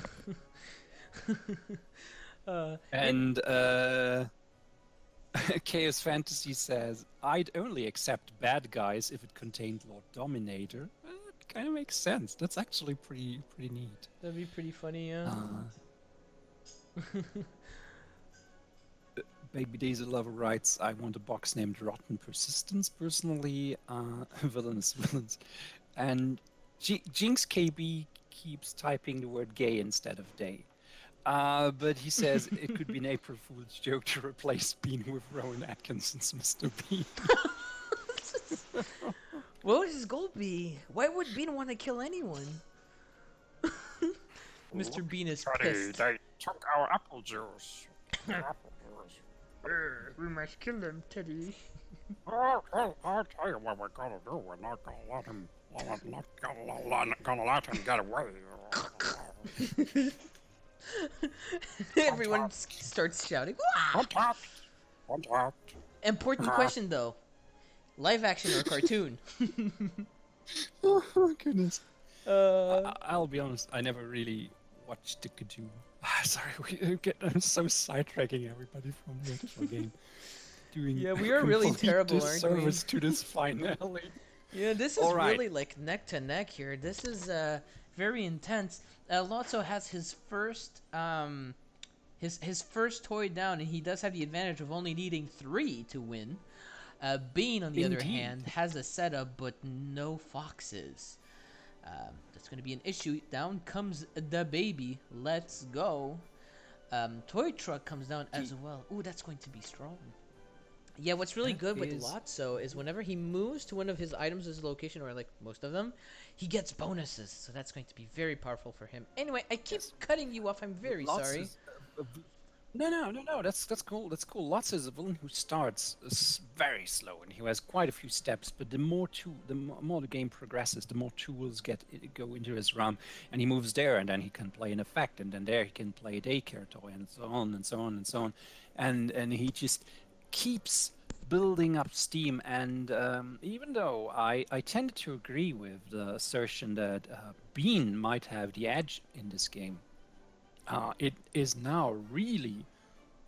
And Chaos Fantasy says, I'd only accept bad guys if it contained Lord Dominator. It kind of makes sense. That's actually pretty neat. that'd be pretty funny, yeah. Baby Daisy Lover writes, I want a box named Rotten Persistence, personally. Villainous Villains. And Jinx KB keeps typing the word gay instead of day. But he says it could be an April Fool's joke to replace Bean with Rowan Atkinson's Mr. Bean. What would his goal be? Why would Bean want to kill anyone? Mr. Bean is pissed. They took our apple juice. Apple juice. We must kill them, Teddy. I'll tell you what we're gonna do. We're not gonna let him. Not gonna let him get away. Everyone starts shouting. "Wah!" Contact. Important question though: live action or cartoon? Oh my goodness. Uh, I'll be honest, I never really watched the cartoon. Sorry, I'm so sidetracking everybody from the actual game. Doing Yeah, we are really complete terrible, aren't we? disservice to this finale. yeah, this is All right. really like neck to neck here. This is very intense. Lotso has his first his first toy down, and he does have the advantage of only needing 3 to win. Bean, on the other Indeed. hand, has a setup but no foxes. That's going to be an issue. Down comes the baby. Let's go. Toy truck comes down as well. Ooh, that's going to be strong. Yeah, what's really That good with is- Lotso is whenever he moves to one of his items' his location, or like most of them, he gets bonuses. So that's going to be very powerful for him. Anyway, I keep cutting you off. I'm very Lots sorry. is- No. That's cool. That's cool. Lots is a villain who starts very slow and who has quite a few steps. But the more the game progresses, the more tools go into his realm, and he moves there, and then he can play an effect, and then there he can play a daycare toy, and so on and so on and so on, and he just keeps building up steam. And even though I tend to agree with the assertion that Bean might have the edge in this game. It is now really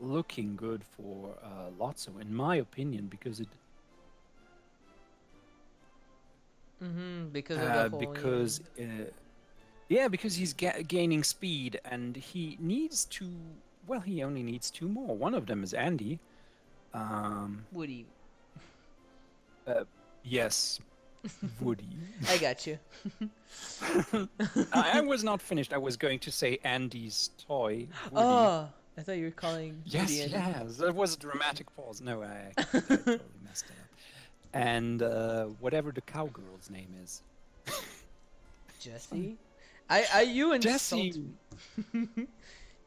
looking good for Lotso, in my opinion, because Because of the whole. because he's gaining speed, and he needs to. Well, he only needs 2 more. One of them is Andy. Woody, Yes, Woody. I got you. I was not finished. I was going to say Andy's toy. Woody. Oh, I thought you were calling Yes, Woody. yes. That was a dramatic pause. No, I totally messed it up. And whatever the cowgirl's name is. Jesse. You insult Jesse. me.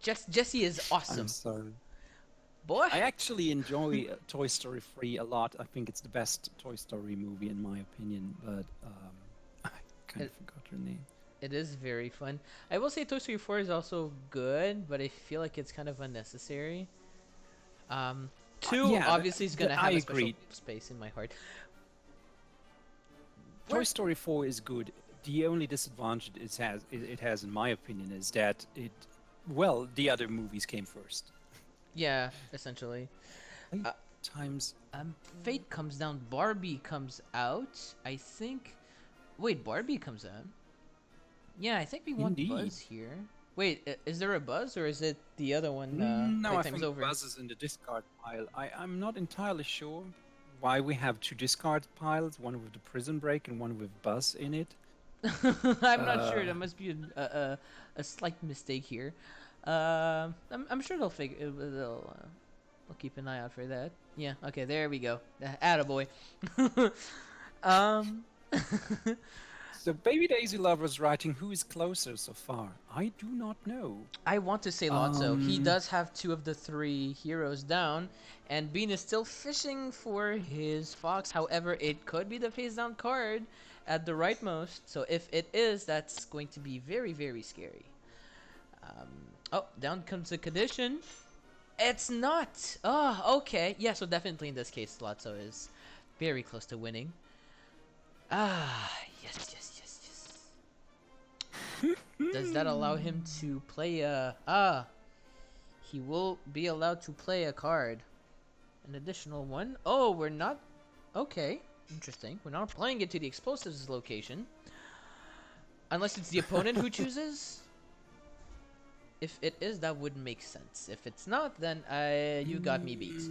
Jesse is awesome, I'm sorry. boy. I actually enjoy Toy Story 3 a lot. I think it's the best Toy Story movie in my opinion, but I kind of forgot her name. It is very fun. I will say Toy Story 4 is also good, but I feel like it's kind of unnecessary. 2 yeah, obviously is gonna I have a special agree. space in my heart. Toy Story 4 is good. The only disadvantage it has, in my opinion, is that the other movies came first. Yeah, essentially. Times. Fate comes down. Barbie comes out. I think. Wait, Barbie comes out. Yeah, I think we want Indeed. Buzz here. Wait, is there a Buzz or is it the other one? No, I Fate think Time's over. Buzz is in the discard pile. I'm not entirely sure why we have 2 discard piles, one with the Prison Break and one with Buzz in it. I'm not sure. There must be a slight mistake here. I'm sure they'll figure. They'll keep an eye out for that. Yeah. Okay. There we go. Attaboy. So Baby Daisy Lover's writing, who is closer so far? I do not know. I want to say Lotso. He Um, does have two of the three heroes down, and Bean is still fishing for his fox. However, it could be the face down card at the rightmost. So if it is, that's going to be very, very scary. Um, oh, down comes the condition. It's not. Oh, okay. Yeah, so definitely in this case, Lotso is very close to winning. Ah, yes, yes, yes, yes. Does that allow him to play a... he will be allowed to play a card. An additional one. Oh, we're not... Okay, interesting. We're not playing it to the explosives location. Unless it's the opponent who chooses. If it is, that would make sense. If it's not, then you got me beat.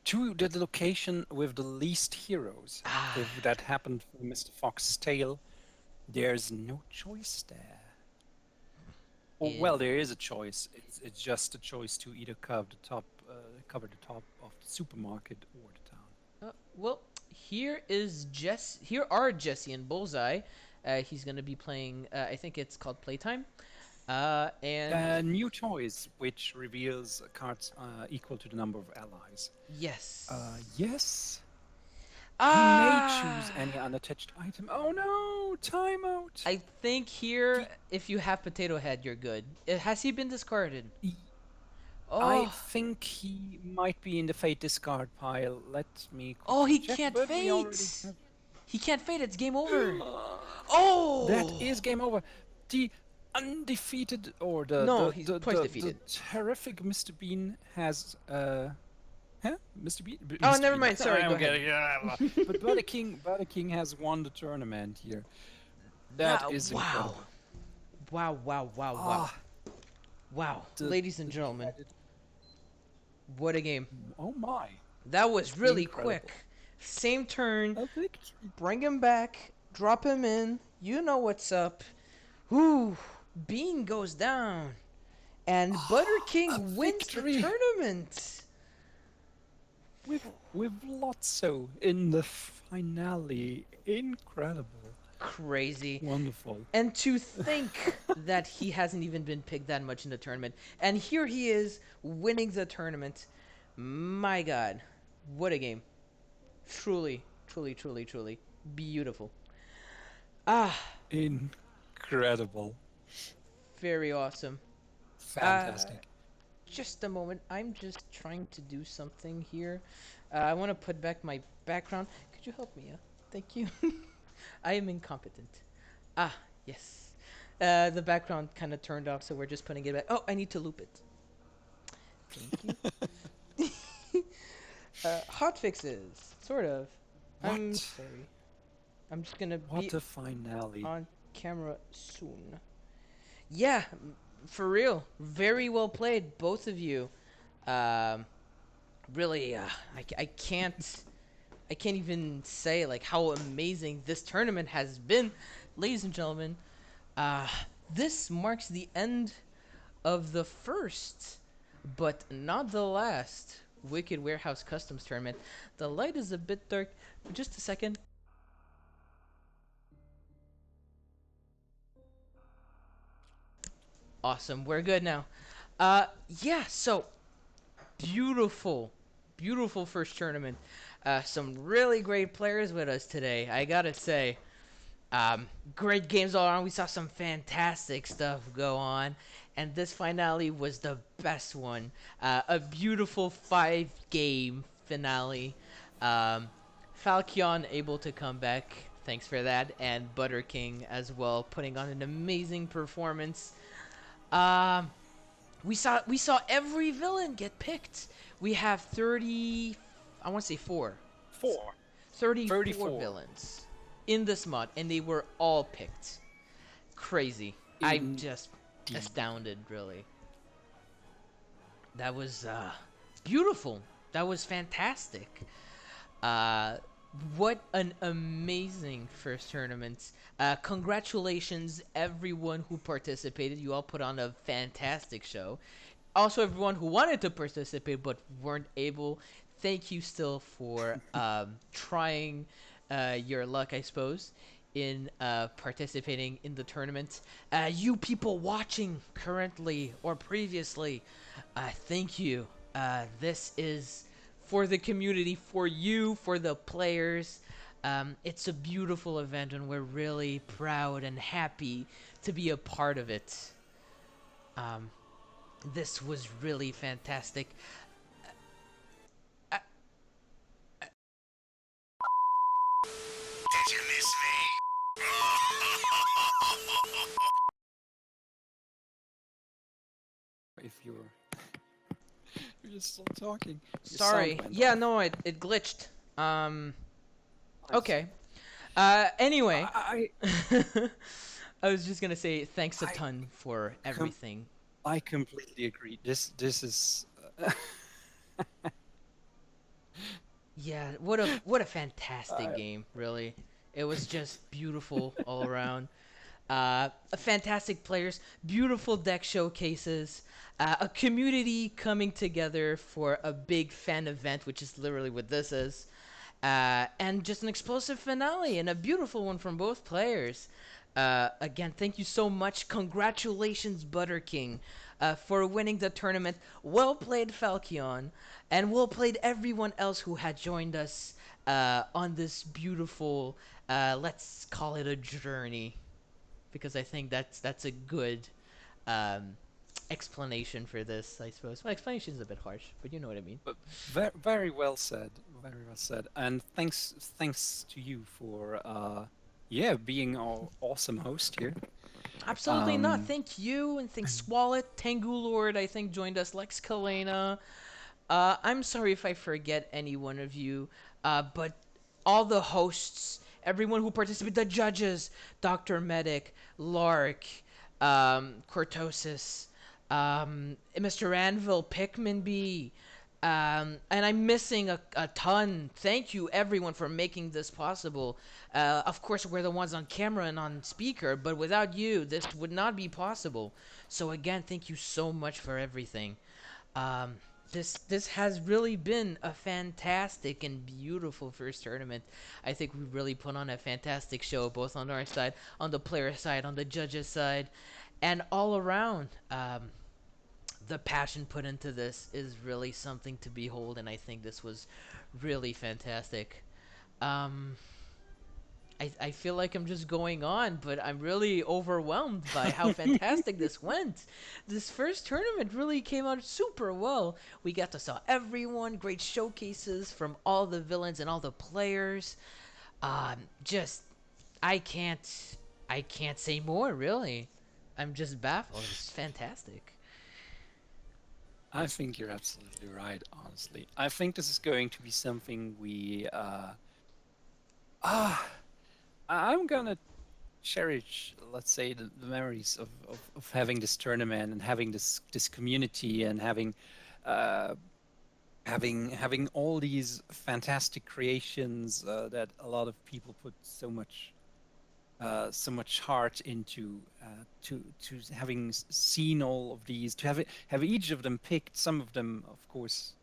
To the location with the least heroes. If that happened for Mr. Fox's Tale, there's no choice there. Or, well, there is a choice. It's just a choice to either cover the top of the supermarket or the town. Well, here are Jesse and Bullseye. He's gonna be playing. I think it's called Playtime. And New toys, which reveals cards equal to the number of allies. yes. Yes. You may choose any unattached item. Oh no! Timeout. I think here, if you have Potato Head, you're good. Has he been discarded? I Oh, think he might be in the fate discard pile. Let me. oh, he check, can't but we already fate. have- He can't fate. It's game over. Oh, That is game over. The undefeated or the No, the, he's the, twice the, defeated. The terrific Mr. Bean has Mr. Bean. Oh, Mr. never Bean. mind. Sorry. Go I'm ahead. getting- But Butter King has won the tournament here. That is wow. incredible. Wow! Wow! Wow! Wow! Wow! Ladies and gentlemen, what a game! Oh my! That was really Incredible. quick. Same turn. A victory. Bring him back. Drop him in. You know what's up. Whoo! Bean goes down, and Butter King wins the victory. tournament. With Lotso in the finale. Incredible. Crazy. Wonderful. And to think that he hasn't even been picked that much in the tournament. And here he is winning the tournament. My God. What a game. Truly, truly, truly, truly beautiful. Incredible. Very awesome. Fantastic. Just a moment. I'm just trying to do something here. I want to put back my background. Could you help me? Thank you. I am incompetent. Yes. The background kind of turned off, so we're just putting it back. Oh, I need to loop it. Thank you. Hot fixes, sort of. I'm What? sorry. I'm just gonna What be a finale. on camera soon. Yeah, for real. Very well played, both of you. Really, I can't even say like how amazing this tournament has been, ladies and gentlemen. This marks the end of the first, but not the last Wicked Warehouse Customs tournament. The light is a bit dark. Just a second. Awesome, we're good now. Yeah, so beautiful, beautiful first tournament. Some really great players with us today, I gotta say. Great games all around. We saw some fantastic stuff go on, and this finale was the best one. A beautiful 5-game finale. Phalkion able to come back, thanks for that, and Butter King as well, putting on an amazing performance. We saw every villain get picked. We have 30, I want to say 34 villains in this mod, and they were all picked. Crazy. I'm just astounded, really. That was beautiful. That was fantastic. What an amazing first tournament. Congratulations everyone who participated. You all put on a fantastic show. Also everyone who wanted to participate but weren't able. Thank you still for trying your luck, I suppose. in participating in the tournament. You people watching currently or previously, thank you. This is for the community, for you, for the players. It's a beautiful event, and we're really proud and happy to be a part of it. Um, this was really fantastic. Uh, Did you miss me? If you're still talking, your sound Sorry. went Yeah, off. no, it glitched. I'm Okay. sorry. Anyway, I I was just gonna say thanks a I ton for com- everything. I completely agree. This is Yeah, what a fantastic uh, game, really. It was just beautiful all around. Fantastic players, beautiful deck showcases, a community coming together for a big fan event, which is literally what this is, and just an explosive finale and a beautiful one from both players. Again, thank you so much. Congratulations, Butterking, for winning the tournament. Well played, Phalkion, and well played everyone else who had joined us on this beautiful, let's call it a journey, because I think that's a good um, explanation for this. I suppose. Well, explanation is a bit harsh, but you know what I mean. but very well said. Very well said. And thanks to you for yeah, being our awesome host here. Absolutely not. Um, Thank you, and thanks Swalot, Tengu Lord, I think joined us, Lex Kalena. I'm sorry if I forget any one of you, but all the hosts, everyone who participated, the judges, Dr. Medic, Lark, Cortosis, Mr. Anvil, Pikmin B, and I'm missing a ton. Thank you, everyone, for making this possible. Of course, we're the ones on camera and on speaker, but without you, this would not be possible. So again, thank you so much for everything. Um, this has really been a fantastic and beautiful first tournament. I think we really put on a fantastic show, both on our side, on the player side, on the judges side, and all around. The passion put into this is really something to behold, and I think this was really fantastic. Um, I feel like I'm just going on, but I'm really overwhelmed by how fantastic this went. This first tournament really came out super well. We got to saw everyone, great showcases from all the villains and all the players. Just I can't I can't say more really. I'm just baffled. It's fantastic. I think you're absolutely right, honestly. I think this is going to be something we ah I'm gonna cherish, let's say, the memories of having this tournament and having this community and uh, having all these fantastic creations that a lot of people put so much heart into to having seen all of these, to have each of them picked, some of them, of course,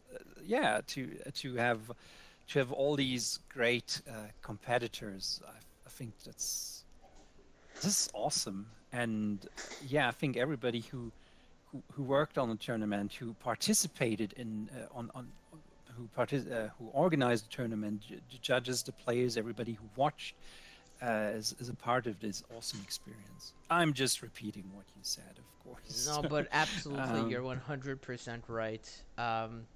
yeah, to have all these great competitors. I think this is awesome, and yeah, I think everybody who worked on the tournament, who participated in on who organized the tournament, the judges, the players, everybody who watched as a part of this awesome experience. I'm just repeating what you said, of course. No, but absolutely, um, you're 100% right.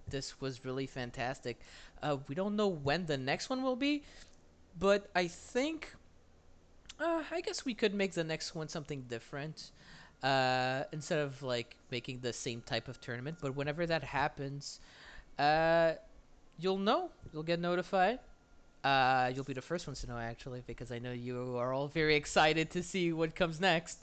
This was really fantastic. We don't know when the next one will be, but I think, I guess we could make the next one something different. Instead of like making the same type of tournament, but whenever that happens, uh, you'll know. You'll get notified. You'll be the first ones to know actually, because I know you are all very excited to see what comes next.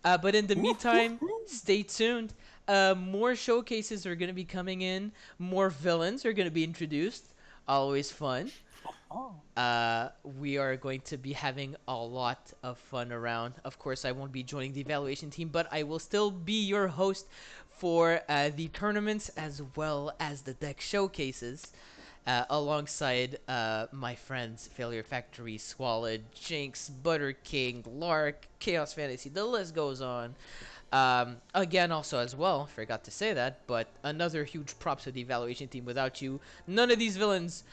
But in the meantime, stay tuned. More showcases are going to be coming in. More villains are going to be introduced. Always fun. oh, We are going to be having a lot of fun around. Of course, I won't be joining the evaluation team, but I will still be your host for the tournaments as well as the deck showcases. alongside my friends Failure Factory, Swalot, Jinx, Butterking, Lark, Chaos Fantasy. The list goes on. Again, also as well, forgot to say that, but another huge props to the evaluation team. Without you, none of these villains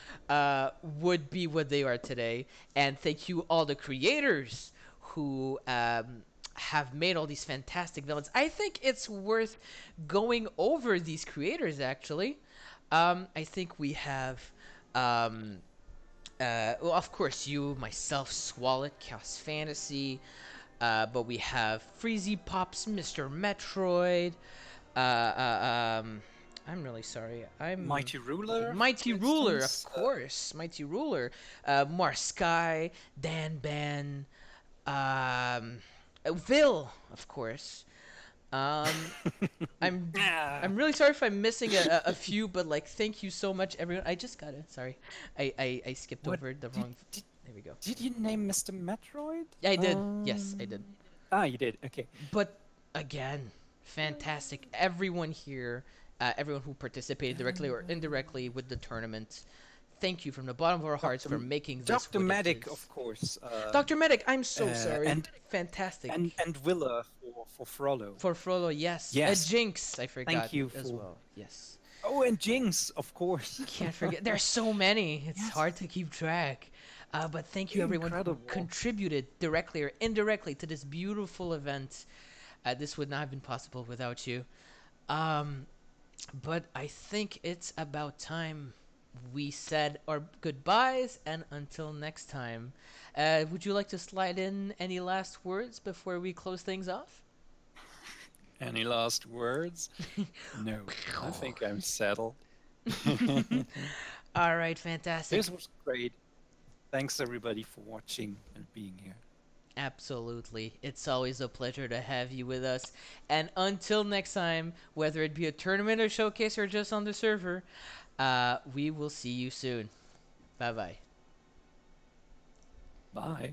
would be what they are today. And thank you all the creators who have made all these fantastic villains. I think it's worth going over these creators actually. I think we have. Well, of course, you, myself, Swalot, Chaos Fantasy, but we have Freezy Pops, Mr. Metroid. Uh, uh, um, I'm really sorry. I'm Mighty Ruler, Mighty for Ruler, of instance. course. Mighty Ruler. Marsky, Dan Ben, um, Vil, of course. Um, I'm Ah, I'm really sorry if I'm missing a few, but like, thank you so much, everyone. I just got it. Sorry, I skipped what over the did, wrong. did There we go. did you name Mr. Metroid? Yeah, I did. Yes, I did. You did. Okay. But again, fantastic. Everyone here, everyone who participated directly or indirectly with the tournament, thank you from the bottom of our hearts Dr. for making this Dr. what it Medic, is. of course. Dr. Medic, I'm so sorry. And Fantastic. and Willa for Frollo. For Frollo, yes. Yes. Jinx, I forgot Thank you as for. well. Yes. Oh, and Jinx, of course. Can't forget. There's so many. It's Yes. hard to keep track. But thank you, everyone who Incredible. contributed directly or indirectly to this beautiful event. This would not have been possible without you. Um, but I think it's about time we said our goodbyes, and until next time. Would you like to slide in any last words before we close things off? Any last words? No, I think I'm settled. All right, fantastic. This was great. Thanks everybody for watching and being here. Absolutely. It's always a pleasure to have you with us. And until next time, whether it be a tournament or showcase or just on the server, we will see you soon. Bye bye. Bye.